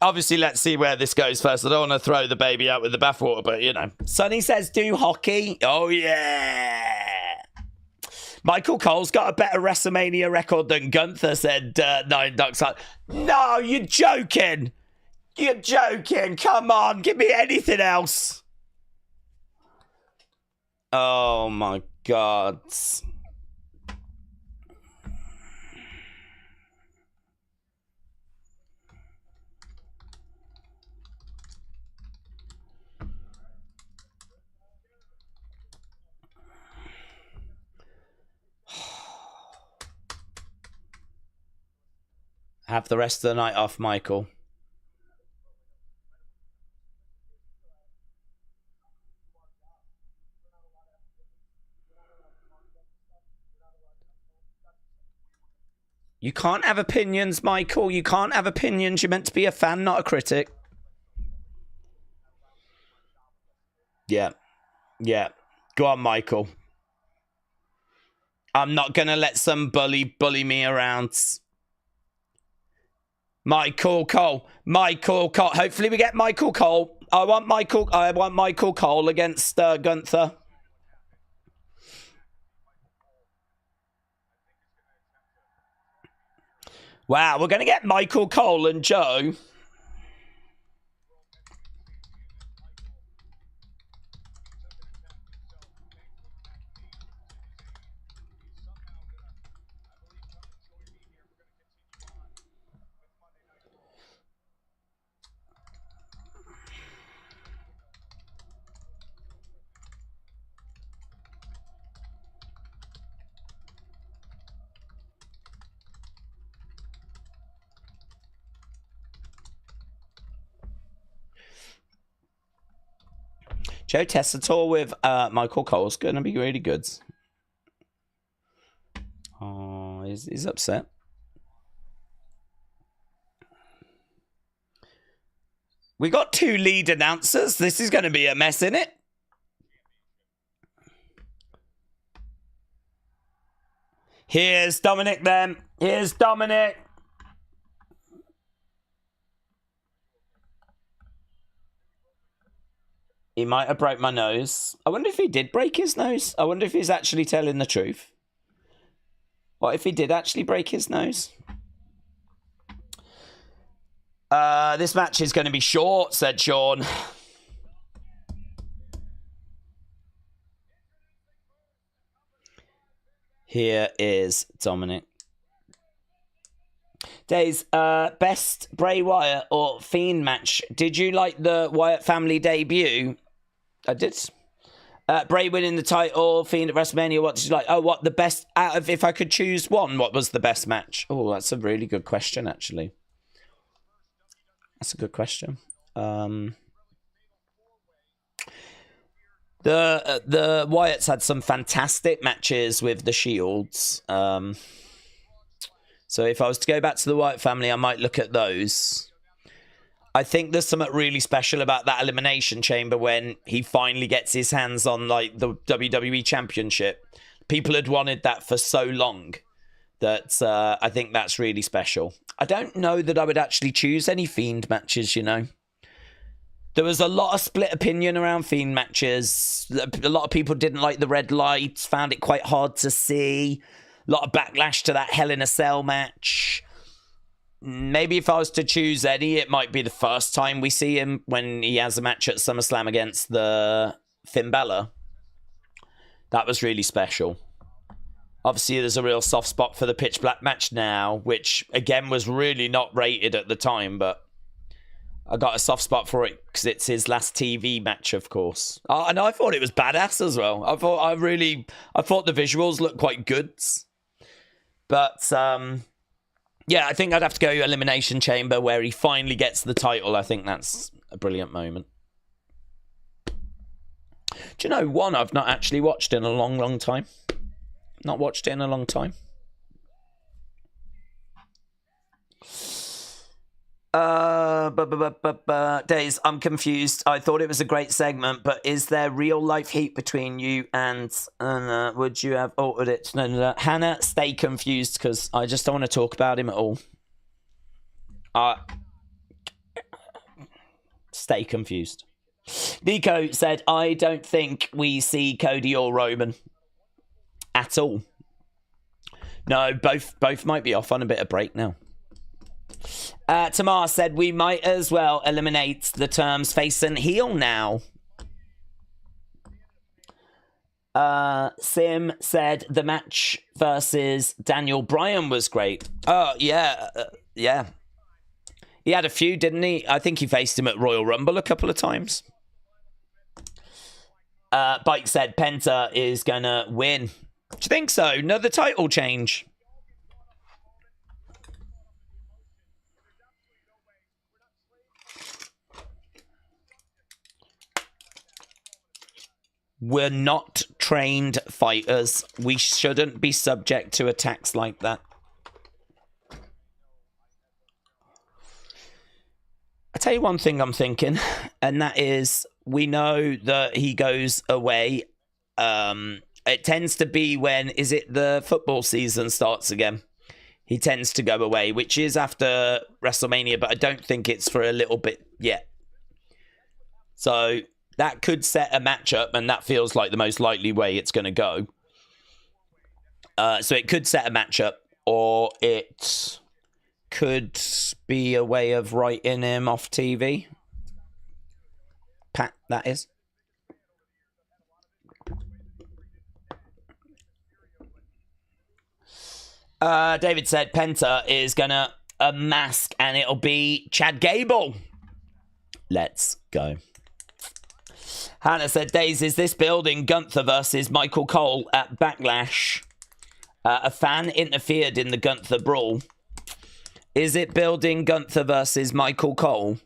Obviously, let's see where this goes first. I don't want to throw the baby out with the bathwater, but, you know. Sonny says, do hockey. Oh, yeah. Michael Cole's got a better Wrestlemania record than Gunther, said Nine Ducks. No, you're joking. You're joking. Come on, give me anything else. Oh, my God. Have the rest of the night off, Michael. You can't have opinions, Michael. You can't have opinions. You're meant to be a fan, not a critic. Yeah. Yeah. Go on, Michael. I'm not going to let some bully me around. Michael Cole. Hopefully we get Michael Cole. I want Michael Cole against Gunther. Wow, we're going to get Michael Cole and Joe. Joe Tessitore with Michael Cole's going to be really good. Oh, he's upset. We got 2 lead announcers. This is going to be a mess, isn't it? Here's Dominik then. Here's Dominik. He might have broke my nose. I wonder if he did break his nose. I wonder if he's actually telling the truth. What if he did actually break his nose? This match is going to be short, said Sean. Here is Dominik. Daze, best Bray Wyatt or Fiend match. Did you like the Wyatt family debut? I did. Bray winning the title, Fiend at WrestleMania. What did you like? Oh, what the best out of, if I could choose one, what was the best match? Oh, that's a really good question, actually. That's a good question. The Wyatts had some fantastic matches with the Shields. So if I was to go back to the Wyatt family, I might look at those. I think there's something really special about that Elimination Chamber when he finally gets his hands on like the WWE Championship. People had wanted that for so long that I think that's really special. I don't know that I would actually choose any Fiend matches, you know. There was a lot of split opinion around Fiend matches. A lot of people didn't like the red lights, found it quite hard to see. A lot of backlash to that Hell in a Cell match. Maybe if I was to choose any, it might be the first time we see him when he has a match at SummerSlam against the Finn Balor. That was really special. Obviously, there's a real soft spot for the Pitch Black match now, which, again, was really not rated at the time, but I got a soft spot for it because it's his last TV match, of course. And I thought it was badass as well. I thought the visuals looked quite good. But, yeah, I think I'd have to go Elimination Chamber where he finally gets the title. I think that's a brilliant moment. Do you know one I've not actually watched in a long, long time? Not watched it in a long time. Daze, I'm confused. I thought it was a great segment, but is there real life heat between you and would you have altered it? No. Hannah, stay confused because I just don't want to talk about him at all. Stay confused. Nico said, I don't think we see Cody or Roman at all. No, both might be off on a bit of break now. Tamar said we might as well eliminate the terms face and heel now. Sim said the match versus Daniel Bryan was great. Oh, yeah. Yeah. He had a feud, didn't he? I think he faced him at Royal Rumble a couple of times. Bike said Penta is going to win. Do you think so? Another title change. We're not trained fighters. We shouldn't be subject to attacks like that. I tell you one thing I'm thinking, and that is we know that he goes away It tends to be when, is it the football season starts again? He tends to go away, which is after WrestleMania, but I don't think it's for a little bit yet. So that could set a matchup, and that feels like the most likely way it's going to go. So it could set a matchup, or it could be a way of writing him off TV. Pat, that is. David said Penta is gonna mask and it'll be Chad Gable. Let's go. Hannah said, Daze, is this building Gunther versus Michael Cole at Backlash? A fan interfered in the Gunther brawl. Is it building Gunther versus Michael Cole?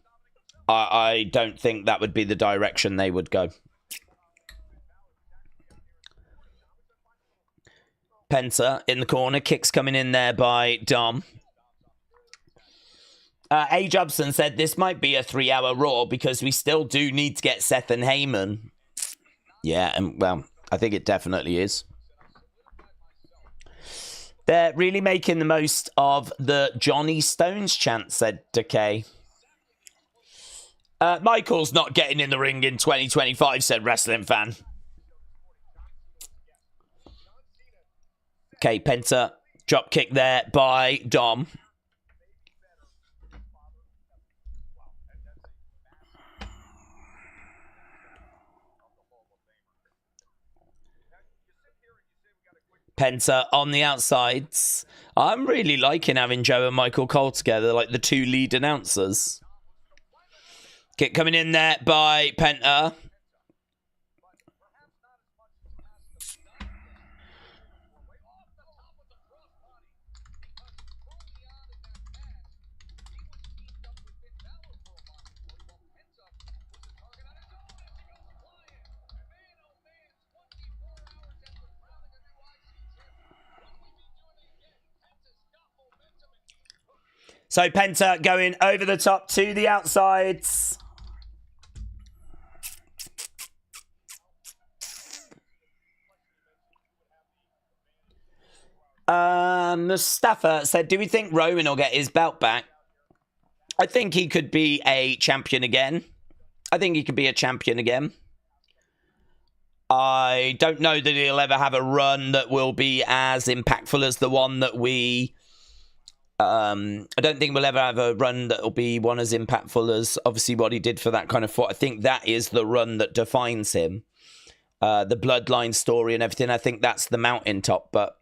I don't think that would be the direction they would go. Penta in the corner. Kicks coming in there by Dom. A. Jobson said, this might be a 3-hour Raw because we still do need to get Seth and Heyman. Yeah, and well, I think it definitely is. They're really making the most of the Johnny Stones chant, said Decay. Michael's not getting in the ring in 2025, said Wrestling Fan. Okay, Penta, drop kick there by Dom. Penta on the outsides. I'm really liking having Joe and Michael Cole together, like the two lead announcers. Kick coming in there by Penta. So Penta going over the top to the outsides. Mustafa said, do we think Roman will get his belt back? I think he could be a champion again. I think he could be a champion again. I don't know that he'll ever have a run that will be as impactful as the one that we... I don't think we'll ever have a run that will be one as impactful as obviously what he did for that kind of fight. I think that is the run that defines him. The bloodline story and everything. I think that's the mountaintop. But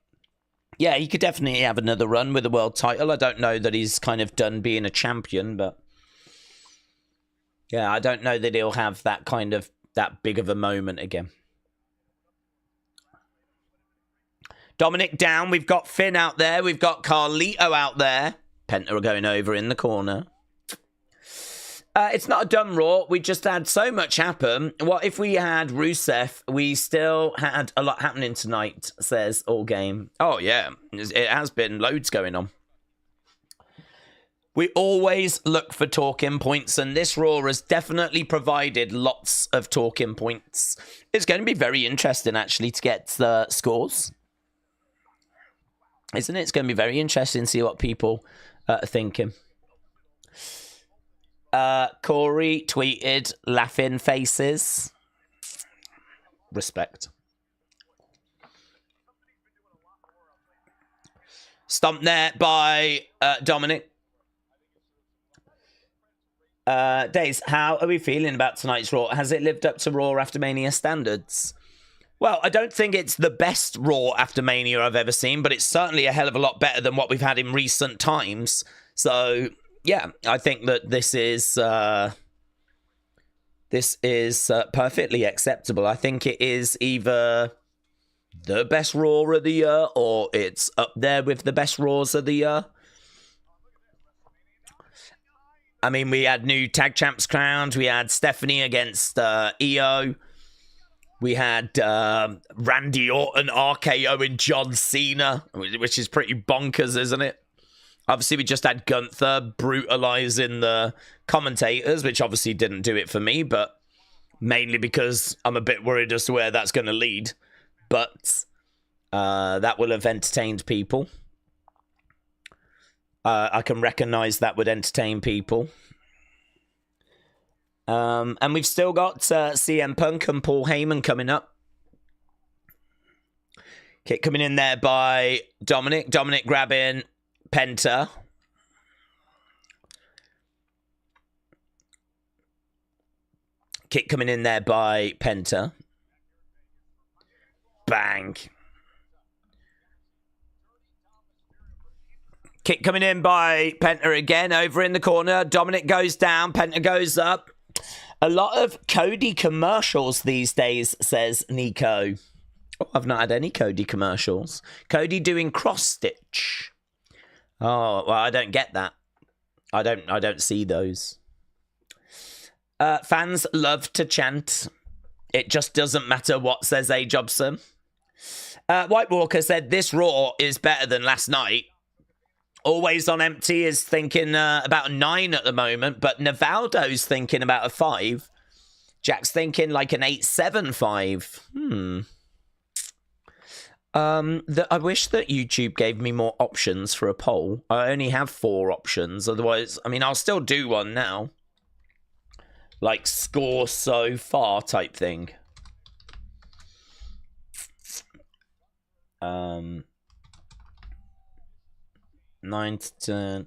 yeah, he could definitely have another run with the world title. I don't know that he's kind of done being a champion, but yeah, I don't know that he'll have that kind of, that big of a moment again. Dominik down. We've got Finn out there. We've got Carlito out there. Penta are going over in the corner. It's not a dumb Raw. We just had so much happen. What if we had Rusev? We still had a lot happening tonight, says All Game. Oh, yeah. It has been loads going on. We always look for talking points, and this Raw has definitely provided lots of talking points. It's going to be very interesting, actually, to get the scores. Isn't it? It's going to be very interesting to see what people are thinking. Corey tweeted, laughing faces. Respect. Stomped there by Dominik. Daze, how are we feeling about tonight's Raw? Has it lived up to Raw after Mania standards? Well, I don't think it's the best Raw after Mania I've ever seen, but it's certainly a hell of a lot better than what we've had in recent times. So, yeah, I think that this is perfectly acceptable. I think it is either the best Raw of the year or it's up there with the best Raws of the year. I mean, we had new tag champs crowned. We had Stephanie against Iyo. We had Randy Orton, RKO, and John Cena, which is pretty bonkers, isn't it? Obviously, we just had Gunther brutalizing the commentators, which obviously didn't do it for me, but mainly because I'm a bit worried as to where that's going to lead. but that will have entertained people. I can recognize that would entertain people. And we've still got CM Punk and Paul Heyman coming up. Kick coming in there by Dominik. Dominik grabbing Penta. Kick coming in there by Penta. Bang. Kick coming in by Penta again, over in the corner. Dominik goes down, Penta goes up. A lot of Cody commercials these days, says Nico. Oh, I've not had any Cody commercials. Cody doing cross stitch. Oh, well, I don't get that. I don't see those. Fans love to chant. It just doesn't matter what, says A. Jobson. White Walker said, this Raw is better than last night. Always on Empty is thinking about a 9 at the moment, but Navaldo's thinking about a 5. Jack's thinking like an 8.75. I wish that YouTube gave me more options for a poll. I only have 4 options. Otherwise, I mean, I'll still do one now. Like score so far type thing. 9 to 10.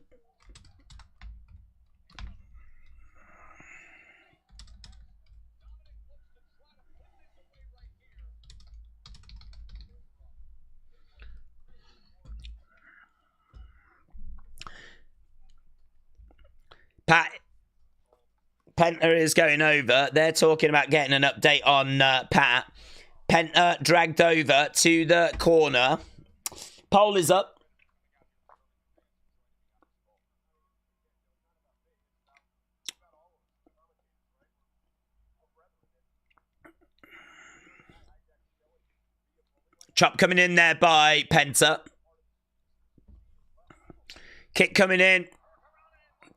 Pat Penta is going over. They're talking about getting an update on Pat. Penta dragged over to the corner. Poll is up. Chop coming in there by Penta. Kick coming in.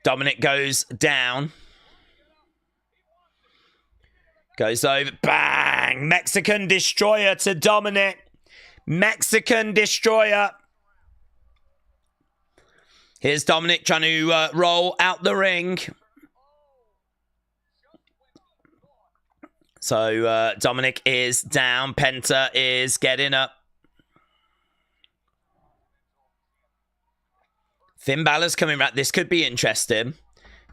Dominik goes down. Goes over. Bang! Mexican Destroyer to Dominik. Mexican Destroyer. Here's Dominik trying to roll out the ring. So Dominik is down. Penta is getting up. Finn Balor's coming round. This could be interesting.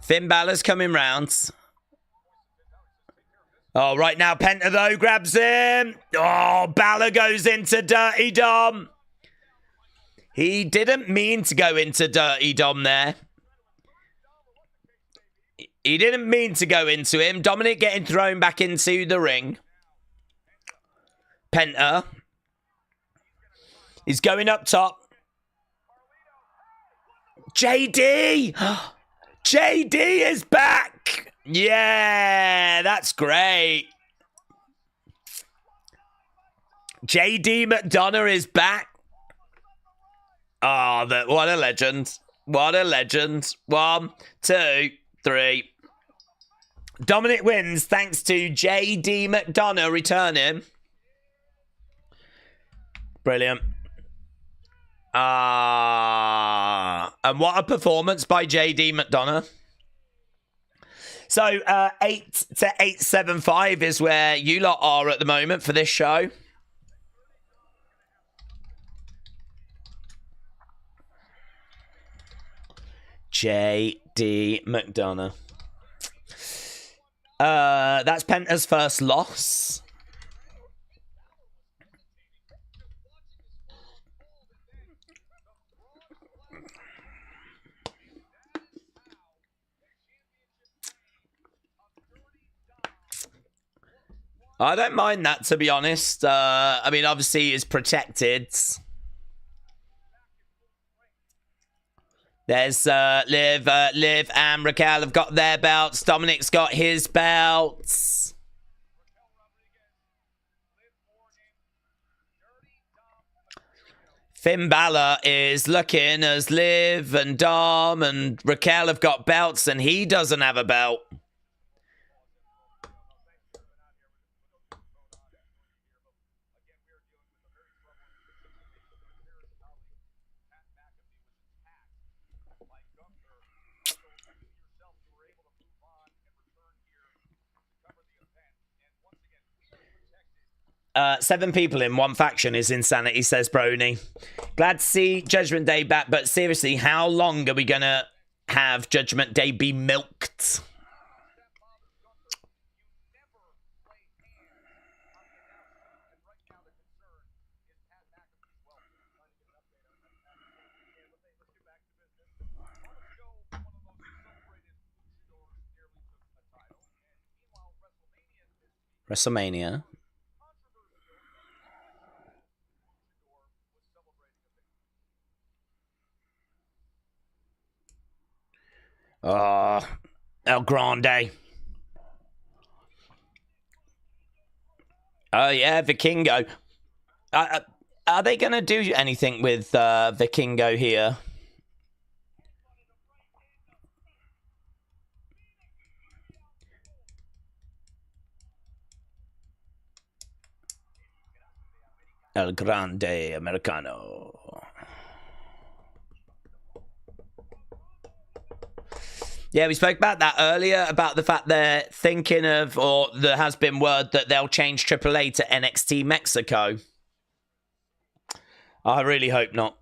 Finn Balor's coming round. Oh, right now Penta, though, grabs him. Oh, Balor goes into Dirty Dom. He didn't mean to go into Dirty Dom there. He didn't mean to go into him. Dominik getting thrown back into the ring. Penta. He's going up top. JD! JD is back! Yeah, that's great. JD McDonough is back. Oh, what a legend. What a legend. 1, 2, 3. Dominik wins thanks to JD McDonough returning. Brilliant. And what a performance by JD McDonough. So 8 to 8.75 is where you lot are at the moment for this show. JD McDonough. That's Penta's first loss. I don't mind that, to be honest. I mean, obviously, he's protected. There's Liv and Raquel have got their belts. Dominik's got his belts. Finn Balor is looking as Liv and Dom and Raquel have got belts, and he doesn't have a belt. 7 people in one faction is insanity, says Brony. Glad to see Judgment Day back, but seriously, how long are we going to have Judgment Day be milked? Wrestlemania. El Grande. Oh, yeah, Vikingo. Are they going to do anything with Vikingo here? El Grande Americano. Yeah, we spoke about that earlier, about the fact they're thinking of, or there has been word that they'll change AAA to NXT Mexico. I really hope not.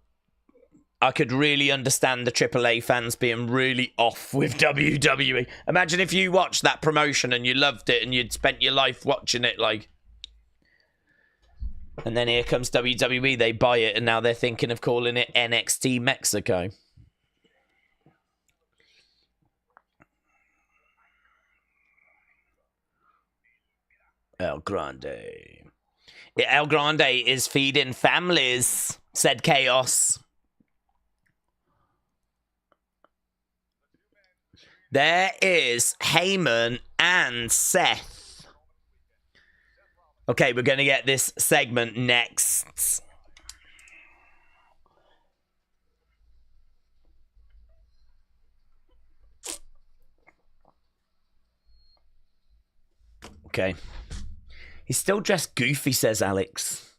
I could really understand the AAA fans being really off with WWE. Imagine if you watched that promotion and you loved it and you'd spent your life watching it, like... And then here comes WWE, they buy it, and now they're thinking of calling it NXT Mexico. El Grande. Yeah, El Grande is feeding families, said Chaos. There is Heyman and Seth. Okay, we're going to get this segment next. Okay. He's still dressed goofy, says Alex.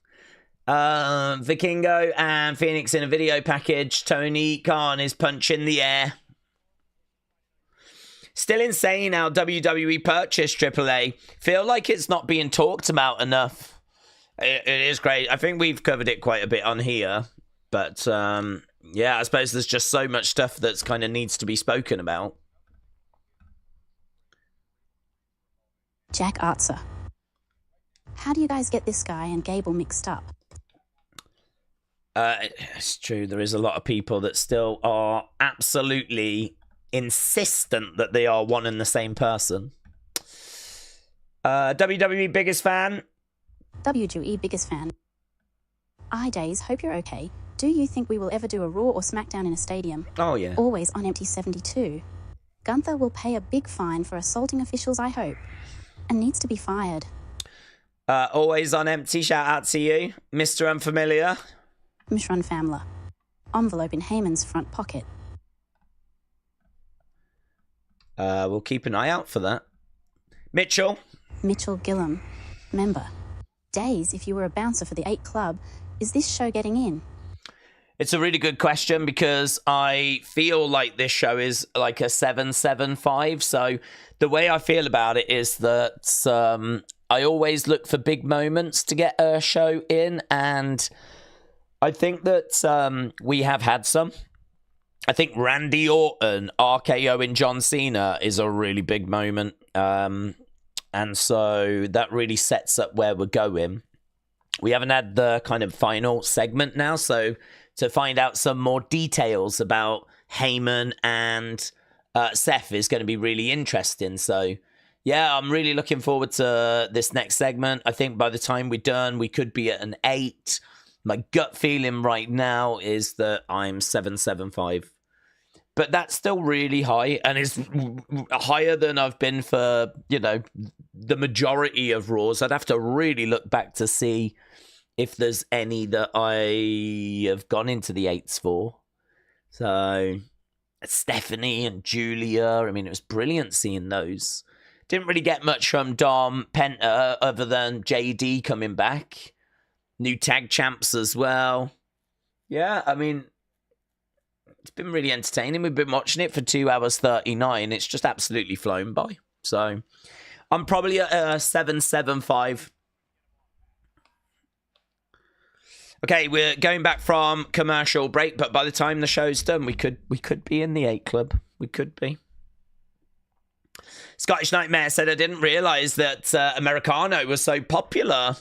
Vikingo and Phoenix in a video package. Tony Khan is punching the air. Still insane how WWE purchased AAA. Feel like it's not being talked about enough. It is great. I think we've covered it quite a bit on here. But, yeah, I suppose there's just so much stuff that's kind of needs to be spoken about. Jack Arzer. How do you guys get this guy and Gable mixed up? It's true. There is a lot of people that still are absolutely insistent that they are one and the same person. WWE biggest fan? WWE biggest fan. Daze, hope you're okay. Do you think we will ever do a Raw or SmackDown in a stadium? Oh, yeah. Always on empty 72. Gunther will pay a big fine for assaulting officials, I hope. And needs to be fired. Always on empty, shout out to you. Mr. Unfamiliar. Mishran Famler. Envelope in Heyman's front pocket. We'll keep an eye out for that. Mitchell. Mitchell Gillum. Member. Daze, if you were a bouncer for the 8 Club, is this show getting in? It's a really good question because I feel like this show is like a 7.75. So the way I feel about it is that I always look for big moments to get a show in, and I think that we have had some. I think Randy Orton RKOing John Cena is a really big moment, and so that really sets up where we're going. We haven't had the kind of final segment now, so to find out some more details about Heyman and Seth is going to be really interesting. So, yeah, I'm really looking forward to this next segment. I think by the time we're done, we could be at an 8. My gut feeling right now is that I'm 7.75. But that's still really high, and it's higher than I've been for, you know, the majority of Raws. I'd have to really look back to see if there's any that I have gone into the 8s for. So, Stephanie and Julia, I mean, it was brilliant seeing those. Didn't really get much from Dom Penta other than JD coming back. New tag champs as well. Yeah, I mean, it's been really entertaining. We've been watching it for 2 hours 39. It's just absolutely flown by. So, I'm probably at a 7.75. Okay, we're going back from commercial break, but by the time the show's done, we could be in the 8 Club. We could be. Scottish Nightmare said, I didn't realise that Americano was so popular.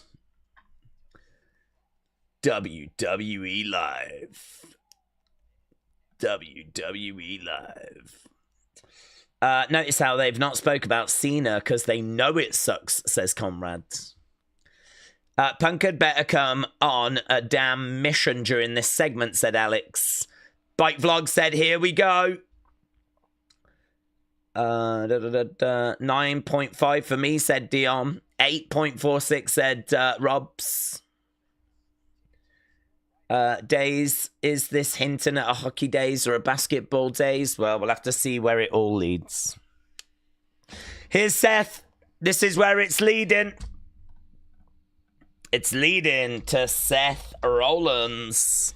WWE Live. WWE Live. Notice how they've not spoke about Cena because they know it sucks, says Comrades. Punk had better come on a damn mission during this segment, said Alex. Bike Vlog said, here we go. 9.5 for me, said Dion. 8.46 said Robs. Daze, is this hinting at a hockey days or a basketball days? Well, we'll have to see where it all leads. Here's Seth. This is where it's leading. It's leading to Seth Rollins.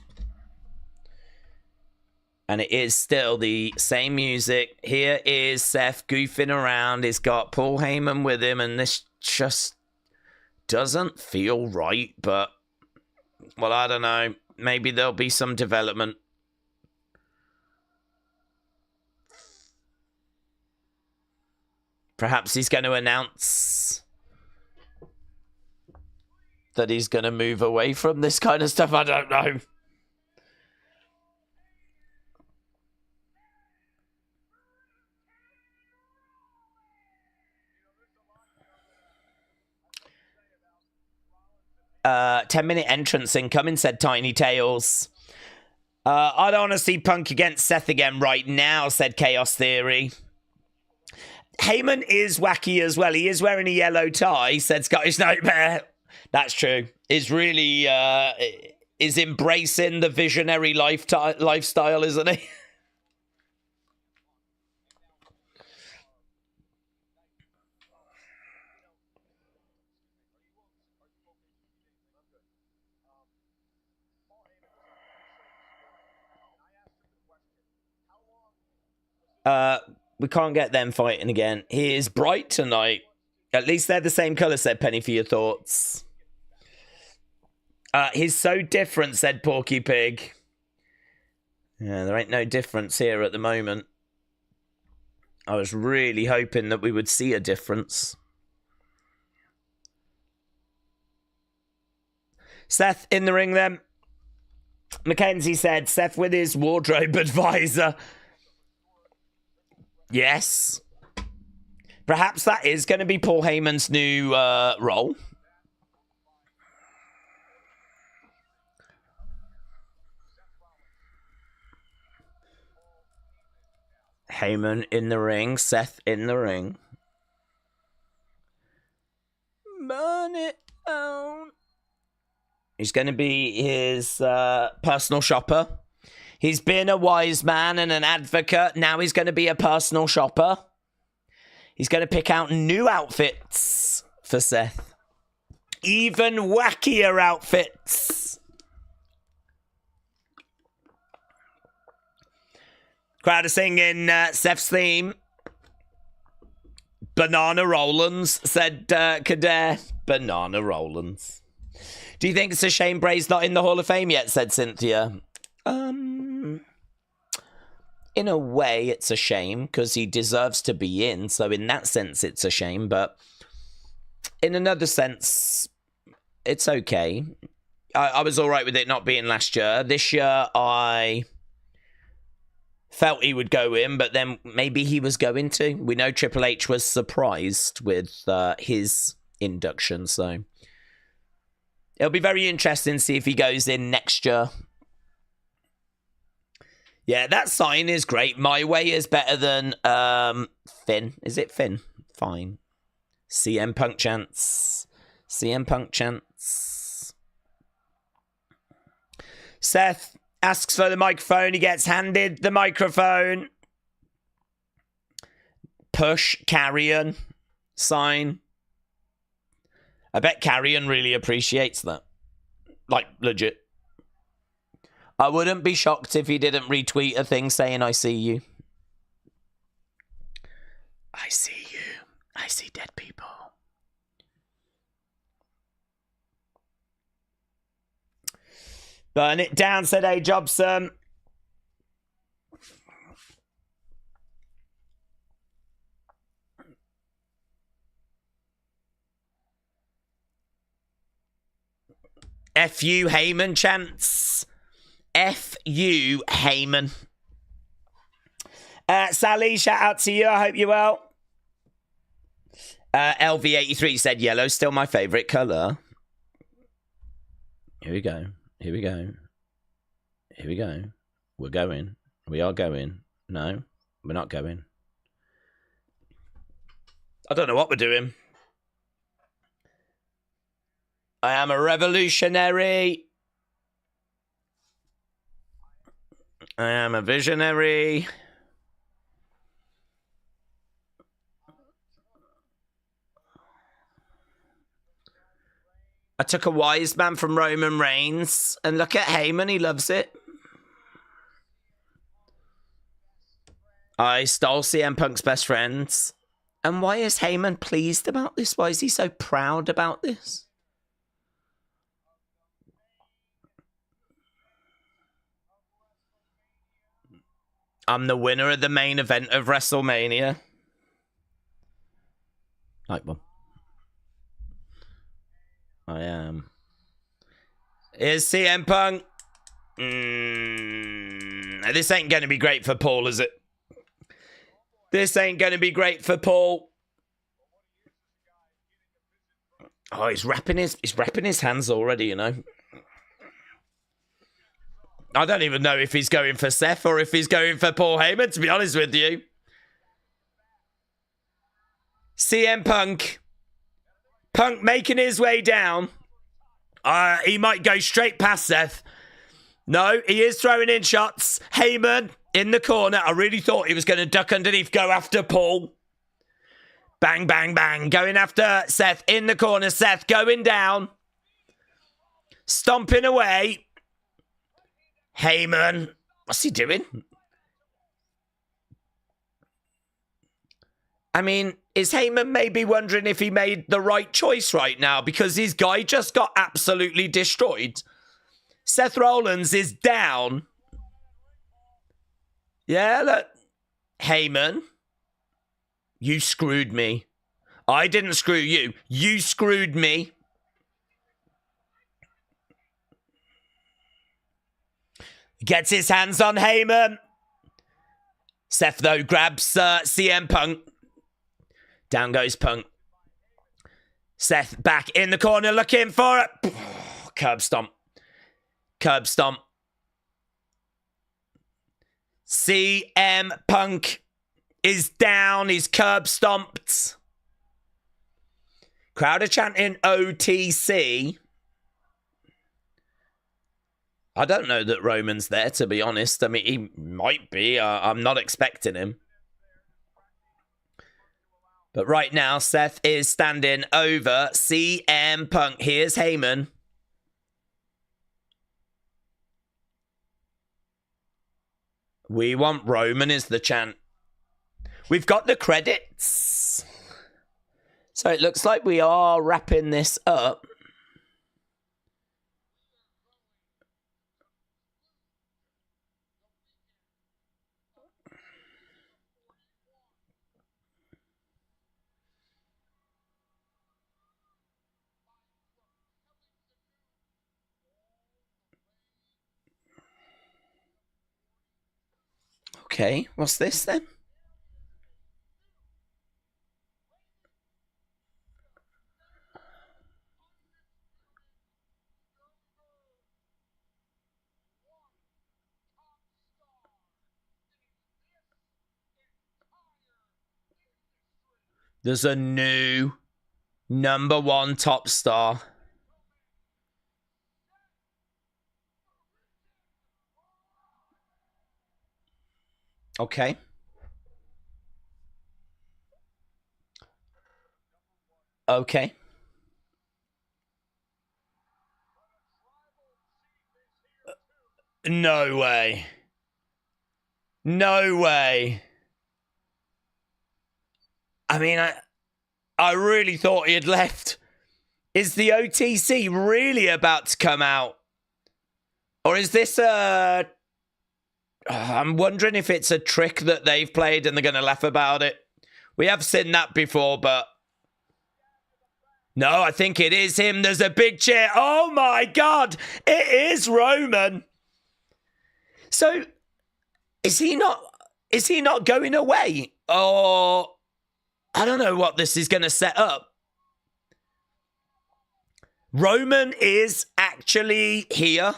And it is still the same music. Here is Seth goofing around. He's got Paul Heyman with him, and this just doesn't feel right. But, well, I don't know. Maybe there'll be some development. Perhaps he's going to announce that he's going to move away from this kind of stuff. I don't know. Uh, 10-minute entrance incoming, said Tiny Tails. I don't want to see Punk against Seth again right now, said Chaos Theory. Heyman is wacky as well. He is wearing a yellow tie, said Scottish Nightmare. That's true. Is really is embracing the visionary lifestyle, isn't he? We can't get them fighting again. He is bright tonight. At least they're the same colour, said Penny for your thoughts. He's so different, said Porky Pig. Yeah, there ain't no difference here at the moment. I was really hoping that we would see a difference. Seth in the ring then. Mackenzie said, Seth with his wardrobe advisor. Yes. Perhaps that is going to be Paul Heyman's new role. Heyman in the ring, Seth in the ring. Burn it down. He's going to be his personal shopper. He's been a wise man and an advocate. Now he's going to be a personal shopper. He's going to pick out new outfits for Seth. Even wackier outfits. Crowd are singing Seth's theme. Banana Rollins, said Kader. Banana Rollins. Do you think it's a shame Bray's not in the Hall of Fame yet, said Cynthia. In a way, it's a shame because he deserves to be in. So in that sense, it's a shame. But in another sense, it's okay. I was all right with it not being last year. This year, I felt he would go in, but then maybe he was going to. We know Triple H was surprised with his induction. So it'll be very interesting to see if he goes in next year. Yeah, that sign is great. My way is better than Finn. Is it Finn? Fine. CM Punk chance. CM Punk chance. Seth asks for the microphone. He gets handed the microphone. Push Karrion sign. I bet Karrion really appreciates that. Like, legit. I wouldn't be shocked if he didn't retweet a thing saying, I see you. I see you. I see dead people. Burn it down, said A. Jobson. F.U. Heyman chants. F.U. Heyman. Sally, shout out to you. I hope you're well. LV83 said yellow's still my favourite colour. Here we go. Here we go. Here we go. We're going. We are going. No, we're not going. I don't know what we're doing. I am a revolutionary. I am a visionary. I took a wise man from Roman Reigns, and look at Heyman, he loves it. I stole CM Punk's best friends. And why is Heyman pleased about this? Why is he so proud about this? I'm the winner of the main event of WrestleMania. Like one. I am. Here's CM Punk. This ain't going to be great for Paul, is it? This ain't going to be great for Paul. Oh, he's wrapping his hands already, you know. I don't even know if he's going for Seth or if he's going for Paul Heyman, to be honest with you. CM Punk. Punk making his way down. He might go straight past Seth. No, he is throwing in shots. Heyman in the corner. I really thought he was going to duck underneath, go after Paul. Bang, bang, bang. Going after Seth in the corner. Seth going down. Stomping away. Heyman. What's he doing? I mean, is Heyman maybe wondering if he made the right choice right now? Because his guy just got absolutely destroyed. Seth Rollins is down. Yeah, look. Heyman. You screwed me. I didn't screw you. You screwed me. Gets his hands on Heyman. Seth, though, grabs CM Punk. Down goes Punk. Seth back in the corner looking for it. Curb stomp. Curb stomp. CM Punk is down. He's curb stomped. Crowd are chanting OTC. I don't know that Roman's there, to be honest. I mean, he might be. I'm not expecting him. But right now, Seth is standing over CM Punk. Here's Heyman. We want Roman is the chant. We've got the credits. So it looks like we are wrapping this up. Okay, what's this then? There's a new #1 top star. Okay. Okay. No way. No way. I mean, I really thought he had left. Is the OTC really about to come out? Or is this a... I'm wondering if it's a trick that they've played and they're going to laugh about it. We have seen that before, but... No, I think it is him. There's a big cheer. Oh my God. It is Roman. So, is he not going away? Or, I don't know what this is going to set up. Roman is actually here.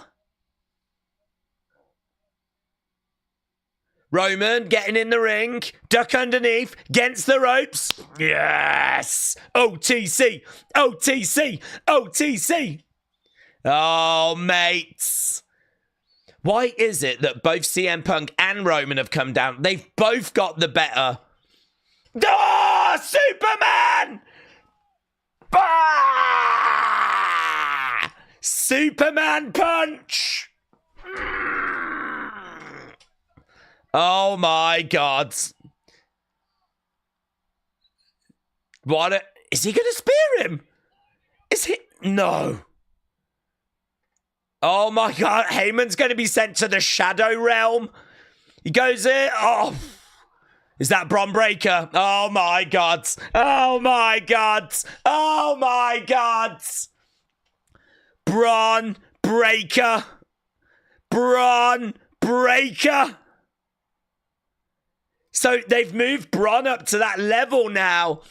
Roman getting in the ring, duck underneath, against the ropes. Yes! OTC, OTC, OTC. Oh, mates. Why is it that both CM Punk and Roman have come down? They've both got the better. Oh, Superman! Bah! Superman punch! Oh my God. What? Is he going to spear him? Is he? No. Oh my God. Heyman's going to be sent to the Shadow Realm. He goes in. Oh. Is that Braun Breaker? Oh my God. Oh my God. Oh my God. Braun Breaker. Braun Breaker. So they've moved Braun up to that level now.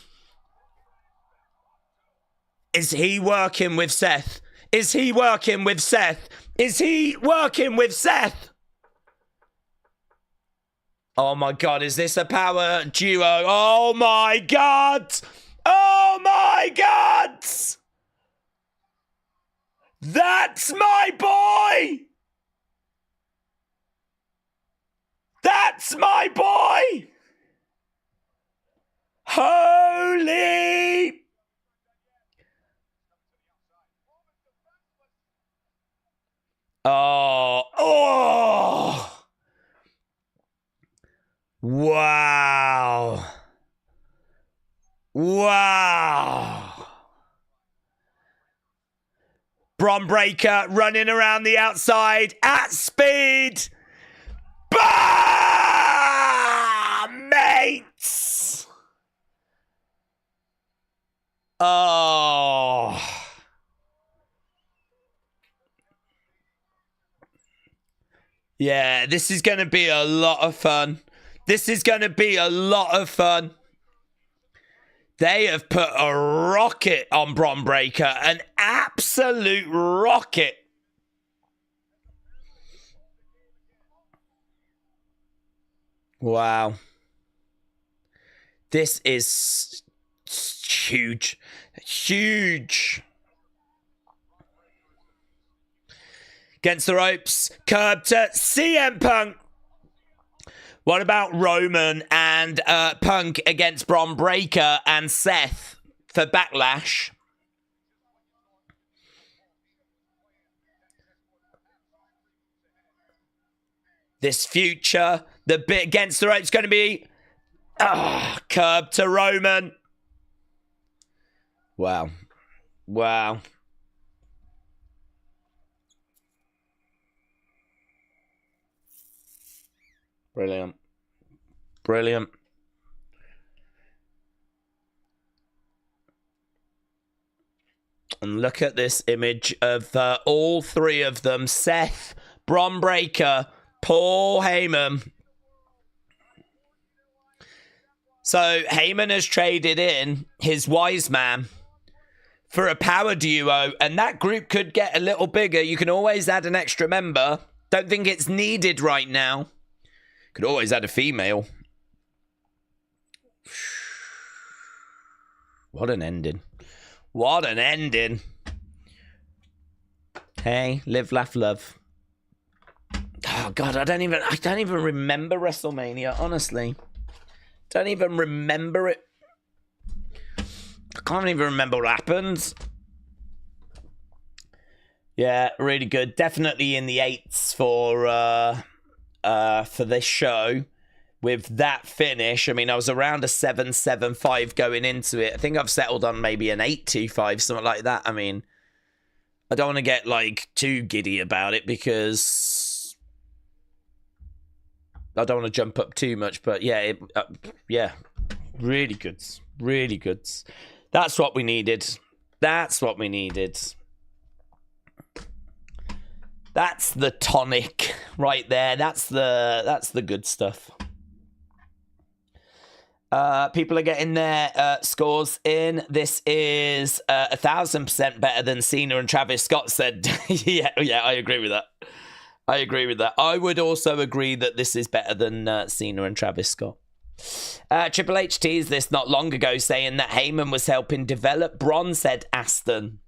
Is he working with Seth? Is he working with Seth? Is he working with Seth? Oh my God, is this a power duo? Oh my God! Oh my God! That's my boy! That's my boy! Holy... Oh, oh! Wow. Wow. Braun Breaker running around the outside at speed. Bah! Mates! Oh. Yeah, this is going to be a lot of fun. This is going to be a lot of fun. They have put a rocket on Braun Breaker. An absolute rocket. Wow. This is huge. Huge. Against the ropes. Curb to CM Punk. What about Roman and Punk against Braun Breaker and Seth for Backlash? This future, the bit against the ropes is going to be curb to Roman. Wow. Wow. Brilliant. Brilliant. And look at this image of all three of them. Seth, Braun Breaker, Paul Heyman. So Heyman has traded in his wise man for a power duo. And that group could get a little bigger. You can always add an extra member. Don't think it's needed right now. Could always add a female. What an ending. What an ending. Hey, live, laugh, love. Oh God, I don't even remember WrestleMania, honestly. Don't even remember it. I can't even remember what happened. Yeah, really good. Definitely in the 8s for this show. With that finish, I mean, I was around a 7.75 going into it. I think I've settled on maybe an 8.25, something like that. I mean, I don't want to get like too giddy about it because I don't want to jump up too much. But yeah, really good, really good. That's what we needed. That's what we needed. That's the tonic right there. That's the good stuff. People are getting their scores in. This is 1,000% better than Cena and Travis Scott said. yeah, I agree with that. I would also agree that this is better than Cena and Travis Scott. Triple H teased this not long ago, saying that Heyman was helping develop Braun, said Aston.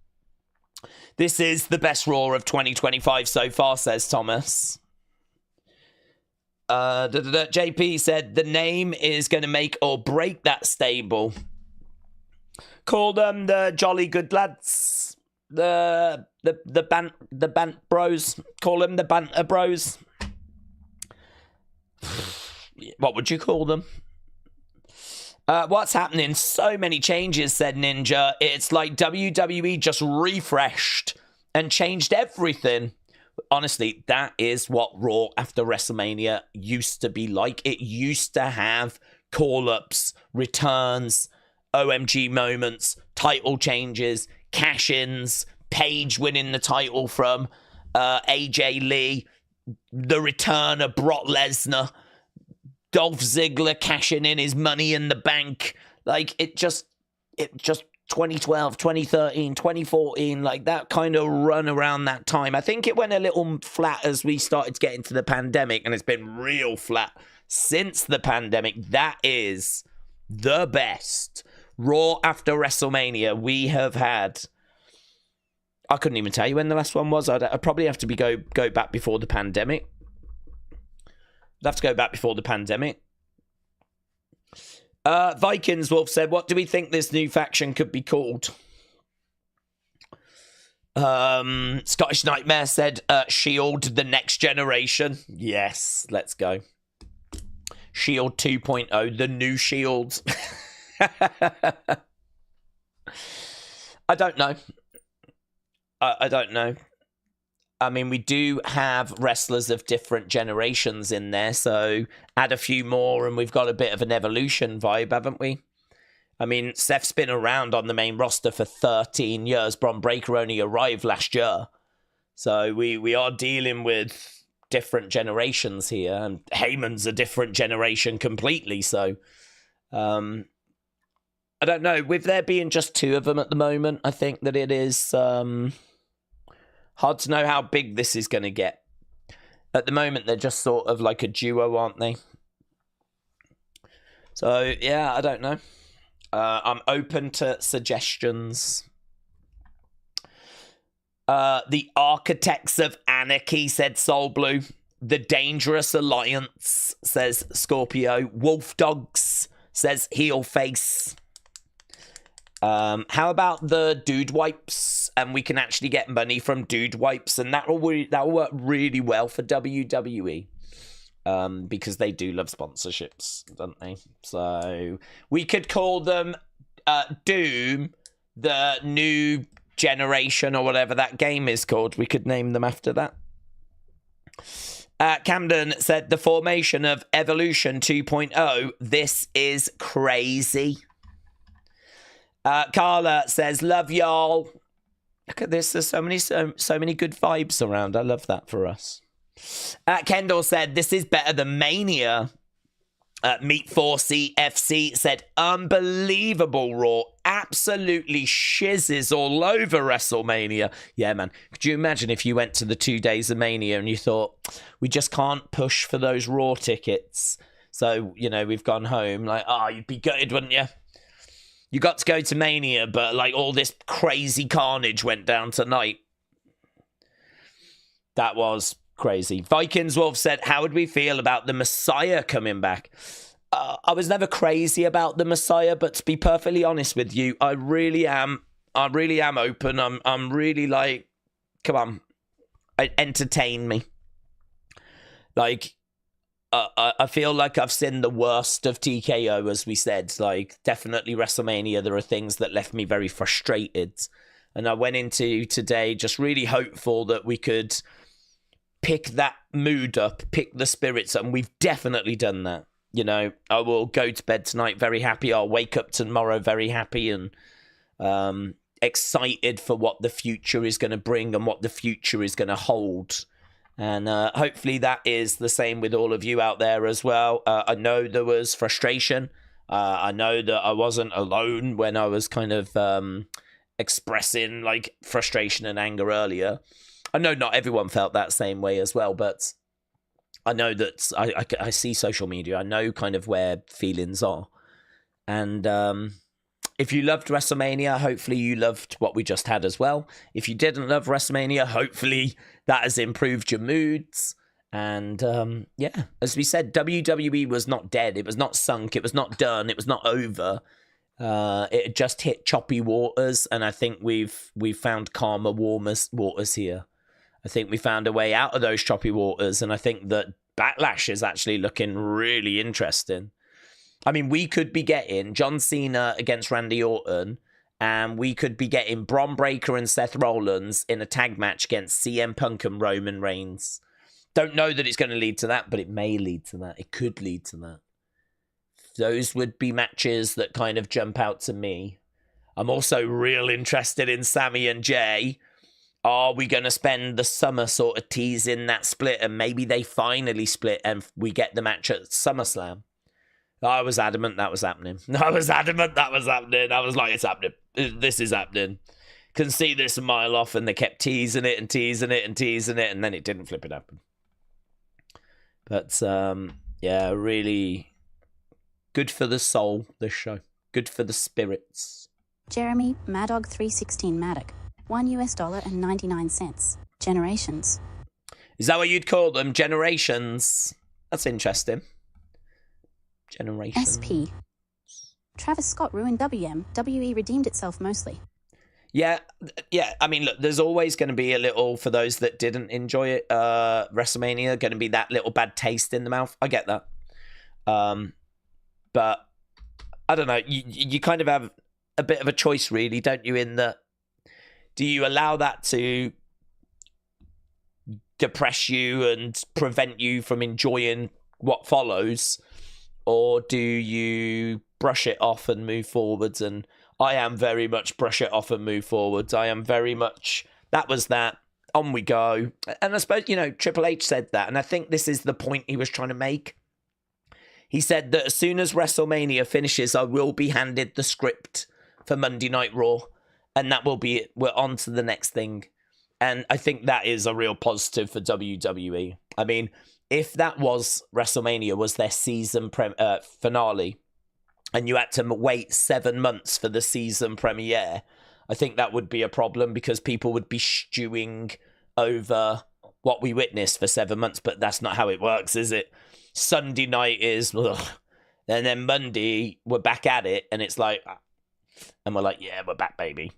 This is the best Raw of 2025 so far, says Thomas. JP said the name is going to make or break that stable. Call them the Jolly Good Lads, the Bant Bros. Call them the Banter Bros. What would you call them? What's happening? So many changes, said Ninja. It's like WWE just refreshed and changed everything. Honestly, that is what Raw after WrestleMania used to be like. It used to have call-ups, returns, OMG moments, title changes, cash-ins, Paige winning the title from AJ Lee, the return of Brock Lesnar, Dolph Ziggler cashing in his Money in the Bank. Like, it just 2012, 2013, 2014, like that kind of run around that time. I think it went a little flat as we started to get into the pandemic, and it's been real flat since the pandemic. That is the best Raw after WrestleMania we have had. I couldn't even tell you when the last one was. I'd probably have to go back before the pandemic. I'd have to go back before the pandemic. Vikings Wolf said, what do we think this new faction could be called? Scottish Nightmare said, Shield, the next generation. Yes, let's go. Shield 2.0, the new Shield. I don't know. I don't know. I mean, we do have wrestlers of different generations in there, so add a few more and we've got a bit of an evolution vibe, haven't we? I mean, Seth's been around on the main roster for 13 years. Bron Breakker only arrived last year. So we are dealing with different generations here, and Heyman's a different generation completely, so I don't know. With there being just two of them at the moment, I think that it is hard to know how big this is going to get. At the moment, they're just sort of like a duo, aren't they? So, yeah, I don't know. I'm open to suggestions. The Architects of Anarchy, said Soul Blue. The Dangerous Alliance, says Scorpio. Wolf Dogs, says Heel Face. How about the Dude Wipes? And we can actually get money from Dude Wipes, and that will work really well for WWE, because they do love sponsorships, don't they? So we could call them Doom, the New Generation, or whatever that game is called. We could name them after that. Camden said the formation of Evolution 2.0. This is crazy. Carla says, love y'all. Look at this. There's so many good vibes around. I love that for us. Kendall said, this is better than Mania. Meat 4C FC said, unbelievable Raw. Absolutely shizzes all over WrestleMania. Yeah, man. Could you imagine if you went to the 2 days of Mania and you thought, we just can't push for those Raw tickets. So, we've gone home. Like, you'd be gutted, wouldn't you? You got to go to Mania, but like all this crazy carnage went down tonight. That was crazy. Vikings Wolf said, how would we feel about the Messiah coming back? I was never crazy about the Messiah, but to be perfectly honest with you, I really am open. I'm really like, come on, entertain me. Like, I feel like I've seen the worst of TKO, as we said. Like, definitely WrestleMania, there are things that left me very frustrated. And I went into today just really hopeful that we could pick that mood up, pick the spirits up, and we've definitely done that. You know, I will go to bed tonight very happy. I'll wake up tomorrow very happy and excited for what the future is going to bring and what the future is going to hold. And hopefully that is the same with all of you out there as well. I know there was frustration. I know that I wasn't alone when I was kind of expressing like frustration and anger earlier. I know not everyone felt that same way as well, but I know that I see social media. I know kind of where feelings are. And if you loved WrestleMania, hopefully you loved what we just had as well. If you didn't love WrestleMania, hopefully that has improved your moods. And yeah, as we said, WWE was not dead. It was not sunk. It was not done. It was not over. It had just hit choppy waters, and I think we've found calmer waters here. I think we found a way out of those choppy waters, and I think that Backlash is actually looking really interesting. I mean, we could be getting John Cena against Randy Orton, and we could be getting Bron Breakker and Seth Rollins in a tag match against CM Punk and Roman Reigns. Don't know that it's going to lead to that, but it may lead to that. It could lead to that. Those would be matches that kind of jump out to me. I'm also real interested in Sami and Jey. Are we going to spend the summer sort of teasing that split, and maybe they finally split and we get the match at SummerSlam? I was adamant that was happening. I was like, it's happening. This is happening. Can see this a mile off, and they kept teasing it and teasing it and teasing it, and then it didn't flip it happen. But, yeah, really good for the soul, this show. Good for the spirits. Jeremy Madog 316 Maddock, $1 and 99 cents. Generations. Is that what you'd call them? Generations? That's interesting. Generations. SP. Travis Scott ruined WM. WE redeemed itself mostly. Yeah. I mean, look, there's always going to be a little, for those that didn't enjoy it, WrestleMania, going to be that little bad taste in the mouth. I get that. But I don't know. You kind of have a bit of a choice, really, don't you? In that, do you allow that to depress you and prevent you from enjoying what follows, or do you brush it off and move forwards? And I am very much brush it off and move forwards. I am very much, that was that, on we go. And I suppose, you know, Triple H said that, and I think this is the point he was trying to make. He said that as soon as WrestleMania finishes, I will be handed the script for Monday Night Raw, and that will be it. We're on to the next thing. And I think that is a real positive for WWE. I mean, if that was WrestleMania, was their season finale, and you had to wait 7 months for the season premiere, I think that would be a problem, because people would be stewing over what we witnessed for 7 months. But that's not how it works, is it? Sunday night is, ugh. And then Monday, we're back at it, and it's like, and we're like, yeah, we're back, baby.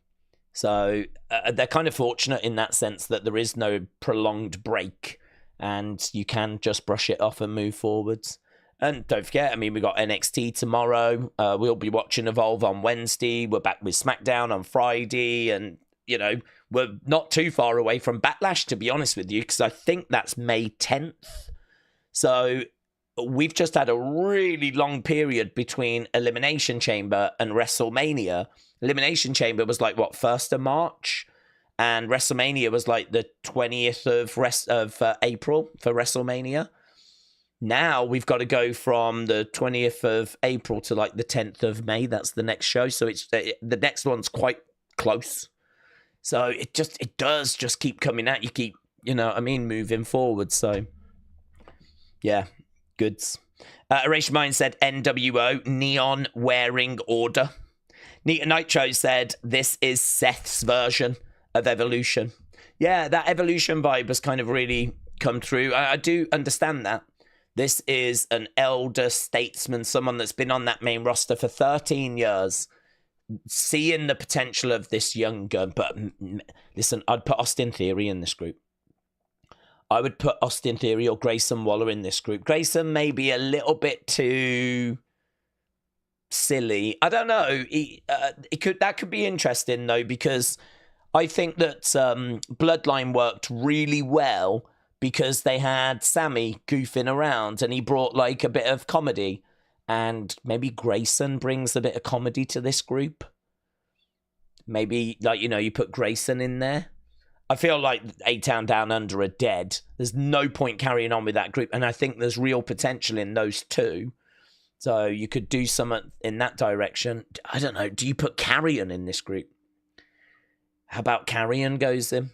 So they're kind of fortunate in that sense that there is no prolonged break, and you can just brush it off and move forwards. And don't forget, I mean, we got NXT tomorrow. We'll be watching Evolve on Wednesday. We're back with SmackDown on Friday. And, you know, we're not too far away from Backlash, to be honest with you, because I think that's May 10th. So we've just had a really long period between Elimination Chamber and WrestleMania. Elimination Chamber was like, what, 1st of March? And WrestleMania was like the 20th of April for WrestleMania. Now we've got to go from the 20th of April to like the 10th of May. That's the next show. So it's the next one's quite close. So it does just keep coming at you, keep, you know what I mean, moving forward. So yeah, goods. Erasure Mind said NWO, neon wearing order. Nita Nitro said this is Seth's version of Evolution. Yeah, that Evolution vibe has kind of really come through. I do understand that. This is an elder statesman, someone that's been on that main roster for 13 years, seeing the potential of this young gun. But listen, I'd put Austin Theory in this group. I would put Austin Theory or Grayson Waller in this group. Grayson may be a little bit too silly. I don't know. That could be interesting, though, because I think that Bloodline worked really well because they had Sammy goofing around and he brought like a bit of comedy. And maybe Grayson brings a bit of comedy to this group. Maybe, like, you know, you put Grayson in there. I feel like A-Town Down Under are dead. There's no point carrying on with that group. And I think there's real potential in those two. So you could do something in that direction. I don't know. Do you put Karrion in this group? How about Karrion goes in?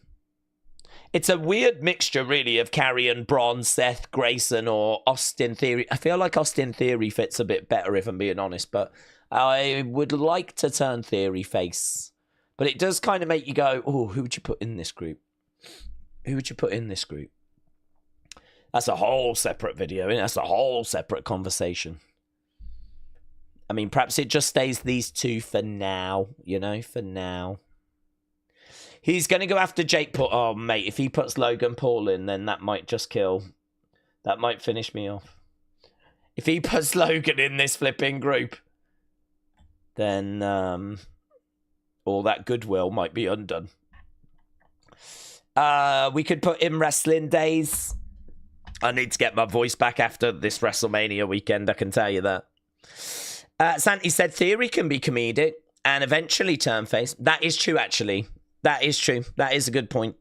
It's a weird mixture, really, of Karrion, Braun, Seth, Grayson, or Austin Theory. I feel like Austin Theory fits a bit better, if I'm being honest. But I would like to turn Theory face. But it does kind of make you go, oh, who would you put in this group? Who would you put in this group? That's a whole separate video, and that's a whole separate conversation. I mean, perhaps it just stays these two for now, you know, for now. He's going to go after Jake Paul. Oh, mate, if he puts Logan Paul in, then that might just kill. That might finish me off. If he puts Logan in this flipping group, then all that goodwill might be undone. We could put in Wrestling Daze. I need to get my voice back after this WrestleMania weekend, I can tell you that. Santi said Theory can be comedic and eventually turn face. That is true, actually. That is true. That is a good point.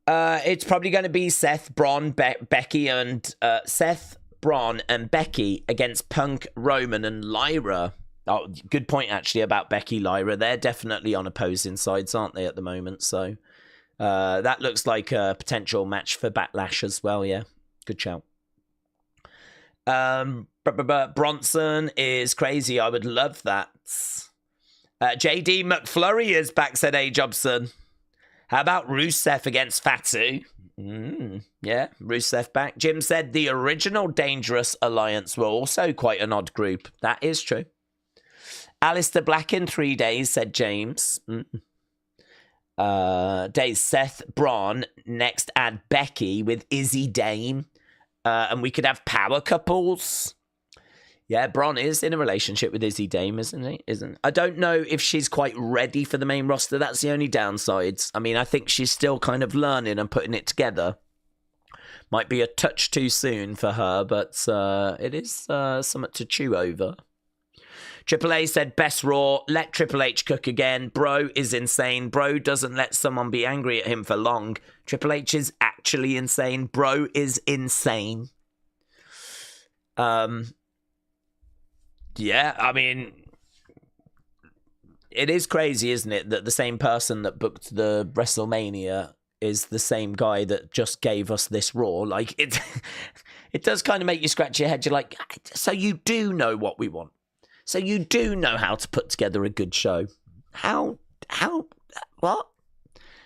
It's probably going to be Seth, Braun, Becky, and Seth, Braun, and Becky against Punk, Roman, and Lyra. Oh, good point, actually, about Becky, Lyra. They're definitely on opposing sides, aren't they, at the moment? So that looks like a potential match for Backlash as well, yeah. Good shout. Bronson is crazy. I would love that. JD McFlurry is back, said A. Jobson. How about Rusev against Fatu? Yeah, Rusev back. Jim said the original Dangerous Alliance were also quite an odd group. That is true. Alistair Black in 3 days, said James. Days Seth, Braun. Next add Becky with Izzy Dame. And we could have power couples. Yeah, Braun is in a relationship with Izzy Dame, isn't he? I don't know if she's quite ready for the main roster. That's the only downsides. I mean, I think she's still kind of learning and putting it together. Might be a touch too soon for her, but it is something to chew over. Triple A said, best Raw, let Triple H cook again. Bro is insane. Bro doesn't let someone be angry at him for long. Triple H is actually insane. Bro is insane. Yeah, I mean, it is crazy, isn't it, that the same person that booked the WrestleMania is the same guy that just gave us this Raw. Like, it does kind of make you scratch your head. You're like, so you do know what we want. So you do know how to put together a good show. What?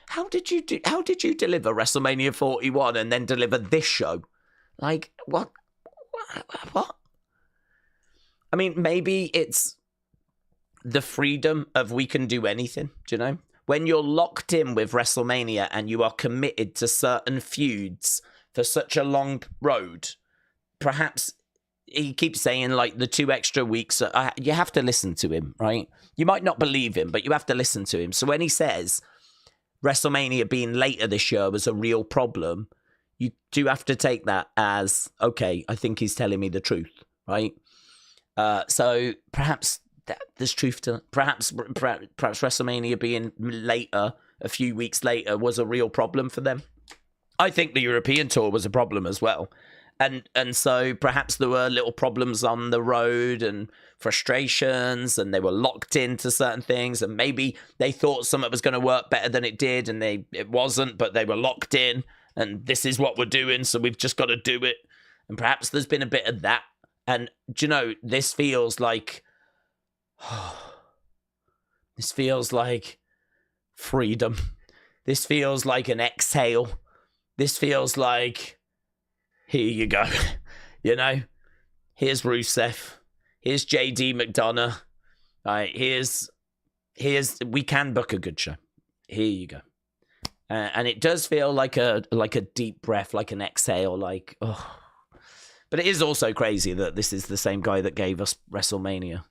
How did you deliver WrestleMania 41 and then deliver this show? Like, what? I mean, maybe it's the freedom of we can do anything, do you know? When you're locked in with WrestleMania and you are committed to certain feuds for such a long road, perhaps he keeps saying, like, the 2 extra weeks, you have to listen to him, right? You might not believe him, but you have to listen to him. So when he says WrestleMania being later this year was a real problem, you do have to take that as, okay, I think he's telling me the truth, right? So perhaps there's truth to perhaps WrestleMania being later, a few weeks later, was a real problem for them. I think the European tour was a problem as well. And so perhaps there were little problems on the road and frustrations, and they were locked into certain things, and maybe they thought something was going to work better than it did, and it wasn't, but they were locked in, and this is what we're doing, so we've just got to do it. And perhaps there's been a bit of that. And, do you know, this feels like freedom. This feels like an exhale. This feels like, here you go. You know, here's Rusev. Here's JD McDonough. All right, here's we can book a good show. Here you go. And it does feel like a deep breath, like an exhale, like, oh. But it is also crazy that this is the same guy that gave us WrestleMania.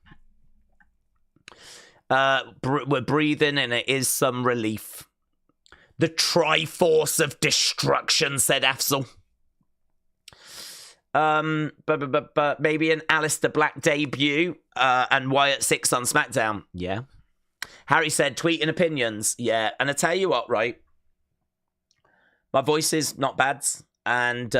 We're breathing, and it is some relief. The Triforce of Destruction, said Afsel. But maybe an Aleister Black debut and Wyatt 6 on SmackDown. Yeah. Harry said, tweeting opinions. Yeah. And I tell you what, right? My voice is not bad. And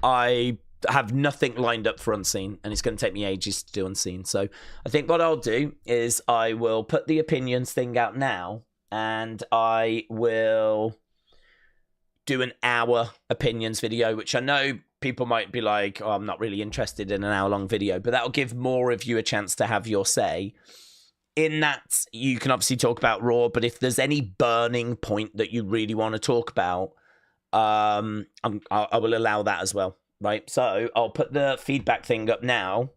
I have nothing lined up for Unseen. And it's going to take me ages to do Unseen. So I think what I'll do is I will put the opinions thing out now. And I will do an hour opinions video, which I know people might be like, oh, I'm not really interested in an hour-long video, but that'll give more of you a chance to have your say. In that, you can obviously talk about Raw, but if there's any burning point that you really want to talk about, I will allow that as well, right? So I'll put the feedback thing up now.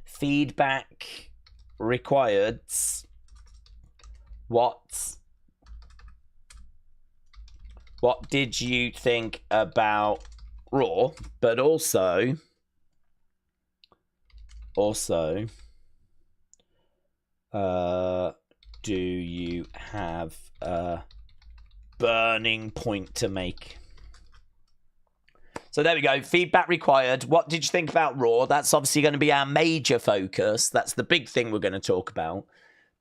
Feedback required. What did you think about Raw? But also, do you have a burning point to make? So there we go. Feedback required. What did you think about Raw? That's obviously going to be our major focus. That's the big thing we're going to talk about.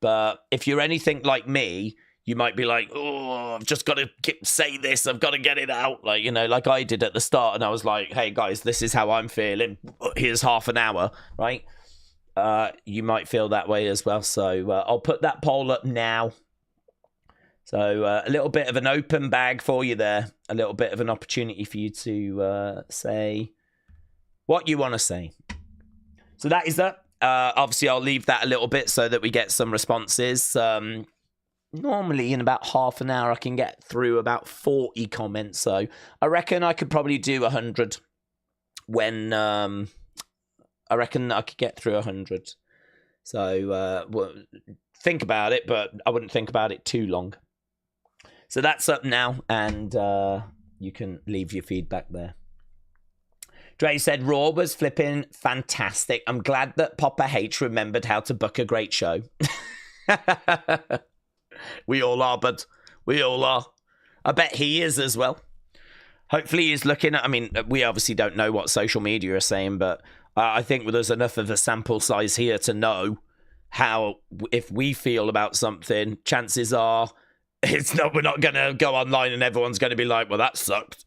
But if you're anything like me, you might be like, oh, I've just got to say this. I've got to get it out. Like, you know, like I did at the start. And I was like, hey, guys, this is how I'm feeling. Here's half an hour, right? You might feel that way as well. So I'll put that poll up now. So a little bit of an open bag for you there. A little bit of an opportunity for you to say what you want to say. So that is that. Obviously, I'll leave that a little bit so that we get some responses. Normally, in about half an hour, I can get through about 40 comments. So I reckon I could probably do 100 when... I reckon I could get through 100. So well, think about it, but I wouldn't think about it too long. So that's up now, and you can leave your feedback there. Dre said, Raw was flipping fantastic. I'm glad that Papa H remembered how to book a great show. We all are, bud. We all are. I bet he is as well. Hopefully he's looking at... I mean, we obviously don't know what social media are saying, but I think there's enough of a sample size here to know how, if we feel about something, chances are we're not going to go online and everyone's going to be like, well, that sucked.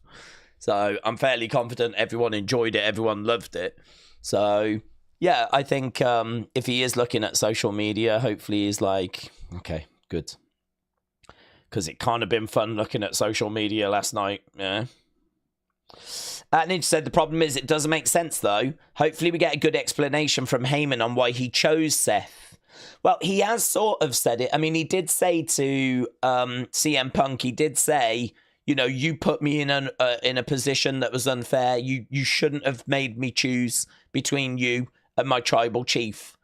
So I'm fairly confident everyone enjoyed it. Everyone loved it. So, yeah, I think if he is looking at social media, hopefully he's like, okay, good. Because it kind of been fun looking at social media last night. Yeah. Ninja said, the problem is it doesn't make sense, though. Hopefully we get a good explanation from Heyman on why he chose Seth. Well, he has sort of said it. I mean, he did say to CM Punk, he did say... You know, you put me in a position that was unfair. You shouldn't have made me choose between you and my tribal chief.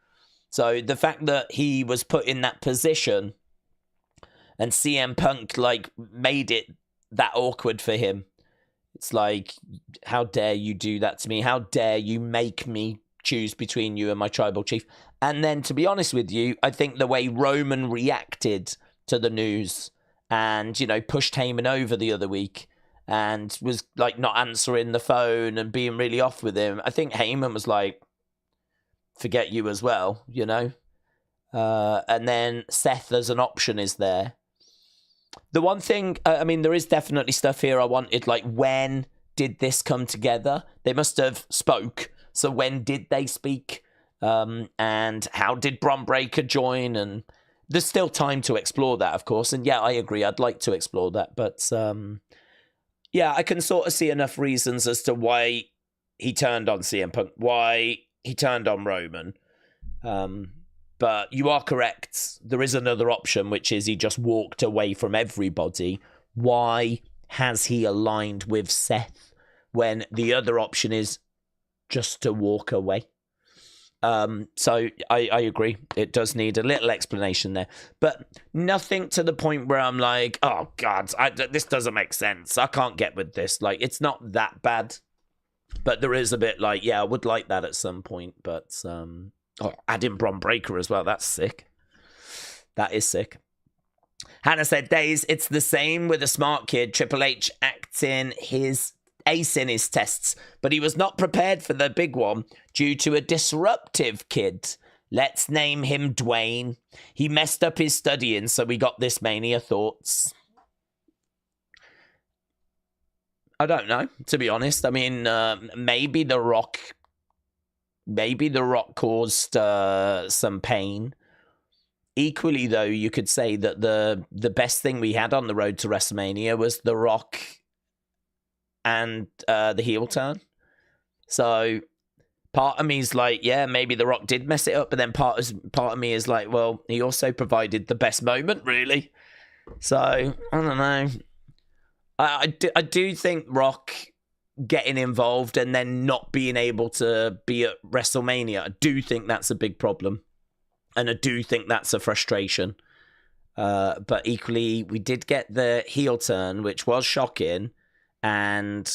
So the fact that he was put in that position and CM Punk, like, made it that awkward for him. It's like, how dare you do that to me? How dare you make me choose between you and my tribal chief? And then, to be honest with you, I think the way Roman reacted to the news... and, you know, pushed Heyman over the other week and was, like, not answering the phone and being really off with him. I think Heyman was like, forget you as well, you know? And then Seth as an option is there. The one thing, I mean, there is definitely stuff here I wanted, like, when did this come together? They must have spoke. So when did they speak? And how did Bron Breakker join? And... there's still time to explore that, of course. And yeah, I agree. I'd like to explore that. But yeah, I can sort of see enough reasons as to why he turned on CM Punk, why he turned on Roman. But you are correct. There is another option, which is he just walked away from everybody. Why has he aligned with Seth when the other option is just to walk away? So I agree. It does need a little explanation there, but nothing to the point where I'm like, oh God, this doesn't make sense. I can't get with this. Like, it's not that bad, but there is a bit like, yeah, I would like that at some point, but Oh, adding Bron Breakker as well. That's sick. That is sick. Hannah said, Daze, it's the same with a smart kid. Triple H acting his ace in his tests, but he was not prepared for the big one due to a disruptive kid. Let's name him Dwayne. He messed up his studying, so we got this Mania. Thoughts? I don't know, to be honest. I mean, maybe The Rock caused some pain. Equally, though, you could say that the best thing we had on the road to WrestleMania was The Rock and the heel turn. So part of me is like, yeah, maybe The Rock did mess it up, but then part of me is like, well, he also provided the best moment, really. So I don't know. I do think Rock getting involved and then not being able to be at WrestleMania, I do think that's a big problem. And I do think that's a frustration. But equally, we did get the heel turn, which was shocking. And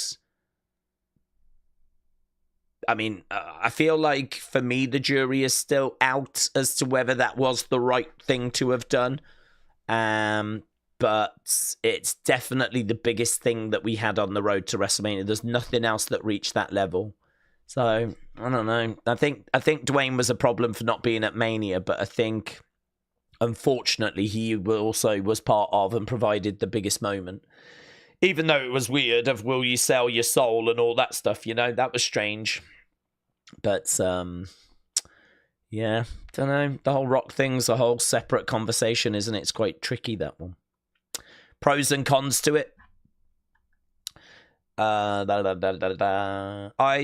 I mean, I feel like for me, the jury is still out as to whether that was the right thing to have done. But it's definitely the biggest thing that we had on the road to WrestleMania. There's nothing else that reached that level. So, I don't know. I think Dwayne was a problem for not being at Mania, but I think, unfortunately, he also was part of and provided the biggest moment. Even though it was weird of will you sell your soul and all that stuff, you know, that was strange. But, yeah, don't know. The whole Rock thing's a whole separate conversation, isn't it? It's quite tricky, that one. Pros and cons to it. I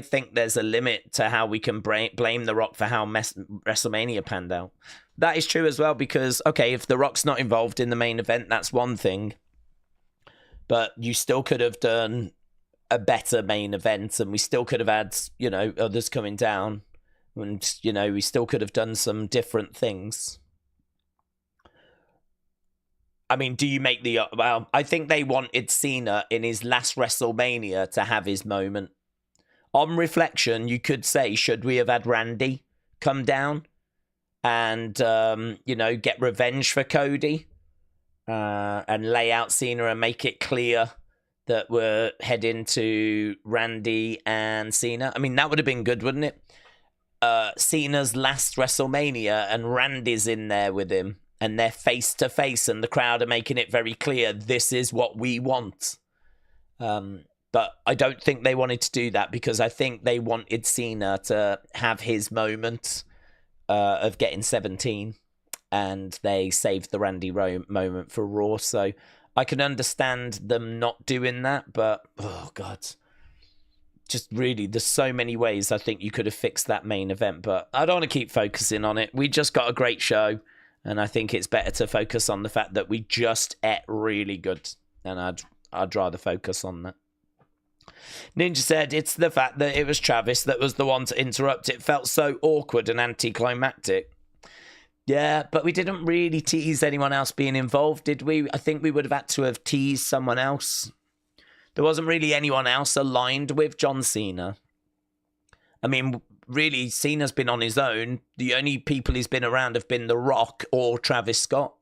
think there's a limit to how we can blame The Rock for how WrestleMania panned out. That is true as well, because, okay, if The Rock's not involved in the main event, that's one thing. But you still could have done a better main event, and we still could have had, you know, others coming down. And, you know, we still could have done some different things. I mean, do you make the... Well, I think they wanted Cena in his last WrestleMania to have his moment. On reflection, you could say, should we have had Randy come down and, you know, get revenge for Cody and lay out Cena and make it clear that we're heading to Randy and Cena? I mean, that would have been good, wouldn't it? Cena's last WrestleMania and Randy's in there with him. And they're face to face, and the crowd are making it very clear this is what we want. But I don't think they wanted to do that, because I think they wanted Cena to have his moment of getting 17, and they saved the Randy moment for Raw. So I can understand them not doing that, but oh god, just really, there's so many ways I think you could have fixed that main event. But I don't want to keep focusing on it. We just got a great show. And I think it's better to focus on the fact that we just ate really good. And I'd rather focus on that. Ninja said, it's the fact that it was Travis that was the one to interrupt. It felt so awkward and anticlimactic. Yeah, but we didn't really tease anyone else being involved, did we? I think we would have had to have teased someone else. There wasn't really anyone else aligned with John Cena. I mean... Really, Cena's been on his own. The only people he's been around have been The Rock or Travis Scott.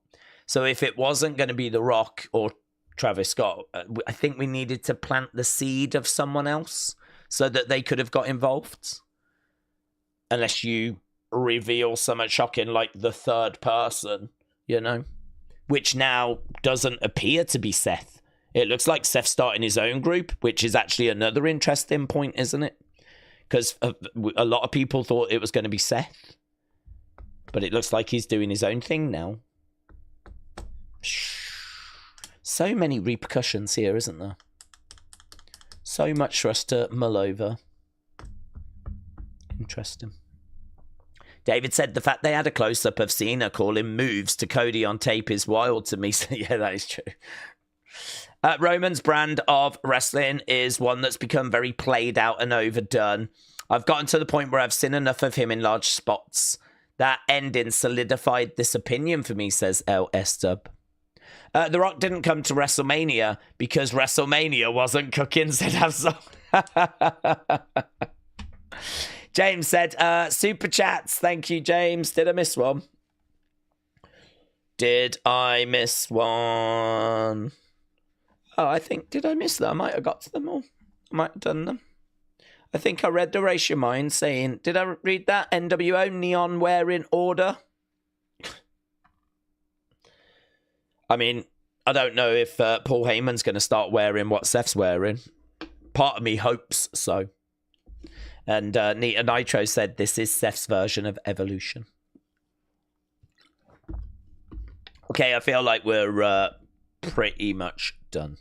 So if it wasn't going to be The Rock or Travis Scott, I think we needed to plant the seed of someone else so that they could have got involved. Unless you reveal something shocking like the third person, you know, which now doesn't appear to be Seth. It looks like Seth's starting his own group, which is actually another interesting point, isn't it? Because a lot of people thought it was going to be Seth. But it looks like he's doing his own thing now. So many repercussions here, isn't there? So much for us to mull over. Interesting. David said the fact they had a close-up of Cena calling moves to Cody on tape is wild to me. So yeah, that is true. Roman's brand of wrestling is one that's become very played out and overdone. I've gotten to the point where I've seen enough of him in large spots. That ending solidified this opinion for me, says LS Dub. The Rock didn't come to WrestleMania because WrestleMania wasn't cooking, said Absol. James said, super chats. Thank you, James. Did I miss one? Did I miss one? Oh, I think, did I miss that? I might have got to them all. I might have done them. I think I read the Erase Your Mind saying, did I read that? NWO neon wearing order? I mean, I don't know if Paul Heyman's going to start wearing what Seth's wearing. Part of me hopes so. And Nita Nitro said this is Seth's version of Evolution. Okay, I feel like we're pretty much done.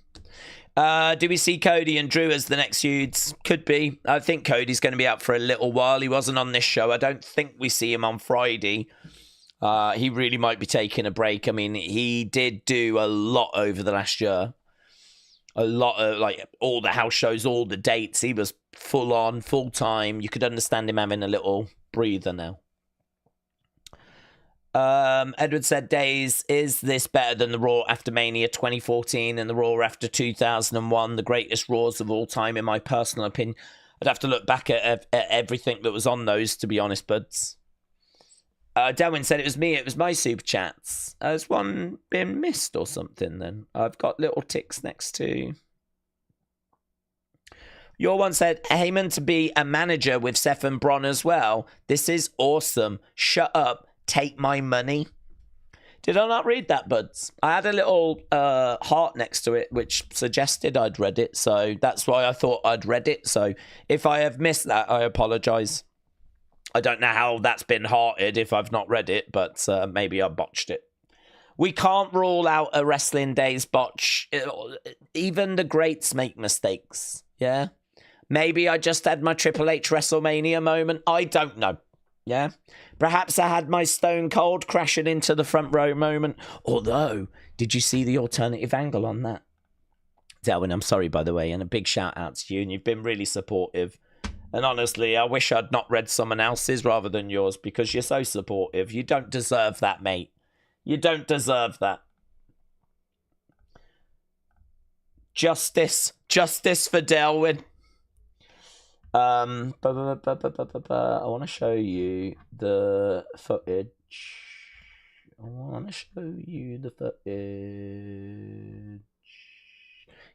Do we see Cody and Drew as the next feuds? Could be. I think Cody's going to be out for a little while. He wasn't on this show. I don't think we see him on Friday. He really might be taking a break. I mean, he did do a lot over the last year. A lot of, like, all the house shows, all the dates. He was full on, full time. You could understand him having a little breather now. Edward said, Daze, is this better than the Raw after Mania 2014 and the Raw after 2001? The greatest Raws of all time, in my personal opinion. I'd have to look back at everything that was on those, to be honest, buds. Delwyn said, it was me. It was my super chats. Has one been missed or something then? I've got little ticks next to... Your one said, Heyman to be a manager with Seth and Braun as well. This is awesome. Shut up. Take my money. Did I not read that, buds? I had a little heart next to it, which suggested I'd read it. So that's why I thought I'd read it. So if I have missed that, I apologise. I don't know how that's been hearted if I've not read it, but maybe I botched it. We can't rule out a Wrestling Daze botch. Even the greats make mistakes. Yeah? Maybe I just had my Triple H WrestleMania moment. I don't know. Yeah? Perhaps I had my Stone Cold crashing into the front row moment. Although, did you see the alternative angle on that? Delwyn, I'm sorry, by the way, and a big shout out to you, and you've been really supportive. And honestly, I wish I'd not read someone else's rather than yours, because you're so supportive. You don't deserve that, mate. You don't deserve that. Justice. Justice for Delwyn. I want to show you the footage.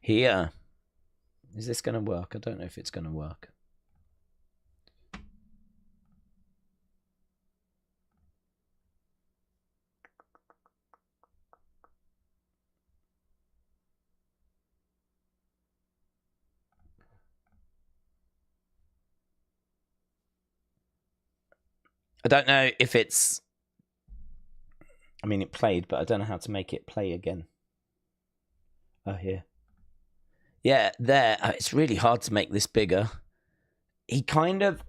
Here. Is this going to work? I don't know if it's going to work. I don't know if it's... I mean, it played, but I don't know how to make it play again. Oh, here. Yeah, there. It's really hard to make this bigger. He kind of...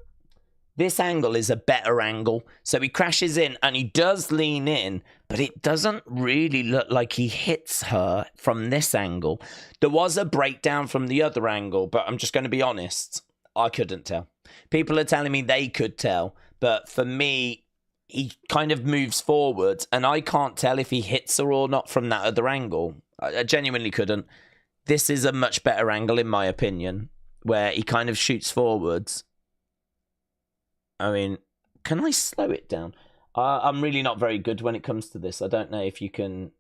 This angle is a better angle. So he crashes in, and he does lean in, but it doesn't really look like he hits her from this angle. There was a breakdown from the other angle, but I'm just going to be honest. I couldn't tell. People are telling me they could tell. But for me, he kind of moves forward, and I can't tell if he hits her or not from that other angle. I genuinely couldn't. This is a much better angle, in my opinion, where he kind of shoots forwards. I mean, can I slow it down? I'm really not very good when it comes to this. I don't know if you can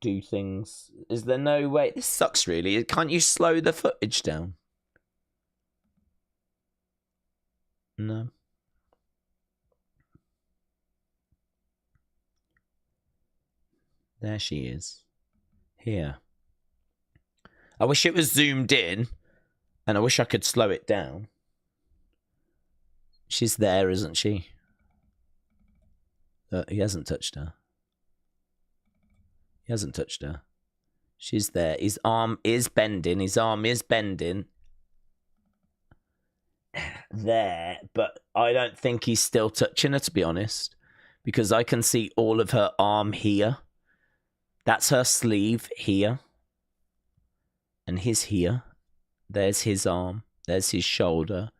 do things. Is there no way? This sucks, really. Can't you slow the footage down? No. There she is. Here. I wish it was zoomed in, and I wish I could slow it down. She's there, isn't she? He hasn't touched her. He hasn't touched her. She's there. His arm is bending. His arm is bending. There, but I don't think he's still touching her, to be honest, because I can see all of her arm here. That's her sleeve here, and his here. There's his arm. There's his shoulder.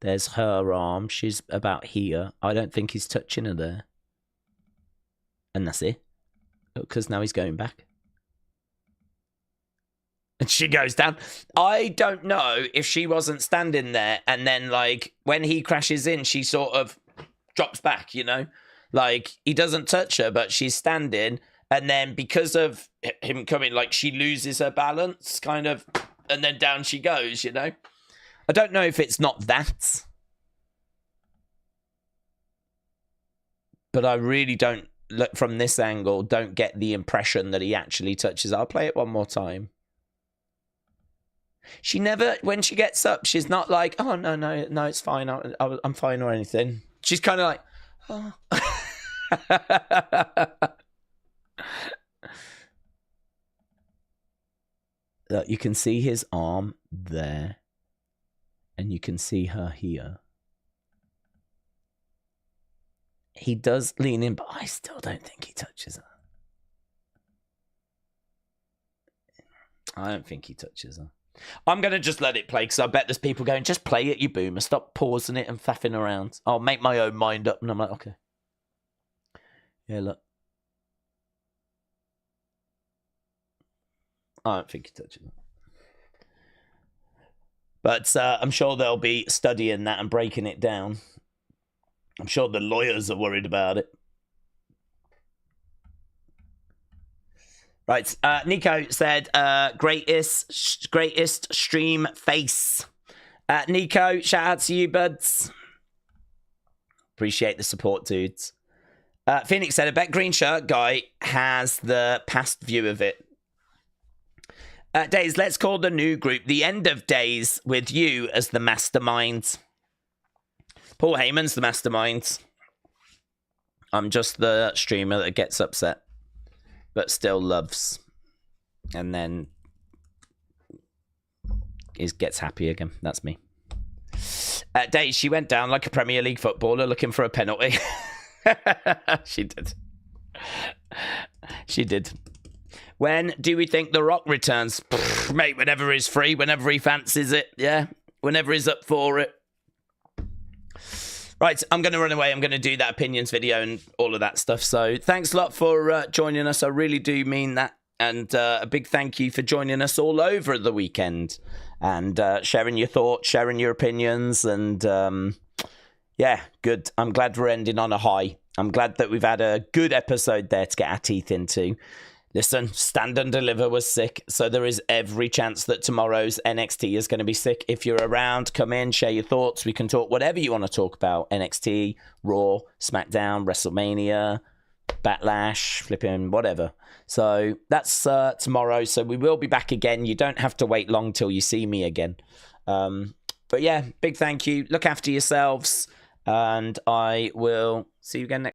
There's her arm. She's about here. I don't think he's touching her there. And that's it, because now he's going back. And she goes down. I don't know if she wasn't standing there and then, like, when he crashes in, she sort of drops back, you know? Like, he doesn't touch her, but she's standing. And then because of him coming, like, she loses her balance, kind of, and then down she goes, you know? I don't know if it's not that. But I really don't, look from this angle, don't get the impression that he actually touches her. I'll play it one more time. She never, when she gets up, she's not like, oh, no, it's fine. I'm fine or anything. She's kind of like, oh. Look, you can see his arm there. And you can see her here. He does lean in, but I still don't think he touches her. I don't think he touches her. I'm going to just let it play because I bet there's people going, just play it, you boomer. Stop pausing it and faffing around. I'll make my own mind up. And I'm like, okay. Yeah, look. I don't think he touches her. But I'm sure they'll be studying that and breaking it down. I'm sure the lawyers are worried about it. Right, Nico said, greatest stream face. Nico, shout out to you, buds. Appreciate the support, dudes. Phoenix said, I bet green shirt guy has the past view of it. Daze, let's call the new group The End of Days with you as the mastermind. Paul Heyman's the mastermind. I'm just the streamer that gets upset. But still loves. And then gets happy again. That's me. Days, she went down like a Premier League footballer looking for a penalty. She did. She did. When do we think The Rock returns? Pfft, mate, whenever he's free, whenever he fancies it. Yeah, whenever he's up for it. Right, I'm going to run away. I'm going to do that opinions video and all of that stuff. So thanks a lot for joining us. I really do mean that. And a big thank you for joining us all over the weekend. And sharing your thoughts, sharing your opinions. And yeah, good. I'm glad we're ending on a high. I'm glad that we've had a good episode there to get our teeth into. Listen, Stand and Deliver was sick, so there is every chance that tomorrow's NXT is going to be sick. If you're around, come in, share your thoughts. We can talk whatever you want to talk about. NXT, Raw, SmackDown, WrestleMania, Backlash, flipping, whatever. So that's tomorrow, so we will be back again. You don't have to wait long till you see me again. But yeah, big thank you. Look after yourselves, and I will see you again next